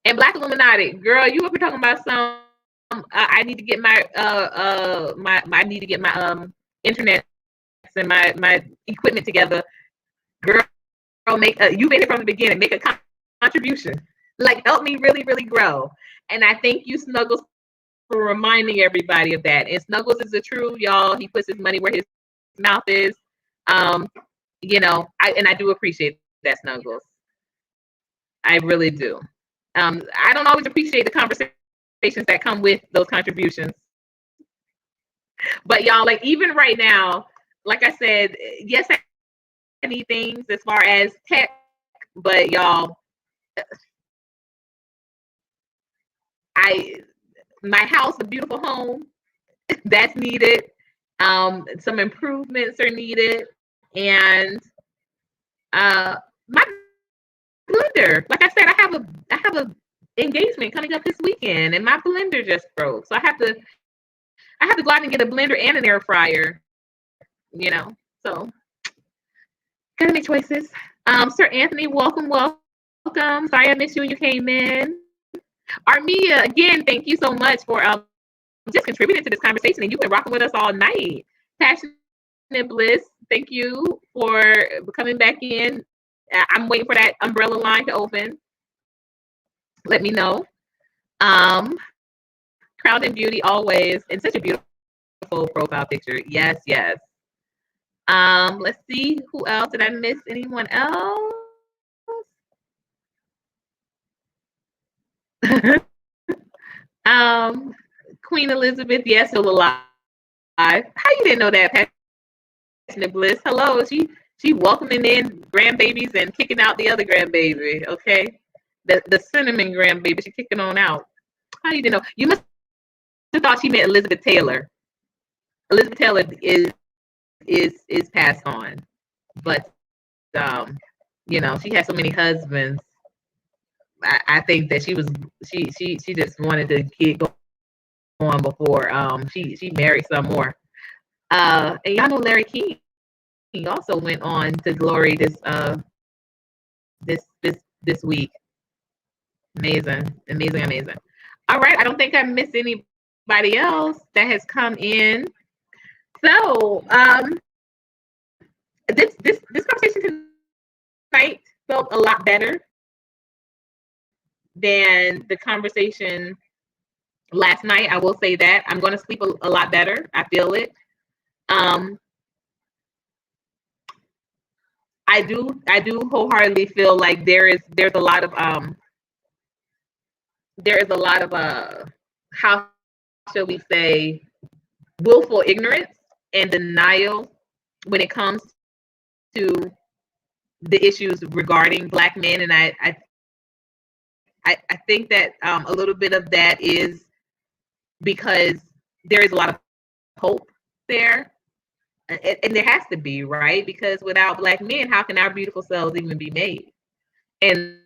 Speaker 2: And Black Illuminati, girl, you were talking about some. I need to get my I need to get my internet and my equipment together. Girl, make you've been here from the beginning. Make a contribution. Like, help me really, really grow. And I thank you, Snuggles, for reminding everybody of that. And Snuggles is the true, y'all. He puts his money where his mouth is. you know, I do appreciate that, Snuggles. I really do. I don't always appreciate the conversations that come with those contributions, but y'all, like even right now, like I said, yes, I need things as far as tech, but y'all, I my house, a beautiful home, that's needed. Some improvements are needed, and my blender, like I said, I have a engagement coming up this weekend, and my blender just broke, so I have to go out and get a blender and an air fryer. You know, so gotta make choices. Sir Anthony, welcome, welcome. Sorry I missed you when you came in. Armia, again, thank you so much for just contributing to this conversation, and you've been rocking with us all night. Passionate Bliss, thank you for coming back in. I'm waiting for that umbrella line to open. Let me know. Crowned in beauty always, and such a beautiful profile picture. Yes, yes. Let's see who else. Did I miss anyone else? Queen Elizabeth, yes, still alive. How you didn't know that, Passionate Bliss? Hello, she welcoming in grandbabies and kicking out the other grandbaby. Okay, the cinnamon grandbaby, she kicking on out. How you didn't know? You must have thought she meant Elizabeth Taylor. Elizabeth Taylor is passed on, but you know, she had so many husbands. I think that she just wanted to get going before she married some more. And y'all know Larry King. He also went on to glory this week. Amazing, amazing, amazing. All right, I don't think I missed anybody else that has come in. So this conversation tonight felt a lot better than the conversation last night. I will say that I'm going to sleep a lot better. I feel it. I do wholeheartedly feel like there's a lot of how shall we say, willful ignorance and denial when it comes to the issues regarding Black men, and I think that a little bit of that is because there is a lot of hope there, and there has to be, right? Because without Black men, how can our beautiful selves even be made? And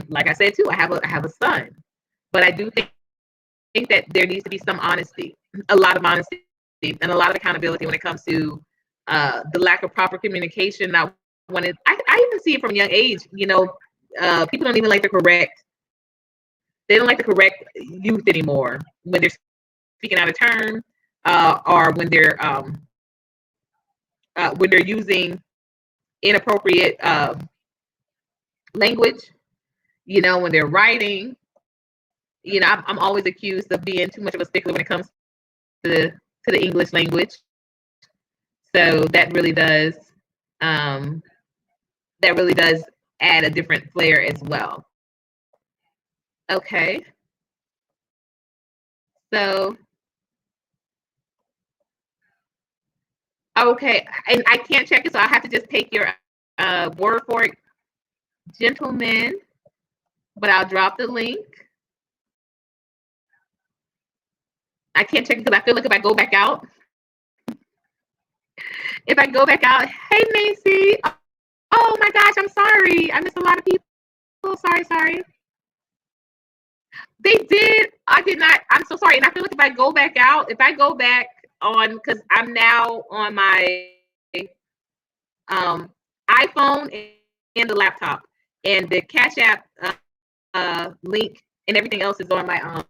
Speaker 2: like I said too, I have a son, but I do think that there needs to be some honesty, a lot of honesty, and a lot of accountability when it comes to the lack of proper communication. I even see it from a young age. You know, people don't even like to correct. They don't like to correct youth anymore when they're speaking out of turn, or when they're using inappropriate language. You know, when they're writing. You know, I'm always accused of being too much of a stickler when it comes to the English language. So that really does add a different flair as well. Okay. So okay, and I can't check it, so I have to just take your word for it, gentlemen. But I'll drop the link. I can't check it because I feel like if I go back out, hey Macy, oh my gosh, I'm sorry, I missed a lot of people. Sorry. They did. I did not. I'm so sorry. And I feel like if I go back on, because I'm now on my iPhone and the laptop, and the Cashapp link and everything else is on my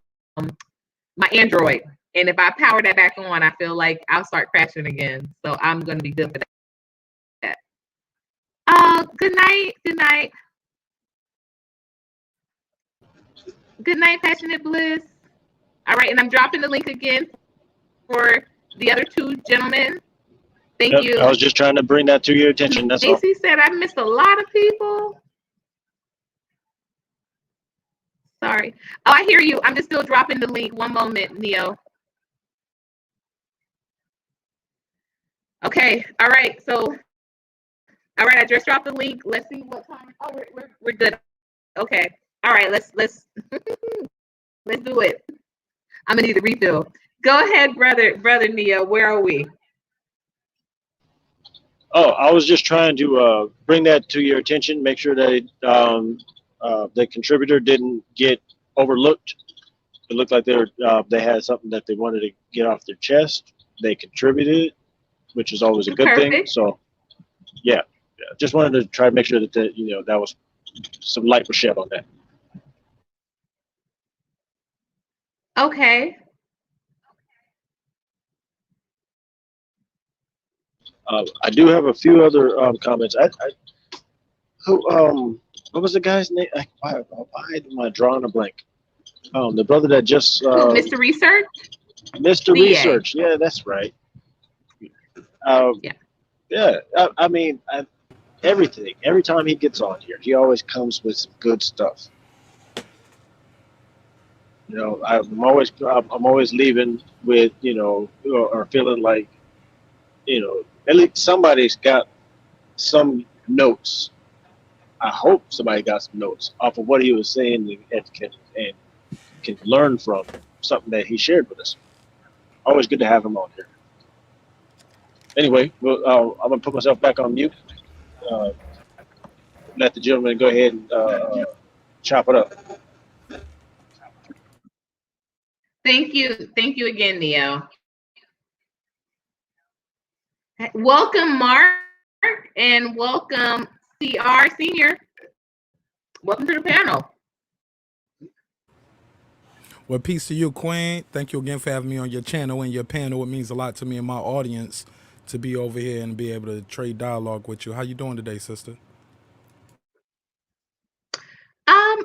Speaker 2: my Android. And if I power that back on, I feel like I'll start crashing again. So I'm going to be good for that. Good night. Good night, Passionate Bliss. All right, and I'm dropping the link again for the other two gentlemen. Thank
Speaker 4: Yep,
Speaker 2: you.
Speaker 4: I was just trying to bring that to your attention. That's all.
Speaker 2: AC said I missed a lot of people. Sorry. Oh, I hear you. I'm just still dropping the link. One moment, Neo. Okay. All right. So, all right. I just dropped the link. Let's see what time. Oh, we're good. Okay. All right. Let's let's do it. I'm gonna need a refill. Go ahead, brother Neo. Where are we?
Speaker 4: Oh, I was just trying to bring that to your attention. Make sure that the contributor didn't get overlooked. It looked like they had something that they wanted to get off their chest. They contributed, which is always a good thing.
Speaker 2: Perfect.
Speaker 4: So, yeah, just wanted to try to make sure that that was some light was shed on that.
Speaker 2: Okay.
Speaker 4: I do have a few other comments. What was the guy's name? Why am I drawing a blank? The brother that just
Speaker 2: Mr. Research.
Speaker 4: Mr.
Speaker 2: CA.
Speaker 4: Research. Yeah, that's right. Yeah. I mean, everything. Every time he gets on here, he always comes with some good stuff. I'm always leaving with or feeling like at least somebody's got some notes. I hope somebody got some notes off of what he was saying and can learn from something that he shared with us. Always good to have him on here. Anyway, I'm gonna put myself back on mute. Let the gentleman go ahead and chop it up.
Speaker 2: Thank you again, Neo. Welcome, Mark, and welcome, CR Senior. Welcome to the panel.
Speaker 6: Well, peace to you, Queen. Thank you again for having me on your channel and your panel. It means a lot to me and my audience to be over here and be able to trade dialogue with you. How you doing today, sister?
Speaker 2: I'm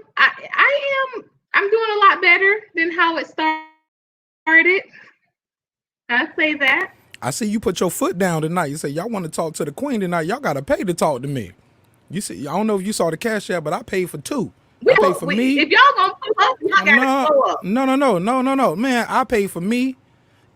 Speaker 2: doing a lot better than how it started. I say that.
Speaker 6: I see you put your foot down tonight. You say y'all want to talk to the Queen tonight. Y'all gotta pay to talk to me. You see, I don't know if you saw the Cashapp, but I paid for 2. I paid for me.
Speaker 2: If y'all gonna pull up, y'all gotta pull up.
Speaker 6: No, man. I paid for me,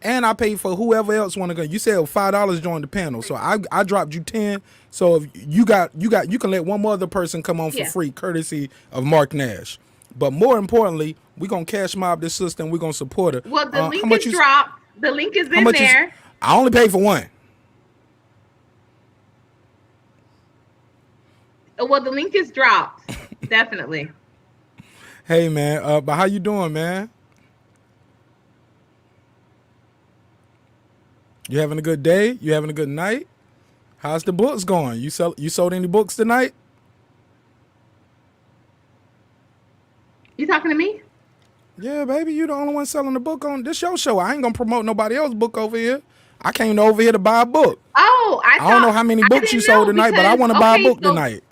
Speaker 6: and I paid for whoever else want to go. You said $5 join the panel, so I dropped you 10. So if you can let one more other person come on for free, courtesy of Mark Nash. But more importantly, we're gonna cash mob this sister and we're gonna support her.
Speaker 2: Well, the link is dropped. The link is in there.
Speaker 6: I only paid for 1.
Speaker 2: Well, the link is dropped. Definitely.
Speaker 6: Hey, man. But how you doing, man? You having a good day? You having a good night? How's the books going? You sold any books tonight?
Speaker 2: You talking to me?
Speaker 6: Yeah, baby. You the only one selling the book on this your show. I ain't gonna promote nobody else's book over here. I came over here to buy a book.
Speaker 2: Oh, I
Speaker 6: don't know how many books you sold tonight, but I want to buy a book tonight.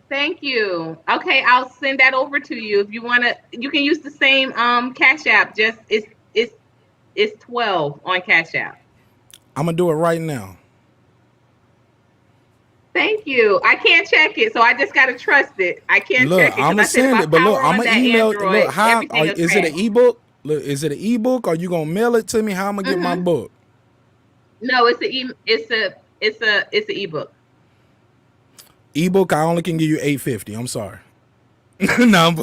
Speaker 2: Thank you. Okay, I'll send that over to you. If you want to, you can use the same Cash App. Just it's 12 on Cash App.
Speaker 6: I'm gonna do it right now.
Speaker 2: Thank you. I can't check it, so I just gotta trust it. I can't check it.
Speaker 6: I'm gonna send it, but look, I'm gonna email. Look, how is it an ebook? Look, is it an ebook? Or you gonna mail it to me? How I'm gonna get my book?
Speaker 2: No, it's an ebook.
Speaker 6: Ebook, I only can give you $8.50. I'm sorry. No,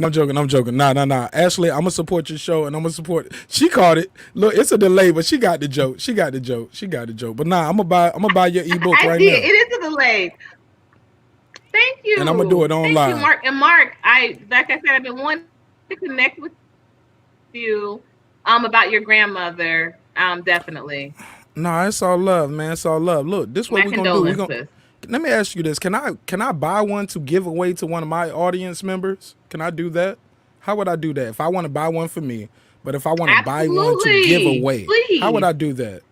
Speaker 6: I'm joking. Nah. Ashley, I'm gonna support your show and I'm gonna support. She caught it. Look, it's a delay, but she got the joke. But nah, I'm gonna buy your ebook right now.
Speaker 2: It is a delay. Thank you.
Speaker 6: And I'm gonna do it online.
Speaker 2: Thank you, Mark. And Mark, like I said, I've been wanting to connect with you about your grandmother. Definitely.
Speaker 6: No, it's all love, man. It's all love. Look, this is what we're gonna do. Let me ask you this. Can I buy one to give away to one of my audience members? Can I do that? How would I do that? If I want to buy one for me, but if I want to buy one to give away, please. How would I do that?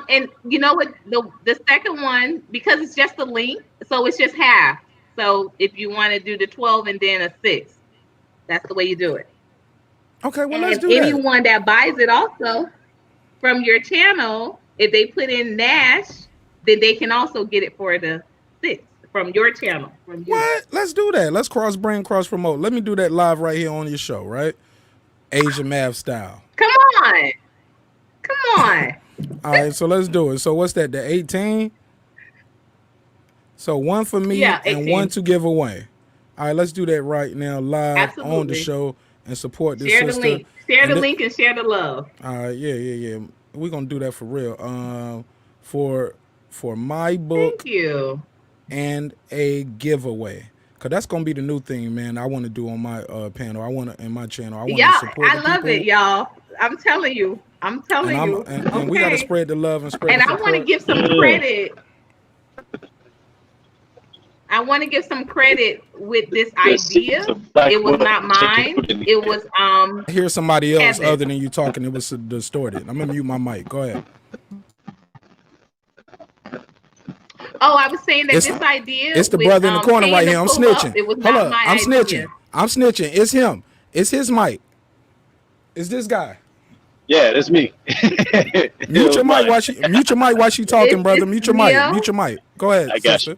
Speaker 2: And you know what? The second one, because it's just a link, so it's just half. So if you want to do the 12 and then a 6, that's the way you do it.
Speaker 6: Okay, well, let's do
Speaker 2: that. Anyone that buys it also. from your channel, if they put in Nash, then they can also get it for the 6th from your channel. From you.
Speaker 6: What? Let's do that. Let's cross brain, cross promote. Let me do that live right here on your show, right? Asian math style.
Speaker 2: Come on. Come on.
Speaker 6: All right, so let's do it. So what's that? The 18? So one for me and one to give away. All right, let's do that right now live on the show and support this
Speaker 2: sister.
Speaker 6: The link.
Speaker 2: Share the link and share the love.
Speaker 6: All right, yeah. We're gonna do that for real. For my book.
Speaker 2: Thank you.
Speaker 6: And a giveaway. Cause that's gonna be the new thing, man. I want to do on my panel. I want to in my channel. I want to support.
Speaker 2: I love it, y'all. I'm telling you. And
Speaker 6: we gotta spread the love and spread.
Speaker 2: And I want to give some credit. I want to give some credit with this idea. It was not mine. It was
Speaker 6: I hear somebody else other than you talking. It was distorted. I'm gonna mute my mic. Go ahead.
Speaker 2: Oh, I was saying that this idea.
Speaker 6: It's the brother in the corner right here. I'm snitching.
Speaker 2: It was not my
Speaker 6: I'm
Speaker 2: idea.
Speaker 6: I'm snitching. It's him. It's his mic. It's this guy.
Speaker 4: Yeah, that's me.
Speaker 6: Mute your mic while she talking, brother. Mute your mic. Mute your mic. Go ahead.
Speaker 4: I got you.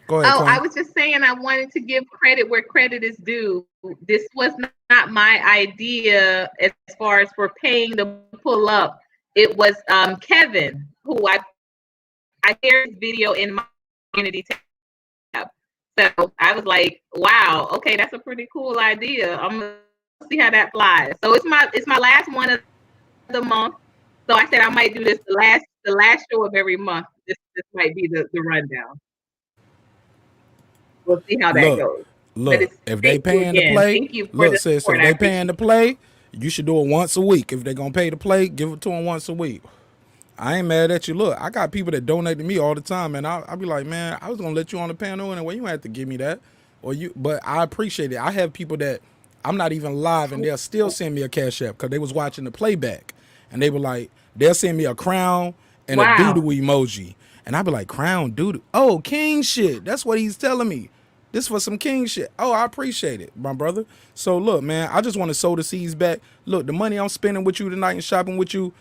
Speaker 6: Go ahead.
Speaker 2: Oh, I was just saying I wanted to give credit where credit is due. This was not my idea as far as for paying to pull up. It was Kevin, who I shared his video in my community tab. So I was like, wow, okay, that's a pretty cool idea. I'm gonna see how that flies. So it's my last one of the month. So I said I might do this the last show of every month. This might be the rundown. We'll see how that goes.
Speaker 6: Look, if they paying to play, if they paying to play, you should do it once a week. If they're gonna pay to play, give it to them once a week. I ain't mad at you. Look, I got people that donate to me all the time, and I'll be like, man, I was gonna let you on the panel anyway. You don't have to give me that, but I appreciate it. I have people that I'm not even live, and they'll still send me a Cash App because they was watching the playback, and they were like, they'll send me a crown and a doodle emoji, and I'll be like, crown doodle. Oh, king shit. That's what he's telling me. This for some king shit. Oh, I appreciate it, my brother. So look, man, I just want to sow the seeds back. Look, the money I'm spending with you tonight and shopping with you,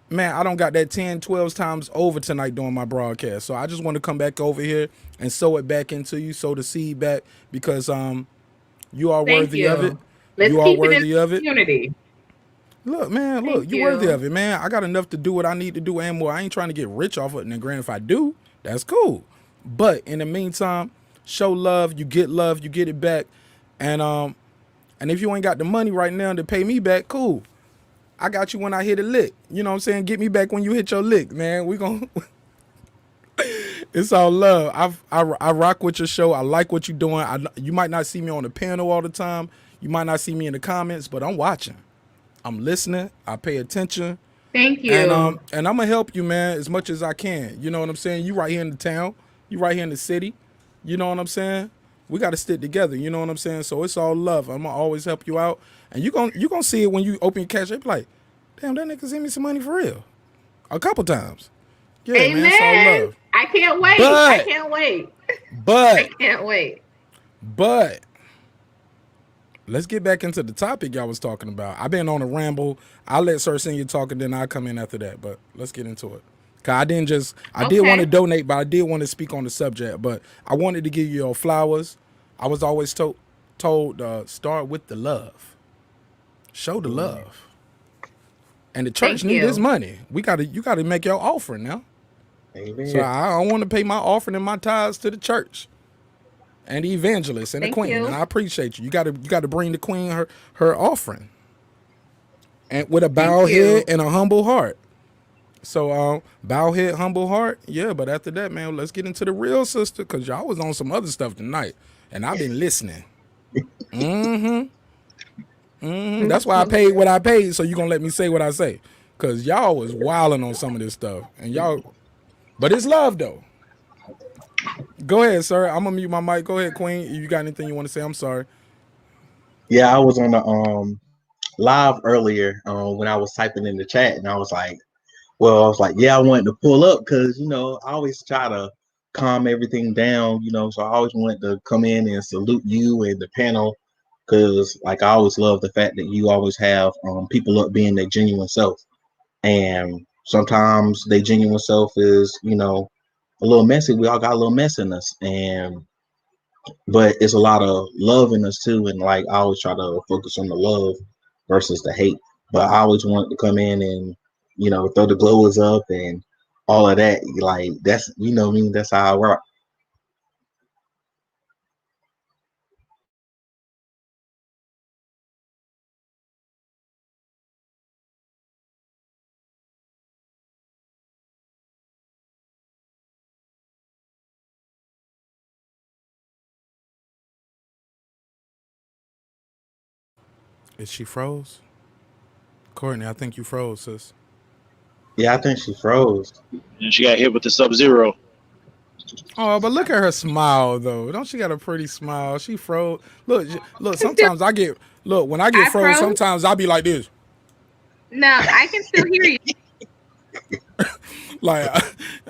Speaker 6: man, I don't got that 10, 12 times over tonight doing my broadcast. So I just want to come back over here and sow it back into you, sow the seed back, because you are worthy of it. You are worthy of it.
Speaker 2: Community.
Speaker 6: Look, man, you're worthy of it, man. I got enough to do what I need to do and more. I ain't trying to get rich off it. And then granted, if I do, that's cool. But in the meantime, show love, you get it back. And if you ain't got the money right now to pay me back, cool. I got you when I hit a lick. You know what I'm saying? Get me back when you hit your lick, man. We gon' it's all love. I rock with your show. I like what you're doing. You might not see me on the panel all the time. You might not see me in the comments, but I'm watching. I'm listening. I pay attention.
Speaker 2: Thank you.
Speaker 6: And I'm gonna help you, man, as much as I can. You know what I'm saying? You right here in the town. You right here in the city. You know what I'm saying? We got to stick together. You know what I'm saying? So it's all love. I'm gonna always help you out, and you gonna see it when you open your Cash App. Like, damn, that nigga sent me some money for real, a couple times. Yeah,
Speaker 2: amen.
Speaker 6: Man, it's all love.
Speaker 2: I can't wait. I can't wait. I can't wait.
Speaker 6: But let's get back into the topic y'all was talking about. I've been on a ramble. I'll let Sir Senior talk, and then I'll come in after that. But let's get into it. I did want to donate, but I did want to speak on the subject. But I wanted to give you your flowers. I was always told start with the love. Show the love. And the church need this money. You gotta make your offering now. Amen. So I want to pay my offering and my tithes to the church and the evangelist and the queen. And I appreciate you. You gotta bring the queen her offering. And with a bowed head and a humble heart. So bow head, humble heart, yeah. But after that, man, let's get into the real sister, because y'all was on some other stuff tonight, and I've been listening. That's why I paid what I paid. So you gonna let me say what I say, because y'all was wilding on some of this stuff, and y'all. But it's love though. Go ahead, sir. I'm gonna mute my mic. Go ahead, Queen. You got anything you want to say? I'm sorry.
Speaker 7: Yeah, I was on the live earlier when I was typing in the chat, and I was like, yeah, I wanted to pull up because, I always try to calm everything down, so I always wanted to come in and salute you and the panel because like I always love the fact that you always have people up being their genuine self, and sometimes their genuine self is a little messy. We all got a little mess in us, but it's a lot of love in us too. And like I always try to focus on the love versus the hate. But I always want to come in and throw the glowers up and all of that. Like that's me. That's how I rock.
Speaker 6: Is she froze? Courtney, I think you froze, sis.
Speaker 7: Yeah, I think she froze.
Speaker 4: And she got hit with the Sub-Zero.
Speaker 6: Oh, but look at her smile though. Don't she got a pretty smile? She froze. Look.
Speaker 2: can still,
Speaker 6: Sometimes I get when I get
Speaker 2: I
Speaker 6: froze.
Speaker 2: froze.
Speaker 6: Sometimes I'll be like this.
Speaker 2: No, I can still hear you.
Speaker 6: Like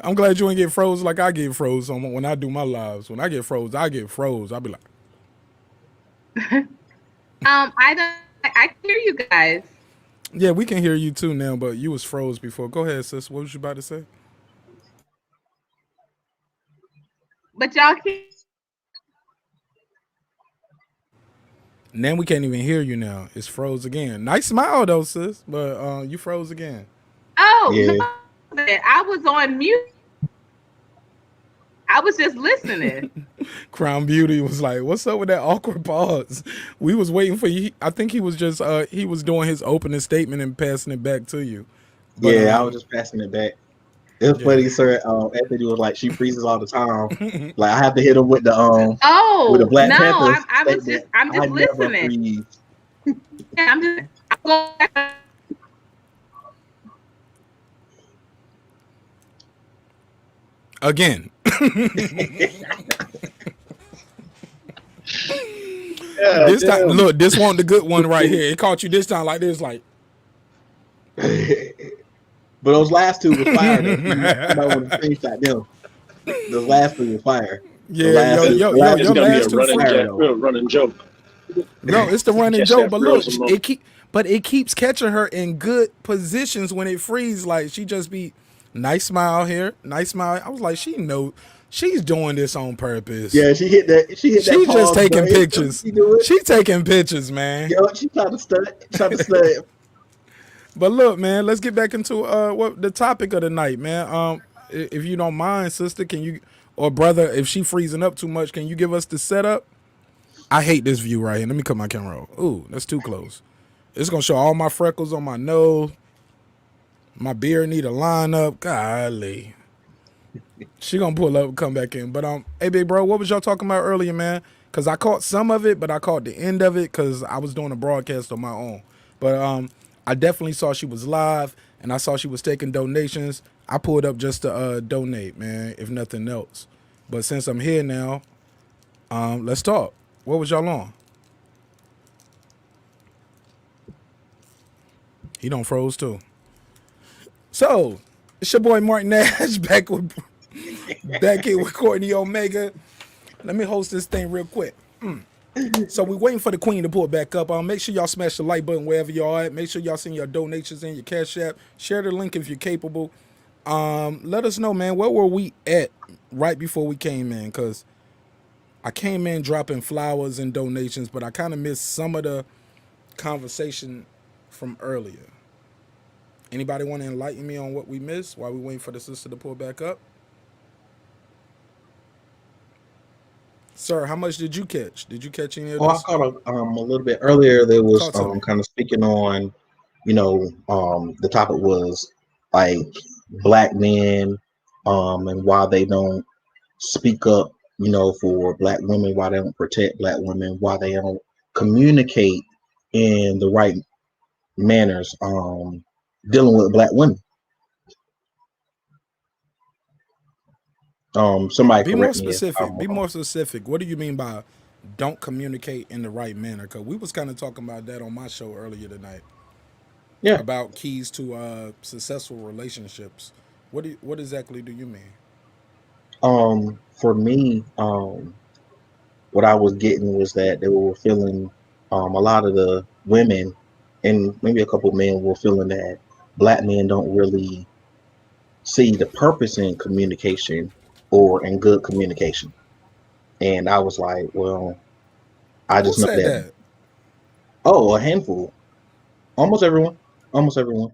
Speaker 6: I'm glad you ain't get froze like I get froze when I do my lives. When I get froze, I get froze. I'll be like,
Speaker 2: I can hear you guys.
Speaker 6: yeah, we can hear you too now, but you was froze before. Go ahead, sis. What was you about to say?
Speaker 2: But y'all can't.
Speaker 6: Now we can't even hear you now. It's froze again. Nice smile though, sis, but you froze again.
Speaker 2: Oh,
Speaker 7: Yeah.
Speaker 2: no, I was on mute. I was just listening.
Speaker 6: Crown Beauty was like, "What's up with that awkward pause?" We was waiting for you. I think he was just he was doing his opening statement and passing it back to you. But,
Speaker 7: Yeah, I was just passing it back. It was
Speaker 6: Yeah.
Speaker 7: funny, sir. Anthony was like, she freezes all the time. Like I have to hit him with the
Speaker 2: Oh
Speaker 7: with the Black
Speaker 2: no,
Speaker 7: Panthers.
Speaker 2: I'm just listening.
Speaker 7: Freeze.
Speaker 2: Yeah, I'm going back.
Speaker 6: Again. This time, look, this one the good one right here. It caught you this time like this, like.
Speaker 7: But those last two was fire. Though. Somebody would have screenshot them. Those last two was fire.
Speaker 6: Yeah, your
Speaker 4: It's
Speaker 6: last
Speaker 4: gonna be a
Speaker 6: two
Speaker 4: running joke.
Speaker 6: No, it's the running
Speaker 4: Catch
Speaker 6: joke.
Speaker 4: that
Speaker 6: But look,
Speaker 4: frozen moment.
Speaker 6: it keeps catching her in good positions when it freezes. Like she just be nice smile here, nice smile. I was like, she know she's doing this on purpose.
Speaker 7: Yeah, she hit that. She's
Speaker 6: just taking pictures. She taking pictures, man.
Speaker 7: Yo, she trying to stud.
Speaker 6: But look, man, let's get back into what the topic of the night, man. If you don't mind, sister, can you or brother, if she freezing up too much, can you give us the setup? I hate this view right here. Let me cut my camera off. Ooh, that's too close. It's gonna show all my freckles on my nose. My beard need a line up. Golly. She gonna pull up and come back in. But hey big bro, what was y'all talking about earlier, man? Cause I caught some of it, but I caught the end of it because I was doing a broadcast on my own. But I definitely saw she was live and I saw she was taking donations. I pulled up just to donate, man, if nothing else. But since I'm here now, let's talk. What was y'all on? He don't froze too. So, it's your boy Martin Nash back here with Courtney Omega. Let me host this thing real quick. So we're waiting for the queen to pull it back up. Make sure y'all smash the like button wherever y'all at. Make sure y'all send your donations in your Cash App. Share the link if you're capable. Let us know, man, where were we at right before we came in? Because I came in dropping flowers and donations, but I kind of missed some of the conversation from earlier. Anybody want to enlighten me on what we missed while we waiting for the sister to pull back up? Sir, how much did you catch? Did you catch any of this?
Speaker 7: I caught a little bit earlier. There was kind of speaking on, the topic was like black men, and why they don't speak up, for black women, why they don't protect black women, why they don't communicate in the right manners, dealing with black women. Somebody
Speaker 6: be more
Speaker 7: correct me
Speaker 6: specific. Be more specific. What do you mean by don't communicate in the right manner? Because we was kind of talking about that on my show earlier tonight.
Speaker 7: Yeah.
Speaker 6: About keys to successful relationships. What exactly do you mean?
Speaker 7: For me, what I was getting was that they were feeling a lot of the women and maybe a couple men were feeling that black men don't really see the purpose in communication or in good communication. And I was like, well, I
Speaker 6: Who
Speaker 7: just know
Speaker 6: said
Speaker 7: that,
Speaker 6: that?
Speaker 7: oh, a handful, almost everyone,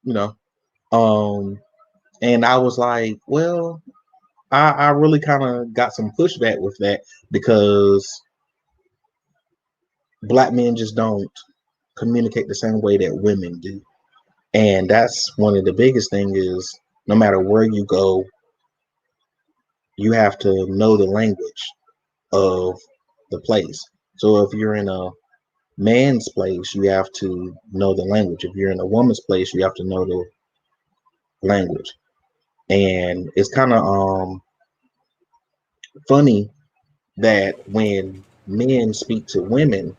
Speaker 7: you know. Um, and I was like, well, I really kind of got some pushback with that because black men just don't communicate the same way that women do. And that's one of the biggest thing is no matter where you go, you have to know the language of the place. So if you're in a man's place, you have to know the language. If you're in a woman's place, you have to know the language. And it's kind of funny that when men speak to women,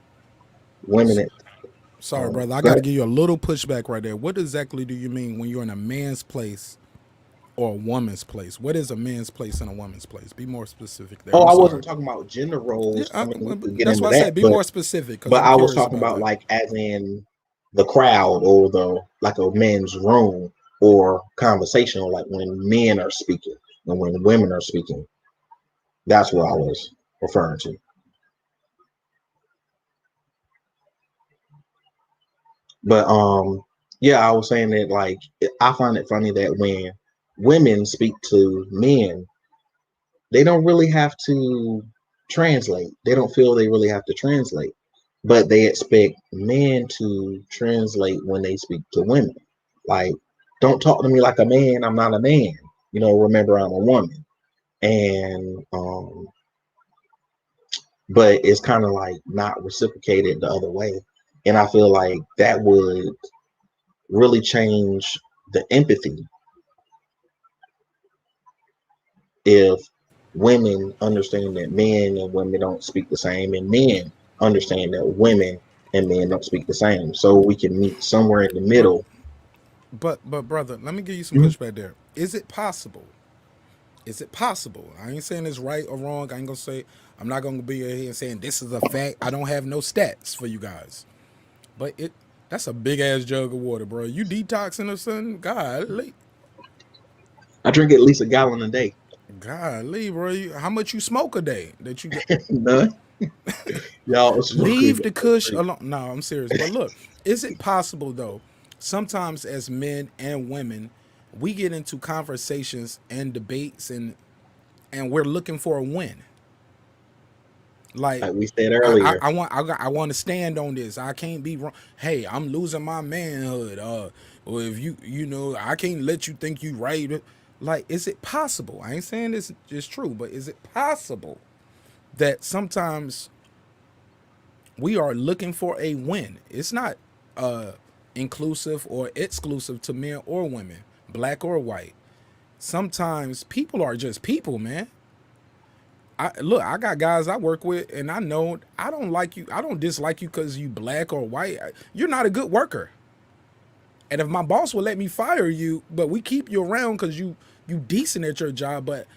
Speaker 7: women
Speaker 6: Sorry, brother. I
Speaker 7: go
Speaker 6: got to
Speaker 7: ahead.
Speaker 6: give you a little pushback right there. What exactly do you mean when you're in a man's place or a woman's place? What is a man's place and a woman's place? Be more specific there.
Speaker 7: Oh,
Speaker 6: I'm
Speaker 7: I wasn't
Speaker 6: sorry.
Speaker 7: talking about gender
Speaker 6: Yeah,
Speaker 7: roles. I mean, we could get
Speaker 6: that's
Speaker 7: into
Speaker 6: why I
Speaker 7: that,
Speaker 6: said be more specific because
Speaker 7: but
Speaker 6: I'm
Speaker 7: I was
Speaker 6: curious
Speaker 7: talking
Speaker 6: about
Speaker 7: about
Speaker 6: that.
Speaker 7: like as in the crowd or the like a men's room or conversation, like when men are speaking and when women are speaking. That's what I was referring to. But yeah, I was saying that like I find it funny that when women speak to men, they don't really have to translate. They don't feel they really have to translate, but they expect men to translate when they speak to women. Like, don't talk to me like a man. I'm not a man. Remember I'm a woman. And but it's kind of like not reciprocated the other way. And I feel like that would really change the empathy if women understand that men and women don't speak the same, and men understand that women and men don't speak the same. So we can meet somewhere in the
Speaker 6: But
Speaker 7: middle.
Speaker 6: but brother, let me give you some
Speaker 7: Mhm.
Speaker 6: pushback there. Is it possible? Is it possible? I ain't saying it's right or wrong. I ain't gonna say I'm not gonna be here and saying this is a fact. I don't have no stats for you guys. But that's a big ass jug of water, bro. You detoxing or something?
Speaker 7: I drink at least a gallon a day.
Speaker 6: Golly, bro. How much you smoke a day that you get?
Speaker 7: None. Y'all smoking.
Speaker 6: Leave the kush alone. No, I'm serious. But look, is it possible though? Sometimes as men and women, we get into conversations and debates and we're looking for a win. Like
Speaker 7: Like we said earlier.
Speaker 6: I want to stand on this. I can't be wrong. Hey, I'm losing my manhood. Or if I can't let you think you right. Like, is it possible? I ain't saying this is true, but is it possible that sometimes we are looking for a win? It's not uh inclusive or exclusive to men or women, black or white. Sometimes people are just people, man. I got guys I work with, and I know I don't like you. I don't dislike you because you black or white. You're not a good worker. And if my boss will let me fire you, but we keep you around because you decent at your job. But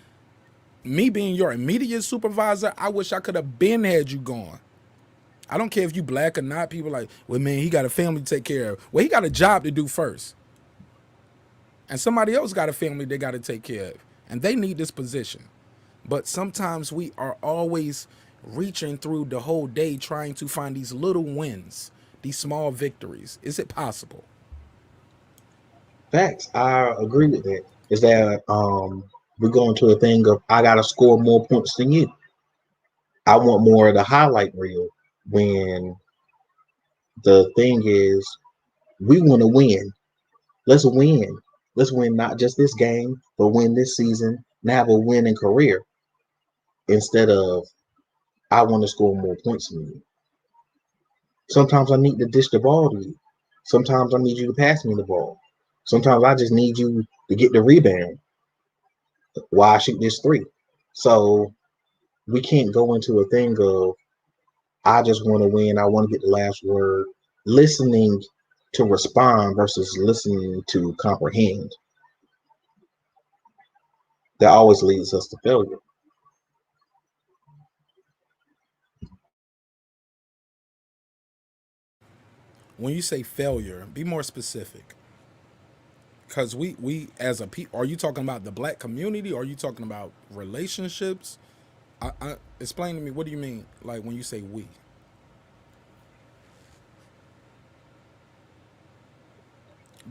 Speaker 6: me being your immediate supervisor, I wish I could have been had you gone. I don't care if you black or not. People like, well, man, he got a family to take care of. Well, he got a job to do first, and somebody else got a family they got to take care of, and they need this position. But sometimes we are always reaching through the whole day trying to find these little wins, these small victories. Is it possible?
Speaker 7: Facts. I agree with that. Is that we're going to a thing of I gotta score more points than you. I want more of the highlight reel when the thing is we want to win. Let's win. Let's win not just this game, but win this season and have a winning career instead of I want to score more points than you. Sometimes I need to dish the ball to you. Sometimes I need you to pass me the ball. Sometimes I just need you to get the rebound while I shoot this three. So we can't go into a thing of I just want to win. I want to get the last word. Listening to respond versus listening to comprehend. That always leads us to failure.
Speaker 6: when you say failure, be more specific. Because we as a people, are you talking about the black community? Or are you talking about relationships? Explain to me, what do you mean, like when you say we?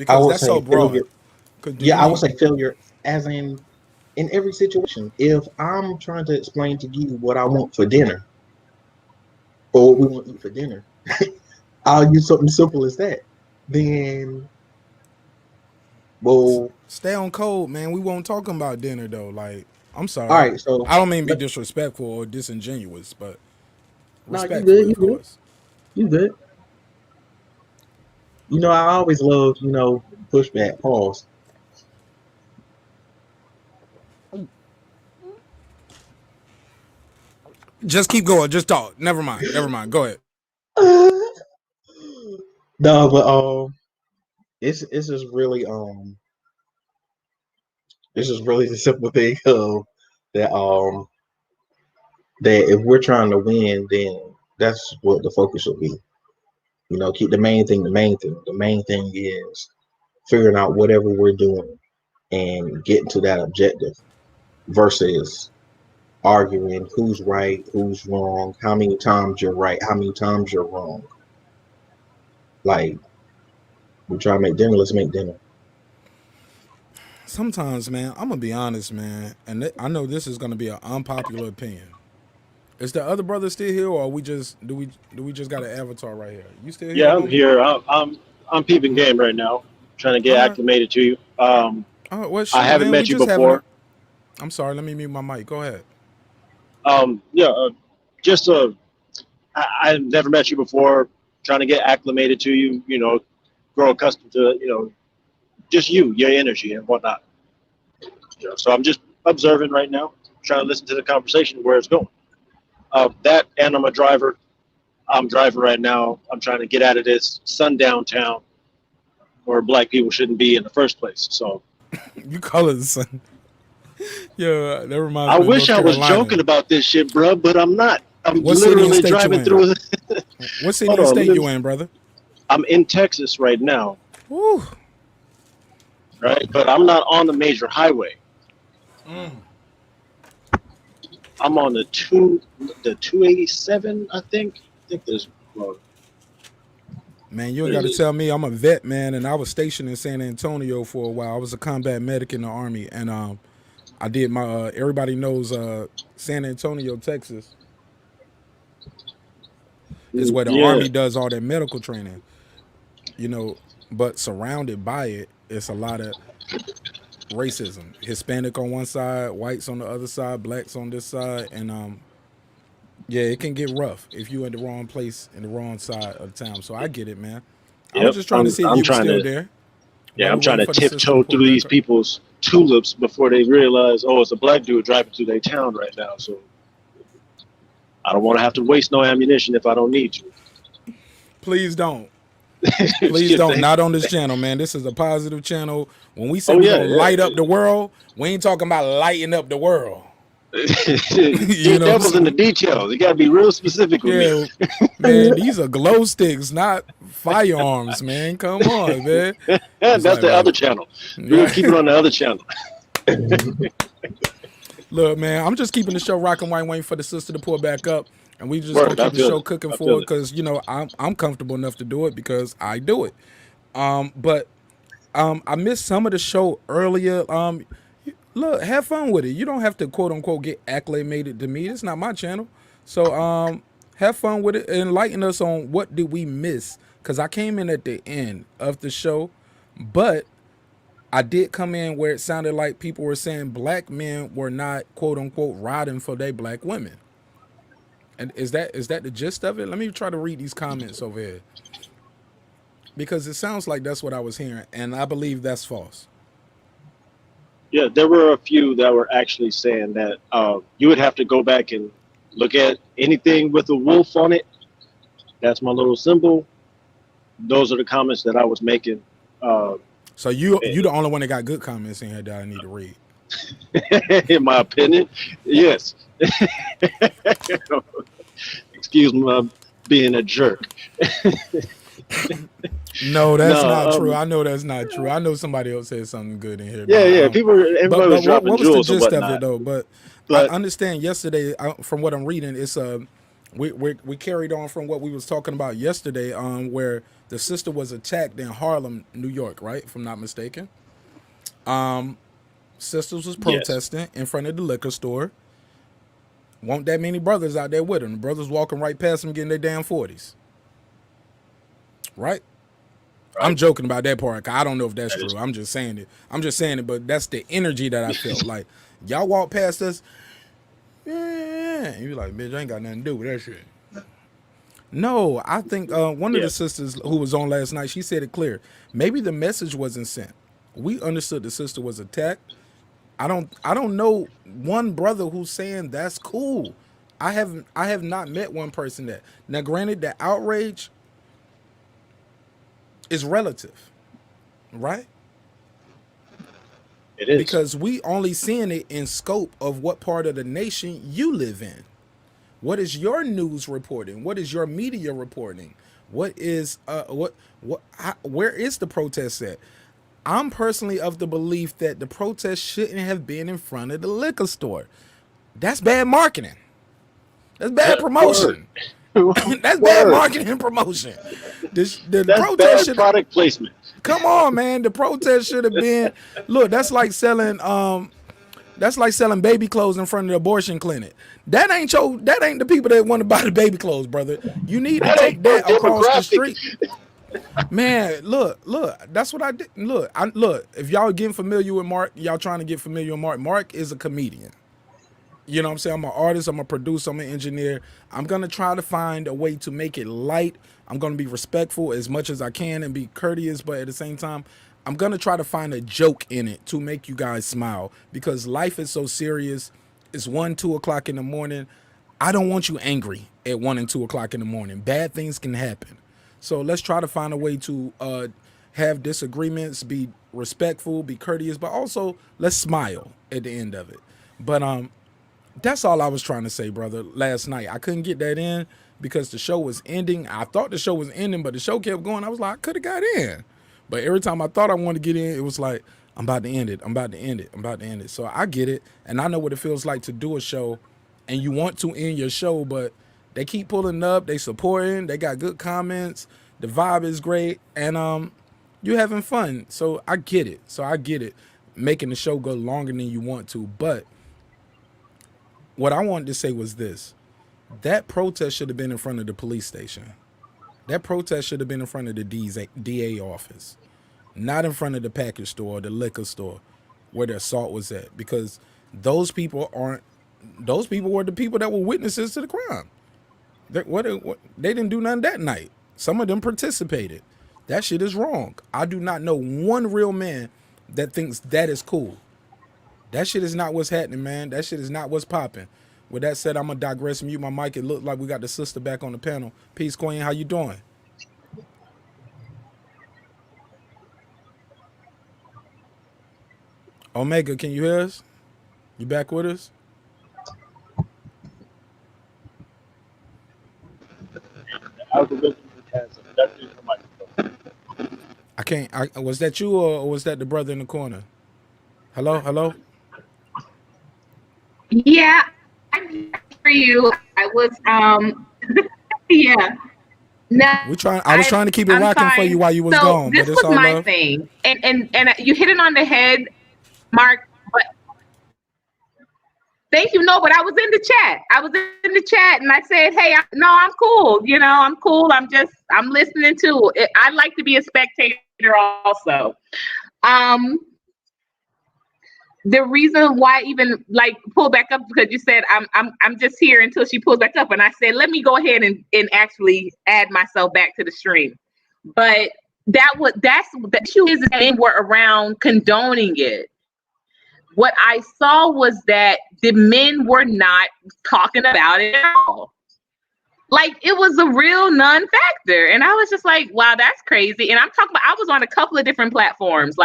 Speaker 7: I
Speaker 6: Because
Speaker 7: would
Speaker 6: that's so
Speaker 7: say failure.
Speaker 6: broad. Cause do you
Speaker 7: Yeah, I would
Speaker 6: mean
Speaker 7: say failure as in every situation. If I'm trying to explain to you what I want for dinner or what we want to eat for dinner, I'll use something simple as that. Then, well,
Speaker 6: stay on code, man? We won't talking about dinner though. Like, I'm
Speaker 7: all
Speaker 6: sorry.
Speaker 7: right. So,
Speaker 6: I don't mean to be
Speaker 7: let,
Speaker 6: disrespectful or disingenuous, but
Speaker 7: no, you
Speaker 6: respectfully,
Speaker 7: good. You
Speaker 6: of
Speaker 7: good.
Speaker 6: course.
Speaker 7: You good. I always love pushback. Pause.
Speaker 6: Just keep going. Just talk. Never mind. Never mind. Go ahead.
Speaker 7: No, but it's just really the simple thing of that that if we're trying to win, then that's what the focus should be. Keep the main thing the main thing. The main thing is figuring out whatever we're doing and getting to that objective versus arguing who's right, who's wrong, how many times you're right, how many times you're wrong. Like, we try to make dinner, let's make dinner.
Speaker 6: Sometimes, man, I'm gonna be honest, man, and I know this is gonna be an unpopular opinion. Is the other brother still here, or are we just do we just got an avatar right here? You still here,
Speaker 4: Yeah, I'm
Speaker 6: homie?
Speaker 4: here. I'm peeping game right now, trying to get
Speaker 6: All right.
Speaker 4: acclimated to you.
Speaker 6: All right. Well,
Speaker 4: I
Speaker 6: shoot,
Speaker 4: haven't
Speaker 6: man. We
Speaker 4: met you
Speaker 6: just having a.
Speaker 4: before.
Speaker 6: I'm sorry. Let me mute my mic. Go ahead.
Speaker 4: Yeah, just I've never met you before. Trying to get acclimated to you. Grow accustomed to just your energy and whatnot. So I'm just observing right now, trying to listen to the conversation where it's going. That and I'm a driver. I'm driving right now. I'm trying to get out of this sundown town where black people shouldn't be in the first place. So
Speaker 6: You colors, son. Yeah, that reminds
Speaker 4: I
Speaker 6: me of
Speaker 4: wish
Speaker 6: North
Speaker 4: I was
Speaker 6: Carolina.
Speaker 4: joking about this shit, bro, but I'm not. I'm
Speaker 6: What city and
Speaker 4: literally
Speaker 6: state you
Speaker 4: driving
Speaker 6: in?
Speaker 4: through.
Speaker 6: What city
Speaker 4: Hold
Speaker 6: and
Speaker 4: on,
Speaker 6: state you in, brother?
Speaker 4: I'm in Texas right now,
Speaker 6: Woo.
Speaker 4: right? But I'm not on the major highway. I'm on the 287, I think. I think there's. Well,
Speaker 6: Man, you ain't
Speaker 4: what
Speaker 6: got
Speaker 4: is
Speaker 6: to
Speaker 4: it?
Speaker 6: tell me. I'm a vet, man, and I was stationed in San Antonio for a while. I was a combat medic in the Army, and I did my. Everybody knows San Antonio, Texas, is where the
Speaker 4: Yeah.
Speaker 6: Army does all their medical training. You know, but surrounded by it, it's a lot of racism. Hispanic on one side, whites on the other side, blacks on this side, and yeah, it can get rough if you in the wrong place in the wrong side of the town. So I get it, man. I was
Speaker 4: Yep.
Speaker 6: just trying to
Speaker 4: I'm
Speaker 6: see if
Speaker 4: I'm
Speaker 6: you were
Speaker 4: trying
Speaker 6: still
Speaker 4: to
Speaker 6: there
Speaker 4: yeah,
Speaker 6: while
Speaker 4: I'm
Speaker 6: we
Speaker 4: trying
Speaker 6: waiting
Speaker 4: to
Speaker 6: for the sister to
Speaker 4: tiptoe
Speaker 6: pull
Speaker 4: through these
Speaker 6: back up.
Speaker 4: people's tulips before they realize, oh, it's a black dude driving through their town right now. So I don't want to have to waste no ammunition if I don't need to.
Speaker 6: Please don't. Please
Speaker 4: Shit,
Speaker 6: don't. Not on this channel, man. This is a positive channel. When we say
Speaker 4: oh
Speaker 6: we're
Speaker 4: yeah,
Speaker 6: gonna light up the world, we ain't talking about lighting up the world. You know what I'm
Speaker 4: devil's in the
Speaker 6: saying?
Speaker 4: details. You gotta be real specific with me.
Speaker 6: Yeah, man. These are glow sticks, not firearms, man. Come on, man. It's
Speaker 4: That's
Speaker 6: like,
Speaker 4: the
Speaker 6: well,
Speaker 4: other channel. We're
Speaker 6: yeah.
Speaker 4: gonna keep it on the other channel.
Speaker 6: Look, man, I'm just keeping the show rocking while waiting for the sister to pull back up. And we just gonna
Speaker 4: Word, I
Speaker 6: keep the
Speaker 4: feel
Speaker 6: show
Speaker 4: it.
Speaker 6: cooking
Speaker 4: I feel
Speaker 6: forward
Speaker 4: it.
Speaker 6: because I'm comfortable enough to do it because I do it. But I missed some of the show earlier. Look, have fun with it. You don't have to quote unquote get acclimated to me. It's not my channel. So have fun with it. Enlighten us on what did we miss. Cause I came in at the end of the show, but I did come in where it sounded like people were saying black men were not quote unquote riding for their black women. And is that the gist of it? Let me try to read these comments over here. Because it sounds like that's what I was hearing, and I believe that's false.
Speaker 4: Yeah, there were a few that were actually saying that you would have to go back and look at anything with a wolf on it. That's my little symbol. Those are the comments that I was making. Uh,
Speaker 6: So you the only one that got good comments in here that I need to read.
Speaker 4: in my opinion, yes. Excuse me, being a jerk.
Speaker 6: No, that's
Speaker 4: No,
Speaker 6: not true. I know that's not true. I know somebody else said something good in here.
Speaker 4: yeah,
Speaker 6: Man.
Speaker 4: yeah. Everybody was dropping
Speaker 6: What was the
Speaker 4: jewels or
Speaker 6: gist of it
Speaker 4: whatnot.
Speaker 6: though? But I
Speaker 4: But
Speaker 6: understand yesterday, from what I'm reading, it's we carried on from what we was talking about yesterday, where the sister was attacked in Harlem, New York, right? If I'm not mistaken. Sisters was
Speaker 4: yes,
Speaker 6: protesting in front of the liquor store. Won't that many brothers out there with them? The brothers walking right past them, getting their damn 40s, right? I'm
Speaker 4: right.
Speaker 6: joking about that part. 'Cause I don't know if that's
Speaker 4: That is
Speaker 6: true. I'm just saying it. But that's the energy that I felt. Like y'all walk past us, yeah, and you like, bitch, I ain't got nothing to do with that shit. No, I think one of
Speaker 4: yeah.
Speaker 6: the sisters who was on last night, she said it clear. Maybe the message wasn't sent. We understood the sister was attacked. I don't know one brother who's saying that's cool. I have not met one person that. Now, granted, the outrage is relative, right?
Speaker 4: It is.
Speaker 6: Because we only seeing it in scope of what part of the nation you live in. What is your news reporting? What is your media reporting? What is where is the protest at? I'm personally of the belief that the protest shouldn't have been in front of the liquor store. That's bad marketing. That's bad promotion. That's bad
Speaker 4: Word.
Speaker 6: marketing and promotion. The
Speaker 4: That's
Speaker 6: protest
Speaker 4: bad
Speaker 6: should
Speaker 4: product placement.
Speaker 6: come on, man. The protest should have been. Look, that's like selling baby clothes in front of the abortion clinic. That ain't the people that want to buy the baby clothes, brother. You need to
Speaker 4: That
Speaker 6: take
Speaker 4: ain't your
Speaker 6: that across the
Speaker 4: demographic.
Speaker 6: street. Man, look, that's what I did. Look, if y'all getting familiar with Mark, y'all trying to get familiar with Mark. Mark is a comedian. You know what I'm saying? I'm an artist, I'm a producer, I'm an engineer. I'm gonna try to find a way to make it light. I'm gonna be respectful as much as I can and be courteous, but at the same time, I'm gonna try to find a joke in it to make you guys smile because life is so serious. It's 1, 2 o'clock in the morning. I don't want you angry at 1 and 2 o'clock in the morning. Bad things can happen. So let's try to find a way to have disagreements, be respectful, be courteous, but also let's smile at the end of it. But that's all I was trying to say, brother. Last night I couldn't get that in because the show was ending. I thought the show was ending, but the show kept going. I was like, I could have got in, but every time I thought I wanted to get in, it was like, I'm about to end it. I'm about to end it. I'm about to end it. So I get it, and I know what it feels like to do a show, and you want to end your show, but they keep pulling up. They supporting. They got good comments. The vibe is great, and you having fun. So I get it. Making the show go longer than you want to, but what I wanted to say was this. That protest should have been in front of the police station. That protest should have been in front of the DA office, not in front of the package store or the liquor store where the assault was at, because those people were the people that were witnesses to the crime. They didn't do nothing that night. Some of them participated. That shit is wrong. I do not know one real man that thinks that is cool. That shit is not what's happening, man. That shit is not what's popping. With that said, I'm gonna digress, mute my mic. It looked like we got the sister back on the panel. Peace, Queen. How you doing? Omega, can you hear us? You back with us?
Speaker 4: Algorithm has abducted the microphone.
Speaker 6: I can't. Was that you or was that the brother in the corner? Hello?
Speaker 2: Yeah, I'm here for you. I was yeah. No,
Speaker 6: I was trying to keep it rocking for you while you was gone.
Speaker 2: This
Speaker 6: but it's
Speaker 2: was
Speaker 6: all
Speaker 2: my
Speaker 6: love.
Speaker 2: thing, and you hit it on the head, Mark. But thank you. No, but I was in the chat. And I said, "Hey, I'm cool. I'm cool. I'm listening to it. I like to be a spectator also." The reason why I even pull back up because you said I'm just here until she pulls back up, and I said let me go ahead and actually add myself back to the stream. But that's the issue is they were around condoning it. What I saw was that the men were not talking about it at all. Like it was a real non-factor, and I was just like, wow, that's crazy. And I was on a couple of different platforms,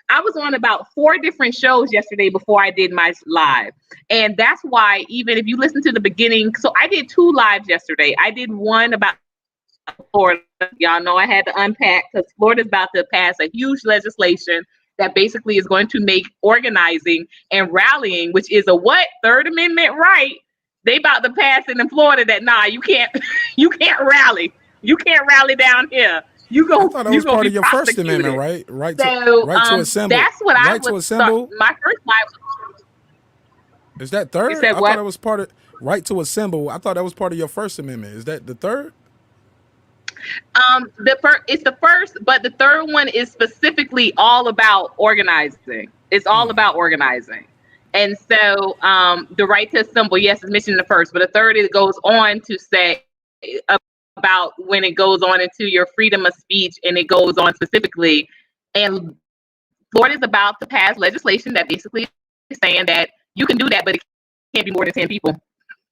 Speaker 2: I was on about 4 different shows yesterday before I did my live. And that's why even if you listen to the beginning, so I did 2 lives yesterday. I did one about Florida. Y'all know I had to unpack because Florida's about to pass a huge legislation that basically is going to make organizing and rallying, which is a what? Third Amendment right. They about to pass it in Florida that you can't you can't rally. You can't rally down here.
Speaker 6: I thought that was part of your First Amendment, right? Right to assemble.
Speaker 2: That's what
Speaker 6: right
Speaker 2: I
Speaker 6: to
Speaker 2: was
Speaker 6: assemble.
Speaker 2: my first live.
Speaker 6: Is that third?
Speaker 2: said
Speaker 6: I
Speaker 2: what?
Speaker 6: thought that was part of right to assemble. I thought that was part of your First Amendment. Is that the third?
Speaker 2: It's the first, but the third one is specifically all about organizing. It's all about organizing. And so the right to assemble, yes, is mentioned in the first, but the third, it goes on to say about when it goes on into your freedom of speech, and it goes on specifically. And Florida is about to pass legislation that basically is saying that you can do that, but it can't be more than 10 people.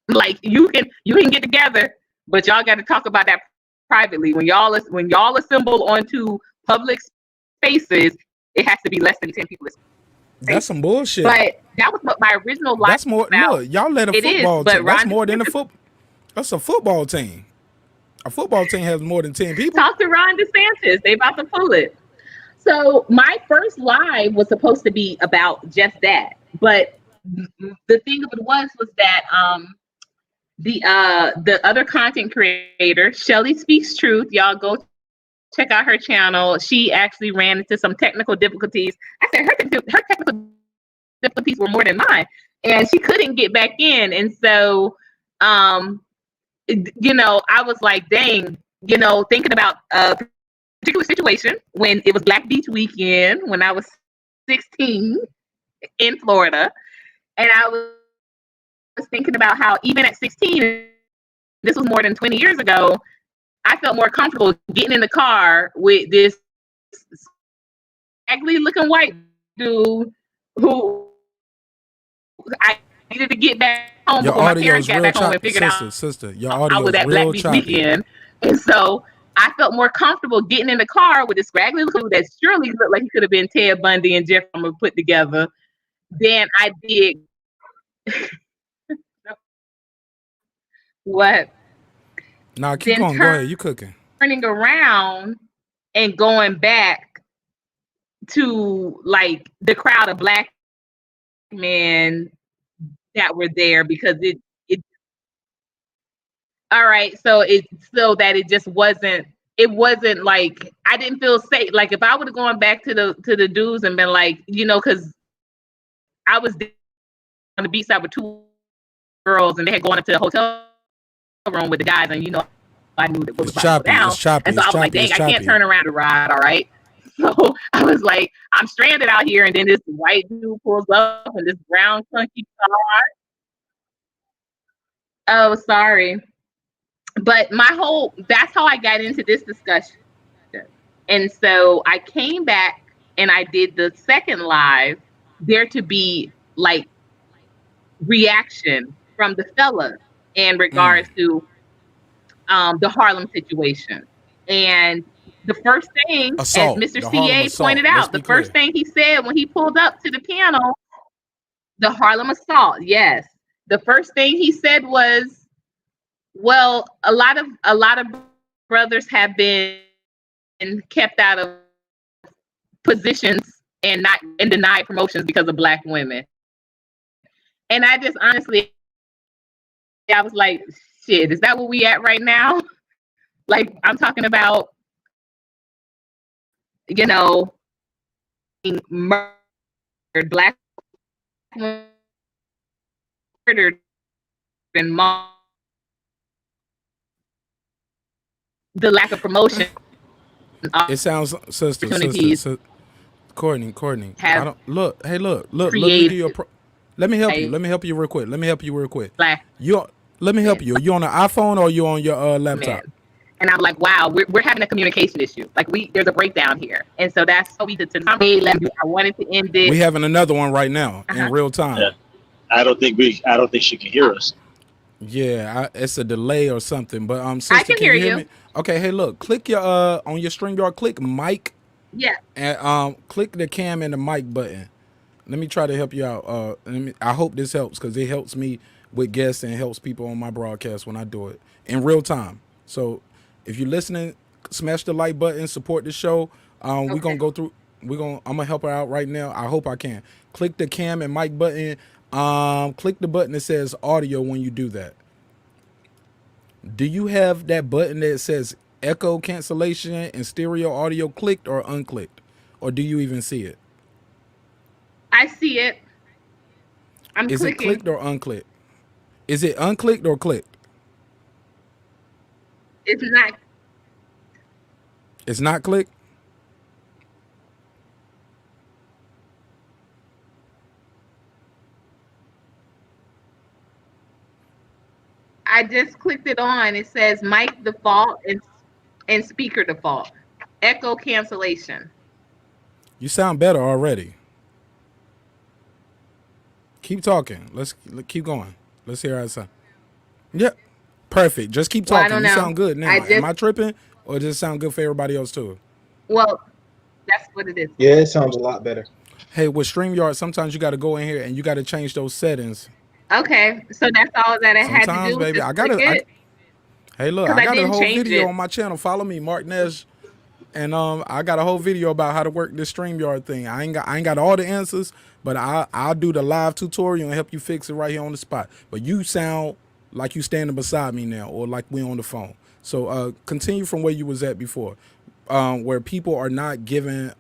Speaker 2: Like you can get together, but y'all got to talk about that privately. When y'all assemble onto public spaces, it has to be less than 10 people.
Speaker 6: That's some bullshit.
Speaker 2: But that was what my original life.
Speaker 6: That's more. Look, y'all let a football team. That's more than a football. That's a football team. A football team has more than 10 people.
Speaker 2: Talk to Ron DeSantis. They about to pull it. So my first live was supposed to be about just that, but the thing of it was that the other content creator, Shelly Speaks Truth, y'all go check out her channel. She actually ran into some technical difficulties. I said her technical difficulties were more than mine, and she couldn't get back in. And so, I was like, dang, thinking about a particular situation when it was Black Beach weekend when I was 16 in Florida, and I was thinking about how even at 16, this was more than 20 years ago, I felt more comfortable getting in the car with this ugly looking white dude who I needed to get back home
Speaker 6: Your
Speaker 2: before my
Speaker 6: audio
Speaker 2: parents
Speaker 6: is
Speaker 2: got
Speaker 6: real
Speaker 2: back home and
Speaker 6: choppy,
Speaker 2: figured
Speaker 6: sister. Your
Speaker 2: I
Speaker 6: audio
Speaker 2: was
Speaker 6: is
Speaker 2: at Black
Speaker 6: real
Speaker 2: Beach
Speaker 6: choppy.
Speaker 2: weekend. And so I felt more comfortable getting in the car with this scraggly little dude that surely looked like he could have been Ted Bundy and Jeff Dahmer put together than I did. What?
Speaker 6: Nah, keep going. Go ahead. You cooking.
Speaker 2: Turning around and going back to like the crowd of Black men that were there because it all right, so that it just wasn't like I didn't feel safe. Like if I would have gone back to the dudes and been like, because I was on the beach side with two girls and they had gone into the hotel room with the guys, and I knew that was about to go down.
Speaker 6: It's choppy.
Speaker 2: And so I was like, dang, I can't turn around to ride, all right? So I was like, I'm stranded out here, and then this white dude pulls up and this brown clunky car. Oh, sorry. But that's how I got into this discussion. And so I came back and I did the second live, there to be like reaction from the fellas in regards to the Harlem situation. And the first thing,
Speaker 6: assault.
Speaker 2: as Mr. CA pointed out, the first thing he said when he pulled up to the panel, the Harlem assault, yes. The first thing he said was, well, a lot of brothers have been kept out of positions and denied promotions because of Black women. And I just honestly, I was like, shit, is that where we at right now? Like I'm talking about, murdered Black women, murdered and the lack of promotion.
Speaker 6: It sounds, sister, Courtney. I don't look. Hey, look. Let me do your. Let me help you. Let me help you real quick. Let me help you. Let me help you. You on an iPhone or you on your laptop?
Speaker 2: And I'm like, wow, we're having a communication issue. Like there's a breakdown here, and so that's what we did. I wanted to end it.
Speaker 6: We having another one right now in real time.
Speaker 4: Yeah. I don't think she can hear us.
Speaker 6: Yeah, it's a delay or something. But sister,
Speaker 2: I can hear you.
Speaker 6: Me? Okay, hey, look, click your on your StreamYard, click mic.
Speaker 2: Yeah.
Speaker 6: And click the cam and the mic button. Let me try to help you out. I hope this helps because it helps me with guests and helps people on my broadcast when I do it in real time. So If you're listening, smash the like button, support the show. We're gonna go through. I'm gonna help her out right now. I hope I can. Click the cam and mic button. Click the button that says audio when you do that. Do you have that button that says echo cancellation and stereo audio clicked or unclicked? Or do you even see it?
Speaker 2: I see it.
Speaker 6: Is
Speaker 2: clicking.
Speaker 6: It clicked or unclicked? Is it unclicked or clicked?
Speaker 2: It's not.
Speaker 6: It's not clicked?
Speaker 2: I just clicked it on. It says mic default and speaker default. Echo cancellation.
Speaker 6: You sound better already. Keep talking. Let's keep going. Let's hear how it sound. Yep. Perfect. Just keep talking.
Speaker 2: I don't know.
Speaker 6: You sound good now. Am I tripping? Or does it sound good for everybody else too?
Speaker 2: Well, that's what it is.
Speaker 7: Yeah, it sounds a lot better.
Speaker 6: Hey, with StreamYard, sometimes you got to go in here and you got to change those settings.
Speaker 2: Okay, so that's all that I had to do.
Speaker 6: Baby, hey, look, I got a whole video on my channel. Follow me, Mark Nash, and I got a whole video about how to work this StreamYard thing. I ain't got all the answers, but I'll do the live tutorial and help you fix it right here on the spot. But you sound like you standing beside me now, or like we on the phone. So continue from where you was at before, where people are not giving.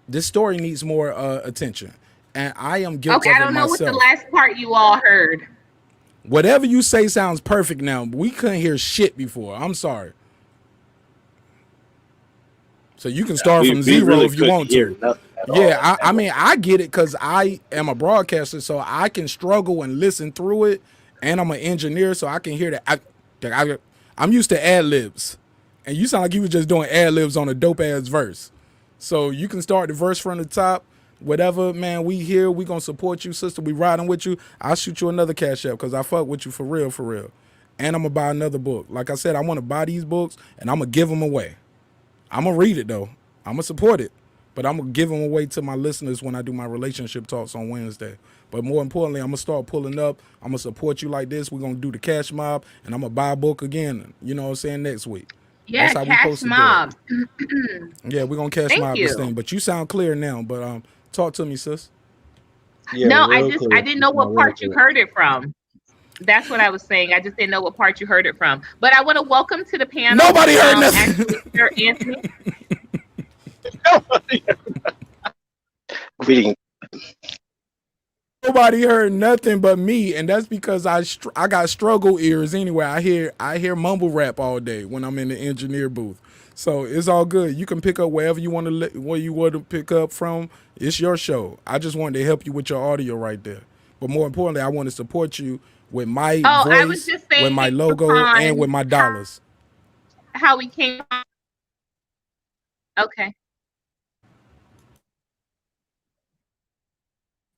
Speaker 6: This story needs more attention. And I am guilty of it myself. Okay, I don't know what the
Speaker 2: last part you all heard.
Speaker 6: Whatever you say sounds perfect now. We couldn't hear shit before. I'm sorry. So you can start from zero really if you want to. Yeah, I mean, I get it because I am a broadcaster, so I can struggle and listen through it. And I'm an engineer, so I can hear that. I'm used to ad-libs. And you sound like you were just doing ad-libs on a dope-ass verse. So you can start the verse from the top. Whatever, man, we here. We gonna support you, sister. We riding with you. I'll shoot you another Cash App because I fuck with you for real, for real. And I'm gonna buy another book. Like I said, I want to buy these books and I'm gonna give them away. I'm gonna read it though. I'm gonna support it, but I'm gonna give them away to my listeners when I do my relationship talks on Wednesday. But more importantly, I'm gonna start pulling up. I'm gonna support you like this. We're gonna do the Cash Mob, and I'm gonna buy a book again. You know what I'm saying, next week.
Speaker 2: Yeah,
Speaker 6: that's how
Speaker 2: Cash Mob.
Speaker 6: Yeah, we're gonna Cash Mob this thing. But you sound clear now. But talk to me, sis.
Speaker 2: Yeah, no, I didn't know what part you heard it from. That's what I was saying. I just didn't know what part you heard it from. But I want to welcome to the panel.
Speaker 6: Nobody heard nothing.
Speaker 2: Actually, Sir Anthony.
Speaker 6: Nobody heard nothing but me, and that's because I got struggle ears anyway. I hear mumble rap all day when I'm in the engineer booth. So it's all good. You can pick up wherever you want to pick up from. It's your show. I just wanted to help you with your audio right there. But more importantly, I want to support you with my voice, with my logo, and with my dollars.
Speaker 2: How we came. Okay.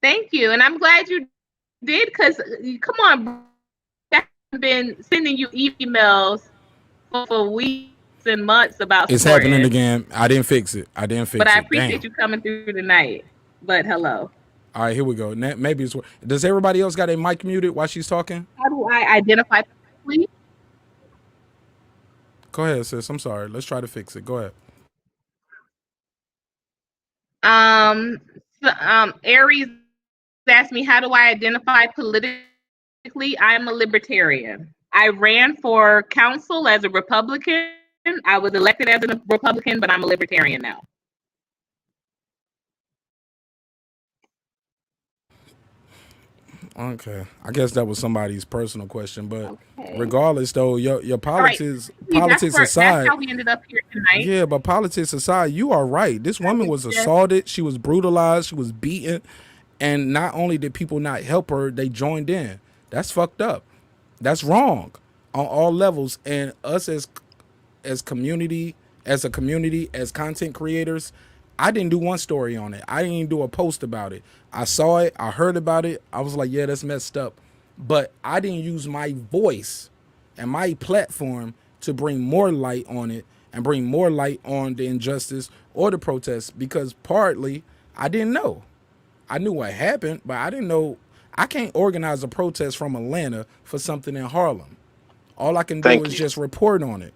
Speaker 2: Thank you, and I'm glad you did because come on, I've been sending you emails for weeks and months about
Speaker 6: it's happening again. I didn't fix it.
Speaker 2: But I appreciate you coming through tonight. But hello.
Speaker 6: All right, here we go. Maybe it's. Does everybody else got a mic muted while she's talking?
Speaker 2: How do I identify, please?
Speaker 6: Go ahead, sis. I'm sorry. Let's try to fix it. Go
Speaker 2: ahead. Aries asked me, how do I identify politically? I'm a libertarian. I ran for council as a Republican. I was elected as a Republican, but I'm a libertarian now.
Speaker 6: Okay, I guess that was somebody's personal question, but regardless, though, your politics aside,
Speaker 2: that's how we ended up here tonight.
Speaker 6: Yeah, but politics aside, you are right. This woman was assaulted. She was brutalized. She was beaten, and not only did people not help her, they joined in. That's fucked up. That's wrong on all levels. And us as a community, as content creators, I didn't do one story on it. I didn't even do a post about it. I saw it. I heard about it. I was like, yeah, that's messed up. But I didn't use my voice and my platform to bring more light on it and bring more light on the injustice or the protests because partly I didn't know. I knew what happened, but I didn't know. I can't organize a protest from Atlanta for something in Harlem. All I can do is just report on it.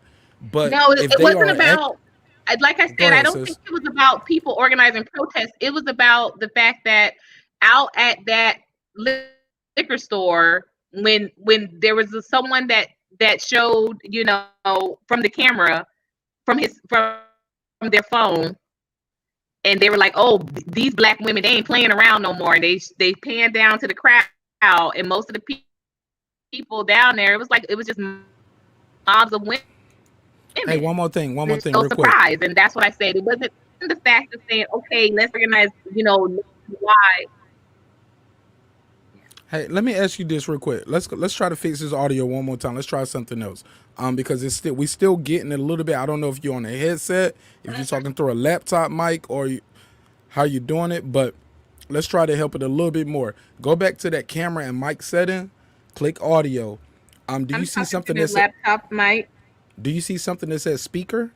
Speaker 6: But
Speaker 2: No,
Speaker 6: if
Speaker 2: it
Speaker 6: they
Speaker 2: wasn't
Speaker 6: are
Speaker 2: about. Like I
Speaker 6: go
Speaker 2: said, I
Speaker 6: ahead,
Speaker 2: don't think
Speaker 6: sis.
Speaker 2: it was about people organizing protests. It was about the fact that out at that liquor store, when there was someone that showed, from the camera, from their phone, and they were like, "Oh, these black women, they ain't playing around no more." They panned down to the crowd, and most of the people down there, it was just mobs of women.
Speaker 6: Hey, one more thing,
Speaker 2: There's no
Speaker 6: real quick.
Speaker 2: surprise, and that's what I said. It wasn't the fact of saying, "Okay, let's organize," why.
Speaker 6: Hey, let me ask you this real quick. Let's try to fix this audio one more time. Let's try something else. Because we still getting it a little bit. I don't know if you're on a headset, if you're talking through a laptop mic, or how you doing it, but let's try to help it a little bit more. Go back to that camera and mic setting, click audio. Do you
Speaker 2: I'm
Speaker 6: see
Speaker 2: talking to
Speaker 6: something
Speaker 2: the laptop mic
Speaker 6: do you see something that says speaker?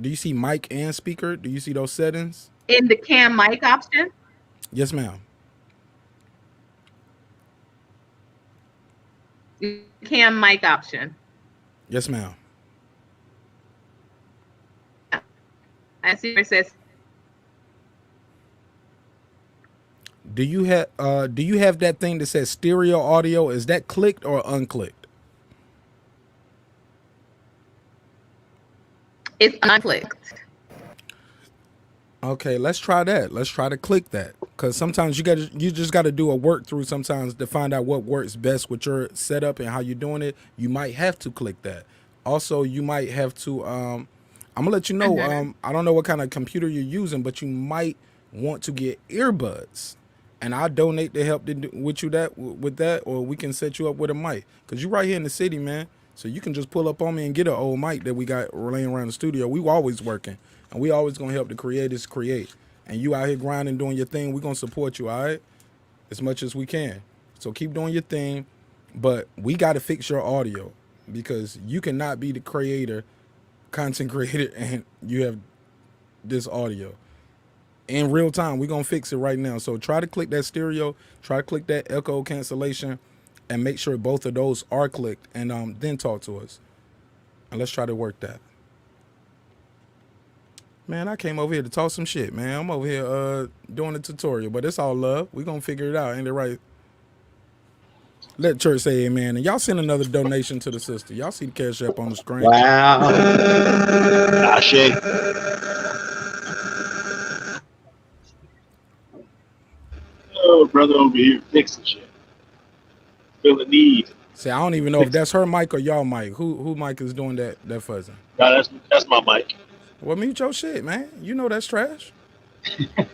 Speaker 6: Do you see mic and speaker? Do you see those settings?
Speaker 2: in the cam mic option.
Speaker 6: Yes, ma'am.
Speaker 2: Cam mic option.
Speaker 6: Yes, ma'am.
Speaker 2: I see where it says
Speaker 6: Do you have that thing that says stereo audio? Is that clicked or unclicked?
Speaker 2: it's unclicked.
Speaker 6: Okay, let's try that. Let's try to click that, because sometimes you just got to do a work through sometimes to find out what works best with your setup and how you're doing it. You might have to click that. Also, you might have to. I'm gonna let you know. I don't know what kind of computer you're using, but you might want to get earbuds, and I'll donate to help with you with that, or we can set you up with a mic, because you're right here in the city, man. So you can just pull up on me and get an old mic that we got laying around the studio. We always working, and we always gonna help the creators create. And you out here grinding, doing your thing. We gonna support you, all right, as much as we can. So keep doing your thing, but we got to fix your audio, because you cannot be the creator, content creator, and you have this audio in real time. We're gonna fix it right now. So try to click that stereo, try to click that echo cancellation, and make sure both of those are clicked, and then talk to us, and let's try to work that. Man, I came over here to talk some shit, man. I'm over here doing a tutorial, but it's all love. We gonna figure it out, ain't it right? Let church say amen. And y'all send another donation to the sister. Y'all see the cash app on the screen.
Speaker 7: Wow.
Speaker 4: Ashe. Oh, brother over here fixing shit. Feel the need.
Speaker 6: See, I don't even know if that's her mic or y'all mic. Who mic is doing that fuzzing?
Speaker 4: No, that's my mic.
Speaker 6: Well, mute your shit, man. You know that's trash.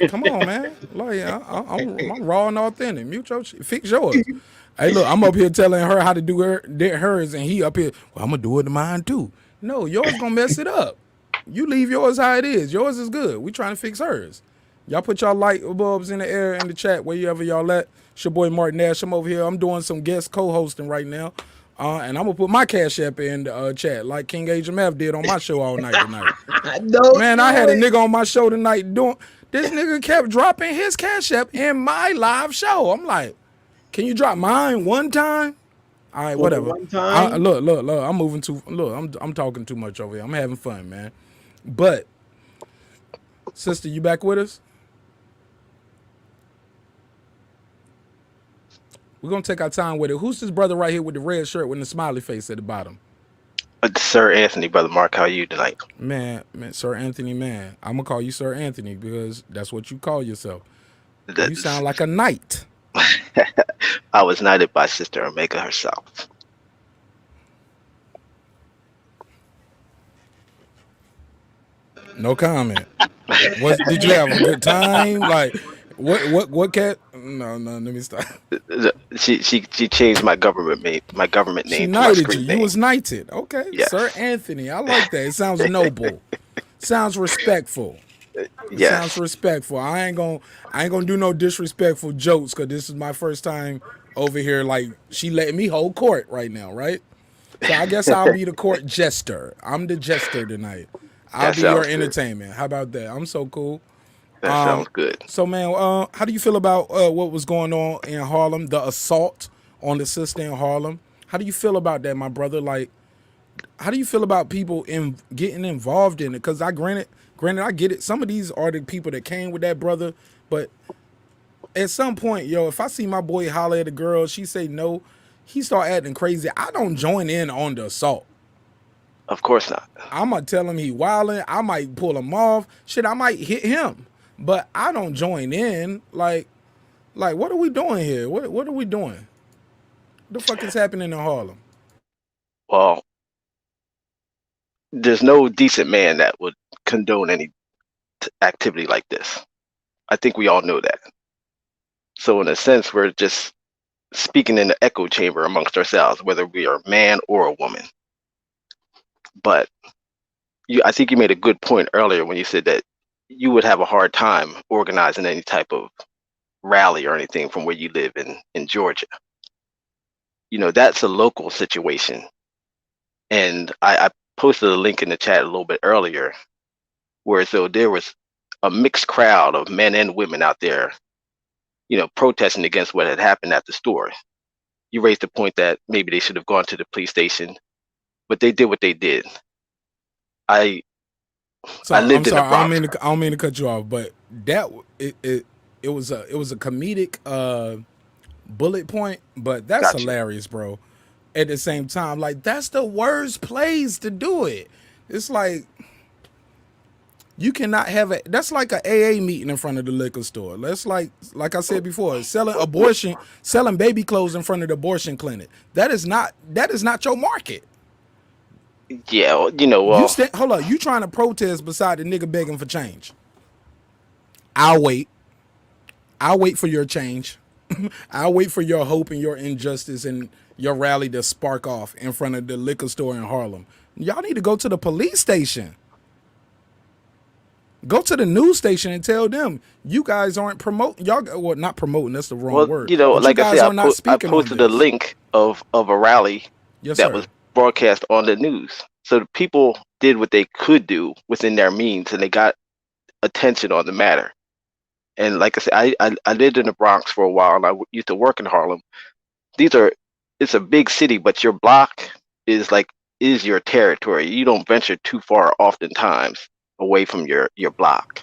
Speaker 6: Come on, man. Like, I'm raw and authentic. Mute your shit. Fix yours. Hey, look, I'm up here telling her how to do hers, and he up here, well, I'm going to do it to mine, too. No, yours going to mess it up. You leave yours how it is. Yours is good. We trying to fix hers. Y'all put y'all light bulbs in the air in the chat, wherever y'all at. It's your boy, Martin Nash. I'm over here. I'm doing some guest co-hosting right now. And I'm going to put my Cash App in the chat, like King Agent Mav did on my show all night tonight. Man, I had a nigga on my show tonight doing... This nigga kept dropping his Cash App in my live show. I'm like, can you drop mine one time? All right, whatever.
Speaker 7: One time?
Speaker 6: Look. I'm moving too. Look, I'm talking too much over here. I'm having fun, man. But, sister, you back with us? We're gonna take our time with it. Who's this brother right here with the red shirt with the smiley face at the bottom?
Speaker 8: Sir Anthony, Brother Mark, how are you tonight?
Speaker 6: Man, Sir Anthony, man. I'm gonna call you Sir Anthony because that's what you call yourself. You sound like a knight.
Speaker 8: I was knighted by Sister Omega herself.
Speaker 6: No comment. Did you have a good time? Like, what cat? No, let me stop.
Speaker 8: She changed my government name.
Speaker 6: She knighted you. You was knighted. Okay,
Speaker 8: yes.
Speaker 6: Sir Anthony. I like that. It sounds noble. Sounds respectful.
Speaker 8: Yes.
Speaker 6: Sounds respectful. I ain't gonna do no disrespectful jokes because this is my first time over here. Like, she letting me hold court right now, right? So I guess I'll be the court jester. I'm the jester tonight. I'll be your entertainment. How about that? I'm so cool.
Speaker 8: That sounds good.
Speaker 6: So, man, how do you feel about what was going on in Harlem, the assault on the sister in Harlem? How do you feel about that, my brother? Like, how do you feel about people in getting involved in it? Because granted, I get it. Some of these are the people that came with that brother, but at some point, yo, if I see my boy holler at a girl, she say no, he start acting crazy, I don't join in on the assault.
Speaker 8: Of course not.
Speaker 6: I'm gonna tell him he wilding. I might pull him off. Shit, I might hit him, but I don't join in. Like what are we doing here? What are we doing? The fuck is happening in Harlem?
Speaker 8: Well, there's no decent man that would condone any activity like this. I think we all know that. So in a sense, we're just speaking in the echo chamber amongst ourselves, whether we are a man or a woman. But I think you made a good point earlier when you said that you would have a hard time organizing any type of rally or anything from where you live in Georgia. You know, that's a local situation. And I posted a link in the chat a little bit earlier where so there was a mixed crowd of men and women out there, you know, protesting against what had happened at the store. You raised the point that maybe they should have gone to the police station, but they did what they did. I lived in the Bronx.
Speaker 6: I don't mean to cut you off, but that it was a comedic bullet point, but that's hilarious, bro. At the same time, like that's the worst place to do it. It's like you cannot have it. That's like an AA meeting in front of the liquor store. That's like I said before, selling baby clothes in front of the abortion clinic. That is not your market.
Speaker 8: Yeah, well, you know, well,
Speaker 6: hold on. You trying to protest beside the nigga begging for change? I'll wait for your change. I'll wait for your hope and your injustice and your rally to spark off in front of the liquor store in Harlem. Y'all need to go to the police station. Go to the news station and tell them you guys aren't promoting. Y'all, well, not promoting. That's the wrong word.
Speaker 8: You know,
Speaker 6: but
Speaker 8: like I said, I posted a link of a rally that was broadcast on the news. So the people did what they could do within their means, and they got attention on the matter. And like I said, I lived in the Bronx for a while, and I used to work in Harlem. It's a big city, but your block is your territory. You don't venture too far oftentimes away from your block.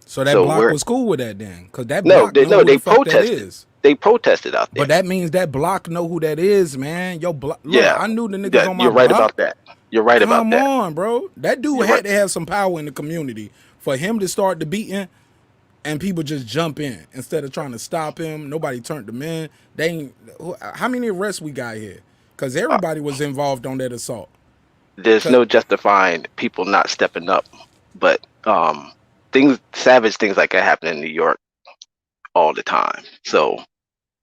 Speaker 6: So that block was cool with that then? Because that block
Speaker 8: they protested. They protested out there.
Speaker 6: But that means that block know who that is, man. Yo, block.
Speaker 8: Yeah,
Speaker 6: I knew the niggas on my block.
Speaker 8: You're right about that. You're right about that.
Speaker 6: Come on, bro. That dude had to have some power in the community for him to start the beating, and people just jump in instead of trying to stop him. Nobody turned them in. They ain't. How many arrests we got here? Because everybody was involved on that assault.
Speaker 8: There's no justifying people not stepping up, but savage things like that happen in New York all the time. So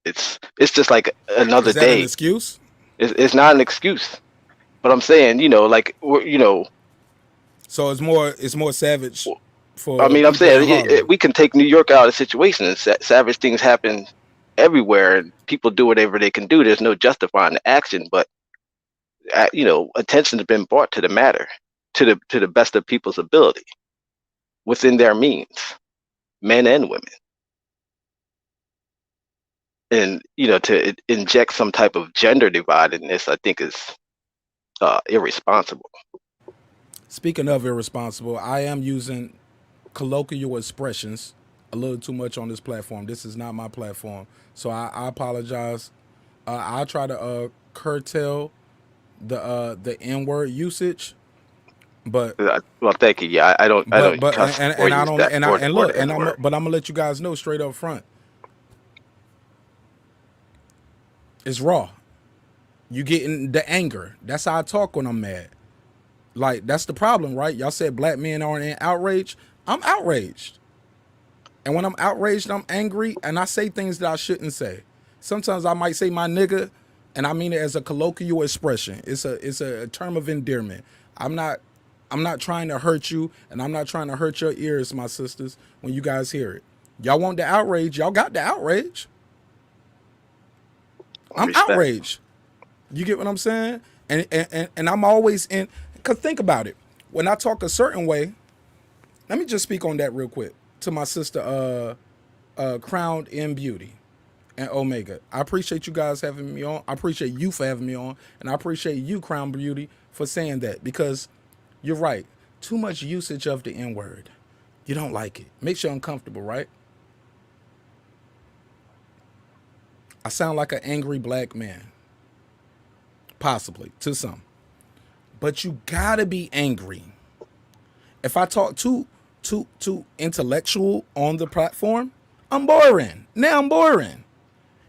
Speaker 8: it's just like another
Speaker 6: day. Is that an excuse?
Speaker 8: It's not an excuse, but I'm saying,
Speaker 6: So it's more savage.
Speaker 8: I'm saying we can take New York out of the situation, and savage things happen everywhere, and people do whatever they can do. There's no justifying the action, but attention has been brought to the matter to the best of people's ability within their means, men and women. And to inject some type of gender divide in this, I think is irresponsible.
Speaker 6: Speaking of irresponsible, I am using colloquial expressions a little too much on this platform. This is not my platform, so I apologize. I'll try to curtail the N-word usage, but
Speaker 8: well, thank you. Yeah, I don't.
Speaker 6: But I'm gonna let you guys know straight up front. It's raw. You getting the anger. That's how I talk when I'm mad. Like, that's the problem, right? Y'all said black men aren't in outrage. I'm outraged. And when I'm outraged, I'm angry, and I say things that I shouldn't say. Sometimes I might say my nigga, and I mean it as a colloquial expression. It's a term of endearment. I'm not trying to hurt you, and I'm not trying to hurt your ears, my sisters, when you guys hear it. Y'all want the outrage. Y'all got the outrage. I'm outraged. You get what I'm saying? And I'm always in, because think about it. When I talk a certain way, let me just speak on that real quick to my sister, Crowned in Beauty and Omega. I appreciate you guys having me on. I appreciate you for having me on. And I appreciate you, Crown Beauty, for saying that, because you're right. Too much usage of the N word. You don't like it. Makes you uncomfortable, right? I sound like an angry black man. Possibly, to some. But you gotta be angry. If I talk too intellectual on the platform, I'm boring. Now I'm boring.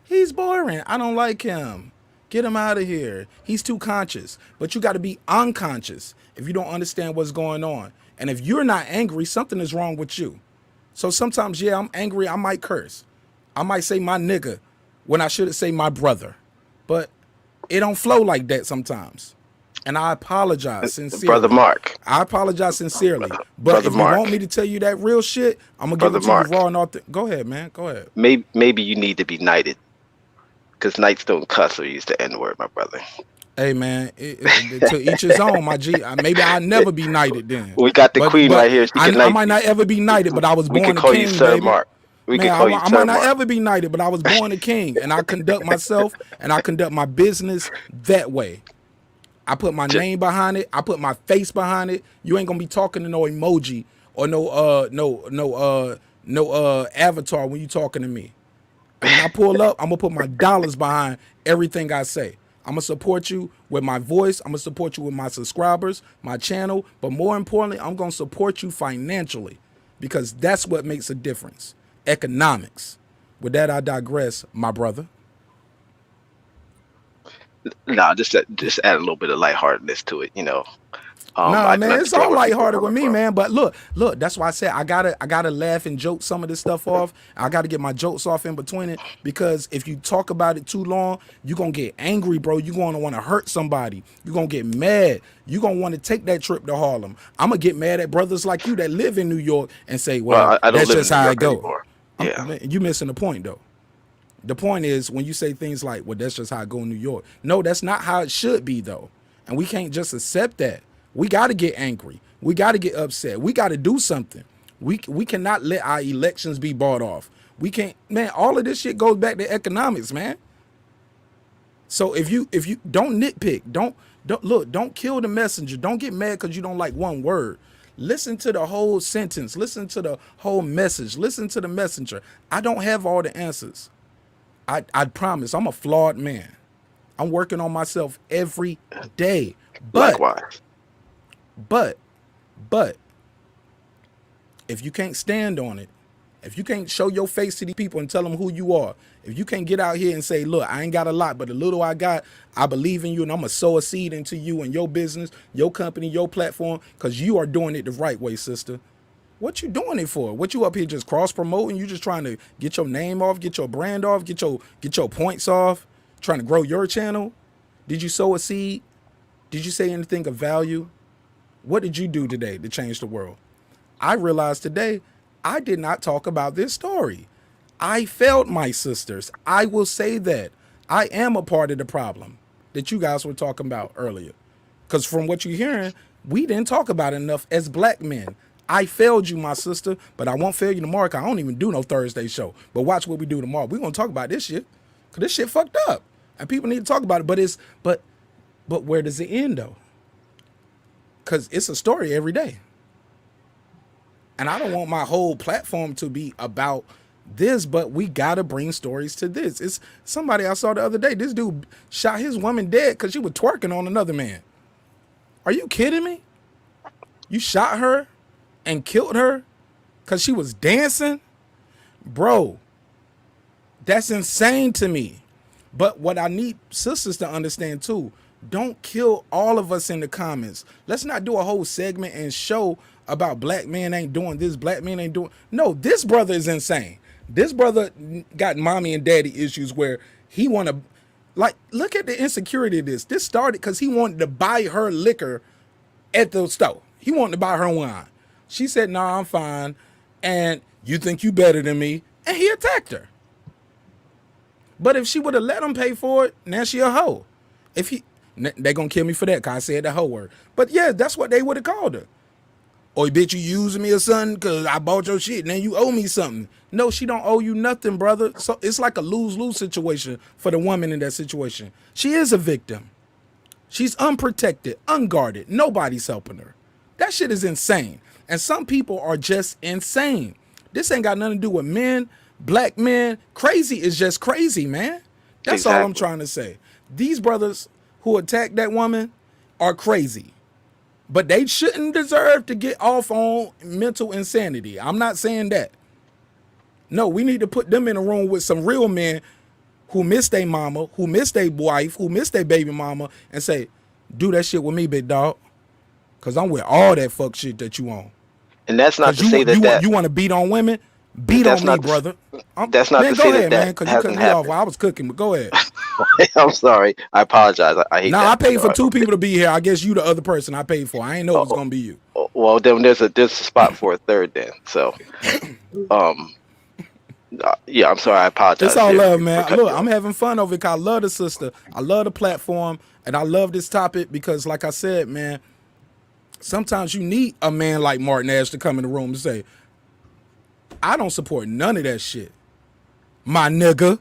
Speaker 6: He's boring. I don't like him. Get him out of here. He's too conscious. But you got to be unconscious if you don't understand what's going on. And if you're not angry, something is wrong with you. So sometimes, yeah, I'm angry. I might curse. I might say my nigga when I should say my brother. But it don't flow like that sometimes. And I apologize sincerely.
Speaker 8: Brother Mark.
Speaker 6: I apologize sincerely. But
Speaker 8: Brother
Speaker 6: if you
Speaker 8: Mark.
Speaker 6: want me to tell you that real shit, I'm going to give it to
Speaker 8: Mark.
Speaker 6: you raw and authentic. Go ahead, man. Go ahead.
Speaker 8: Maybe you need to be knighted. Because knights don't cuss or use the N-word, my brother.
Speaker 6: Hey, man, to each his own, my G. Maybe I'll never be knighted then.
Speaker 8: We got the queen right here.
Speaker 6: I might not ever be knighted, but I was born a king,
Speaker 8: we can call you Sir
Speaker 6: baby.
Speaker 8: Mark.
Speaker 6: I might not ever be knighted, but I was born a king, and I conduct myself and I conduct my business that way. I put my name behind it. I put my face behind it. You ain't gonna be talking to no emoji or no avatar when you talking to me. And when I pull up, I'm gonna put my dollars behind everything I say. I'm gonna support you with my voice. I'm gonna support you with my subscribers, my channel. But more importantly, I'm gonna support you financially, because that's what makes a difference. Economics. With that, I digress, my brother.
Speaker 8: No, just add a little bit of lightheartedness to it, you know.
Speaker 6: Nah, man, it's all lighthearted with me, man. But look, that's why I said I gotta laugh and joke some of this stuff off. I gotta get my jokes off in between it, because if you talk about it too long, you're gonna get angry, bro. You're gonna want to hurt somebody. You're gonna get mad. You're gonna want to take that trip to Harlem. I'm gonna get mad at brothers like you that live in New York and say, well,
Speaker 8: I don't
Speaker 6: that's
Speaker 8: live
Speaker 6: just
Speaker 8: in New
Speaker 6: how
Speaker 8: York
Speaker 6: it go.
Speaker 8: anymore. Yeah.
Speaker 6: You missing the point though. The point is when you say things like, well, that's just how I go in New York. No, that's not how it should be though. And we can't just accept that. We got to get angry. We got to get upset. We got to do something. We cannot let our elections be bought off. We can't, man, all of this shit goes back to economics, man. So if you don't nitpick, don't kill the messenger. Don't get mad because you don't like one word. Listen to the whole sentence. Listen to the whole message. Listen to the messenger. I don't have all the answers. I promise. I'm a flawed man. I'm working on myself every day.
Speaker 8: Likewise.
Speaker 6: But if you can't stand on it, if you can't show your face to these people and tell them who you are, if you can't get out here and say, look, I ain't got a lot, but the little I got, I believe in you, and I'm going to sow a seed into you and your business, your company, your platform, because you are doing it the right way, sister. What you doing it for? What you up here just cross promoting? You just trying to get your name off, get your brand off, get your points off, trying to grow your channel? Did you sow a seed? Did you say anything of value? What did you do today to change the world? I realized today I did not talk about this story. I failed my sisters. I will say that. I am a part of the problem that you guys were talking about earlier. Because from what you're hearing, we didn't talk about it enough as black men. I failed you, my sister, but I won't fail you tomorrow, because I don't even do no Thursday show. But watch what we do tomorrow. We're going to talk about this shit, because this shit fucked up. And people need to talk about it. But where does it end, though? Because it's a story every day. And I don't want my whole platform to be about this, but we got to bring stories to this. It's somebody I saw the other day. This dude shot his woman dead because she was twerking on another man. Are you kidding me? You shot her and killed her because she was dancing? Bro, that's insane to me. But what I need sisters to understand too, don't kill all of us in the comments. Let's not do a whole segment and show about black men ain't doing this, black men ain't doing. No, this brother is insane. This brother got mommy and daddy issues where he want to, like, look at the insecurity of this. This started because he wanted to buy her liquor at the store. He wanted to buy her wine. She said, nah, I'm fine. And you think you better than me. And he attacked her. But if she would have let him pay for it, now she a hoe. If he, they gonna kill me for that because I said the hoe word. But yeah, that's what they would have called her. Or bitch, you using me or something because I bought your shit and then you owe me something. No, she don't owe you nothing, brother. So it's like a lose-lose situation for the woman in that situation. She is a victim. She's unprotected, unguarded. Nobody's helping her. That shit is insane. And some people are just insane. This ain't got nothing to do with men, black men. Crazy is just crazy, man. That's all I'm
Speaker 8: Exactly.
Speaker 6: trying to say. These brothers who attacked that woman are crazy. But they shouldn't deserve to get off on mental insanity. I'm not saying that. No, we need to put them in a room with some real men who miss their mama, who miss their wife, who miss their baby mama, and say, do that shit with me, big dog. Cause I'm with all that fuck shit that you on.
Speaker 8: And that's not
Speaker 6: Cause
Speaker 8: to say that
Speaker 6: you want to beat on women? Beat
Speaker 8: that's
Speaker 6: on me,
Speaker 8: not to,
Speaker 6: brother.
Speaker 8: that's not
Speaker 6: Man,
Speaker 8: to
Speaker 6: go
Speaker 8: say
Speaker 6: ahead, man,
Speaker 8: that
Speaker 6: cause you cut
Speaker 8: hasn't
Speaker 6: me off
Speaker 8: happened.
Speaker 6: while I was cooking, but go ahead.
Speaker 8: I'm sorry. I apologize. I hate
Speaker 6: Now
Speaker 8: that.
Speaker 6: I paid for two people to be here. I guess you the other person I paid for. I ain't know it was
Speaker 8: Oh,
Speaker 6: gonna be you.
Speaker 8: well, then there's a spot for a third then. So, um, yeah, I'm sorry. I
Speaker 6: It's
Speaker 8: apologize
Speaker 6: all
Speaker 8: there
Speaker 6: love,
Speaker 8: for
Speaker 6: man.
Speaker 8: cutting
Speaker 6: Look,
Speaker 8: you
Speaker 6: I'm
Speaker 8: off.
Speaker 6: having fun over it. Cause I love the sister. I love the platform, and I love this topic because, like I said, man, sometimes you need a man like Martin Ash to come in the room and say, I don't support none of that shit, my nigga.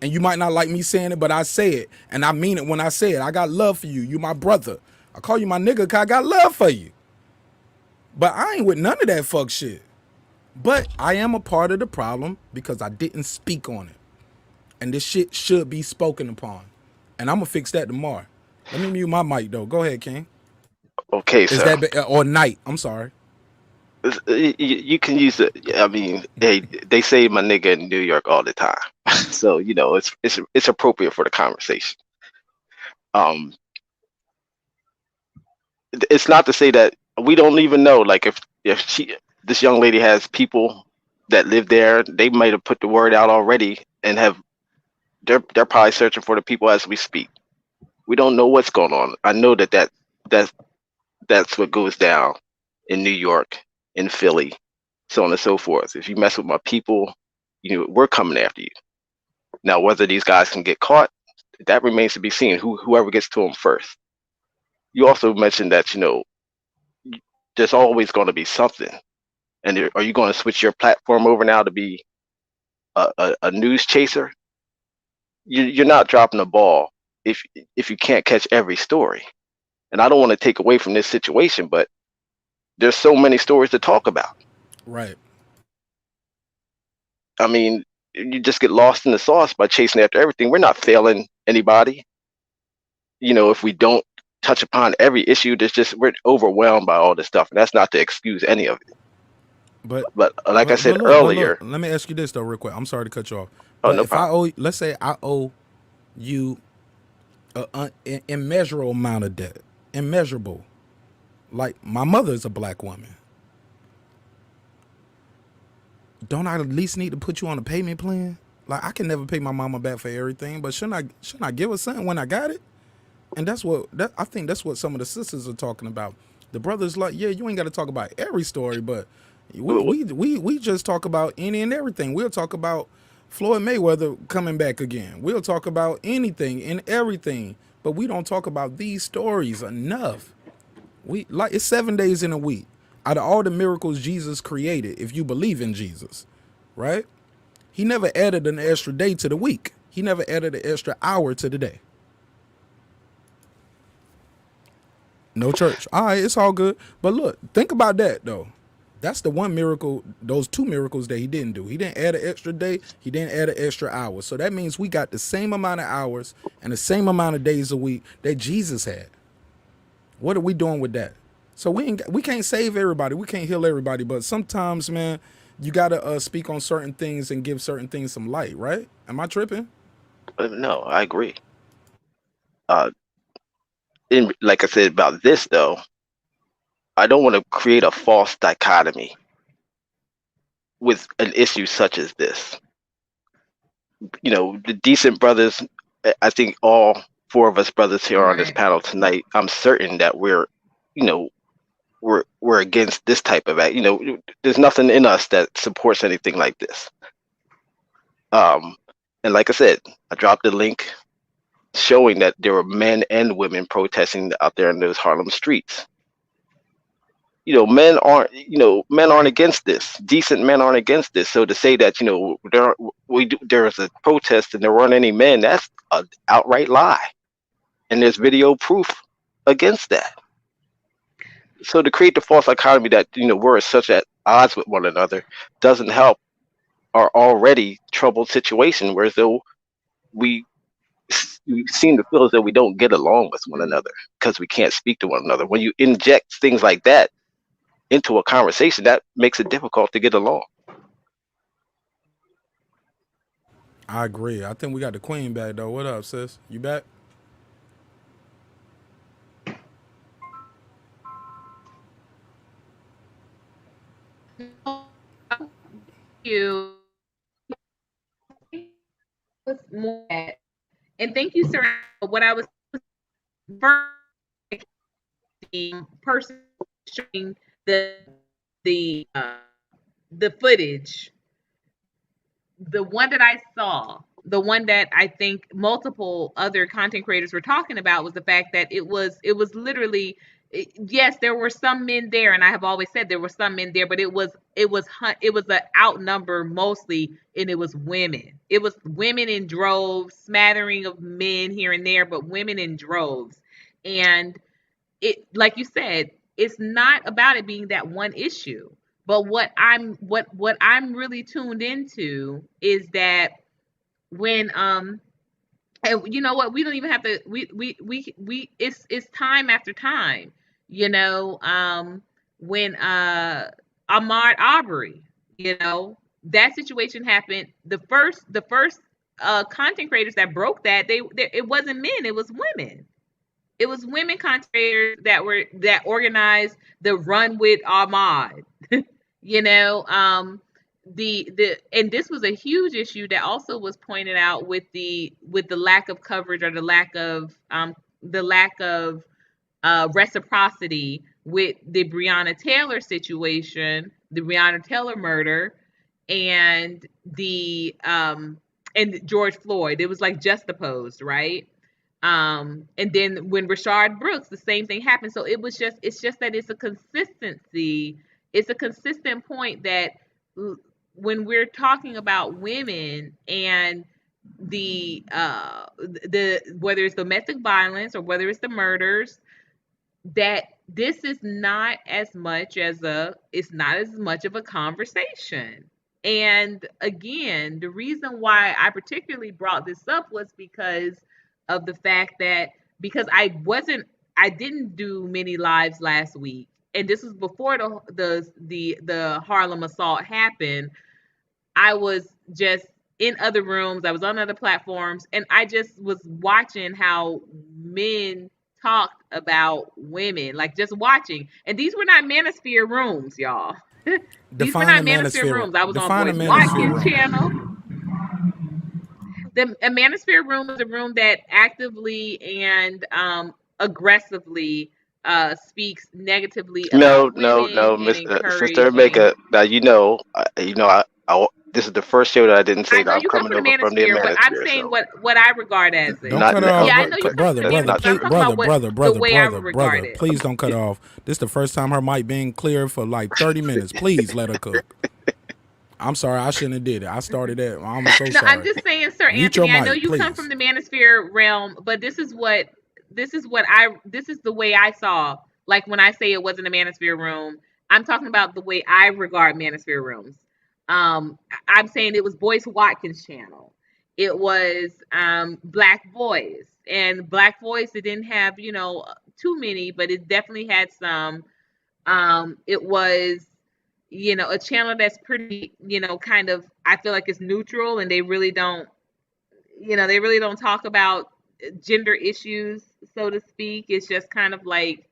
Speaker 6: And you might not like me saying it, but I say it. And I mean it when I say it. I got love for you. You my brother. I call you my nigga because I got love for you. But I ain't with none of that fuck shit. But I am a part of the problem because I didn't speak on it. And this shit should be spoken upon. And I'm going to fix that tomorrow. Let me mute my mic, though. Go ahead, King.
Speaker 8: Okay,
Speaker 6: Is
Speaker 8: sir.
Speaker 6: that, or Knight. I'm sorry.
Speaker 8: You can use it. I mean, hey, they say my nigga in New York all the time, so it's appropriate for the conversation. Um, it's not to say that we don't even know. Like if this young lady has people that live there, they might have put the word out already and they're probably searching for the people as we speak. We don't know what's going on. I know that's that's what goes down in New York, in Philly, so on and so forth. If you mess with my people, we're coming after you. Now, whether these guys can get caught, that remains to be seen. Whoever gets to them first. You also mentioned that there's always going to be something. And are you going to switch your platform over now to be a news chaser? You're not dropping the ball if you can't catch every story. And I don't want to take away from this situation, but there's so many stories to talk about.
Speaker 6: Right.
Speaker 8: I mean, you just get lost in the sauce by chasing after everything. We're not failing anybody. If we don't touch upon every issue, we're overwhelmed by all this stuff, and that's not to excuse any of it.
Speaker 6: But
Speaker 8: But like I
Speaker 6: but
Speaker 8: said
Speaker 6: look.
Speaker 8: earlier,
Speaker 6: Let me ask you this, though, real quick. I'm sorry to cut you off.
Speaker 8: oh,
Speaker 6: But
Speaker 8: no
Speaker 6: if I
Speaker 8: problem.
Speaker 6: owe, let's say I owe you an immeasurable amount of debt. Immeasurable. Like, my mother is a black woman. Don't I at least need to put you on a payment plan? Like, I can never pay my mama back for everything, but shouldn't I give her something when I got it? And I think that's what some of the sisters are talking about. The brothers like, yeah, you ain't got to talk about every story, but we just talk about any and everything. We'll talk about Floyd Mayweather coming back again. We'll talk about anything and everything, but we don't talk about these stories enough. It's 7 days in a week. Out of all the miracles Jesus created, if you believe in Jesus, right? He never added an extra day to the week. He never added an extra hour to the day. No church. All right, it's all good. But look, think about that, though. That's the one miracle, those two miracles that he didn't do. He didn't add an extra day. He didn't add an extra hour. So that means we got the same amount of hours and the same amount of days a week that Jesus had. What are we doing with that? So we can't save everybody. We can't heal everybody. But sometimes, man, you got to speak on certain things and give certain things some light, right? Am I tripping?
Speaker 8: No, I agree. Uh, like I said about this, though, I don't want to create a false dichotomy with an issue such as this. The decent brothers, I think all four of us brothers here on this panel tonight, I'm certain that you know, we're against this type of act. There's nothing in us that supports anything like this. And like I said, I dropped the link showing that there were men and women protesting out there in those Harlem streets. Men aren't against this. Decent men aren't against this. So to say that there was a protest and there weren't any men, that's an outright lie. and there's video proof against that. So to create the false economy that we're such at odds with one another doesn't help our already troubled situation, whereas though we seem to feel as though we don't get along with one another because we can't speak to one another. When you inject things like that into a conversation, that makes it difficult to get along.
Speaker 6: I agree. I think we got the queen back though. What up, sis? You back?
Speaker 2: You was more at, and thank you, sir. What I was first, the person showing the footage, the one that I saw, the one that I think multiple other content creators were talking about was the fact that it was literally, yes, there were some men there, and I have always said there were some men there, but it was an outnumber mostly, and it was women. It was women in droves, smattering of men here and there, but women in droves. And it, like you said, it's not about it being that one issue. But what I'm really tuned into is that when and you know what, we don't even have to, we it's time after time, when Ahmaud Arbery, that situation happened. The first content creators that broke that, it wasn't men, it was women. It was women content creators that organized the Run with Ahmaud. And this was a huge issue that also was pointed out with the lack of coverage, or the lack of reciprocity with the Breonna Taylor situation, the Breonna Taylor murder, and and George Floyd. It was like juxtaposed, right? And then when Rashard Brooks, the same thing happened. So it's just that it's a consistency. It's a consistent point that when we're talking about women and the whether it's domestic violence or whether it's the murders, that this is not as much of a conversation. And again, the reason why I particularly brought this up was because of the fact that, because I didn't do many lives last week, and this was before the Harlem assault happened. I was just in other rooms, I was on other platforms, and I just was watching how men talked about women, like just watching. And these were not manosphere rooms, y'all. These were not manosphere rooms. I was on Boys Watkins channel. A manosphere room is a room that actively and aggressively speaks negatively about women. No,
Speaker 8: Sister Omega. Now this is the first show that I didn't say that I'm coming over from the manosphere.
Speaker 2: But I'm saying what I regard as it.
Speaker 6: Don't cut off.
Speaker 2: Yeah, I know you're
Speaker 6: brother, please don't cut off. This is the first time her mic being clear for like 30 minutes. Please let her cook. I'm sorry, I shouldn't have did it. I started that. I'm so sorry.
Speaker 2: No, I'm just saying, Sir Anthony, I know you come from the manosphere realm, but this is the way I saw. Like when I say it wasn't a manosphere room, I'm talking about the way I regard manosphere rooms. I'm saying it was Boyce Watkins channel. It was Black Voice, and Black Voice, it didn't have too many, but it definitely had some. It was a channel that's pretty kind of, I feel like it's neutral, and they really don't talk about gender issues, so to speak. It's just kind of like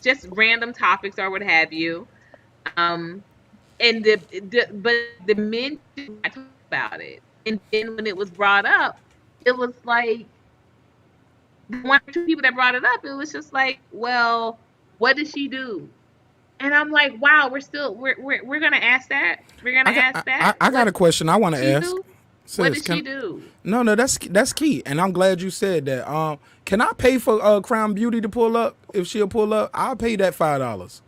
Speaker 2: just random topics or what have you. And but the men didn't talk about it. And then when it was brought up, it was like one or two people that brought it up, it was just like, well, what did she do? And I'm like, wow, we're gonna ask that. We're gonna ask that.
Speaker 6: I got a question I want to ask.
Speaker 2: What did she do?
Speaker 6: No, that's key, and I'm glad you said that. Can I pay for Crown Beauty to pull up? If she'll pull up, I'll pay that $5.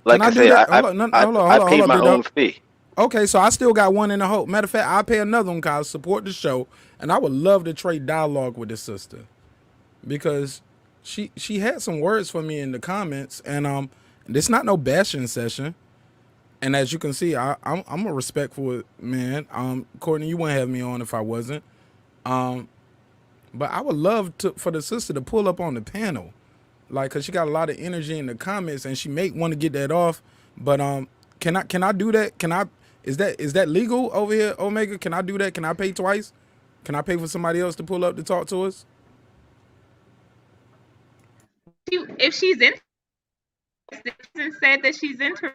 Speaker 8: Like I say, I paid my own fee.
Speaker 6: Okay, so I still got one in the hole. Matter of fact, I'll pay another one because I support the show, and I would love to trade dialogue with this sister because she had some words for me in the comments, and it's not no bashing session. And as you can see, I'm a respectful man. Courtney, you wouldn't have me on if I wasn't. But I would love for the sister to pull up on the panel, like, cause she got a lot of energy in the comments, and she may want to get that off. But can I do that? Is that legal over here, Omega? Can I do that? Can I pay twice? Can I pay for somebody else to pull up to talk to us?
Speaker 2: If she's interested, said that she's interested.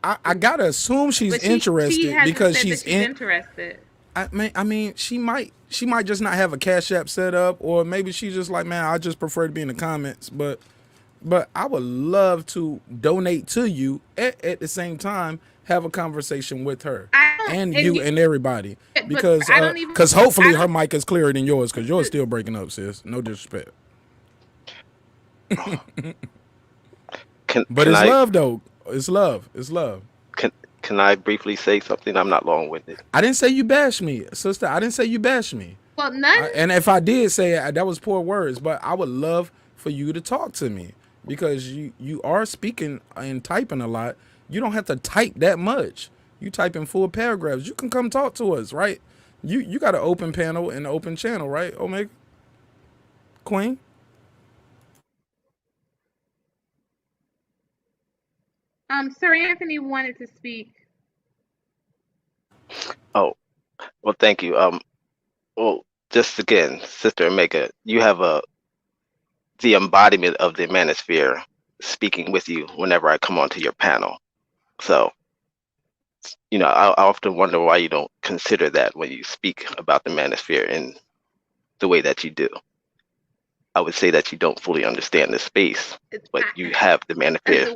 Speaker 6: I gotta assume she's interested because she's
Speaker 2: interested.
Speaker 6: I mean, she might just not have a Cash App set up, or maybe she's just like, man, I just prefer to be in the comments. But I would love to donate to you at the same time, have a conversation with her and everybody, because hopefully her mic is clearer than yours, because yours still breaking up, sis. No disrespect. But it's love though. It's love. It's love.
Speaker 8: Can I briefly say something? I'm not long-winded.
Speaker 6: I didn't say you bashed me, sister. I didn't say you bashed me.
Speaker 2: Well, none.
Speaker 6: And if I did say it, that was poor words. But I would love for you to talk to me, because you are speaking and typing a lot. You don't have to type that much. You type in full paragraphs. You can come talk to us, right? You got an open panel and an open channel, right, Omega? Queen?
Speaker 2: Sir Anthony wanted to speak.
Speaker 8: Oh, well, thank you. Well, just again, Sister Omega, you have the embodiment of the manosphere speaking with you whenever I come onto your panel. So, I often wonder why you don't consider that when you speak about the manosphere in the way that you do. I would say that you don't fully understand the space, but you have the manosphere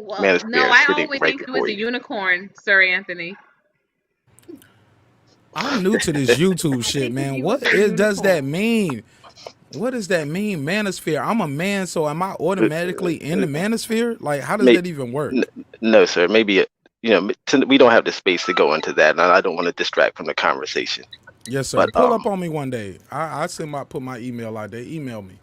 Speaker 2: No, I
Speaker 8: sitting
Speaker 2: always
Speaker 8: right
Speaker 2: think it
Speaker 8: before
Speaker 2: was a
Speaker 8: you.
Speaker 2: unicorn, Sir Anthony.
Speaker 6: I'm new to this YouTube shit, man. What does that mean? What does that mean, manosphere? I'm a man, so am I automatically in the manosphere? Like, how does that even work?
Speaker 8: No, sir. Maybe we don't have the space to go into that, and I don't want to distract from the conversation.
Speaker 6: Yes, sir. Pull up on me one day. I put my email out there. Email me.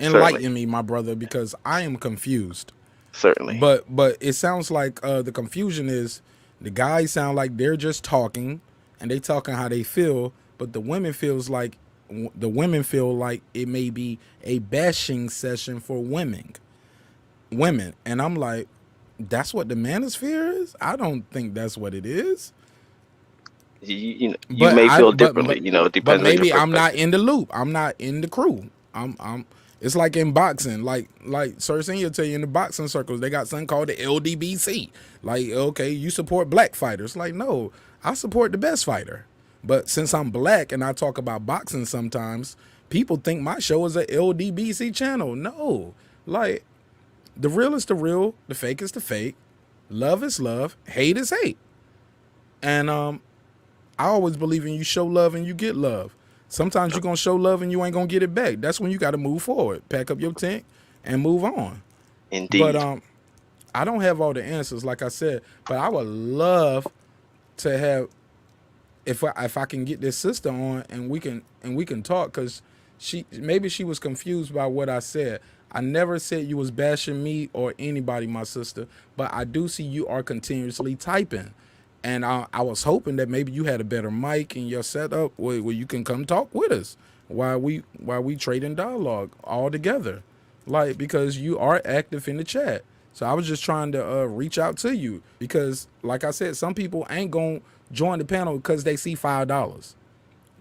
Speaker 6: Enlighten me, my brother, because I am confused.
Speaker 8: Certainly.
Speaker 6: But it sounds like the confusion is the guys sound like they're just talking, and they talking how they feel, but the women feel like it may be a bashing session for women. And I'm like, that's what the manosphere is? I don't think that's what it is.
Speaker 8: You may feel differently, depending
Speaker 6: but maybe
Speaker 8: on your
Speaker 6: I'm not in the loop. I'm not in the crew. It's like in boxing, like Sir Senior tell you, in the boxing circles, they got something called the LDBC. Like, okay, you support black fighters. Like, no, I support the best fighter. But since I'm black and I talk about boxing sometimes, people think my show is a LDBC channel. No, like, the real is the real, the fake is the fake, love is love, hate is hate. And I always believe in you show love and you get love. Sometimes you're going to show love and you ain't going to get it back. That's when you got to move forward, pack up your tent and move on.
Speaker 8: Indeed.
Speaker 6: But I don't have all the answers, like I said, but I would love to have, if I can get this sister on and we can talk, because maybe she was confused by what I said. I never said you was bashing me or anybody, my sister, but I do see you are continuously typing. And I was hoping that maybe you had a better mic in your setup where you can come talk with us while we trade in dialogue all together, like, because you are active in the chat. So I was just trying to reach out to you, because, like I said, some people ain't gonna join the panel because they see $5.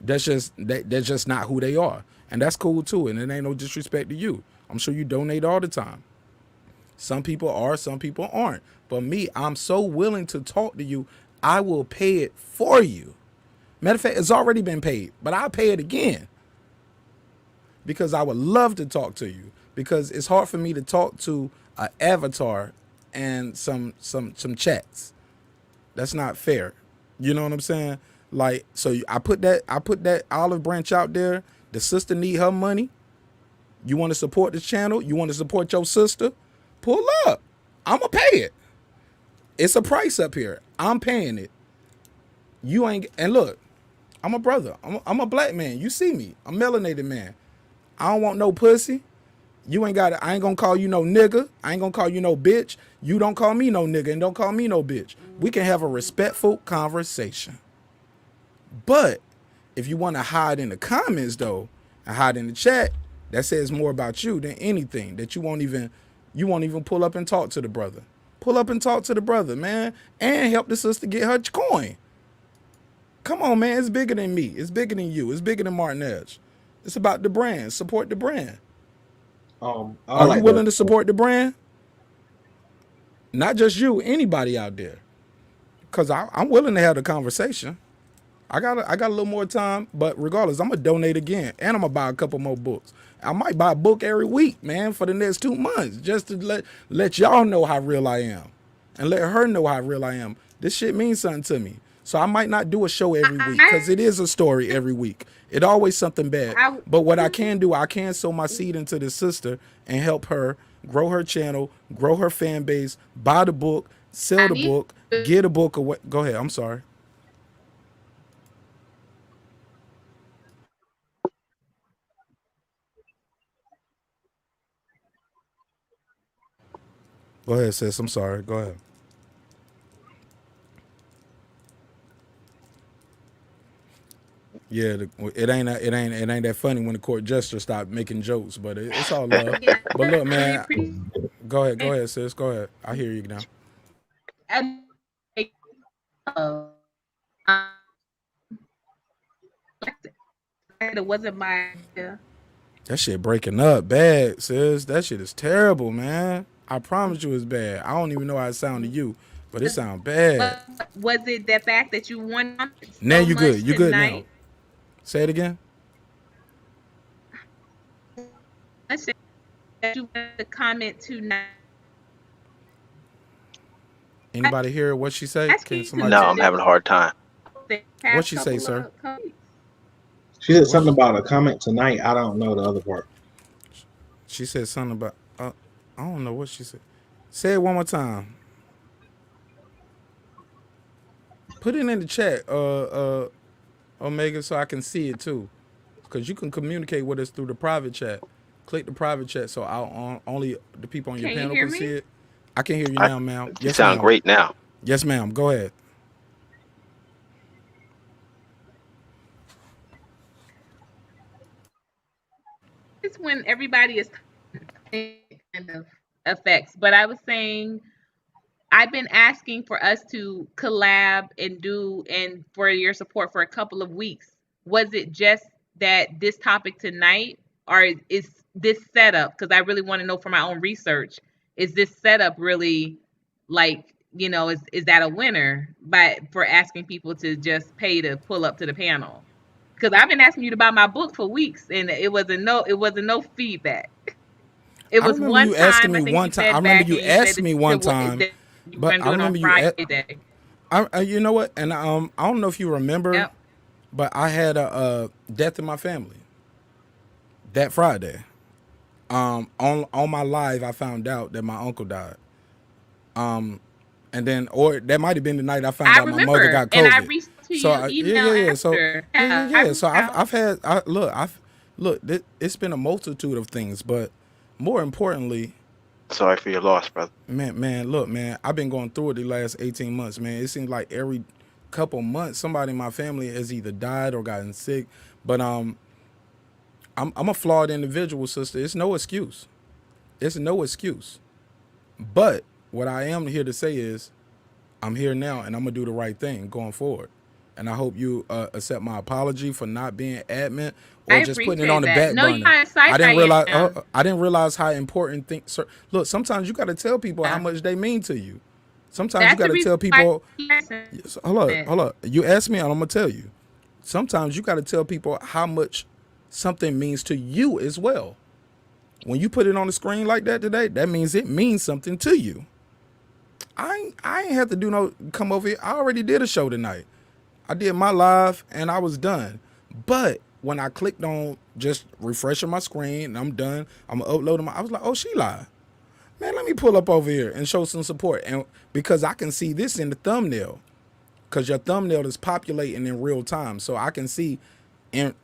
Speaker 6: That's just not who they are, and that's cool too. And it ain't no disrespect to you. I'm sure you donate all the time. Some people are, some people aren't. But me, I'm so willing to talk to you. I will pay it for you. Matter of fact, it's already been paid, but I'll pay it again, because I would love to talk to you, because it's hard for me to talk to an avatar and some chats. That's not fair. You know what I'm saying? Like, so I put that olive branch out there. The sister need her money. You want to support the channel? You want to support your sister? Pull up. I'm going to pay it. It's a price up here. I'm paying it. You ain't. And look, I'm a brother. I'm a black man. You see me. I'm a melanated man. I don't want no pussy. You ain't got it. I ain't gonna call you no nigga. I ain't gonna call you no bitch. You don't call me no nigga and don't call me no bitch. We can have a respectful conversation. But if you want to hide in the comments though, and hide in the chat, that says more about you than anything. That you won't even pull up and talk to the brother. Pull up and talk to the brother, man, and help the sister get her coin. Come on, man. It's bigger than me. It's bigger than you. It's bigger than Martin Edge. It's about the brand. Support the brand. Are you willing to support the brand? Not just you, anybody out there. Because I'm willing to have the conversation. I got a little more time, but regardless, I'm going to donate again. And I'm going to buy a couple more books. I might buy a book every week, man, for the next 2 months, just to let y'all know how real I am. And let her know how real I am. This shit means something to me. So I might not do a show every week because it is a story every week. It always something bad. But what I can do, I can sow my seed into this sister and help her grow her channel, grow her fan base, buy the book, sell the book, get a book away. Go ahead. I'm sorry. Go ahead, sis. I'm sorry. Go ahead. Yeah, it ain't that funny when the court jester stop making jokes, but it's all love. But look, man, go ahead, sis. Go ahead. I hear you now.
Speaker 2: It wasn't my idea.
Speaker 6: That shit breaking up bad, sis. That shit is terrible, man. I promise you it's bad. I don't even know how it sound to you, but it sound bad.
Speaker 2: Was it the fact that you won?
Speaker 6: Now you good. You good now. Say it again.
Speaker 2: I said that you want to comment tonight.
Speaker 6: Anybody hear what she say?
Speaker 8: No, I'm having a hard time.
Speaker 6: What she say, sir?
Speaker 7: She said something about a comment tonight. I don't know the other part.
Speaker 6: She said something about I don't know what she said. Say it one more time. Put it in the chat, Omega, so I can see it too. Because you can communicate with us through the private chat. Click the private chat so only the people on your panel can see it. I can hear you now, ma'am.
Speaker 8: You sound great now.
Speaker 6: Yes, ma'am. Go ahead.
Speaker 2: It's when everybody is kind of effects. But I was saying, I've been asking for us to collab and for your support for a couple of weeks. Was it just that this topic tonight, or is this setup? Because I really want to know for my own research. Is this setup really like, is that a winner for asking people to just pay to pull up to the panel? Because I've been asking you to buy my book for weeks, and it wasn't no feedback. It was one time.
Speaker 6: I remember you asking me one time. But I remember you. You know what? And I don't know if you remember, but I had a death in my family that Friday. On my live, I found out that my uncle died. And then, or that might have been the night I found out my mother got COVID.
Speaker 2: And I reached to you
Speaker 6: So I've had it's been a multitude of things, but more importantly,
Speaker 8: sorry for your loss, brother.
Speaker 6: Man, look, man, I've been going through it the last 18 months, man. It seems like every couple months somebody in my family has either died or gotten sick. But I'm a flawed individual, sister. It's no excuse. It's no excuse. But what I am here to say is I'm here now and I'm gonna do the right thing going forward. And I hope you accept my apology for not being adamant or just putting it on the back burner. I didn't realize how important things. Look, sometimes you got to tell people how much they mean to you. Sometimes you got to tell people. Hold up. You asked me, and I'm gonna tell you. Sometimes you got to tell people how much something means to you as well. When you put it on the screen like that today, that means it means something to you. I ain't have to come over here. I already did a show tonight. I did my live and I was done. But when I clicked on just refreshing my screen and I'm done, I'm uploading I was like, oh, she live. Man, let me pull up over here and show some support. And because I can see this in the thumbnail. because your thumbnail is populating in real time. So I can see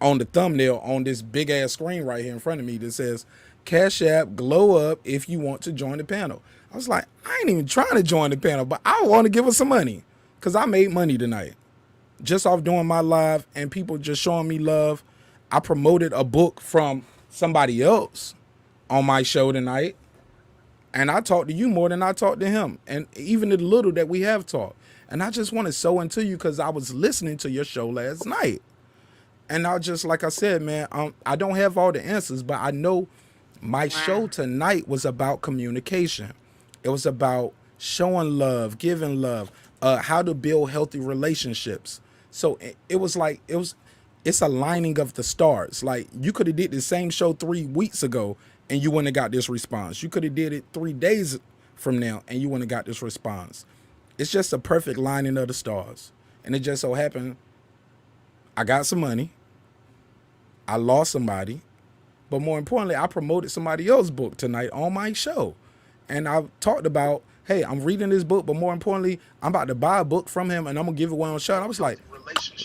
Speaker 6: on the thumbnail on this big ass screen right here in front of me that says Cash App Glow Up if you want to join the panel. I was like, I ain't even trying to join the panel, but I want to give us some money because I made money tonight just off doing my live and people just showing me love. I promoted a book from somebody else on my show tonight, and I talked to you more than I talked to him, and even the little that we have talked. And I just want to sow into you because I was listening to your show last night. And I just, like I said, man, I don't have all the answers, but I know my show tonight was about communication. It was about showing love, giving love, how to build healthy relationships. So it was like, it's a lining of the stars. Like you could have did the same show 3 weeks ago and you wouldn't have got this response. You could have did it 3 days from now and you wouldn't have got this response. It's just a perfect lining of the stars. And it just so happened I got some money, I lost somebody, but more importantly, I promoted somebody else's book tonight on my show. And I talked about, hey, I'm reading this book, but more importantly, I'm about to buy a book from him and I'm gonna give it one on shot. I was like,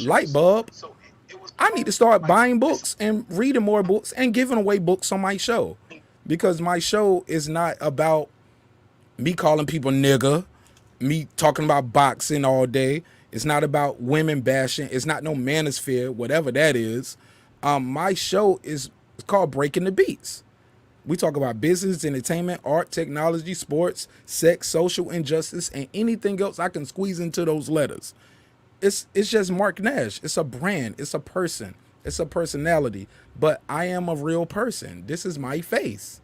Speaker 6: light bulb, I need to start buying books and reading more books and giving away books on my show. Because my show is not about me calling people nigga, me talking about boxing all day. It's not about women bashing. It's not no manosphere, whatever that is. My show is called Breaking the Beats. We talk about business, entertainment, art, technology, sports, sex, social injustice, and anything else I can squeeze into those letters. It's just Mark Nash. It's a brand. It's a person. It's a personality. But I am a real person. This is my face.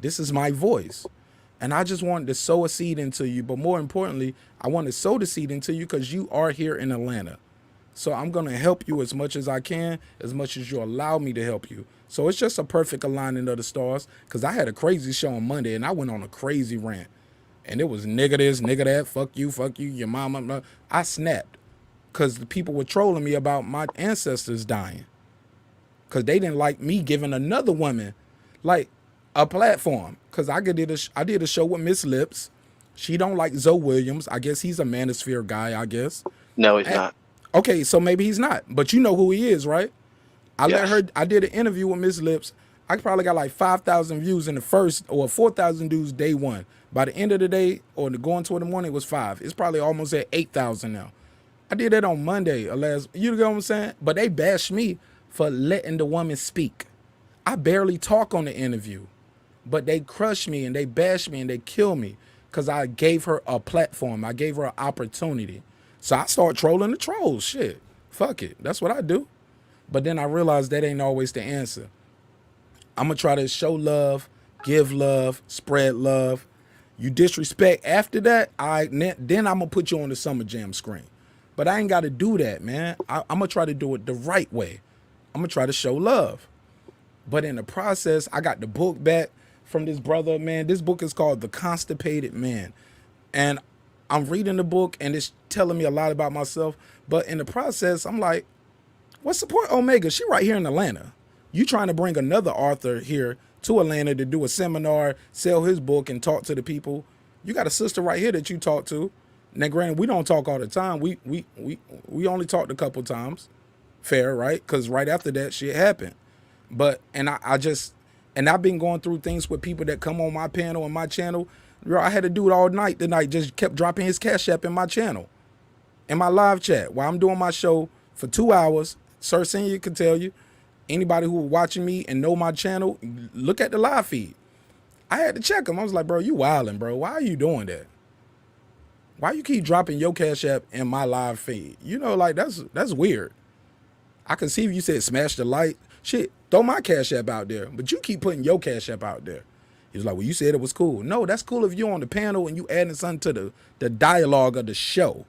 Speaker 6: This is my voice. And I just wanted to sow a seed into you. But more importantly, I want to sow the seed into you because you are here in Atlanta. So I'm going to help you as much as I can, as much as you allow me to help you. So it's just a perfect aligning of the stars because I had a crazy show on Monday and I went on a crazy rant. And it was nigga this, nigga that, fuck you, your mama. I snapped because the people were trolling me about my ancestors dying because they didn't like me giving another woman like a platform. Because I did a show with Miss Lips. She don't like Zoe Williams. I guess he's a manosphere guy, I guess.
Speaker 8: No, he's not.
Speaker 6: Okay, so maybe he's not. But you know who he is, right?
Speaker 8: Yes.
Speaker 6: I did an interview with Miss Lips. I probably got like 5,000 views in the first, or 4,000 views day one. By the end of the day, or going toward the morning, it was 5. It's probably almost at 8,000 now. I did that on Monday, you know what I'm saying? But they bashed me for letting the woman speak. I barely talk on the interview. But they crushed me and they bashed me and they killed me because I gave her a platform. I gave her an opportunity. So I start trolling the trolls. Shit, fuck it. That's what I do. But then I realized that ain't always the answer. I'm going to try to show love, give love, spread love. You disrespect after that, then I'm going to put you on the Summer Jam screen. But I ain't got to do that, man. I'm going to try to do it the right way. I'm going to try to show love. But in the process, I got the book back from this brother, man. This book is called The Constipated Man. And I'm reading the book and it's telling me a lot about myself. But in the process, I'm like, what's the point, Omega? She right here in Atlanta. You trying to bring another author here to Atlanta to do a seminar, sell his book and talk to the people. You got a sister right here that you talk to. Now, granted, we don't talk all the time. We only talked a couple times. Fair, right? Because right after that shit happened. But, and I've been going through things with people that come on my panel and my channel. Bro, I had to do it all night tonight, just kept dropping his Cash App in my channel, in my live chat, while I'm doing my show for 2 hours. Sir Senior can tell you, anybody who was watching me and know my channel, look at the live feed. I had to check him. I was like, bro, you wilding, bro. Why are you doing that? Why you keep dropping your Cash App in my live feed? You know, like, that's weird. I can see if you said smash the like. Shit, throw my Cash App out there. But you keep putting your Cash App out there. He was like, well, you said it was cool. No, that's cool if you're on the panel and you adding something to the dialogue of the show.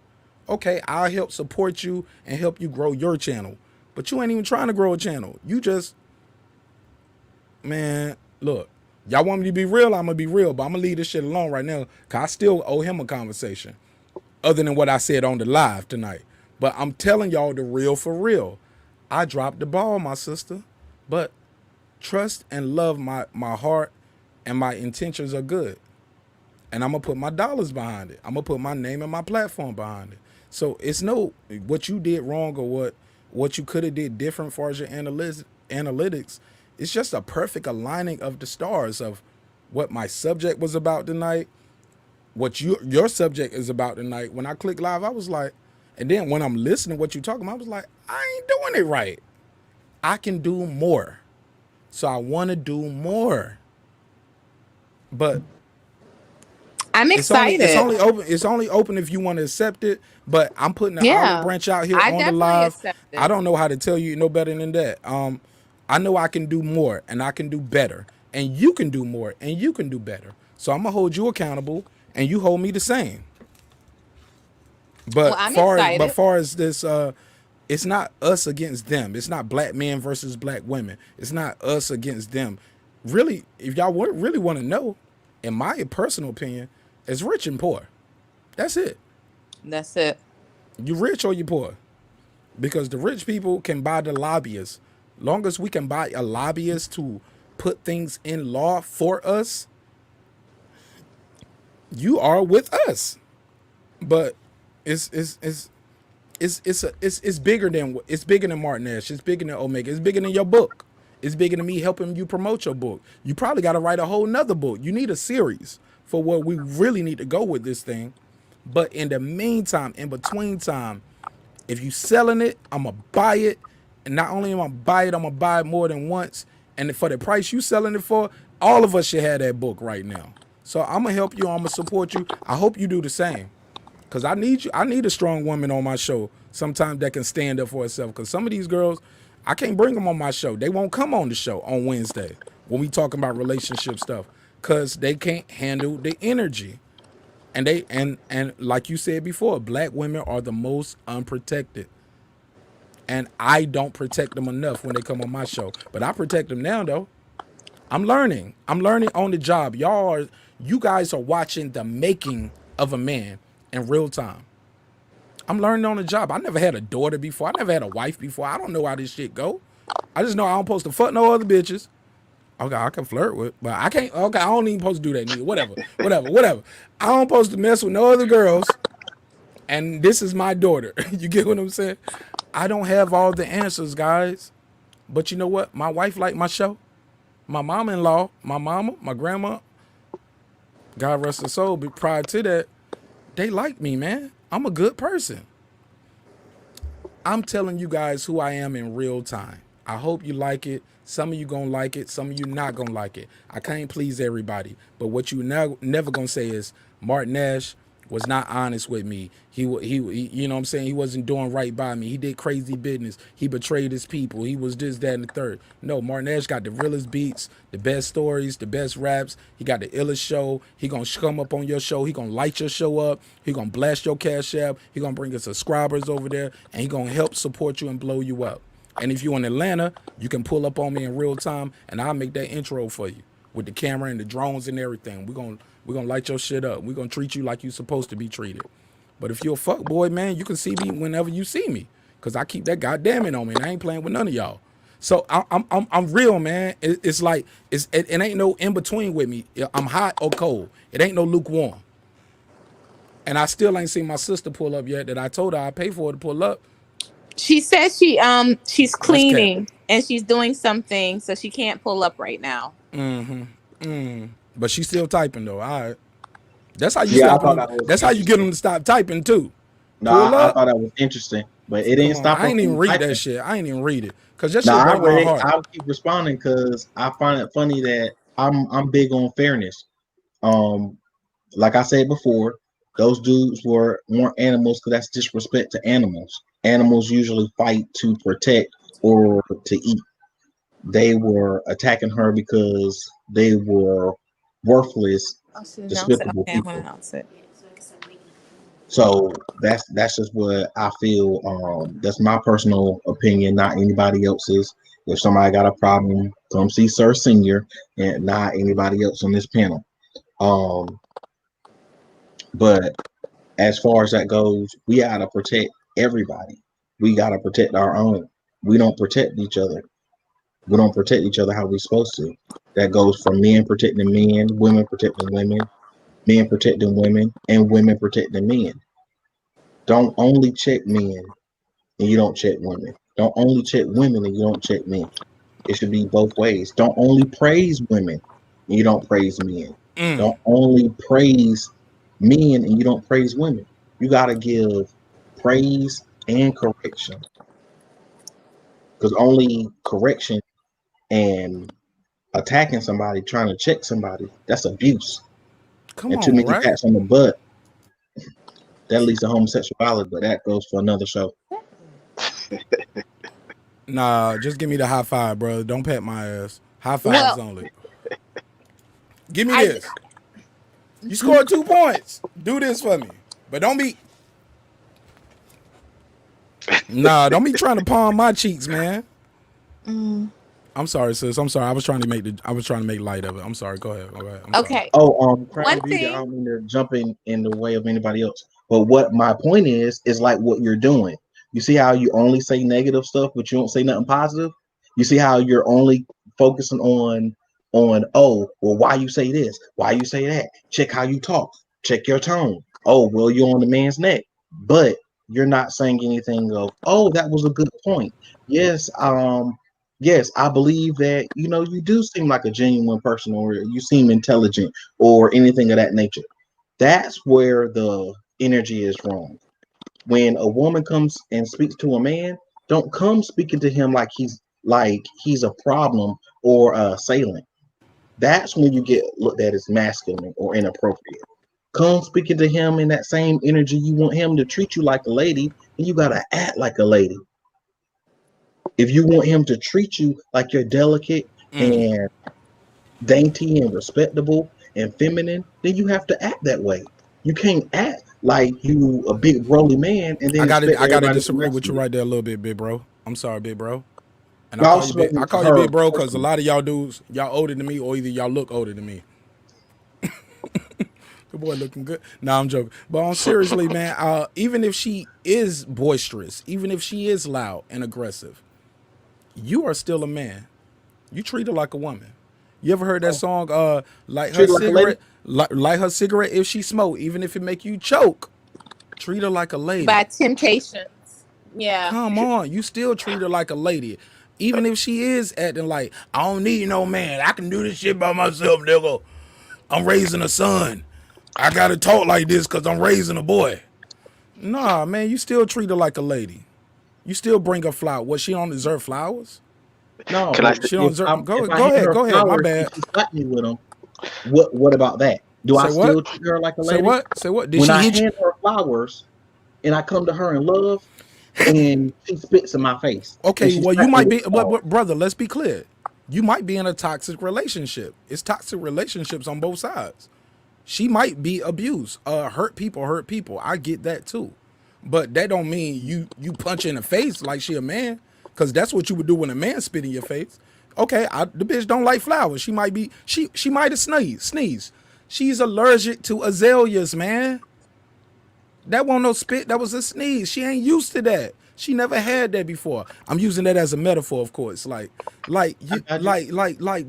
Speaker 6: Okay, I'll help support you and help you grow your channel. But you ain't even trying to grow a channel. You just, man, look, y'all want me to be real? I'm going to be real, but I'm going to leave this shit alone right now because I still owe him a conversation other than what I said on the live tonight. But I'm telling y'all the real for real. I dropped the ball, my sister, but trust and love my heart and my intentions are good. And I'm going to put my dollars behind it. I'm going to put my name and my platform behind it. So it's no what you did wrong or what you could have did different as far as your analytics. It's just a perfect aligning of the stars of what my subject was about tonight, what your subject is about tonight. When I clicked live, I was like, and then when I'm listening to what you're talking about, I was like, I ain't doing it right. I can do more. So I want to do more. But
Speaker 2: I'm excited.
Speaker 6: It's only open if you want to accept it. But I'm putting the olive branch out here on the live. I don't know how to tell you no better than that. I know I can do more and I can do better, and you can do more and you can do better. So I'm gonna hold you accountable, and you hold me the same. But far as this, it's not us against them. It's not black men versus black women. It's not us against them. Really, if y'all really want to know, in my personal opinion, it's rich and poor. That's it.
Speaker 2: That's it.
Speaker 6: You rich or you poor? Because the rich people can buy the lobbyists. Long as we can buy a lobbyist to put things in law for us, you are with us. But it's bigger than Martin Ash. It's bigger than Omega. It's bigger than your book. It's bigger than me helping you promote your book. You probably got to write a whole nother book. You need a series for where we really need to go with this thing. But in the meantime, in between time, if you selling it, I'm going to buy it. And not only am I buy it, I'm going to buy it more than once. And for the price you selling it for, all of us should have that book right now. So I'm going to help you. I'm going to support you. I hope you do the same. Because I need you. I need a strong woman on my show sometimes that can stand up for herself. Because some of these girls, I can't bring them on my show. They won't come on the show on Wednesday when we talking about relationship stuff because they can't handle the energy. And and like you said before, black women are the most unprotected. And I don't protect them enough when they come on my show. But I protect them now, though. I'm learning. I'm learning on the job. You guys are watching the making of a man in real time. I'm learning on the job. I never had a daughter before. I never had a wife before. I don't know how this shit go. I just know I don't supposed to fuck no other bitches. Okay, I can flirt with, but I can't. Okay, I don't even supposed to do that neither. Whatever. I don't supposed to mess with no other girls. And this is my daughter. You get what I'm saying? I don't have all the answers, guys. But you know what? My wife liked my show. My mama-in-law, my mama, my grandma, God rest her soul, but prior to that, they like me, man. I'm a good person. I'm telling you guys who I am in real time. I hope you like it. Some of you gonna like it. Some of you not gonna like it. I can't please everybody. But what you never gonna say is Martin Ash was not honest with me. He you know what I'm saying? He wasn't doing right by me. He did crazy business. He betrayed his people. He was this, that, and the third. No, Martin Ash got the realest beats, the best stories, the best raps. He got the illest show. He gonna come up on your show. He gonna light your show up. He gonna blast your Cashapp. He gonna bring his subscribers over there, and he gonna help support you and blow you up. And if you're in Atlanta, you can pull up on me in real time, and I'll make that intro for you with the camera and the drones and everything. We're gonna light your shit up. We're gonna treat you like you're supposed to be treated. But if you're a fuck boy, man, you can see me whenever you see me, cause I keep that goddamn it on me, and I ain't playing with none of y'all. So I'm real, man. It's like it ain't no in between with me. I'm hot or cold. It ain't no lukewarm. And I still ain't seen my sister pull up yet. That I told her I pay for her to pull up.
Speaker 2: She said she's cleaning and she's doing something, so she can't pull up right now.
Speaker 6: But she's still typing though. All right. That's how you that's how you get them to stop typing too.
Speaker 7: No, I thought that was interesting, but it didn't stop.
Speaker 6: I ain't even read that shit. I ain't even read it because that shit broke my heart.
Speaker 7: I'll keep responding because I find it funny that I'm big on fairness. Like I said before, those dudes weren't animals because that's disrespect to animals. Animals usually fight to protect or to eat. They were attacking her because they were worthless, despicable people. So that's just what I feel. That's my personal opinion, not anybody else's. If somebody got a problem, come see Sir Senior and not anybody else on this panel. But as far as that goes, we gotta protect everybody. We gotta protect our own. We don't protect each other. We don't protect each other how we're supposed to. That goes from men protecting men, women protecting women, men protecting women, and women protecting men. Don't only check men and you don't check women. Don't only check women and you don't check men. It should be both ways. Don't only praise women and you don't praise men. Don't only praise men and you don't praise women. You gotta give praise and correction. Because only correction and attacking somebody, trying to check somebody, that's abuse.
Speaker 6: Come
Speaker 7: And too
Speaker 6: on,
Speaker 7: many
Speaker 6: right?
Speaker 7: pats on the butt, that leads to homosexuality, but that goes for another show.
Speaker 6: Nah, just give me the high five, bro. Don't pat my ass. High fives only. Give me this. You scored 2 points. Do this for me. But don't be. Nah, don't be trying to palm my cheeks, man. I'm sorry, sis. I'm sorry. I was trying to make light of it. I'm sorry. Go ahead. Sorry.
Speaker 7: Oh, Crown Beauty, I don't mean to jump in the way of anybody else. But what my point is like what you're doing. You see how you only say negative stuff, but you don't say nothing positive? You see how you're only focusing on oh, well, why you say this? Why you say that? Check how you talk. Check your tone. Oh, well, you're on the man's neck. But you're not saying anything of, oh, that was a good point. Yes, yes, I believe that, you do seem like a genuine person, or you seem intelligent, or anything of that nature. That's where the energy is wrong. When a woman comes and speaks to a man, don't come speaking to him like he's a problem or a assailant. That's when you get looked at as masculine or inappropriate. Come speaking to him in that same energy. You want him to treat you like a lady, and you gotta act like a lady. If you want him to treat you like you're delicate and dainty and respectable and feminine, then you have to act that way. You can't act like you a big rolly man and then
Speaker 6: I gotta
Speaker 7: everybody
Speaker 6: disagree
Speaker 7: to
Speaker 6: with you right there a little bit, big bro. I'm sorry, big bro. And
Speaker 7: I
Speaker 6: I call you big bro because a lot of y'all dudes, y'all older than me, or either y'all look older than me. The boy looking good. Nah, I'm joking. But seriously, man, even if she is boisterous, even if she is loud and aggressive, you are still a man. You treat her like a woman. You ever heard that song, light her cigarette, light her cigarette if she smoke, even if it make you choke. Treat her like a lady.
Speaker 9: By Temptations. Yeah.
Speaker 6: Come on, you still treat her like a lady. Even if she is acting like, I don't need no man. I can do this shit by myself, nigga. I'm raising a son. I gotta talk like this because I'm raising a boy. Nah, man, you still treat her like a lady. You still bring her flowers. What, she don't deserve flowers?
Speaker 7: No,
Speaker 6: she don't deserve. Go ahead. My bad.
Speaker 7: She slapped me with them. What about that? Do I still treat her like a lady?
Speaker 6: Say what? Did
Speaker 7: when
Speaker 6: she
Speaker 7: I
Speaker 6: hit
Speaker 7: hand her flowers and I come to her in love and she spits in my face.
Speaker 6: Okay, well, you might be, but brother, let's be clear. You might be in a toxic relationship. It's toxic relationships on both sides. She might be abused. Hurt people. I get that too. But that don't mean you punch in the face like she a man, because that's what you would do when a man spit in your face. Okay, the bitch don't like flowers. She might be, she might have sneezed. She's allergic to azaleas, man. That wasn't no spit, that was a sneeze. She ain't used to that. She never had that before. I'm using that as a metaphor, of course. Like,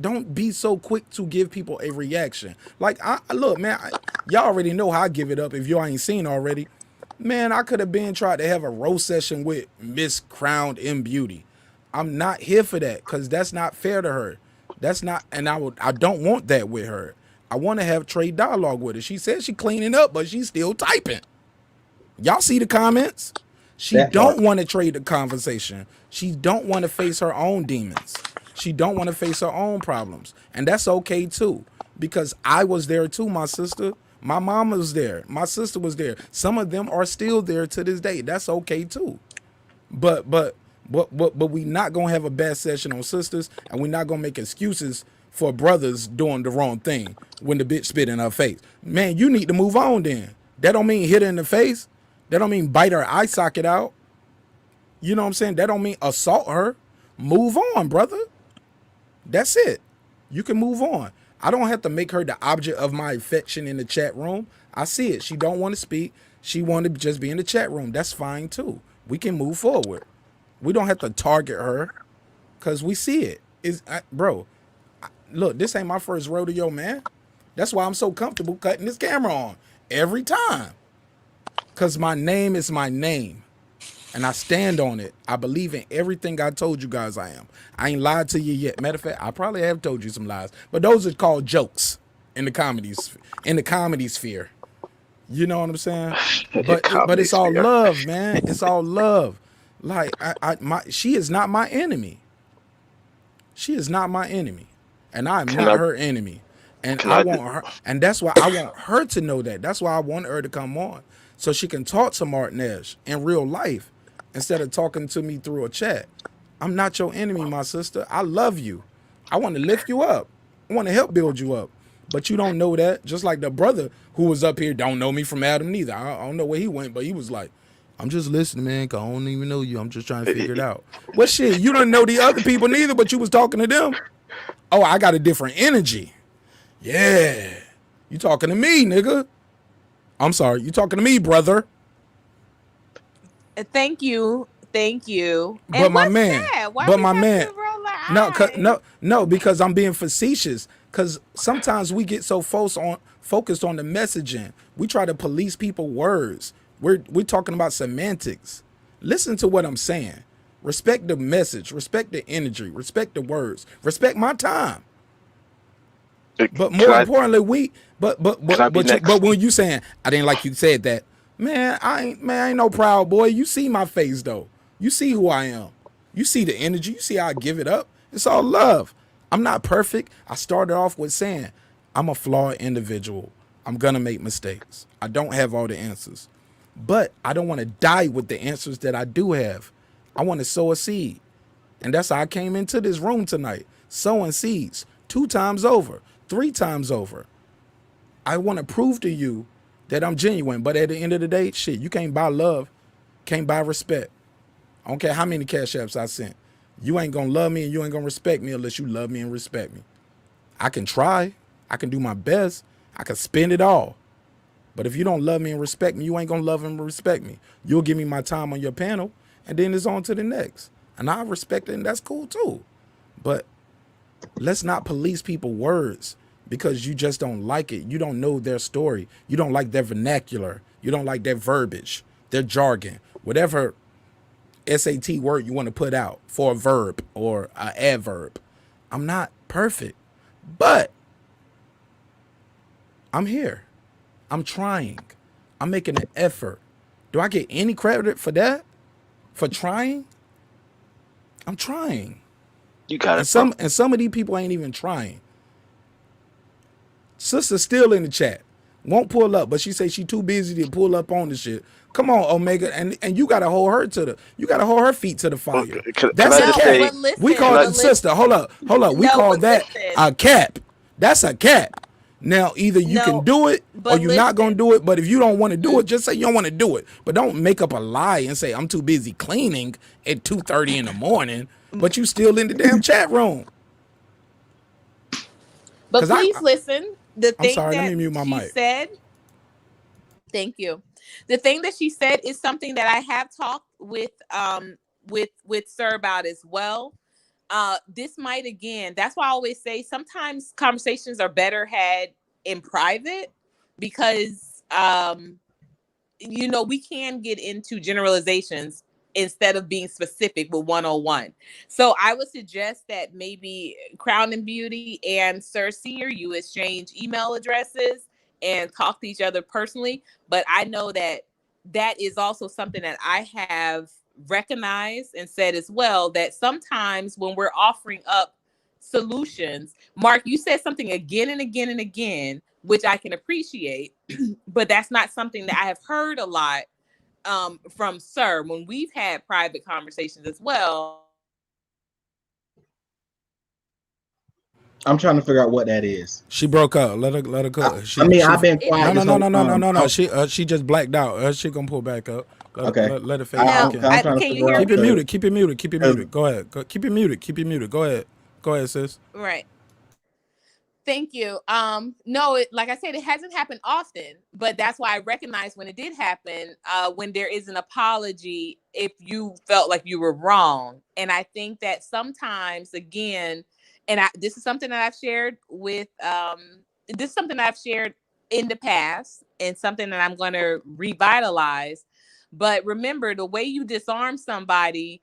Speaker 6: don't be so quick to give people a reaction. Like, look, man, y'all already know how I give it up if y'all ain't seen already. Man, I could have been tried to have a roast session with Miss Crowned in Beauty. I'm not here for that because that's not fair to her. That's not, and I don't want that with her. I want to have trade dialogue with her. She said she cleaning up, but she's still typing. Y'all see the comments? She don't want to trade the conversation. She don't want to face her own demons. She don't want to face her own problems. And that's okay too. Because I was there too, my sister. My mom was there. My sister was there. Some of them are still there to this day. That's okay too. But we not gonna have a bad session on sisters, and we're not gonna make excuses for brothers doing the wrong thing when the bitch spit in her face. Man, you need to move on then. That don't mean hit her in the face. That don't mean bite her eye socket out. You know what I'm saying? That don't mean assault her. Move on, brother. That's it. You can move on. I don't have to make her the object of my affection in the chat room. I see it. She don't want to speak. She want to just be in the chat room. That's fine too. We can move forward. We don't have to target her because we see it. Bro, look, this ain't my first rodeo, man. That's why I'm so comfortable cutting this camera on every time. Because my name is my name. And I stand on it. I believe in everything I told you guys I am. I ain't lied to you yet. Matter of fact, I probably have told you some lies. But those are called jokes in the comedy sphere. You know what I'm saying? But it's all love, man. It's all love. Like she is not my enemy. She is not my enemy. And I am not her enemy. And I want her, and that's why I want her to know that. That's why I want her to come on. So she can talk to Martinez in real life instead of talking to me through a chat. I'm not your enemy, my sister. I love you. I want to lift you up. I want to help build you up. But you don't know that. Just like the brother who was up here don't know me from Adam neither. I don't know where he went, but he was like, I'm just listening, man, because I don't even know you. I'm just trying to figure it out. Well, shit, you don't know the other people neither, but you was talking to them. Oh, I got a different energy. Yeah. You talking to me, nigga. I'm sorry. You talking to me, brother.
Speaker 9: Thank you. Thank you.
Speaker 6: But my man.
Speaker 9: That? Why
Speaker 6: But
Speaker 9: we
Speaker 6: my
Speaker 9: have
Speaker 6: man.
Speaker 9: to roll our eyes?
Speaker 6: No, because I'm being facetious. Because sometimes we get so focused on the messaging. We try to police people's words. We're talking about semantics. Listen to what I'm saying. Respect the message. Respect the energy. Respect the words. Respect my time. But more importantly, but when you saying I didn't like you said that, man, I ain't no proud boy. You see my face though. You see who I am. You see the energy. You see how I give it up. It's all love. I'm not perfect. I started off with saying I'm a flawed individual. I'm gonna make mistakes. I don't have all the answers, but I don't want to die with the answers that I do have. I want to sow a seed, and that's how I came into this room tonight, sowing seeds 2 times over. 3 times over. I want to prove to you that I'm genuine. But at the end of the day, shit, you can't buy love, can't buy respect. I don't care how many cash apps I sent. You ain't gonna love me and you ain't gonna respect me unless you love me and respect me. I can try, I can do my best, I can spend it all. But if you don't love me and respect me, you ain't gonna love and respect me. You'll give me my time on your panel, and then it's on to the next. And I respect it, and that's cool too. But let's not police people's words because you just don't like it. You don't know their story. You don't like their vernacular. You don't like their verbiage, their jargon, whatever SAT word you want to put out for a verb or an adverb. I'm not perfect, but I'm here. I'm trying. I'm making an effort. Do I get any credit for that? For trying? I'm trying.
Speaker 8: You got it.
Speaker 6: And some of these people ain't even trying. Sister's still in the chat. Won't pull up, but she say she too busy to pull up on the shit. Come on, Omega, and you gotta hold her her feet to the fire. That's a cap. We call it sister. Hold up. We call that a cap. That's a cap. Now either you can do it or you're not gonna do it. But if you don't want to do it, just say you don't want to do it. But don't make up a lie and say I'm too busy cleaning at 2:30 in the morning. But you still in the damn chat room.
Speaker 9: But please listen.
Speaker 6: I'm sorry, let me mute my mic.
Speaker 9: Thank you. The thing that she said is something that I have talked with Sir about as well. This might, again, that's why I always say sometimes conversations are better had in private because we can get into generalizations instead of being specific with 101. So I would suggest that maybe Crown and Beauty and Sir Senior, you exchange email addresses and talk to each other personally. But I know that is also something that I have recognized and said as well, that sometimes when we're offering up solutions, Mark, you said something again and again and again, which I can appreciate, but that's not something that I have heard a lot from Sir when we've had private conversations as well.
Speaker 7: I'm trying to figure out what that is.
Speaker 6: She broke up. Let her cook.
Speaker 7: I've been quiet.
Speaker 6: No. She just blacked out. She gonna pull back up. Let her fade.
Speaker 9: Can you hear me?
Speaker 6: Keep it muted. Go ahead. Keep it muted. Go ahead, sis.
Speaker 9: Right. Thank you. No, like I said, it hasn't happened often, but that's why I recognize when it did happen, when there is an apology, if you felt like you were wrong. And I think that sometimes, again, this is something that I've shared with, this is something I've shared in the past, and something that I'm going to revitalize. But remember, the way you disarm somebody,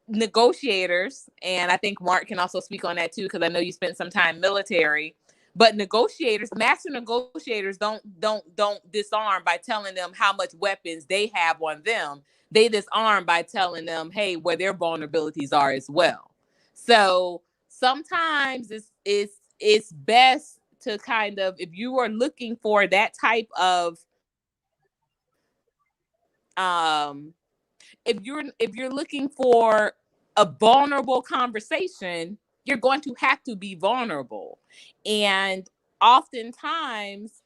Speaker 9: negotiators, and I think Mark can also speak on that too, because I know you spent some time military. But negotiators, master negotiators, don't disarm by telling them how much weapons they have on them. They disarm by telling them, hey, where their vulnerabilities are as well. So sometimes it's best to kind of, if you are looking for that type of if you're looking for a vulnerable conversation, you're going to have to be vulnerable. And oftentimes,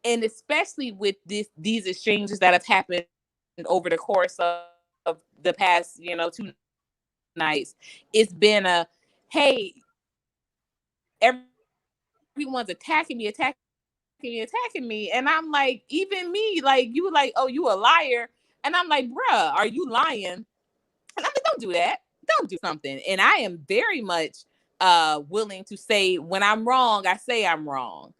Speaker 9: and especially with these exchanges that have happened over the course of the past, 2 nights, it's been a, hey, everyone's attacking me. And I'm like, even me, like, you were like, oh, you a liar. And I'm like, bruh, are you lying? And I'm like, don't do that. Don't do something. And I am very much willing to say, when I'm wrong, I say I'm wrong.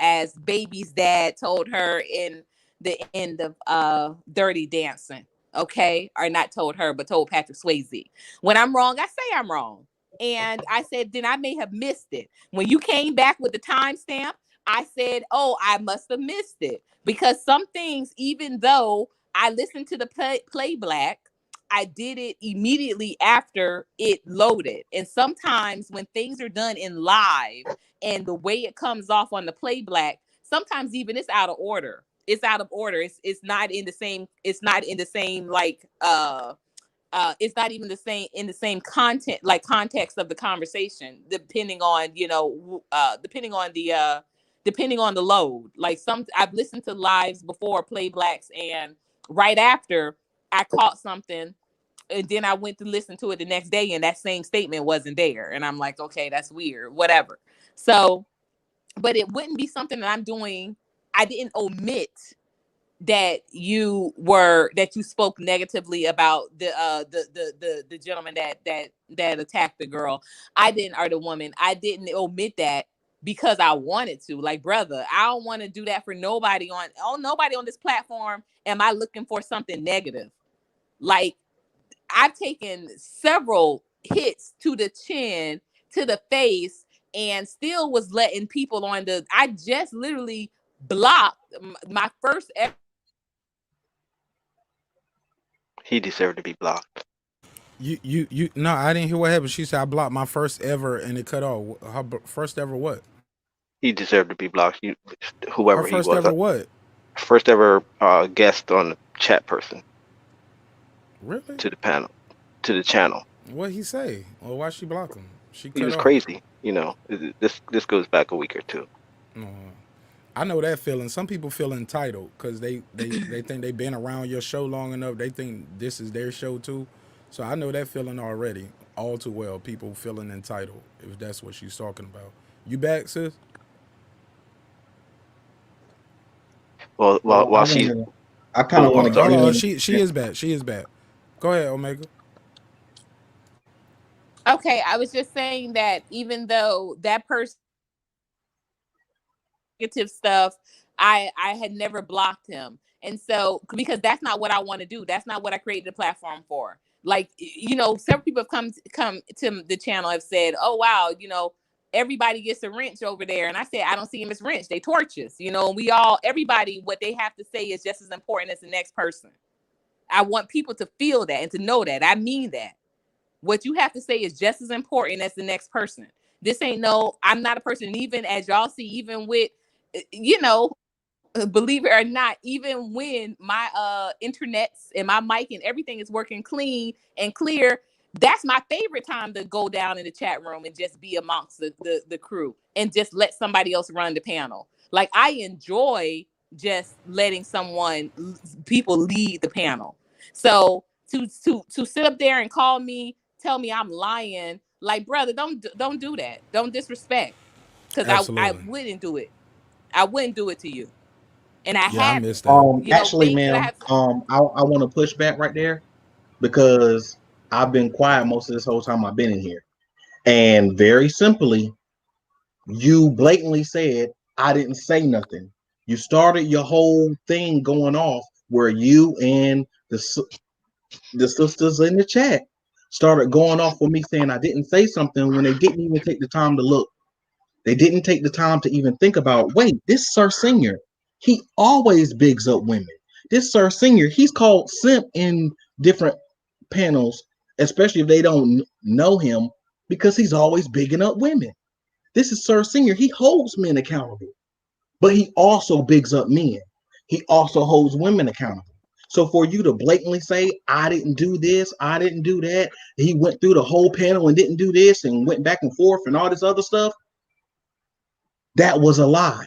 Speaker 9: As Baby's dad told her in the end of Dirty Dancing. Okay. Or not told her, but told Patrick Swayze. When I'm wrong, I say I'm wrong. And I said, then I may have missed it. When you came back with the timestamp, I said, oh, I must have missed it. Because some things, even though I listened to the play black, I did it immediately after it loaded. And sometimes when things are done in live and the way it comes off on the play black, sometimes even it's out of order. It's out of order. It's not in the same, like it's not even in the same content, like context of the conversation, depending on the load. Like I've listened to lives before, play blacks, and right after I caught something, and then I went to listen to it the next day, and that same statement wasn't there. And I'm like, okay, that's weird, whatever. So, but it wouldn't be something that I'm doing. I didn't omit that you spoke negatively about the gentleman that attacked the girl. Or the woman. I didn't omit that because I wanted to. Like, brother, I don't want to do that for nobody on this platform. Am I looking for something negative? Like, I've taken several hits to the chin, to the face, and still was letting people on I just literally blocked my first ever.
Speaker 8: He deserved to be blocked.
Speaker 6: No, I didn't hear what happened. She said I blocked my first ever and it cut off. Her first ever what?
Speaker 8: He deserved to be blocked.
Speaker 6: Her
Speaker 8: Whoever he
Speaker 6: first
Speaker 8: was.
Speaker 6: ever what?
Speaker 8: First ever guest on the chat person
Speaker 6: Really?
Speaker 8: to the panel, to the channel.
Speaker 6: What'd he say? Or why she block him?
Speaker 8: He
Speaker 6: cut
Speaker 8: was
Speaker 6: off.
Speaker 8: crazy. This goes back a week or two.
Speaker 6: I know that feeling. Some people feel entitled because they think they've been around your show long enough. They think this is their show too. So I know that feeling already all too well. People feeling entitled, if that's what she's talking about. You back, sis?
Speaker 8: Well, while she,
Speaker 7: I kind of want to get in.
Speaker 6: She is back. She is back. Go ahead, Omega.
Speaker 9: Okay, I was just saying that even though that person negative stuff, I had never blocked him. And so, because that's not what I want to do. That's not what I created the platform for. Like, several people have come to the channel, have said, oh, wow, everybody gets a wrench over there. And I said, I don't see him as wrench. They torches, everybody, what they have to say is just as important as the next person. I want people to feel that and to know that. I mean that. What you have to say is just as important as the next person. This ain't I'm not a person, even as y'all see, even with, believe it or not, even when my internets and my mic and everything is working clean and clear, that's my favorite time to go down in the chat room and just be amongst the crew and just let somebody else run the panel. Like, I enjoy just letting people lead the panel. So to sit up there and tell me I'm lying, like, brother, don't do that. Don't disrespect, because I wouldn't do it. I wouldn't do it to you. And I
Speaker 6: missed that.
Speaker 7: Actually, ma'am, I want to push back right there because I've been quiet most of this whole time I've been in here. And very simply, you blatantly said I didn't say nothing. You started your whole thing going off where you and the sisters in the chat started going off with me saying I didn't say something when they didn't even take the time to look. They didn't take the time to even think about, wait, this Sir Senior, he always bigs up women. This Sir Senior, he's called simp in different panels, especially if they don't know him, because he's always bigging up women. This is Sir Senior. He holds men accountable, but he also bigs up men. He also holds women accountable. So for you to blatantly say, I didn't do this, I didn't do that, he went through the whole panel and didn't do this and went back and forth and all this other stuff, that was a lie.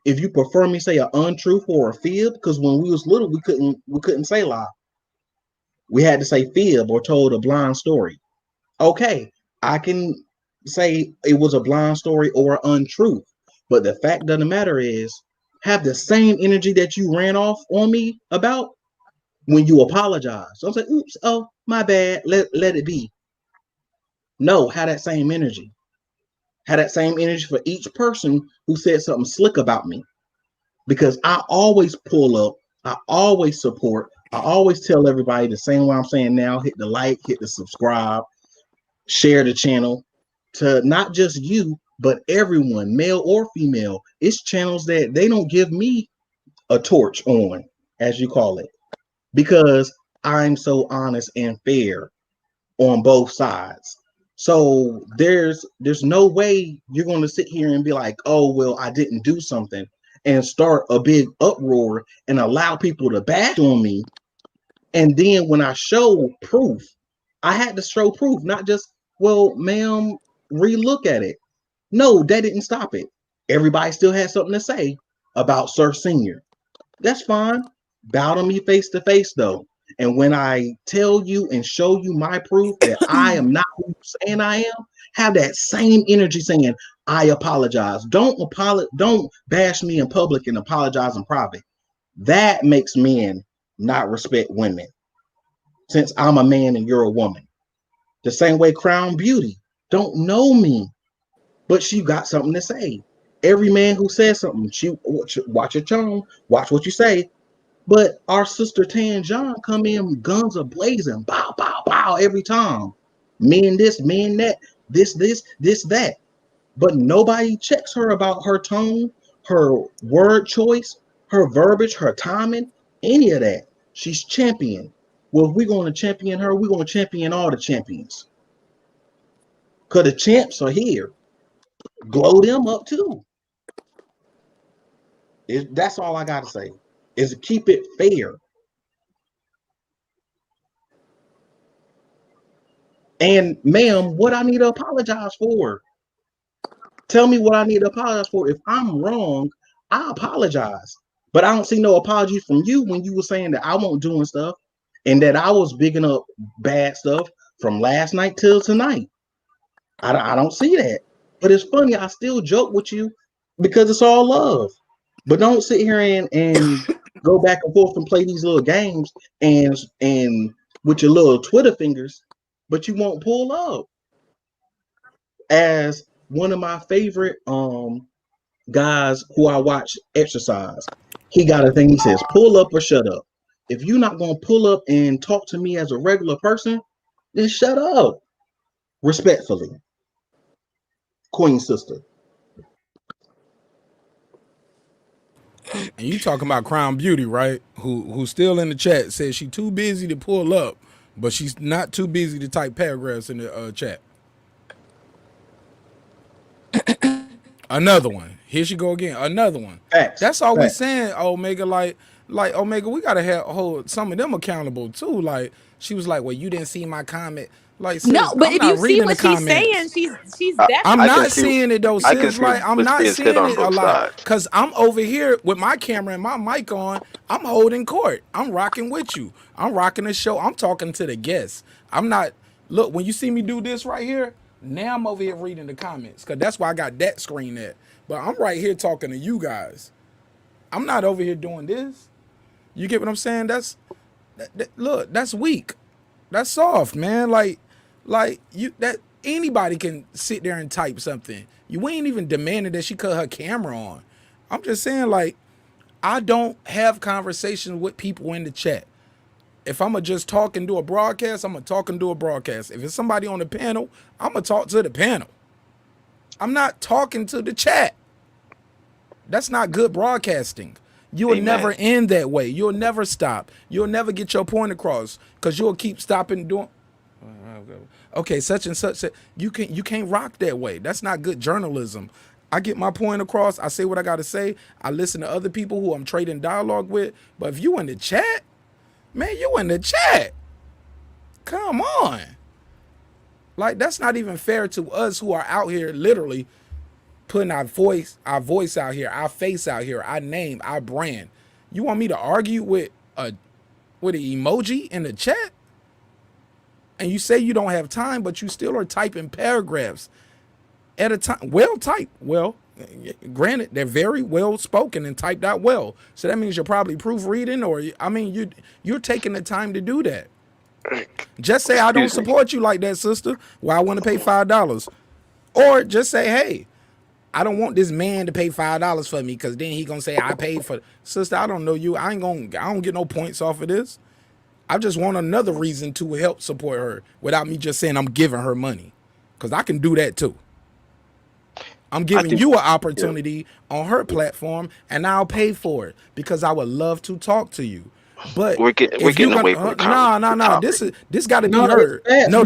Speaker 7: If you prefer me say an untruth or a fib, because when we was little, we couldn't say lie. We had to say fib or told a blind story. Okay, I can say it was a blind story or untruth, but the fact of the matter is, have the same energy that you ran off on me about when you apologize. So I'm saying, oops, oh, my bad, let it be. No, have that same energy. Have that same energy for each person who said something slick about me. Because I always pull up, I always support, I always tell everybody the same way I'm saying now, hit the like, hit the subscribe, share the channel to not just you, but everyone, male or female. It's channels that they don't give me a torch on, as you call it, because I'm so honest and fair on both sides. So there's no way you're going to sit here and be like, oh, well, I didn't do something and start a big uproar and allow people to bash on me. And then when I show proof, I had to show proof, not just, well, ma'am, relook at it. No, that didn't stop it. Everybody still had something to say about Sir Senior. That's fine. Bow to me face to face, though. And when I tell you and show you my proof that I am not who you're saying I am, have that same energy saying, I apologize. Don't bash me in public and apologize in private. That makes men not respect women, since I'm a man and you're a woman. The same way Crown Beauty don't know me, but she got something to say. Every man who says something, watch your tone, watch what you say. But our sister Tan John come in guns a blazing, bow, bow, bow every time. Men this, men that, this, that. But nobody checks her about her tone, her word choice, her verbiage, her timing, any of that. She's champion. Well, if we're going to champion her, we're going to champion all the champions. Because the champs are here. Glow them up too. That's all I got to say, is keep it fair. And ma'am, what I need to apologize for? Tell me what I need to apologize for. If I'm wrong, I apologize. But I don't see no apology from you when you were saying that I won't doing stuff and that I was bigging up bad stuff from last night till tonight. I don't see that. But it's funny, I still joke with you because it's all love. But don't sit here and go back and forth and play these little games and with your little Twitter fingers, but you won't pull up. As one of my favorite guys who I watch exercise, he got a thing, he says, pull up or shut up. If you're not going to pull up and talk to me as a regular person, then shut up. Respectfully. Queen sister.
Speaker 6: And you talking about Crown Beauty, right? Who's still in the chat, says she too busy to pull up, but she's not too busy to type paragraphs in the chat. Another one. Here she go again. Another one.
Speaker 7: Facts.
Speaker 6: That's all we saying, Omega. Like Omega, we gotta hold some of them accountable too. Like she was like, well, you didn't see my comment. Like, sis,
Speaker 9: No, but
Speaker 6: I'm
Speaker 9: if
Speaker 6: not
Speaker 9: you see
Speaker 6: reading
Speaker 9: what
Speaker 6: the
Speaker 9: she's
Speaker 6: comments.
Speaker 9: saying, she's
Speaker 8: I
Speaker 6: I'm
Speaker 9: definitely.
Speaker 8: can
Speaker 6: not
Speaker 8: see
Speaker 6: seeing it though,
Speaker 8: I can
Speaker 6: sis.
Speaker 8: see
Speaker 6: Like I'm
Speaker 8: what's
Speaker 6: not
Speaker 8: being said
Speaker 6: seeing
Speaker 8: on
Speaker 6: it a
Speaker 8: both
Speaker 6: lot.
Speaker 8: sides.
Speaker 6: Cause I'm over here with my camera and my mic on. I'm holding court. I'm rocking with you. I'm rocking the show. I'm talking to the guests. I'm not. Look, when you see me do this right here, now I'm over here reading the comments. Cause that's why I got that screen there. But I'm right here talking to you guys. I'm not over here doing this. You get what I'm saying? Look, that's weak. That's soft, man. Like you that anybody can sit there and type something. You ain't even demanding that she cut her camera on. I'm just saying, like, I don't have conversations with people in the chat. If I'm going to just talk and do a broadcast, I'm going to talk and do a broadcast. If it's somebody on the panel, I'm going to talk to the panel. I'm not talking to the chat. That's not good broadcasting. You'll never end that way. You'll never stop. You'll never get your point across because you'll keep stopping doing. Okay, such and such. You can't rock that way. That's not good journalism. I get my point across. I say what I got to say. I listen to other people who I'm trading dialogue with. But if you in the chat, man, you in the chat. Come on. Like, that's not even fair to us who are out here literally putting our voice out here, our face out here, our name, our brand. You want me to argue with an emoji in the chat? And you say you don't have time, but you still are typing paragraphs at a time. Well typed. Well, granted, they're very well spoken and typed out well. So that means you're probably proofreading, or I mean, you're taking the time to do that. Just say I don't support you like that, sister. Well, I want to pay $5. Or just say, hey, I don't want this man to pay $5 for me because then he gonna say I paid for. Sister, I don't know you. I don't get no points off of this. I just want another reason to help support her without me just saying I'm giving her money, because I can do that too. I'm giving you an opportunity on her platform, and I'll pay for it because I would love to talk to you. But
Speaker 8: we're getting away from
Speaker 6: no. This got to be heard. No.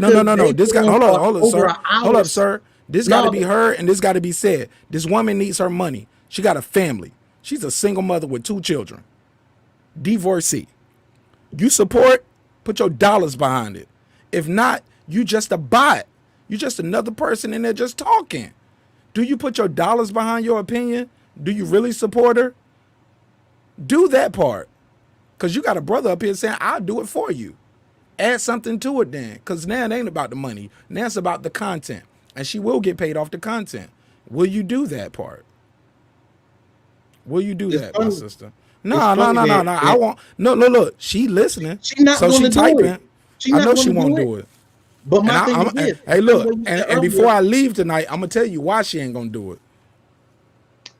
Speaker 6: This got hold up, sir. This got to be heard, and this got to be said. This woman needs her money. She got a family. She's a single mother with 2 children. Divorcee. You support, put your dollars behind it. If not, you just a bot. You just another person in there just talking. Do you put your dollars behind your opinion? Do you really support her? Do that part. Because you got a brother up here saying, I'll do it for you. Add something to it then. Because now it ain't about the money. Now it's about the content. And she will get paid off the content. Will you do that part? Will you do that, my sister? No. I want look. She listening.
Speaker 7: She's not
Speaker 6: so she typing. I know she won't do it.
Speaker 7: But my thing is,
Speaker 6: hey, look, and before I leave tonight, I'm gonna tell you why she ain't gonna do it.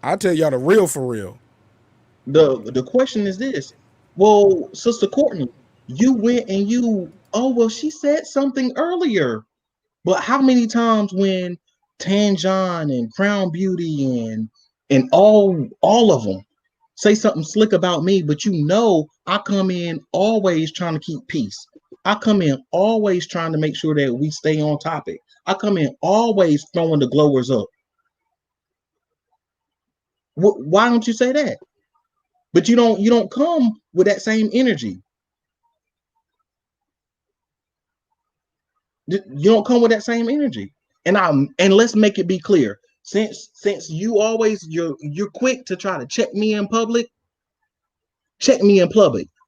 Speaker 6: I'll tell y'all the real for real.
Speaker 7: The question is this. Well, Sister Courtney, you went and she said something earlier. But how many times when Tanjon and Crown Beauty and all of them say something slick about me, but I come in always trying to keep peace. I come in always trying to make sure that we stay on topic. I come in always throwing the glowers up. Why don't you say that? But you don't come with that same energy. You don't come with that same energy. And let's make it be clear. Since you're quick to try to check me in public.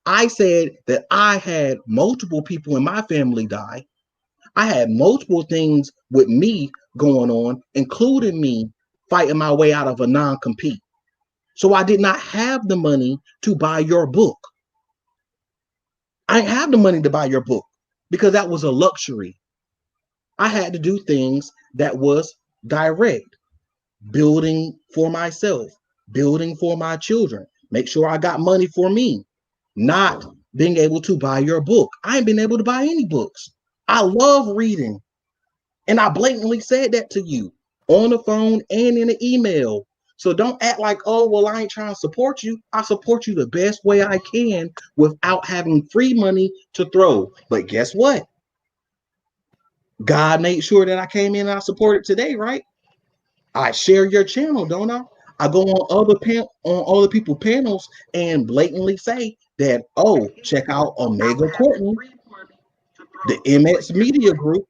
Speaker 7: I said that I had multiple people in my family die. I had multiple things with me going on, including me fighting my way out of a non-compete. So I did not have the money to buy your book. I didn't have the money to buy your book because that was a luxury. I had to do things that was direct, building for myself, building for my children, make sure I got money for me, not being able to buy your book. I ain't been able to buy any books. I love reading. And I blatantly said that to you on the phone and in an email. So don't act like, oh, well, I ain't trying to support you. I support you the best way I can without having free money to throw. But guess what? God made sure that I came in and I supported today, right? I share your channel, don't I? I go on other people's panels and blatantly say that, oh, check out Omega Courtney, the MX Media Group.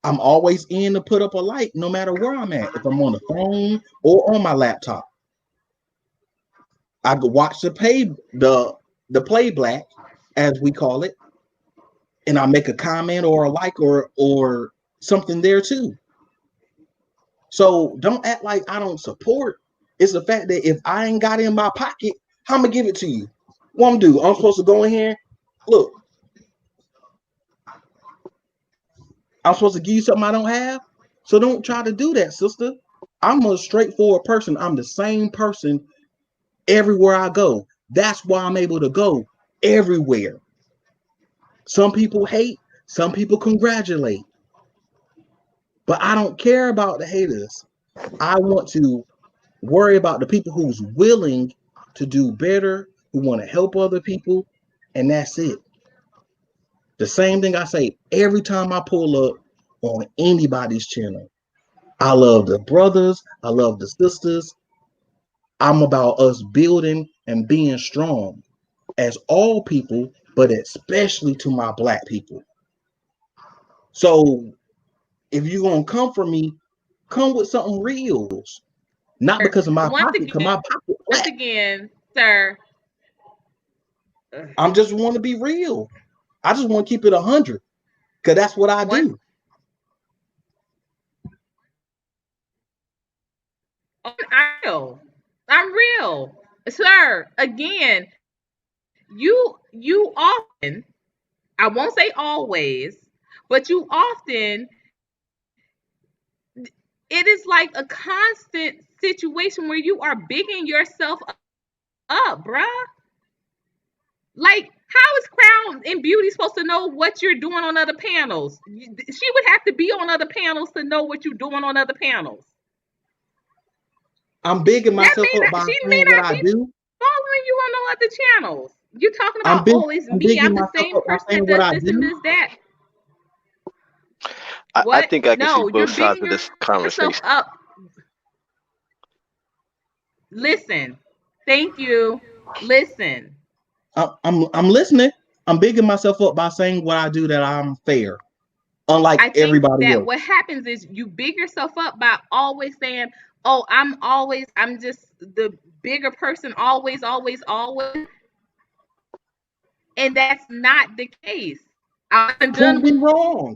Speaker 7: I'm always in to put up a like no matter where I'm at, if I'm on the phone or on my laptop. I could watch the play black, as we call it, and I make a comment or a like or something there too. So don't act like I don't support. It's the fact that if I ain't got it in my pocket, how I'm gonna give it to you? What I'm do? I'm supposed to go in here. Look, I'm supposed to give you something I don't have. So don't try to do that, sister. I'm a straightforward person. I'm the same person everywhere I go. That's why I'm able to go everywhere. Some people hate, some people congratulate, but I don't care about the haters. I want to worry about the people who's willing to do better, who want to help other people, and that's it. The same thing I say every time I pull up on anybody's channel. I love the brothers, I love the sisters. I'm about us building and being strong as all people, but especially to my black people. So if you're gonna come for me, come with something real. Not because of my pocket, because my pocket
Speaker 2: Once
Speaker 7: black.
Speaker 2: again, sir.
Speaker 7: I just want to be real. I just want to keep it 100 because that's what I do.
Speaker 2: I'm real, sir. Again, you often, I won't say always, but you often, it is like a constant situation where you are bigging yourself up, bruh. Like, how is Crown and Beauty supposed to know what you're doing on other panels? She would have to be on other panels to know what you're doing on other panels.
Speaker 7: I'm bigging myself up by saying what I do.
Speaker 2: Following you on no other channels. You're talking about, oh, it's me. I'm the same person that does this and this, that.
Speaker 8: I think I can see both sides of this conversation.
Speaker 2: Up. Listen. Thank you. Listen.
Speaker 7: I'm listening. I'm bigging myself up by saying what I do, that I'm fair. Unlike everybody else.
Speaker 2: What happens is you big yourself up by always saying, oh, I'm just the bigger person, always. And that's not the case.
Speaker 7: Prove me wrong.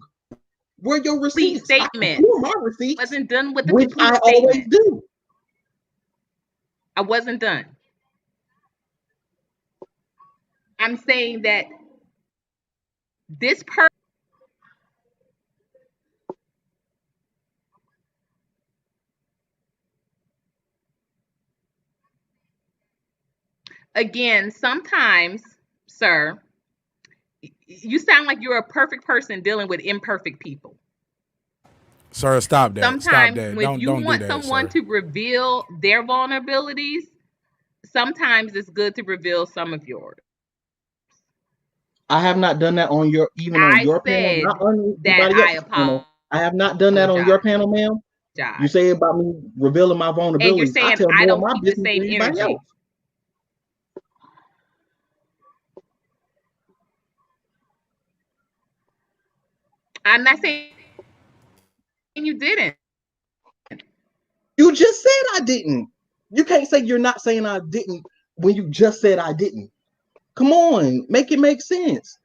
Speaker 7: Where your receipts?
Speaker 2: Statement.
Speaker 7: My receipts.
Speaker 2: Wasn't done with the
Speaker 7: which
Speaker 2: complete
Speaker 7: I
Speaker 2: statement.
Speaker 7: always do.
Speaker 2: I wasn't done. I'm saying that this person, again, sometimes, sir, you sound like you're a perfect person dealing with imperfect people.
Speaker 6: Sir, stop that.
Speaker 2: Sometimes
Speaker 6: stop that.
Speaker 2: when
Speaker 6: Don't
Speaker 2: you
Speaker 6: do
Speaker 2: want
Speaker 6: that,
Speaker 2: someone
Speaker 6: sir.
Speaker 2: to reveal their vulnerabilities, sometimes it's good to reveal some of yours.
Speaker 7: I have not done that on your panel, not on anybody else's panel. I have not done that on your panel, ma'am. You say about me revealing my vulnerabilities.
Speaker 2: And you're saying
Speaker 7: I tell
Speaker 2: I
Speaker 7: more
Speaker 2: don't
Speaker 7: of my
Speaker 2: keep
Speaker 7: business
Speaker 2: the same
Speaker 7: than anybody
Speaker 2: energy.
Speaker 7: else.
Speaker 2: I'm not saying you didn't.
Speaker 7: You just said I didn't. You can't say you're not saying I didn't when you just said I didn't. Come on, make it make sense.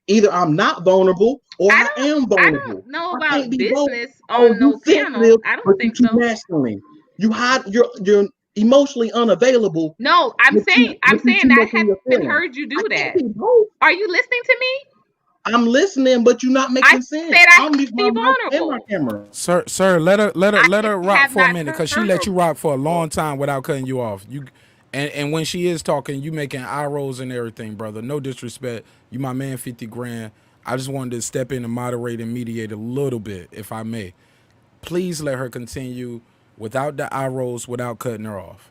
Speaker 7: Either I'm not vulnerable or I am vulnerable.
Speaker 2: I don't know about business
Speaker 7: on
Speaker 2: no panel. I don't think so.
Speaker 7: Masculine. You hide. You're emotionally unavailable.
Speaker 2: No, I'm saying I haven't heard you do that. Are you listening to me?
Speaker 7: I'm listening, but you're not making sense.
Speaker 2: I'm vulnerable.
Speaker 7: Camera.
Speaker 6: Sir, let her rock for a minute, because she let you rock for a long time without cutting you off. And when she is talking, you making eye rolls and everything, brother. No disrespect. You my man, 50 grand. I just wanted to step in and moderate and mediate a little bit, if I may. Please let her continue without the eye rolls, without cutting her off.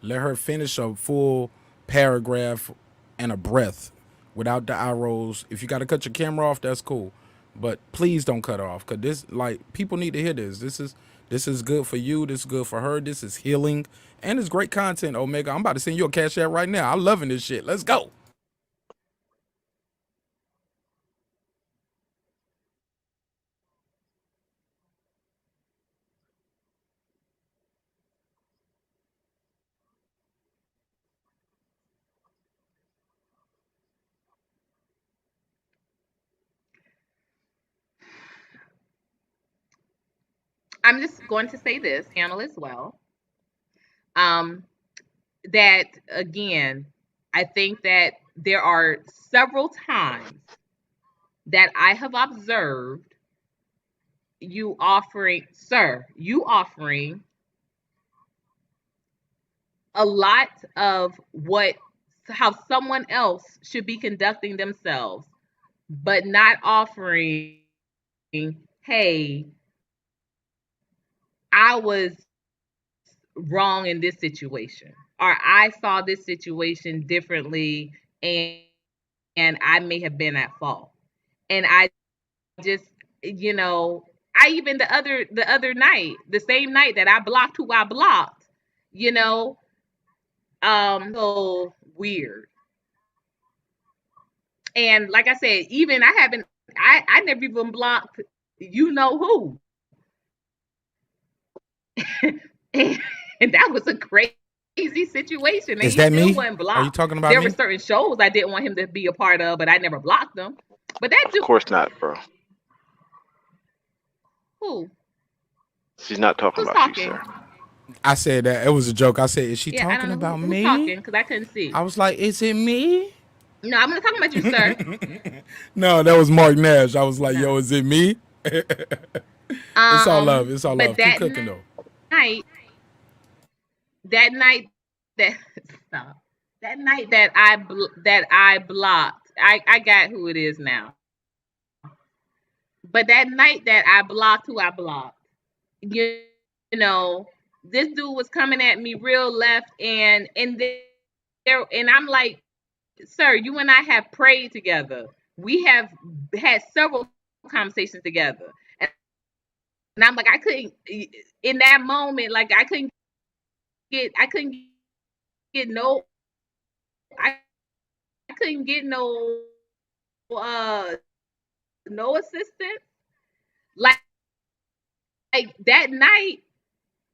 Speaker 6: Let her finish a full paragraph and a breath without the eye rolls. If you got to cut your camera off, that's cool. But please don't cut her off, because this, like, people need to hear this. This is good for you. This is good for her. This is healing. And it's great content, Omega. I'm about to send you a cash app right now. I'm loving this shit. Let's go.
Speaker 2: I'm just going to say this, panel as well. That again, I think that there are several times that I have observed you offering a lot of how someone else should be conducting themselves, but not offering, hey, I was wrong in this situation, or I saw this situation differently, and I may have been at fault. And I just, I even the other night, the same night that I blocked who I blocked, so weird. And like I said, even I never even blocked who. and, that was a crazy situation. And
Speaker 6: Is
Speaker 2: he
Speaker 6: that
Speaker 2: still
Speaker 6: me?
Speaker 2: wasn't
Speaker 6: Are you
Speaker 2: blocked.
Speaker 6: talking about
Speaker 2: There were
Speaker 6: me?
Speaker 2: certain shows I didn't want him to be a part of, but I never blocked them. But that
Speaker 8: Of
Speaker 2: dude,
Speaker 8: course not, bro.
Speaker 2: who?
Speaker 8: She's not talking
Speaker 2: Who's
Speaker 8: about you,
Speaker 2: talking?
Speaker 8: sir.
Speaker 6: I said that. It was a joke. I said, is she
Speaker 2: Yeah, I
Speaker 6: talking
Speaker 2: don't know
Speaker 6: about
Speaker 2: who's
Speaker 6: me?
Speaker 2: talking because I couldn't see.
Speaker 6: I was like, is it me?
Speaker 2: No, I'm not talking about you, sir.
Speaker 6: No, that was Mark Nash. I was like, yo,
Speaker 2: No.
Speaker 6: is it me? It's all love. It's all
Speaker 2: But
Speaker 6: love. Keep cooking though.
Speaker 2: night, that night that stop. That night that I blocked, I got who it is now. But that night that I blocked who I blocked, you know, this dude was coming at me real left, and there, and I'm like, sir, you and I have prayed together. We have had several conversations together, and I'm like, I couldn't in that moment, like I couldn't get no, I couldn't get uh no assistance. Like that night,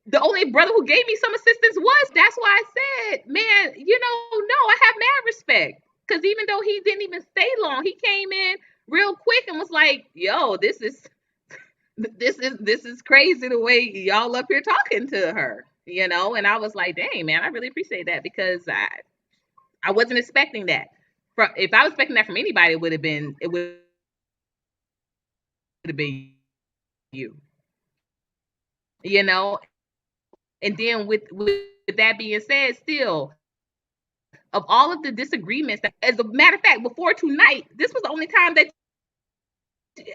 Speaker 2: the only brother who gave me some assistance was. That's why I said, man, no, I have mad respect. Because even though he didn't even stay long, he came in real quick and was like, yo, this is crazy the way y'all up here talking to her, and I was like, dang, man, I really appreciate that, because I wasn't expecting that. If I was expecting that from anybody, it would have been you. And then with that being said, still, of all of the disagreements, as a matter of fact, before tonight, this was the only time that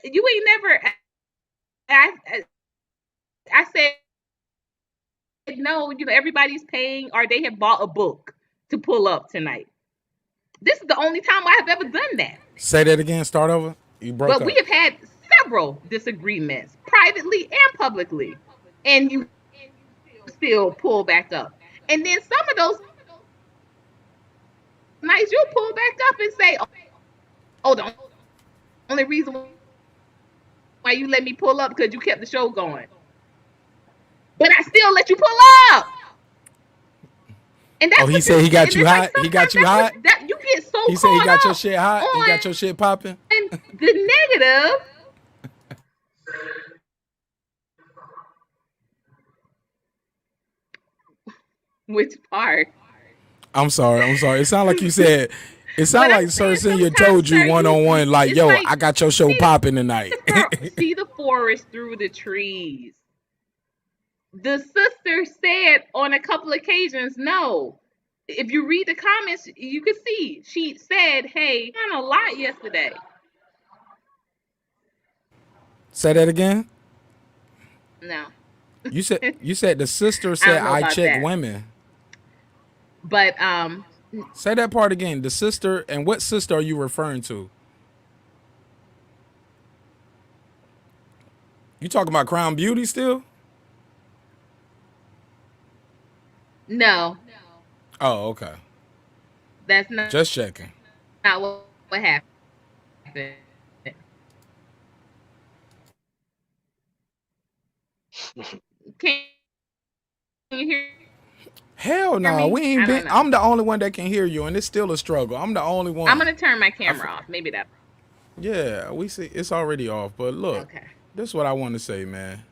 Speaker 2: you ain't never. I said no. Everybody's paying, or they have bought a book to pull up tonight. This is the only time I have ever done that.
Speaker 6: Say that again. Start over. You broke up.
Speaker 2: But we have had several disagreements, privately and publicly, and you still pull back up. And then some of those nights you'll pull back up and say, oh, the only reason why you let me pull up because you kept the show going. But I still let you pull up. And that's
Speaker 6: he said he got you hot. He got you hot.
Speaker 2: That you get so.
Speaker 6: He said he got your shit hot. He got your shit popping.
Speaker 2: And the negative. Which part?
Speaker 6: I'm sorry. It sounded like you said. It sounded like Sir Senior told you one-on-one, like, yo, I got your show popping tonight.
Speaker 2: See the forest through the trees. The sister said on a couple occasions, no. If you read the comments, you can see she said, hey, I done a lot yesterday.
Speaker 6: Say that again.
Speaker 2: No.
Speaker 6: You said the sister said I check women.
Speaker 2: But
Speaker 6: say that part again. The sister, and what sister are you referring to? You talking about Crown Beauty still?
Speaker 2: No.
Speaker 6: Oh, okay.
Speaker 2: That's not
Speaker 6: just checking.
Speaker 2: Not what happened. Can you hear?
Speaker 6: Hell no, we ain't been. I'm the only one that can hear you, and it's still a struggle. I'm the only one.
Speaker 2: I'm gonna turn my camera off. Maybe that.
Speaker 6: Yeah, we see it's already off. But look, okay. This is what I want to say, man.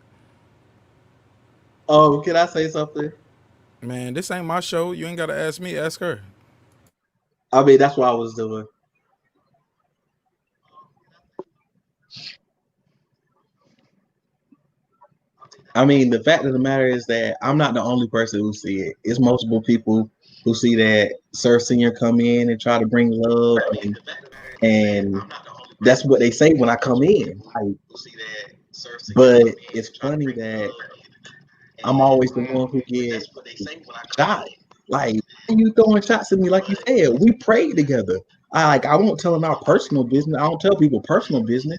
Speaker 7: Oh, can I say something?
Speaker 6: Man, this ain't my show. You ain't gotta ask me. Ask her.
Speaker 7: I mean, that's what I was doing. I mean, the fact of the matter is that I'm not the only person who see it. It's multiple people who see that Sir Senior come in and try to bring love, and that's what they say when I come in. But it's funny that I'm always the one who get shot. Like, why are you throwing shots at me? Like you said, we prayed together. I won't tell them our personal business. I don't tell people personal business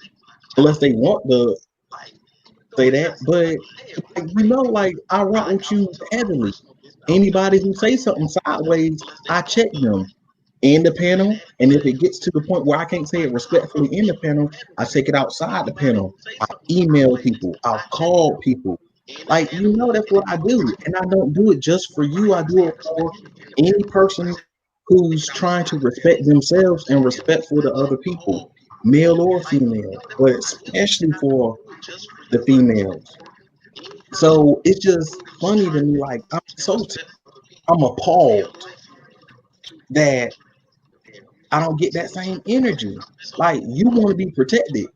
Speaker 7: unless they want to say that. But like, like I rock with you heavily. Anybody who say something sideways, I check them in the panel. And if it gets to the point where I can't say it respectfully in the panel, I take it outside the panel. I email people. I've called people. Like, that's what I do. And I don't do it just for you. I do it for any person who's trying to respect themselves and respectful to other people, male or female, but especially for the females. So it's just funny to me. Like, I'm appalled that I don't get that same energy. Like, you want to be protected.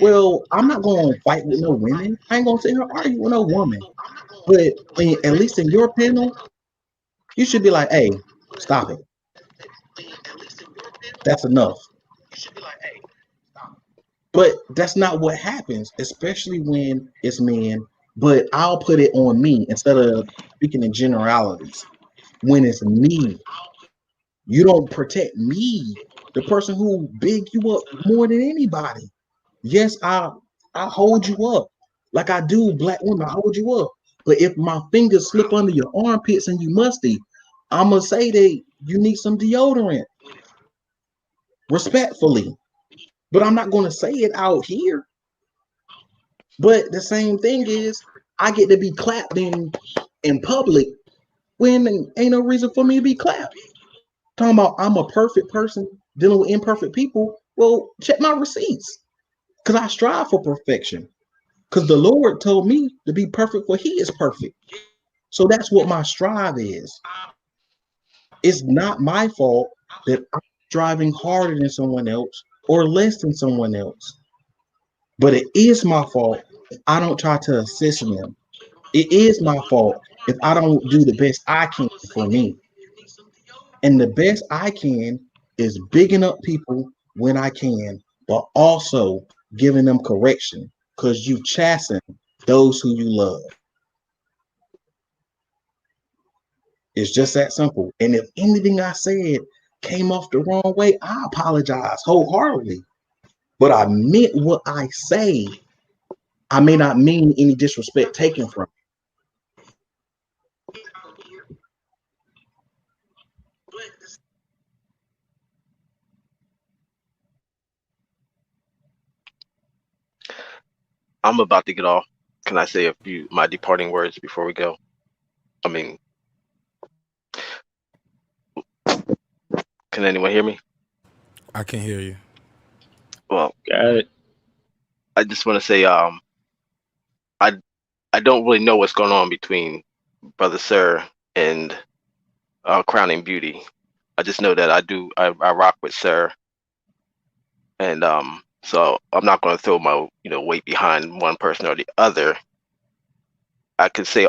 Speaker 7: Well, I'm not going to fight with no women. I ain't going to sit here argue with no woman. But at least in your panel, you should be like, hey, stop it. That's enough. But that's not what happens, especially when it's men. But I'll put it on me instead of speaking in generalities. When it's me, you don't protect me, the person who big you up more than anybody. Yes, I hold you up like I do black women. I hold you up. But if my fingers slip under your armpits and you musty, I'm gonna say that you need some deodorant, respectfully. But I'm not gonna say it out here. But the same thing is, I get to be clapped in public when ain't no reason for me to be clapped. Talking about I'm a perfect person dealing with imperfect people. Well, check my receipts, because I strive for perfection. Because the Lord told me to be perfect, for He is perfect. So that's what my strive is. It's not my fault that I'm striving harder than someone else or less than someone else. But it is my fault if I don't try to assist them. It is my fault if I don't do the best I can for me. And the best I can is bigging up people when I can, but also giving them correction, because you chasten those who you love. It's just that simple. And if anything I said came off the wrong way, I apologize wholeheartedly. But I meant what I say. I may not mean any disrespect taken from me.
Speaker 8: I'm about to get off. Can I say a few my departing words before we go? I mean, can anyone hear me?
Speaker 6: I can hear you.
Speaker 8: Well,
Speaker 4: Got it.
Speaker 8: I just want to say, I don't really know what's going on between Brother Sir and Crowning Beauty. I just know that I rock with Sir, and so I'm not going to throw my weight behind one person or the other. I could say,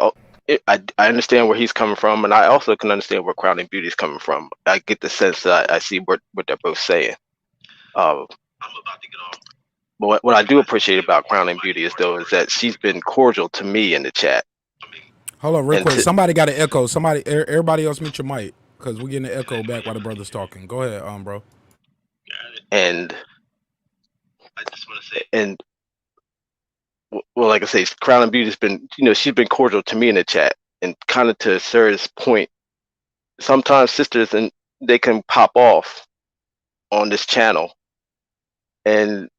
Speaker 8: I understand where he's coming from, and I also can understand where Crowning Beauty is coming from. I get the sense that I see what they're both saying. But what I do appreciate about Crowning Beauty is that she's been cordial to me in the chat.
Speaker 6: Hold on, real
Speaker 8: And
Speaker 6: quick. Somebody got an echo. Everybody else mute your mic, because we're getting an echo back while the brother's talking. Go ahead, bro.
Speaker 8: And I just want to say, and well, like I say, Crowning Beauty's been, she's been cordial to me in the chat, and kind of to Sir's point, sometimes sisters and they can pop off on this channel, and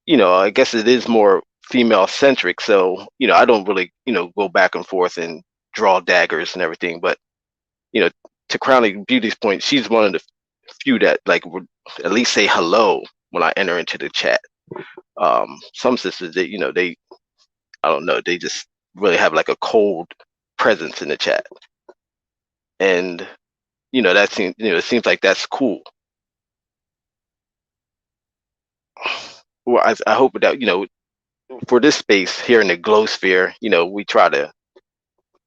Speaker 8: I guess it is more female centric, so I don't really go back and forth and draw daggers and everything, but to Crowning Beauty's point, she's one of the few that like would at least say hello when I enter into the chat. Some sisters, they I don't know, they just really have like a cold presence in the chat, and that seems it seems like that's cool. Well, I hope that for this space here in the Glow Sphere, we try to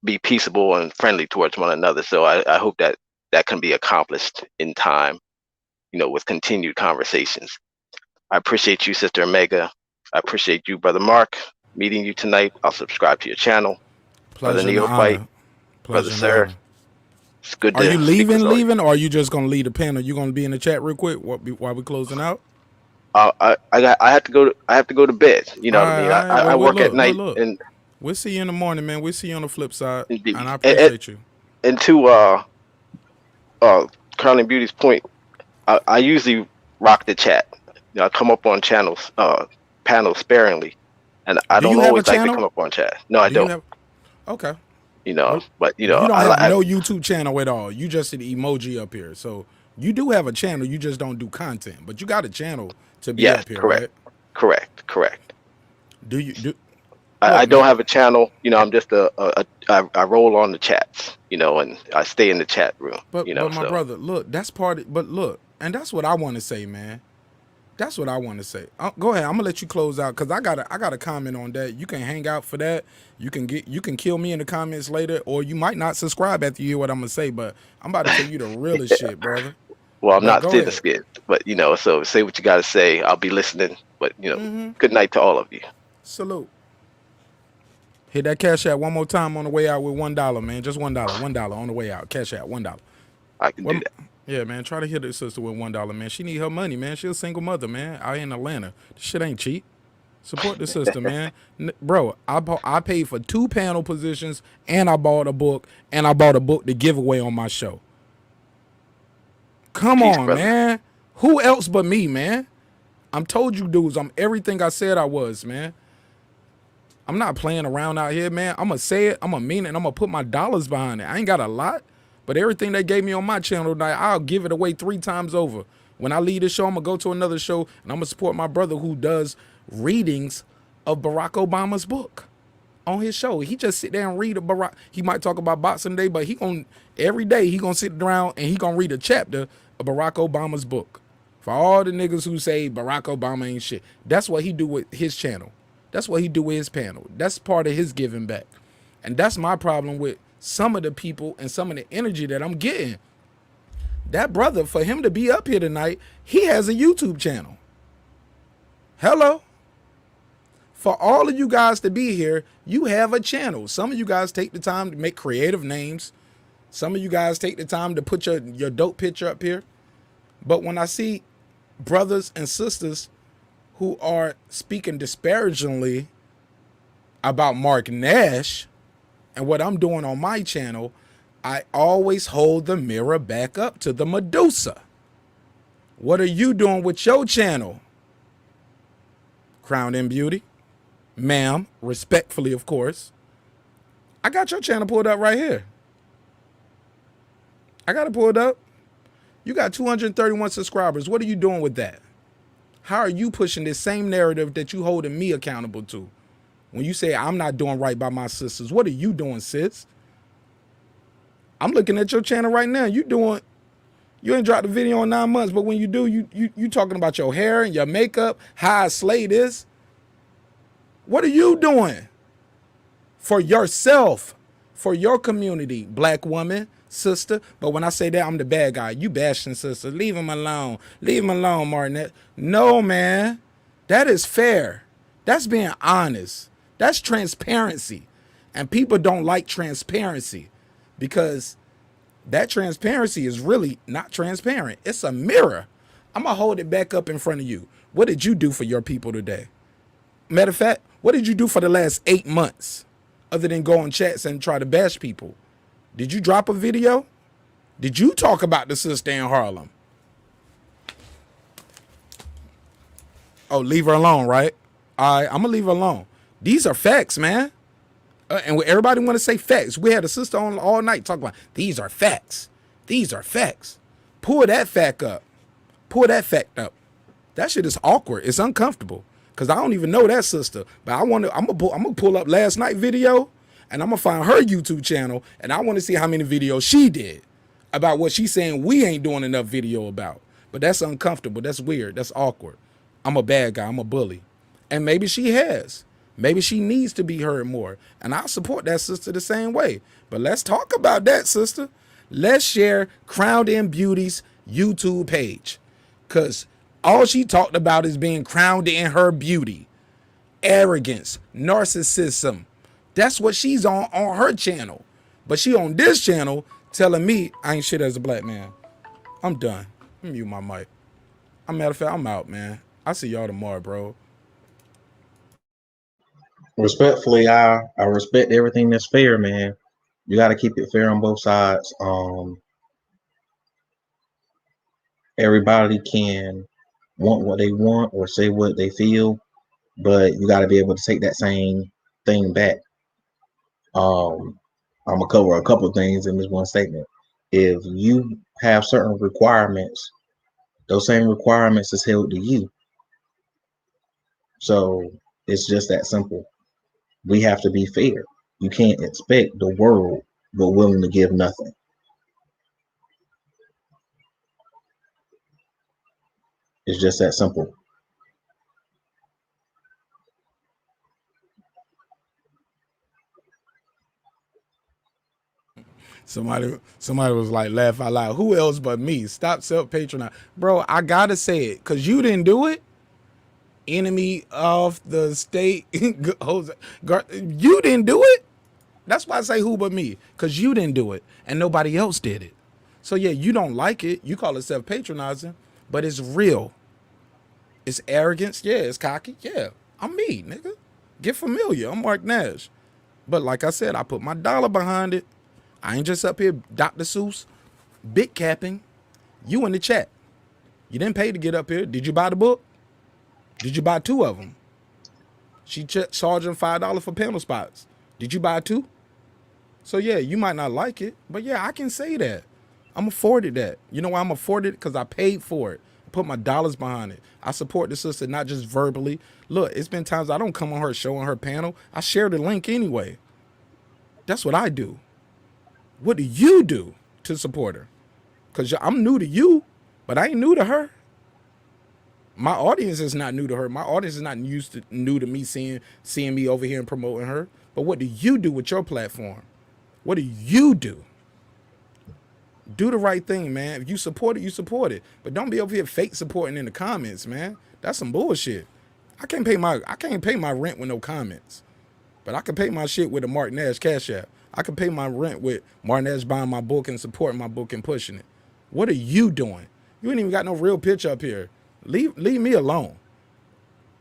Speaker 8: be peaceable and friendly towards one another. So I hope that can be accomplished in time, with continued conversations. I appreciate you, Sister Omega. I appreciate you, Brother Mark, meeting you tonight. I'll subscribe to your channel.
Speaker 6: Pleasure
Speaker 8: Brother Neophyte, Brother Sir. It's good.
Speaker 6: Are you leaving, or are you just gonna leave the panel? You gonna be in the chat real quick while we closing out?
Speaker 8: I have to go. I have to go to bed. You know what I mean. I work at night, and
Speaker 6: we'll see you in the morning, man. We'll see you on the flip side,
Speaker 8: indeed.
Speaker 6: And I appreciate you.
Speaker 8: And to Carolyn Beauty's point, I usually rock the chat. I come up on panels sparingly, and I don't always like to come up on chat. No, I don't.
Speaker 6: Okay.
Speaker 8: But
Speaker 6: you don't have no YouTube channel at all. You just an emoji up here. So you do have a channel. You just don't do content, but you got a channel to be up here,
Speaker 8: correct.
Speaker 6: right?
Speaker 8: Correct.
Speaker 6: Do you do?
Speaker 8: I don't have a channel. I'm just I roll on the chats. And I stay in the chat room.
Speaker 6: But my brother, look, that's part of, but look, and that's what I want to say, man. That's what I want to say. Go ahead. I'm gonna let you close out because I got a comment on that. You can hang out for that. You can kill me in the comments later, or you might not subscribe after you hear what I'm gonna say. But I'm about to tell you the realest shit, brother.
Speaker 8: Well, I'm not thin skinned, but so say what you gotta say. I'll be listening. But good night to all of you.
Speaker 6: Salute. Hit that Cash App one more time on the way out with $1, man. Just $1. $1 on the way out. Cash App $1.
Speaker 8: I can do that.
Speaker 6: Yeah, man. Try to hit her sister with $1, man. She need her money, man. She a single mother, man. Out in Atlanta. This shit ain't cheap. Support the sister, man. Bro, I paid for 2 panel positions, and I bought a book, to give away on my show. Come on, brother. Man. Who else but me, man? I'm told you dudes, I'm everything I said I was, man. I'm not playing around out here, man. I'm going to say it. I'm going to mean it. And I'm going to put my dollars behind it. I ain't got a lot. But everything they gave me on my channel tonight, I'll give it away 3 times over. When I leave this show, I'm going to go to another show, and I'm going to support my brother who does readings of Barack Obama's book on his show. He just sit there and read a Barack. He might talk about boxing day, but every day he going to sit around and he going to read a chapter of Barack Obama's book. For all the niggas who say Barack Obama ain't shit. That's what he do with his channel. That's what he do with his panel. That's part of his giving back. And that's my problem with some of the people and some of the energy that I'm getting. That brother, for him to be up here tonight, he has a YouTube channel. Hello? For all of you guys to be here, you have a channel. Some of you guys take the time to make creative names. Some of you guys take the time to put your dope picture up here. But when I see brothers and sisters who are speaking disparagingly about Mark Nash and what I'm doing on my channel, I always hold the mirror back up to the Medusa. What are you doing with your channel? Crown and Beauty, ma'am, respectfully, of course. I got your channel pulled up right here. I got it pulled up. You got 231 subscribers. What are you doing with that? How are you pushing this same narrative that you holding me accountable to? When you say I'm not doing right by my sisters, what are you doing, sis? I'm looking at your channel right now. You ain't dropped a video in 9 months, but when you do, you talking about your hair and your makeup, how I slay this. What are you doing for yourself, for your community, black woman, sister? But when I say that, I'm the bad guy. You bashing sister. Leave him alone. Leave him alone, Martinette. No, man. That is fair. That's being honest. That's transparency. And people don't like transparency because that transparency is really not transparent. It's a mirror. I'm going to hold it back up in front of you. What did you do for your people today? Matter of fact, what did you do for the last 8 months other than go on chats and try to bash people? Did you drop a video? Did you talk about the sister in Harlem? Oh, leave her alone, right? All right, I'm going to leave her alone. These are facts, man. And everybody want to say facts. We had a sister on all night talking about these are facts. These are facts. Pull that fact up. Pull that fact up. That shit is awkward. It's uncomfortable because I don't even know that sister. But I'm gonna pull up last night video and I'm gonna find her YouTube channel and I want to see how many videos she did about what she's saying we ain't doing enough video about. But that's uncomfortable. That's weird. That's awkward. I'm a bad guy. I'm a bully. And maybe she has. Maybe she needs to be heard more. And I support that sister the same way. But let's talk about that, sister. Let's share Crowned in Beauty's YouTube page. Because all she talked about is being crowned in her beauty. Arrogance, narcissism. That's what she's on her channel. But she on this channel telling me I ain't shit as a black man. I'm done. Let me mute my mic. Matter of fact, I'm out, man. I'll see y'all tomorrow, bro.
Speaker 7: Respectfully, I respect everything that's fair, man. You got to keep it fair on both sides. Everybody can want what they want or say what they feel, but you got to be able to take that same thing back. I'm gonna cover a couple of things in this one statement. If you have certain requirements, those same requirements is held to you. So it's just that simple. We have to be fair. You can't expect the world but willing to give nothing. It's just that simple.
Speaker 6: Somebody was like, laugh out loud. Who else but me? Stop self-patronizing. Bro, I gotta say it, because you didn't do it. Enemy of the state. You didn't do it. That's why I say who but me, because you didn't do it and nobody else did it. So yeah, you don't like it. You call it self-patronizing, but it's real. It's arrogance. Yeah, it's cocky. Yeah, I'm me, nigga. Get familiar. I'm Mark Nash. But like I said, I put my dollar behind it. I ain't just up here Dr. Seuss big capping. You in the chat. You didn't pay to get up here. Did you buy the book? Did you buy 2 of them? She charging $5 for panel spots. Did you buy 2? So yeah, you might not like it, but yeah, I can say that. I'm afforded that. You know why I'm afforded? Because I paid for it. I put my dollars behind it. I support the sister, not just verbally. Look, it's been times I don't come on her show on her panel. I share the link anyway. That's what I do. What do you do to support her? Because I'm new to you, but I ain't new to her. My audience is not new to her. My audience is not new to me seeing me over here and promoting her. But what do you do with your platform? What do you do? Do the right thing, man. If you support it, you support it. But don't be over here fake supporting in the comments, man. That's some bullshit. I can't pay my rent with no comments. But I can pay my shit with a Mark Nash Cash App. I can pay my rent with Mark Nash buying my book and supporting my book and pushing it. What are you doing? You ain't even got no real pitch up here. Leave me alone.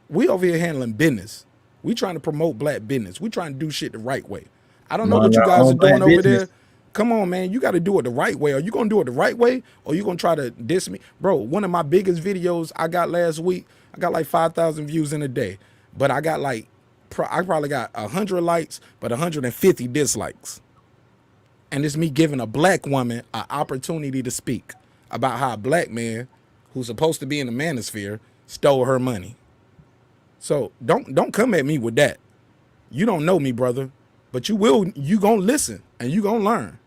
Speaker 6: We over here handling business. We trying to promote black business. We trying to do shit the right way. I don't know what you guys are doing over there. Come on, man. You got to do it the right way. Are you going to do it the right way, or you going to try to diss me? Bro, one of my biggest videos I got last week, I got like 5,000 views in a day. But I got like, I probably got 100 likes, but 150 dislikes. And it's me giving a black woman an opportunity to speak about how a black man who's supposed to be in the manosphere stole her money. So don't come at me with that. You don't know me, brother, but you gonna listen and you gonna learn.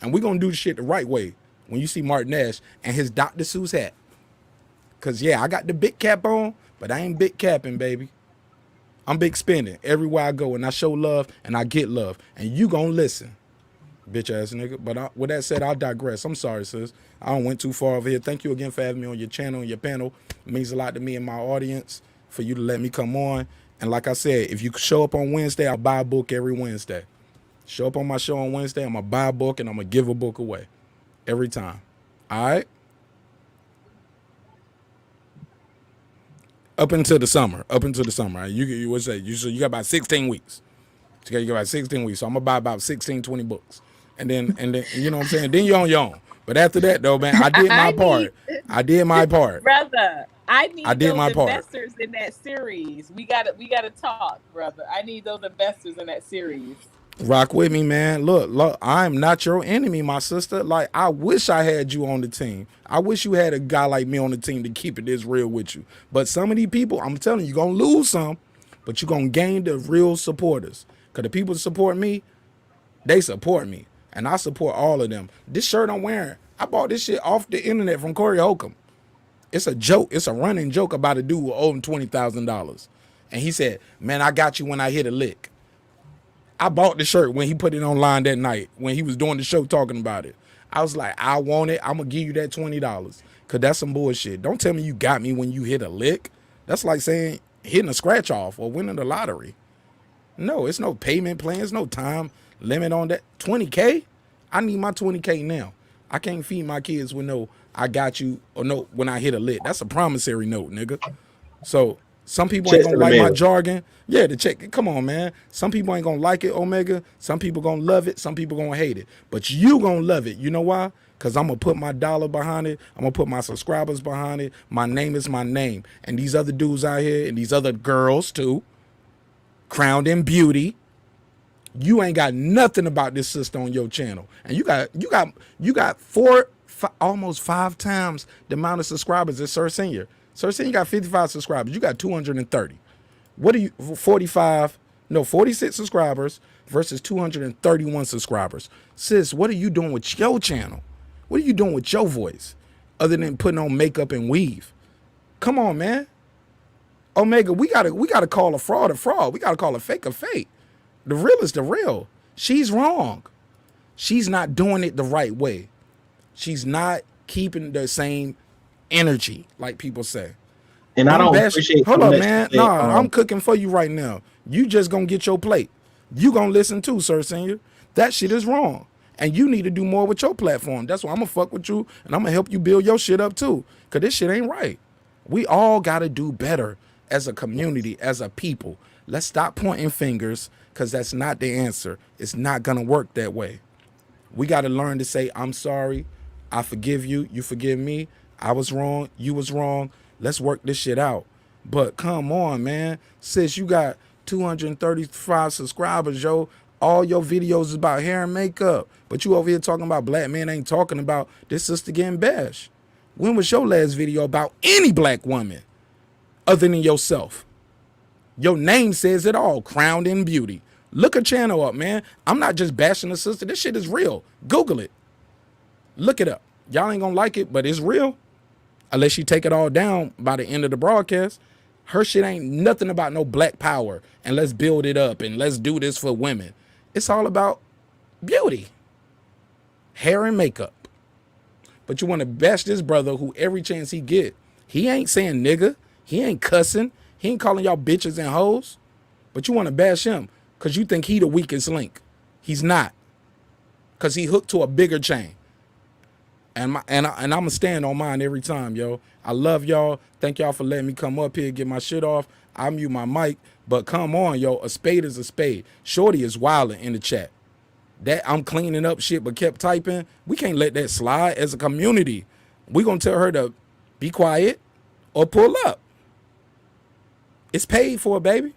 Speaker 6: And we gonna do the shit the right way when you see Mark Nash and his Dr. Seuss hat. Cause yeah, I got the big cap on, but I ain't big capping, baby. I'm big spending everywhere I go, and I show love and I get love. And you gonna listen, bitch ass nigga. But with that said, I'll digress. I'm sorry, sis. I don't went too far over here. Thank you again for having me on your channel and your panel. It means a lot to me and my audience for you to let me come on. And like I said, if you show up on Wednesday, I'll buy a book every Wednesday. Show up on my show on Wednesday, I'm going to buy a book and I'm going to give a book away every time. All right? Up until the summer. Right? You would say, you got about 16 weeks. You got about 16 weeks. So I'm going to buy about 16, 20 books. And then, you know what I'm saying? Then you're on your own. But after that, though, man, I did my part. I did my part.
Speaker 9: Brother, I did those investors in that series. We gotta talk, brother. I need those investors in that series.
Speaker 6: Rock with me, man. Look, I'm not your enemy, my sister. Like, I wish I had you on the team. I wish you had a guy like me on the team to keep it this real with you. But some of these people, I'm telling you, you're going to lose some, but you're going to gain the real supporters. Because the people that support me, they support me. And I support all of them. This shirt I'm wearing, I bought this shit off the internet from Corey Holcomb. It's a joke. It's a running joke about a dude who owed him $20,000. And he said, man, I got you when I hit a lick. I bought the shirt when he put it online that night when he was doing the show talking about it. I was like, I want it. I'm going to give you that $20 because that's some bullshit. Don't tell me you got me when you hit a lick. That's like saying hitting a scratch off or winning the lottery. No, it's no payment plan. It's no time limit on that. 20K? I need my 20K now. I can't feed my kids with no, I got you, or no, when I hit a lick. That's a promissory note, nigga. So some people ain't gonna like my jargon. Yeah, the check. Come on, man. Some people ain't gonna like it, Omega. Some people gonna love it. Some people gonna hate it. But you gonna love it. You know why? Because I'm gonna put my dollar behind it. I'm gonna put my subscribers behind it. My name is my name. And these other dudes out here and these other girls too, crowned in beauty. You ain't got nothing about this sister on your channel. And you got almost 5 times the amount of subscribers as Sir Senior. Sir Senior got 55 subscribers. You got 230. What are you, 46 subscribers versus 231 subscribers. Sis, what are you doing with your channel? What are you doing with your voice other than putting on makeup and weave? Come on, man. Omega, we gotta call a fraud a fraud. We gotta call a fake a fake. The real is the real. She's wrong. She's not doing it the right way. She's not keeping the same energy, like people say.
Speaker 7: And I don't appreciate.
Speaker 6: Hold up, man. Nah, I'm cooking for you right now. You just gonna get your plate. You gonna listen too, Sir Senior. That shit is wrong. And you need to do more with your platform. That's why I'm gonna fuck with you and I'm gonna help you build your shit up too. Cause this shit ain't right. We all gotta do better as a community, as a people. Let's stop pointing fingers because that's not the answer. It's not gonna work that way. We gotta learn to say, I'm sorry, I forgive you, you forgive me, I was wrong, you was wrong. Let's work this shit out. But come on, man. Sis, you got 235 subscribers, yo. All your videos is about hair and makeup. But you over here talking about black men ain't talking about this sister getting bashed. When was your last video about any black woman other than yourself? Your name says it all, crowned in beauty. Look her channel up, man. I'm not just bashing the sister. This shit is real. Google it. Look it up. Y'all ain't gonna like it, but it's real. Unless you take it all down by the end of the broadcast. Her shit ain't nothing about no black power and let's build it up and let's do this for women. It's all about beauty, hair and makeup. But you want to bash this brother who every chance he get, he ain't saying nigga, he ain't cussing, he ain't calling y'all bitches and hoes. But you want to bash him because you think he the weakest link. He's not. Because he hooked to a bigger chain. And I'm going to stand on mine every time, yo. I love y'all. Thank y'all for letting me come up here, get my shit off. I mute my mic. But come on, yo. A spade is a spade. Shorty is wilding in the chat. That I'm cleaning up shit but kept typing. We can't let that slide as a community. We going to tell her to be quiet or pull up. It's paid for, baby.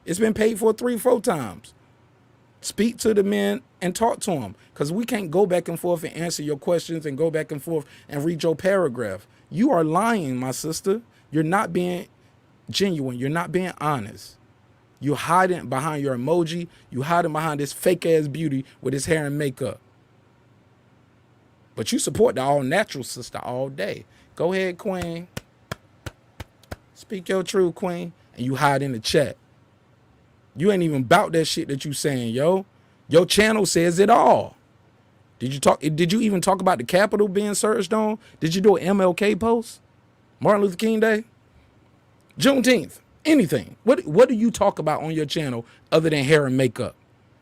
Speaker 6: It's been paid for 3-4 times. Speak to the men and talk to them because we can't go back and forth and answer your questions and go back and forth and read your paragraph. You are lying, my sister. You're not being genuine. You're not being honest. You're hiding behind your emoji. You're hiding behind this fake ass beauty with his hair and makeup. But you support the all natural sister all day. Go ahead, Queen. Speak your truth, Queen. And you hide in the chat. You ain't even about that shit that you saying, yo. Your channel says it all. Did you even talk about the Capitol being searched on? Did you do an MLK post? Martin Luther King Day? Juneteenth? Anything? What do you talk about on your channel other than hair and makeup?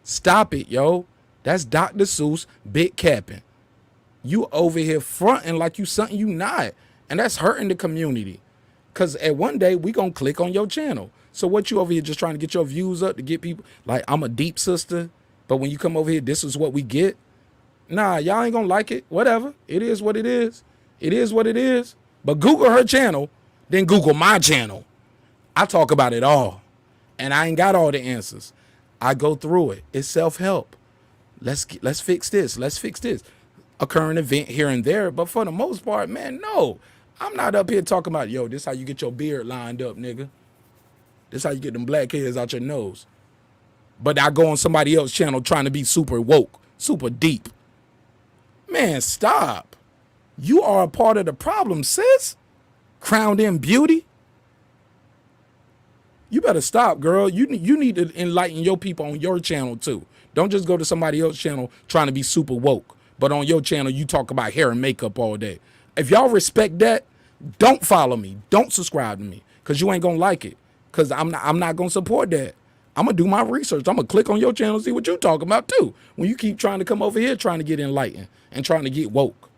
Speaker 6: Stop it, yo. That's Dr. Seuss big capping. You over here fronting like you something you not. And that's hurting the community. Because at one day, we going to click on your channel. So what you over here just trying to get your views up to get people like I'm a deep sister, but when you come over here, this is what we get. Nah, y'all ain't gonna like it. Whatever. It is what it is. It is what it is. But Google her channel, then Google my channel. I talk about it all. And I ain't got all the answers. I go through it. It's self-help. Let's fix this. Let's fix this. A current event here and there. But for the most part, man, no. I'm not up here talking about, yo, this how you get your beard lined up, nigga. This how you get them black hairs out your nose. But I go on somebody else's channel trying to be super woke, super deep. Man, stop. You are a part of the problem, sis. Crowned in beauty. You better stop, girl. You need to enlighten your people on your channel too. Don't just go to somebody else's channel trying to be super woke, but on your channel you talk about hair and makeup all day. If y'all respect that, don't follow me. Don't subscribe to me, cause you ain't gonna like it. Cause I'm not gonna support that. I'm gonna do my research. I'm gonna click on your channel and see what you talking about too. When you keep trying to come over here trying to get enlightened and trying to get woke.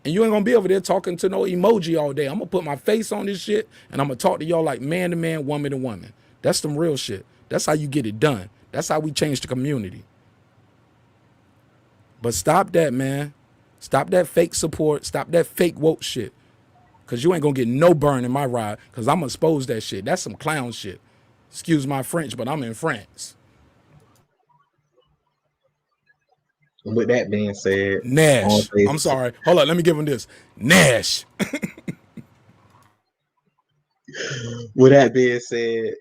Speaker 6: And you ain't gonna be over there talking to no emoji all day. I'm gonna put my face on this shit and I'm gonna talk to y'all like man to man, woman to woman. That's some real shit. That's how you get it done. That's how we change the community. But stop that, man. Stop that fake support. Stop that fake woke shit. Cause you ain't gonna get no burn in my ride. Cause I'm gonna expose that shit. That's some clown shit. Excuse my French, but I'm in France.
Speaker 7: With that being said,
Speaker 6: Nash. I'm sorry. Hold on. Let me give him this. Nash.
Speaker 7: With that being said,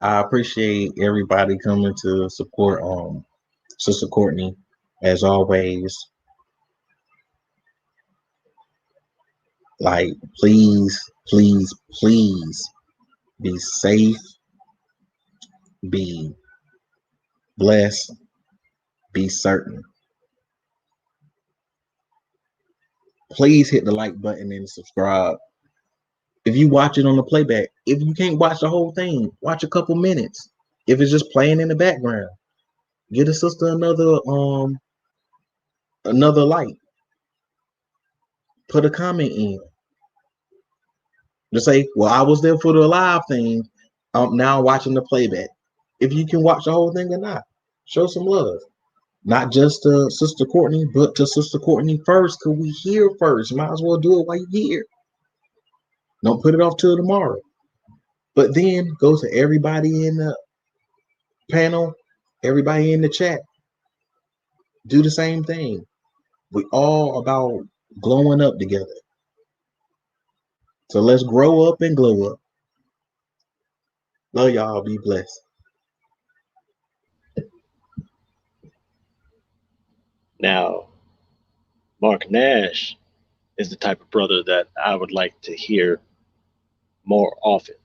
Speaker 7: I appreciate everybody coming to support Sister Courtney as always. Like, please, please, please be safe, be blessed, be certain. Please hit the like button and subscribe. If you watch it on the playback, if you can't watch the whole thing, watch a couple minutes. If it's just playing in the background, get a sister another like. Put a comment in. Just say, well, I was there for the live thing. I'm now watching the playback. If you can watch the whole thing or not, show some love. Not just to Sister Courtney, but to Sister Courtney first, because we here first. Might as well do it while you're here. Don't put it off till tomorrow. But then go to everybody in the panel, everybody in the chat. Do the same thing. We all about glowing up together. So let's grow up and glow up. Love y'all. Be blessed.
Speaker 4: Now, Mark Nash is the type of brother that I would like to hear more often,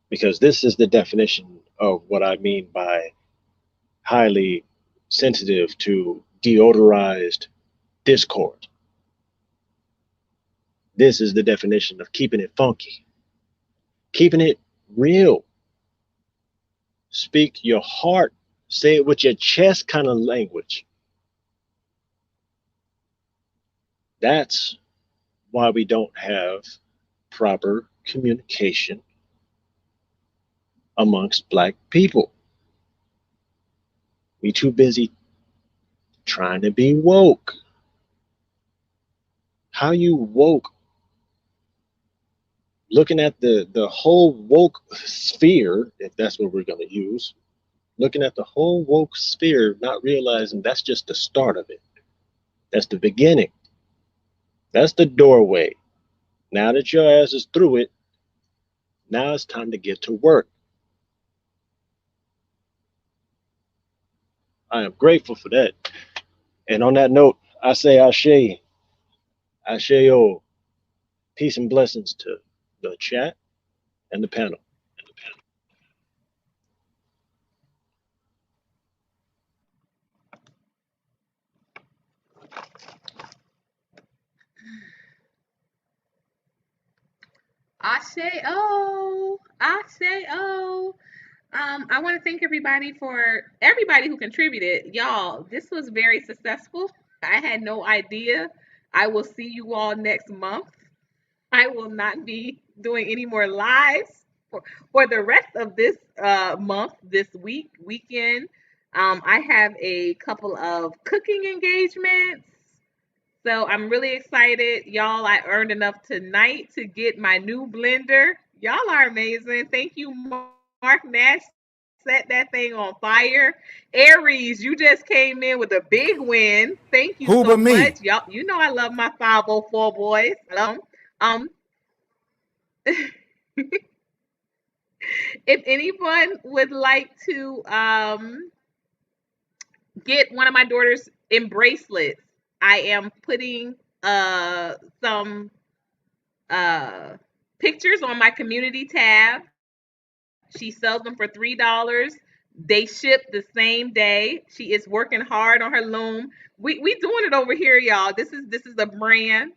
Speaker 4: because this is the definition of what I mean by highly sensitive to deodorized discord. This is the definition of keeping it funky, keeping it real. Speak your heart, say it with your chest kind of language. That's why we don't have proper communication amongst Black people. We too busy trying to be woke. How you woke? Looking at the whole woke sphere, if that's what we're going to use, looking at the whole woke sphere, not realizing that's just the start of it. That's the beginning. That's the doorway. Now that your ass is through it, now it's time to get to work. I am grateful for that. And on that note, I say Ashe, Asheo. Peace and blessings to the chat and the panel.
Speaker 2: Ashe-o, Ashe-o. I want to thank everybody who contributed. Y'all, this was very successful. I had no idea. I will see you all next month. I will not be doing any more lives for the rest of this month, this weekend. I have a couple of cooking engagements. So I'm really excited. Y'all, I earned enough tonight to get my new blender. Y'all are amazing. Thank you, Mark Nash. Set that thing on fire. Aries, you just came in with a big win. Thank you
Speaker 6: Who
Speaker 2: so
Speaker 6: but me?
Speaker 2: much. Y'all, you know I love my 504 boys. I love 'em. If anyone would like to get one of my daughter's in bracelets, I am putting some pictures on my community tab. She sells them for $3. They ship the same day. She is working hard on her loom. We doing it over here, y'all. This is a brand.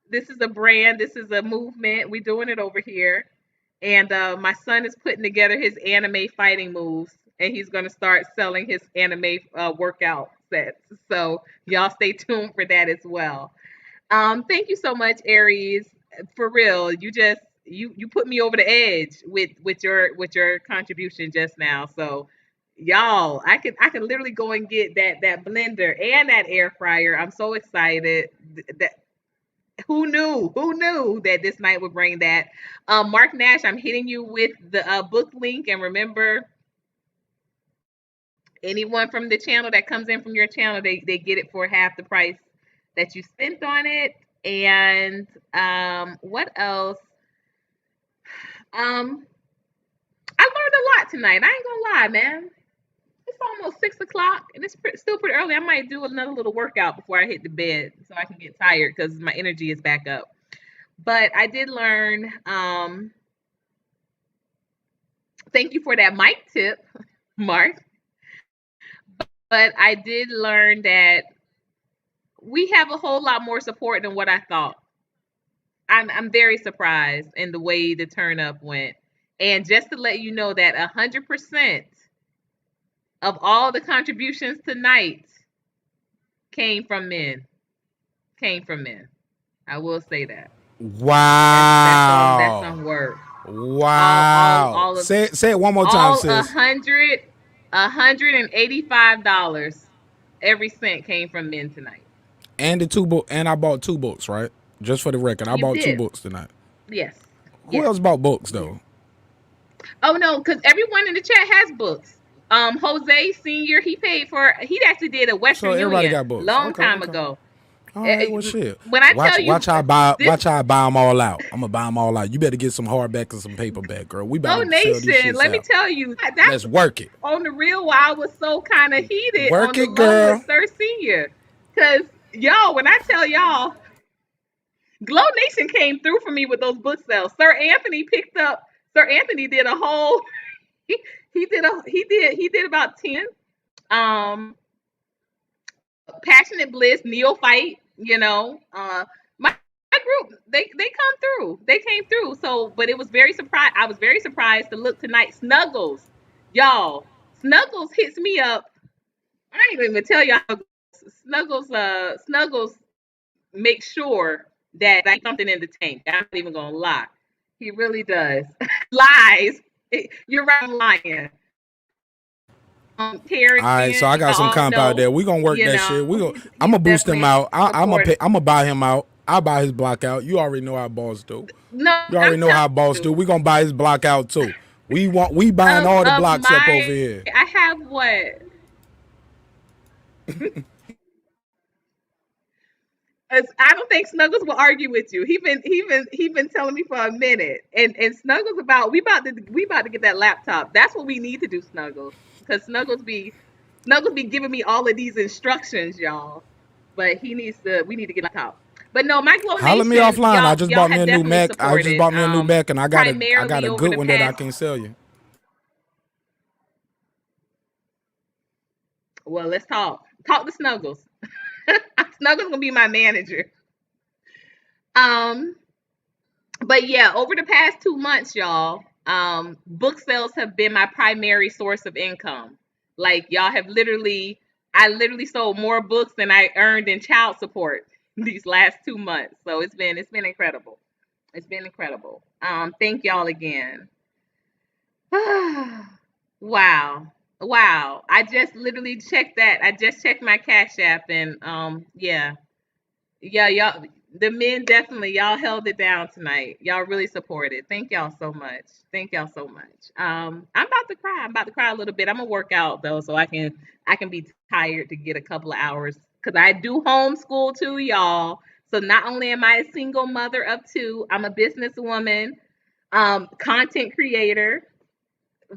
Speaker 2: This is a brand. This is a movement. We doing it over here. And my son is putting together his anime fighting moves, and he's going to start selling his anime workout sets. So y'all stay tuned for that as well. Thank you so much, Aries. For real, you put me over the edge with your contribution just now. So y'all, I can literally go and get that blender and that air fryer. I'm so excited. That who knew that this night would bring that. Mark Nash, I'm hitting you with the book link, and remember, anyone from the channel that comes in from your channel, they get it for half the price that you spent on it. And what else? I learned a lot tonight. I ain't gonna lie, man. It's almost 6 o'clock, and it's still pretty early. I might do another little workout before I hit the bed so I can get tired because my energy is back up. But I did learn. Thank you for that mic tip, Mark. But I did learn that we have a whole lot more support than what I thought. I'm very surprised in the way the turn up went. And just to let you know that 100% of all the contributions tonight came from men. I will say that.
Speaker 6: Wow.
Speaker 2: That's some work.
Speaker 6: Wow.
Speaker 2: All of,
Speaker 6: say it one more time, sis.
Speaker 2: $185. Every cent came from men tonight.
Speaker 6: And the 2 book, and I bought 2 books, right? Just for the record, I bought 2 books tonight.
Speaker 2: Yes.
Speaker 6: Who else bought books though?
Speaker 2: Oh no, because everyone in the chat has books. Jose Senior, he actually did a Western
Speaker 6: everybody
Speaker 2: Union
Speaker 6: got books.
Speaker 2: long time ago.
Speaker 6: All right, well, shit.
Speaker 2: When I tell you,
Speaker 6: watch how I buy them all out. I'm gonna buy them all out. You better get some hardback and some paperback, girl. We about to sell these shits
Speaker 2: let me
Speaker 6: out.
Speaker 2: tell you,
Speaker 6: Let's work it.
Speaker 2: On the real, why I was so kind of heated
Speaker 6: Work
Speaker 2: on the
Speaker 6: it, girl.
Speaker 2: love with Sir Senior, because y'all, when I tell y'all, Glow Nation came through for me with those book sales. Sir Anthony did a whole. He did about 10. Passionate Bliss, Neophyte, my group, they come through. They came through. So, but it was very surprised. I was very surprised to look tonight. Snuggles, y'all. Snuggles hits me up. I ain't even tell y'all. Snuggles makes sure that I something in the tank. I'm not even gonna lie. He really does. Lies. You're right, I'm lying.
Speaker 6: All right, so I got some comp out there. We gonna work that shit. I'm gonna boost him out. I'm gonna buy him out. I'll buy his block out. You already know how boss do.
Speaker 2: No,
Speaker 6: you already know how boss do. We gonna buy his block out too. We buying all the blocks up over here.
Speaker 2: I have what? I don't think Snuggles will argue with you. He been telling me for a minute, and Snuggles we about to get that laptop. That's what we need to do, Snuggles, because Snuggles be giving me all of these instructions, y'all. But we need to get a laptop. But no, my Glow Nation.
Speaker 6: Holler me offline. I just bought me a new Mac.
Speaker 2: Supported,
Speaker 6: I just bought me a new Mac, and I got a good one that I can sell you.
Speaker 2: Well, let's talk. Talk to Snuggles. Snuggles gonna be my manager. But yeah, over the past 2 months, y'all, book sales have been my primary source of income. Like y'all have I literally sold more books than I earned in child support these last 2 months. So it's been incredible. It's been incredible. Thank y'all again. Wow. I just literally checked that. I just checked my Cash App, and yeah, y'all, the men definitely, y'all held it down tonight. Y'all really supported. Thank y'all so much. I'm about to cry. I'm about to cry a little bit. I'm gonna work out though, so I can be tired to get a couple of hours, because I do homeschool too, y'all. So not only am I a single mother of 2, I'm a businesswoman, content creator,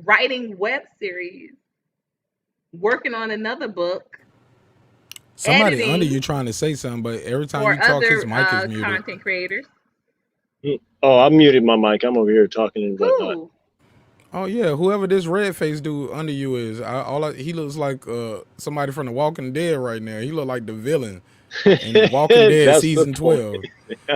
Speaker 2: writing web series, working on another book.
Speaker 6: Somebody under you trying to say something, but every time you talk, his mic is muted.
Speaker 2: Content creators.
Speaker 4: Oh, I muted my mic. I'm over here talking and whatnot.
Speaker 6: Oh yeah, whoever this red face dude under you is, he looks like somebody from The Walking Dead right now. He look like the villain in Walking Dead
Speaker 4: That's the
Speaker 6: season
Speaker 4: point.
Speaker 6: 12.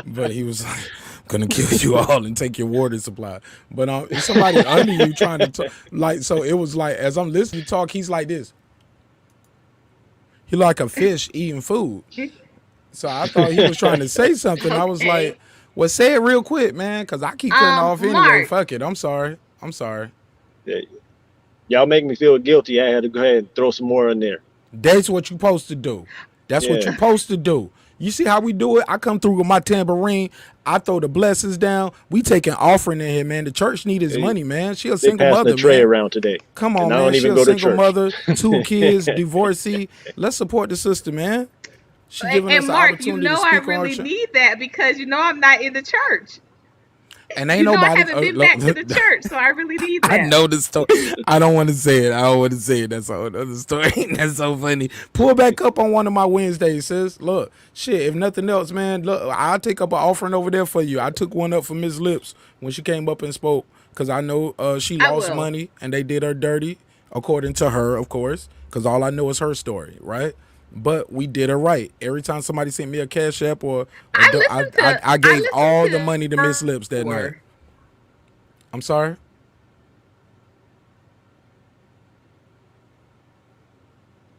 Speaker 6: But he was like, "I'm gonna kill you all and take your water supply." But it's somebody under you trying to talk. Like, so it was like as I'm listening to talk, he's like this. He like a fish eating food. So I thought he was trying to say something. I was
Speaker 2: Okay.
Speaker 6: like, "Well, say it real quick, man, because I keep cutting off anyway.
Speaker 2: Mark.
Speaker 6: Fuck it. I'm sorry.
Speaker 4: Yeah. Y'all make me feel guilty. I had to go ahead and throw some more in there.
Speaker 6: That's what you supposed to do. That's what
Speaker 4: Yeah.
Speaker 6: you supposed to do. You see how we do it? I come through with my tambourine. I throw the blessings down. We taking offering in here, man. The church need his money, man. She a
Speaker 4: They
Speaker 6: single
Speaker 4: passing
Speaker 6: mother,
Speaker 4: the tray
Speaker 6: man.
Speaker 4: around today.
Speaker 6: Come on,
Speaker 4: And I
Speaker 6: man.
Speaker 4: don't
Speaker 6: She
Speaker 4: even
Speaker 6: a
Speaker 4: go to
Speaker 6: single
Speaker 4: church.
Speaker 6: mother, 2 kids, divorcee. Let's support the sister, man. She giving us
Speaker 2: And
Speaker 6: the
Speaker 2: Mark,
Speaker 6: opportunity to
Speaker 2: I
Speaker 6: speak on
Speaker 2: really
Speaker 6: her church.
Speaker 2: need that because I'm not in the church.
Speaker 6: And ain't nobody.
Speaker 2: I haven't been back to the church, so I really need that.
Speaker 6: I know the story. I don't want to say it. That's a whole other story. That's so funny. Pull back up on one of my Wednesdays, sis. Look, shit, if nothing else, man, look, I'll take up an offering over there for you. I took one up for Miss Lips when she came up and spoke because I know she lost money and they did her dirty, according to her, of course, because all I know is her story, right? But we did her right. Every time somebody sent me a Cash App I gave all the money to Miss Lips that night. I'm sorry?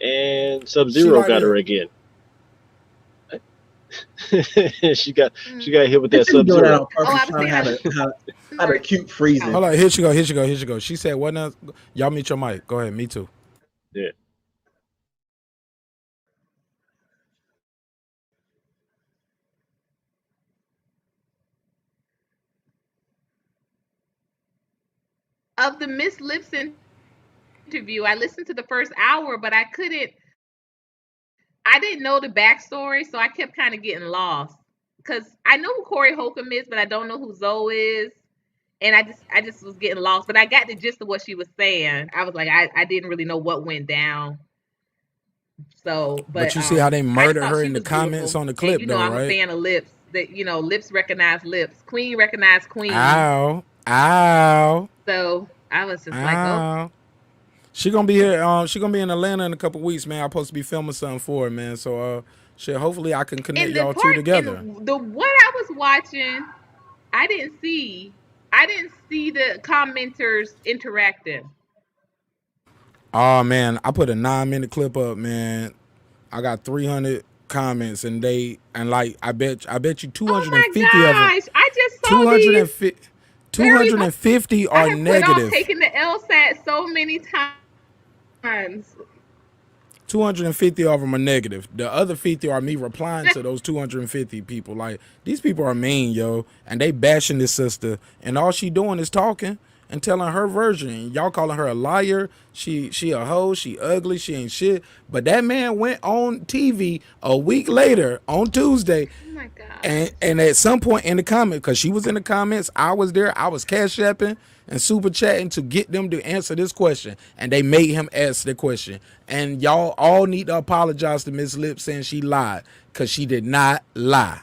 Speaker 4: And Sub-Zero got her again. she got hit with that Sub-Zero.
Speaker 7: How to cute freezing.
Speaker 6: Hold on, here she go. She said, "What now?" Y'all mute your mic. Go ahead. Me too.
Speaker 4: Yeah.
Speaker 2: Of the Miss Lips interview, I listened to the first hour, but I didn't know the backstory, so I kept kind of getting lost. Because I know who Corey Holcomb is, but I don't know who Zoe is. And I just was getting lost. But I got the gist of what she was saying. I was like, I didn't really know what went down. So,
Speaker 6: but you see how they murdered her in the comments on the clip,
Speaker 2: and,
Speaker 6: though,
Speaker 2: I'm
Speaker 6: right?
Speaker 2: a fan of Lips. That Lips recognize Lips. Queen recognize Queen.
Speaker 6: Ow.
Speaker 2: So I was just like, oh.
Speaker 6: She gonna be here. She gonna be in Atlanta in a couple weeks, man. I'm supposed to be filming something for her, man. So shit. Hopefully, I can connect y'all two together.
Speaker 2: What I was watching, I didn't see the commenters interacting.
Speaker 6: Oh man, I put a 9-minute clip up, man. I got 300 comments, and I bet you 250
Speaker 2: of them.
Speaker 6: I
Speaker 2: just saw
Speaker 6: 250 are negative.
Speaker 2: Taking the LSAT so many times.
Speaker 6: 250 of them are negative. The other 50 are me replying to those 250 people. Like, these people are mean, yo, and they bashing this sister, and all she doing is talking and telling her version. Y'all calling her a liar. She a hoe. She ugly. She ain't shit. But that man went on TV a week later on Tuesday.
Speaker 2: Oh my God.
Speaker 6: And at some point in the comment, because she was in the comments, I was there. I was cash apping and super chatting to get them to answer this question, and they made him answer the question. And y'all all need to apologize to Miss Lips saying she lied, because she did not lie.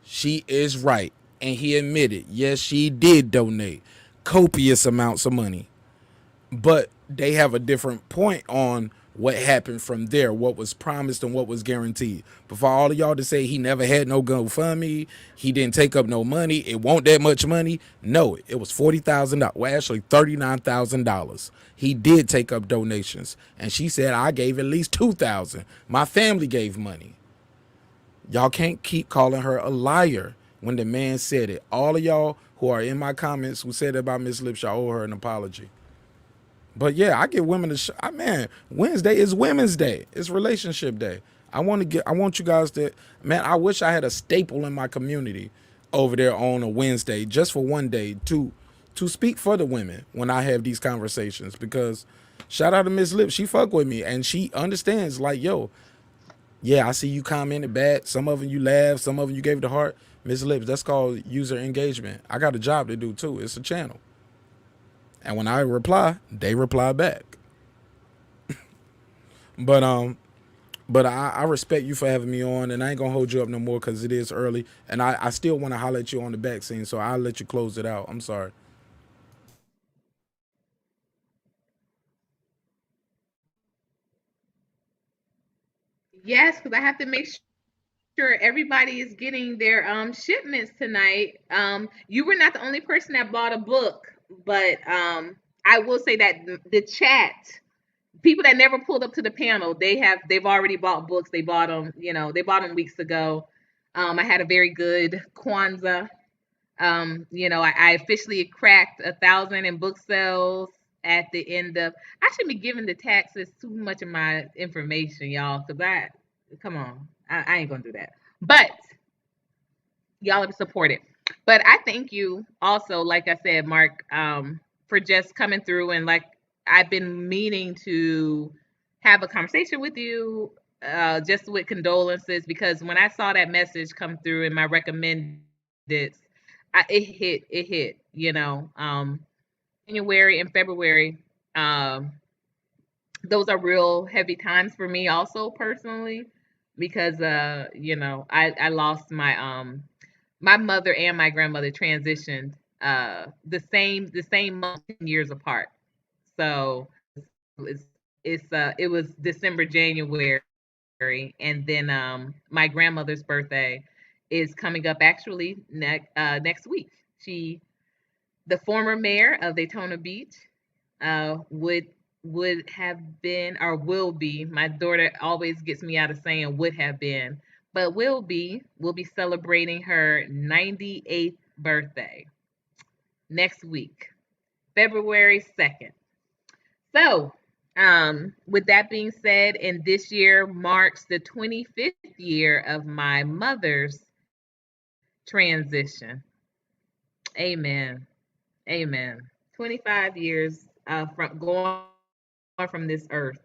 Speaker 6: She is right, and he admitted, yes, she did donate copious amounts of money, but they have a different point on what happened from there, what was promised and what was guaranteed. But for all of y'all to say he never had no GoFundMe, he didn't take up no money, it won't that much money. No, it was $40,000. Well, actually $39,000. He did take up donations, and she said, I gave at least $2,000. My family gave money. Y'all can't keep calling her a liar when the man said it. All of y'all who are in my comments who said about Miss Lips, y'all owe her an apology. But yeah, I get women to man, Wednesday is Women's Day. It's Relationship Day. I want you guys to, man, I wish I had a staple in my community over there on a Wednesday just for one day to speak for the women when I have these conversations, because shout out to Miss Lips, she fuck with me and she understands, like, yo, yeah, I see you commented bad. Some of them you laughed, some of them you gave the heart. Miss Lips, that's called user engagement. I got a job to do too. It's a channel. And when I reply, they reply back. But I respect you for having me on, and I ain't gonna hold you up no more because it is early, and I still want to holler at you on the back scene, so I'll let you close it out. I'm sorry.
Speaker 2: Yes, because I have to make sure everybody is getting their shipments tonight. You were not the only person that bought a book, but I will say that the chat people that never pulled up to the panel, they've already bought books. They bought them, they bought them weeks ago. I had a very good Kwanzaa. I officially cracked 1,000 in book sales at the end of. I shouldn't be giving the taxes too much of my information, y'all, because come on, I ain't gonna do that. But y'all have supported. But I thank you also, like I said, Mark, for just coming through and like I've been meaning to have a conversation with you, just with condolences, because when I saw that message come through in my recommended, it hit, January and February. Those are real heavy times for me also personally, because I lost my mother and my grandmother transitioned the same month, 10 years apart. So it was December, January, and then my grandmother's birthday is coming up actually next week. She, the former mayor of Daytona Beach, would have been or will be. My daughter always gets me out of saying would have been, but will be celebrating her 98th birthday next week, February 2nd. So, with that being said, and this year marks the 25th year of my mother's transition. Amen. Amen. 25 years from going from this earth.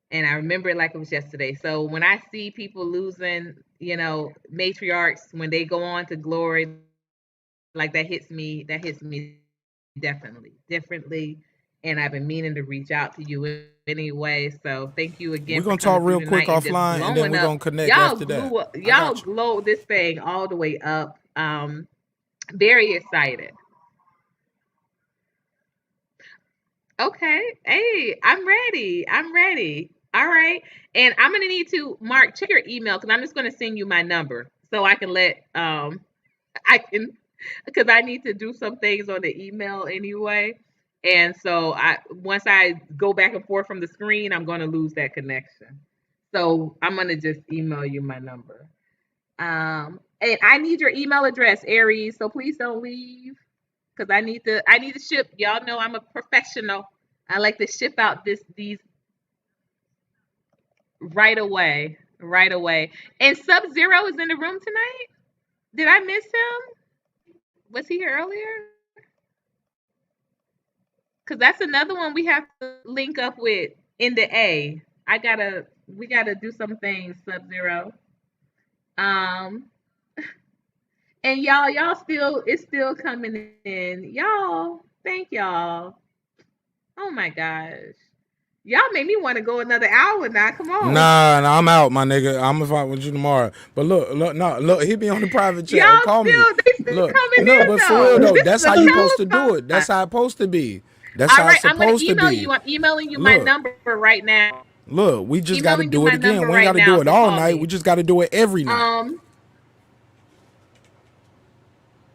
Speaker 2: And I remember it like it was yesterday. So when I see people losing, matriarchs when they go on to glory, like that hits me definitely, differently. And I've been meaning to reach out to you anyway. So thank you again.
Speaker 6: We're gonna talk real quick offline, and then we're gonna connect after that.
Speaker 2: Y'all glowed this thing all the way up. Very excited. Okay. Hey, I'm ready. I'm ready. All right. And I'm gonna need to Mark, check your email because I'm just gonna send you my number so I can I can because I need to do some things on the email anyway. And so once I go back and forth from the screen, I'm gonna lose that connection. So I'm gonna just email you my number. And I need your email address, Aries. So please don't leave because I need to ship. Y'all know I'm a professional. I like to ship out these right away, right away. And Sub Zero is in the room tonight. Did I miss him? Was he here earlier? Because that's another one we have to link up with in the A. We gotta do some things, Sub Zero. Um, and y'all still, it's still coming in. Y'all, thank y'all. Oh my gosh. Y'all made me want to go another hour now. Come on.
Speaker 6: Nah, I'm out, my nigga. I'm gonna fight with you tomorrow. But look, hit me on the private chat
Speaker 2: Y'all
Speaker 6: or call me.
Speaker 2: they still coming in
Speaker 6: But for
Speaker 2: though.
Speaker 6: real though,
Speaker 2: This
Speaker 6: that's
Speaker 2: is a
Speaker 6: how you supposed to do
Speaker 2: telethon.
Speaker 6: it. That's how it's supposed to be. That's
Speaker 2: All
Speaker 6: how
Speaker 2: right,
Speaker 6: it's
Speaker 2: I'm gonna
Speaker 6: supposed to
Speaker 2: email
Speaker 6: be.
Speaker 2: you. I'm emailing you my
Speaker 6: Look,
Speaker 2: number right now.
Speaker 6: we just got to
Speaker 2: Emailing you
Speaker 6: do it
Speaker 2: my
Speaker 6: again.
Speaker 2: number
Speaker 6: We ain't got
Speaker 2: right
Speaker 6: to do
Speaker 2: now.
Speaker 6: it
Speaker 2: So
Speaker 6: all
Speaker 2: call
Speaker 6: night. We
Speaker 2: me.
Speaker 6: just got to do it every night.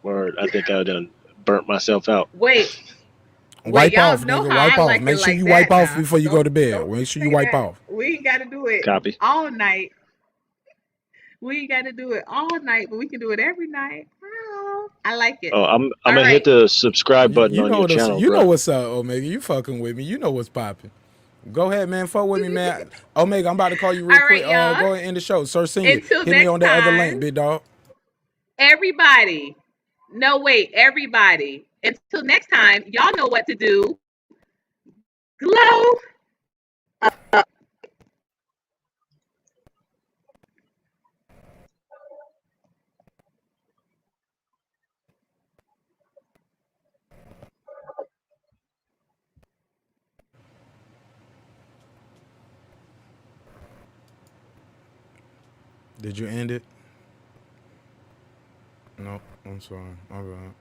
Speaker 4: Word, I think I done burnt myself out.
Speaker 2: Wait,
Speaker 6: Wipe
Speaker 2: y'all
Speaker 6: off,
Speaker 2: know
Speaker 6: nigga.
Speaker 2: how
Speaker 6: Wipe
Speaker 2: I
Speaker 6: off.
Speaker 2: like it
Speaker 6: Make sure
Speaker 2: like
Speaker 6: you
Speaker 2: that
Speaker 6: wipe off
Speaker 2: now.
Speaker 6: before you go to bed.
Speaker 2: Don't
Speaker 6: Make sure you
Speaker 2: say
Speaker 6: wipe
Speaker 2: that.
Speaker 6: off.
Speaker 2: We ain't gotta do it
Speaker 4: Copy.
Speaker 2: all night. We ain't gotta do it all night, but we can do it every night. Oh, I like it.
Speaker 4: Oh, I'm
Speaker 2: All
Speaker 4: gonna hit
Speaker 2: right.
Speaker 4: the subscribe button
Speaker 6: You
Speaker 4: on your channel,
Speaker 6: you know
Speaker 4: bro.
Speaker 6: what's up, Omega. You fucking with me. You know what's popping. Go ahead, man. Fuck with me, man. Omega, I'm about to call you real
Speaker 2: All
Speaker 6: quick.
Speaker 2: right, y'all.
Speaker 6: Go ahead and end the show. Sir Senior,
Speaker 2: Until
Speaker 6: hit me
Speaker 2: next
Speaker 6: on that other link,
Speaker 2: time,
Speaker 6: big dog.
Speaker 2: everybody. No, wait, everybody. Until next time, y'all know what to do. Glow.
Speaker 6: Did you end it? No, I'm sorry. My bad.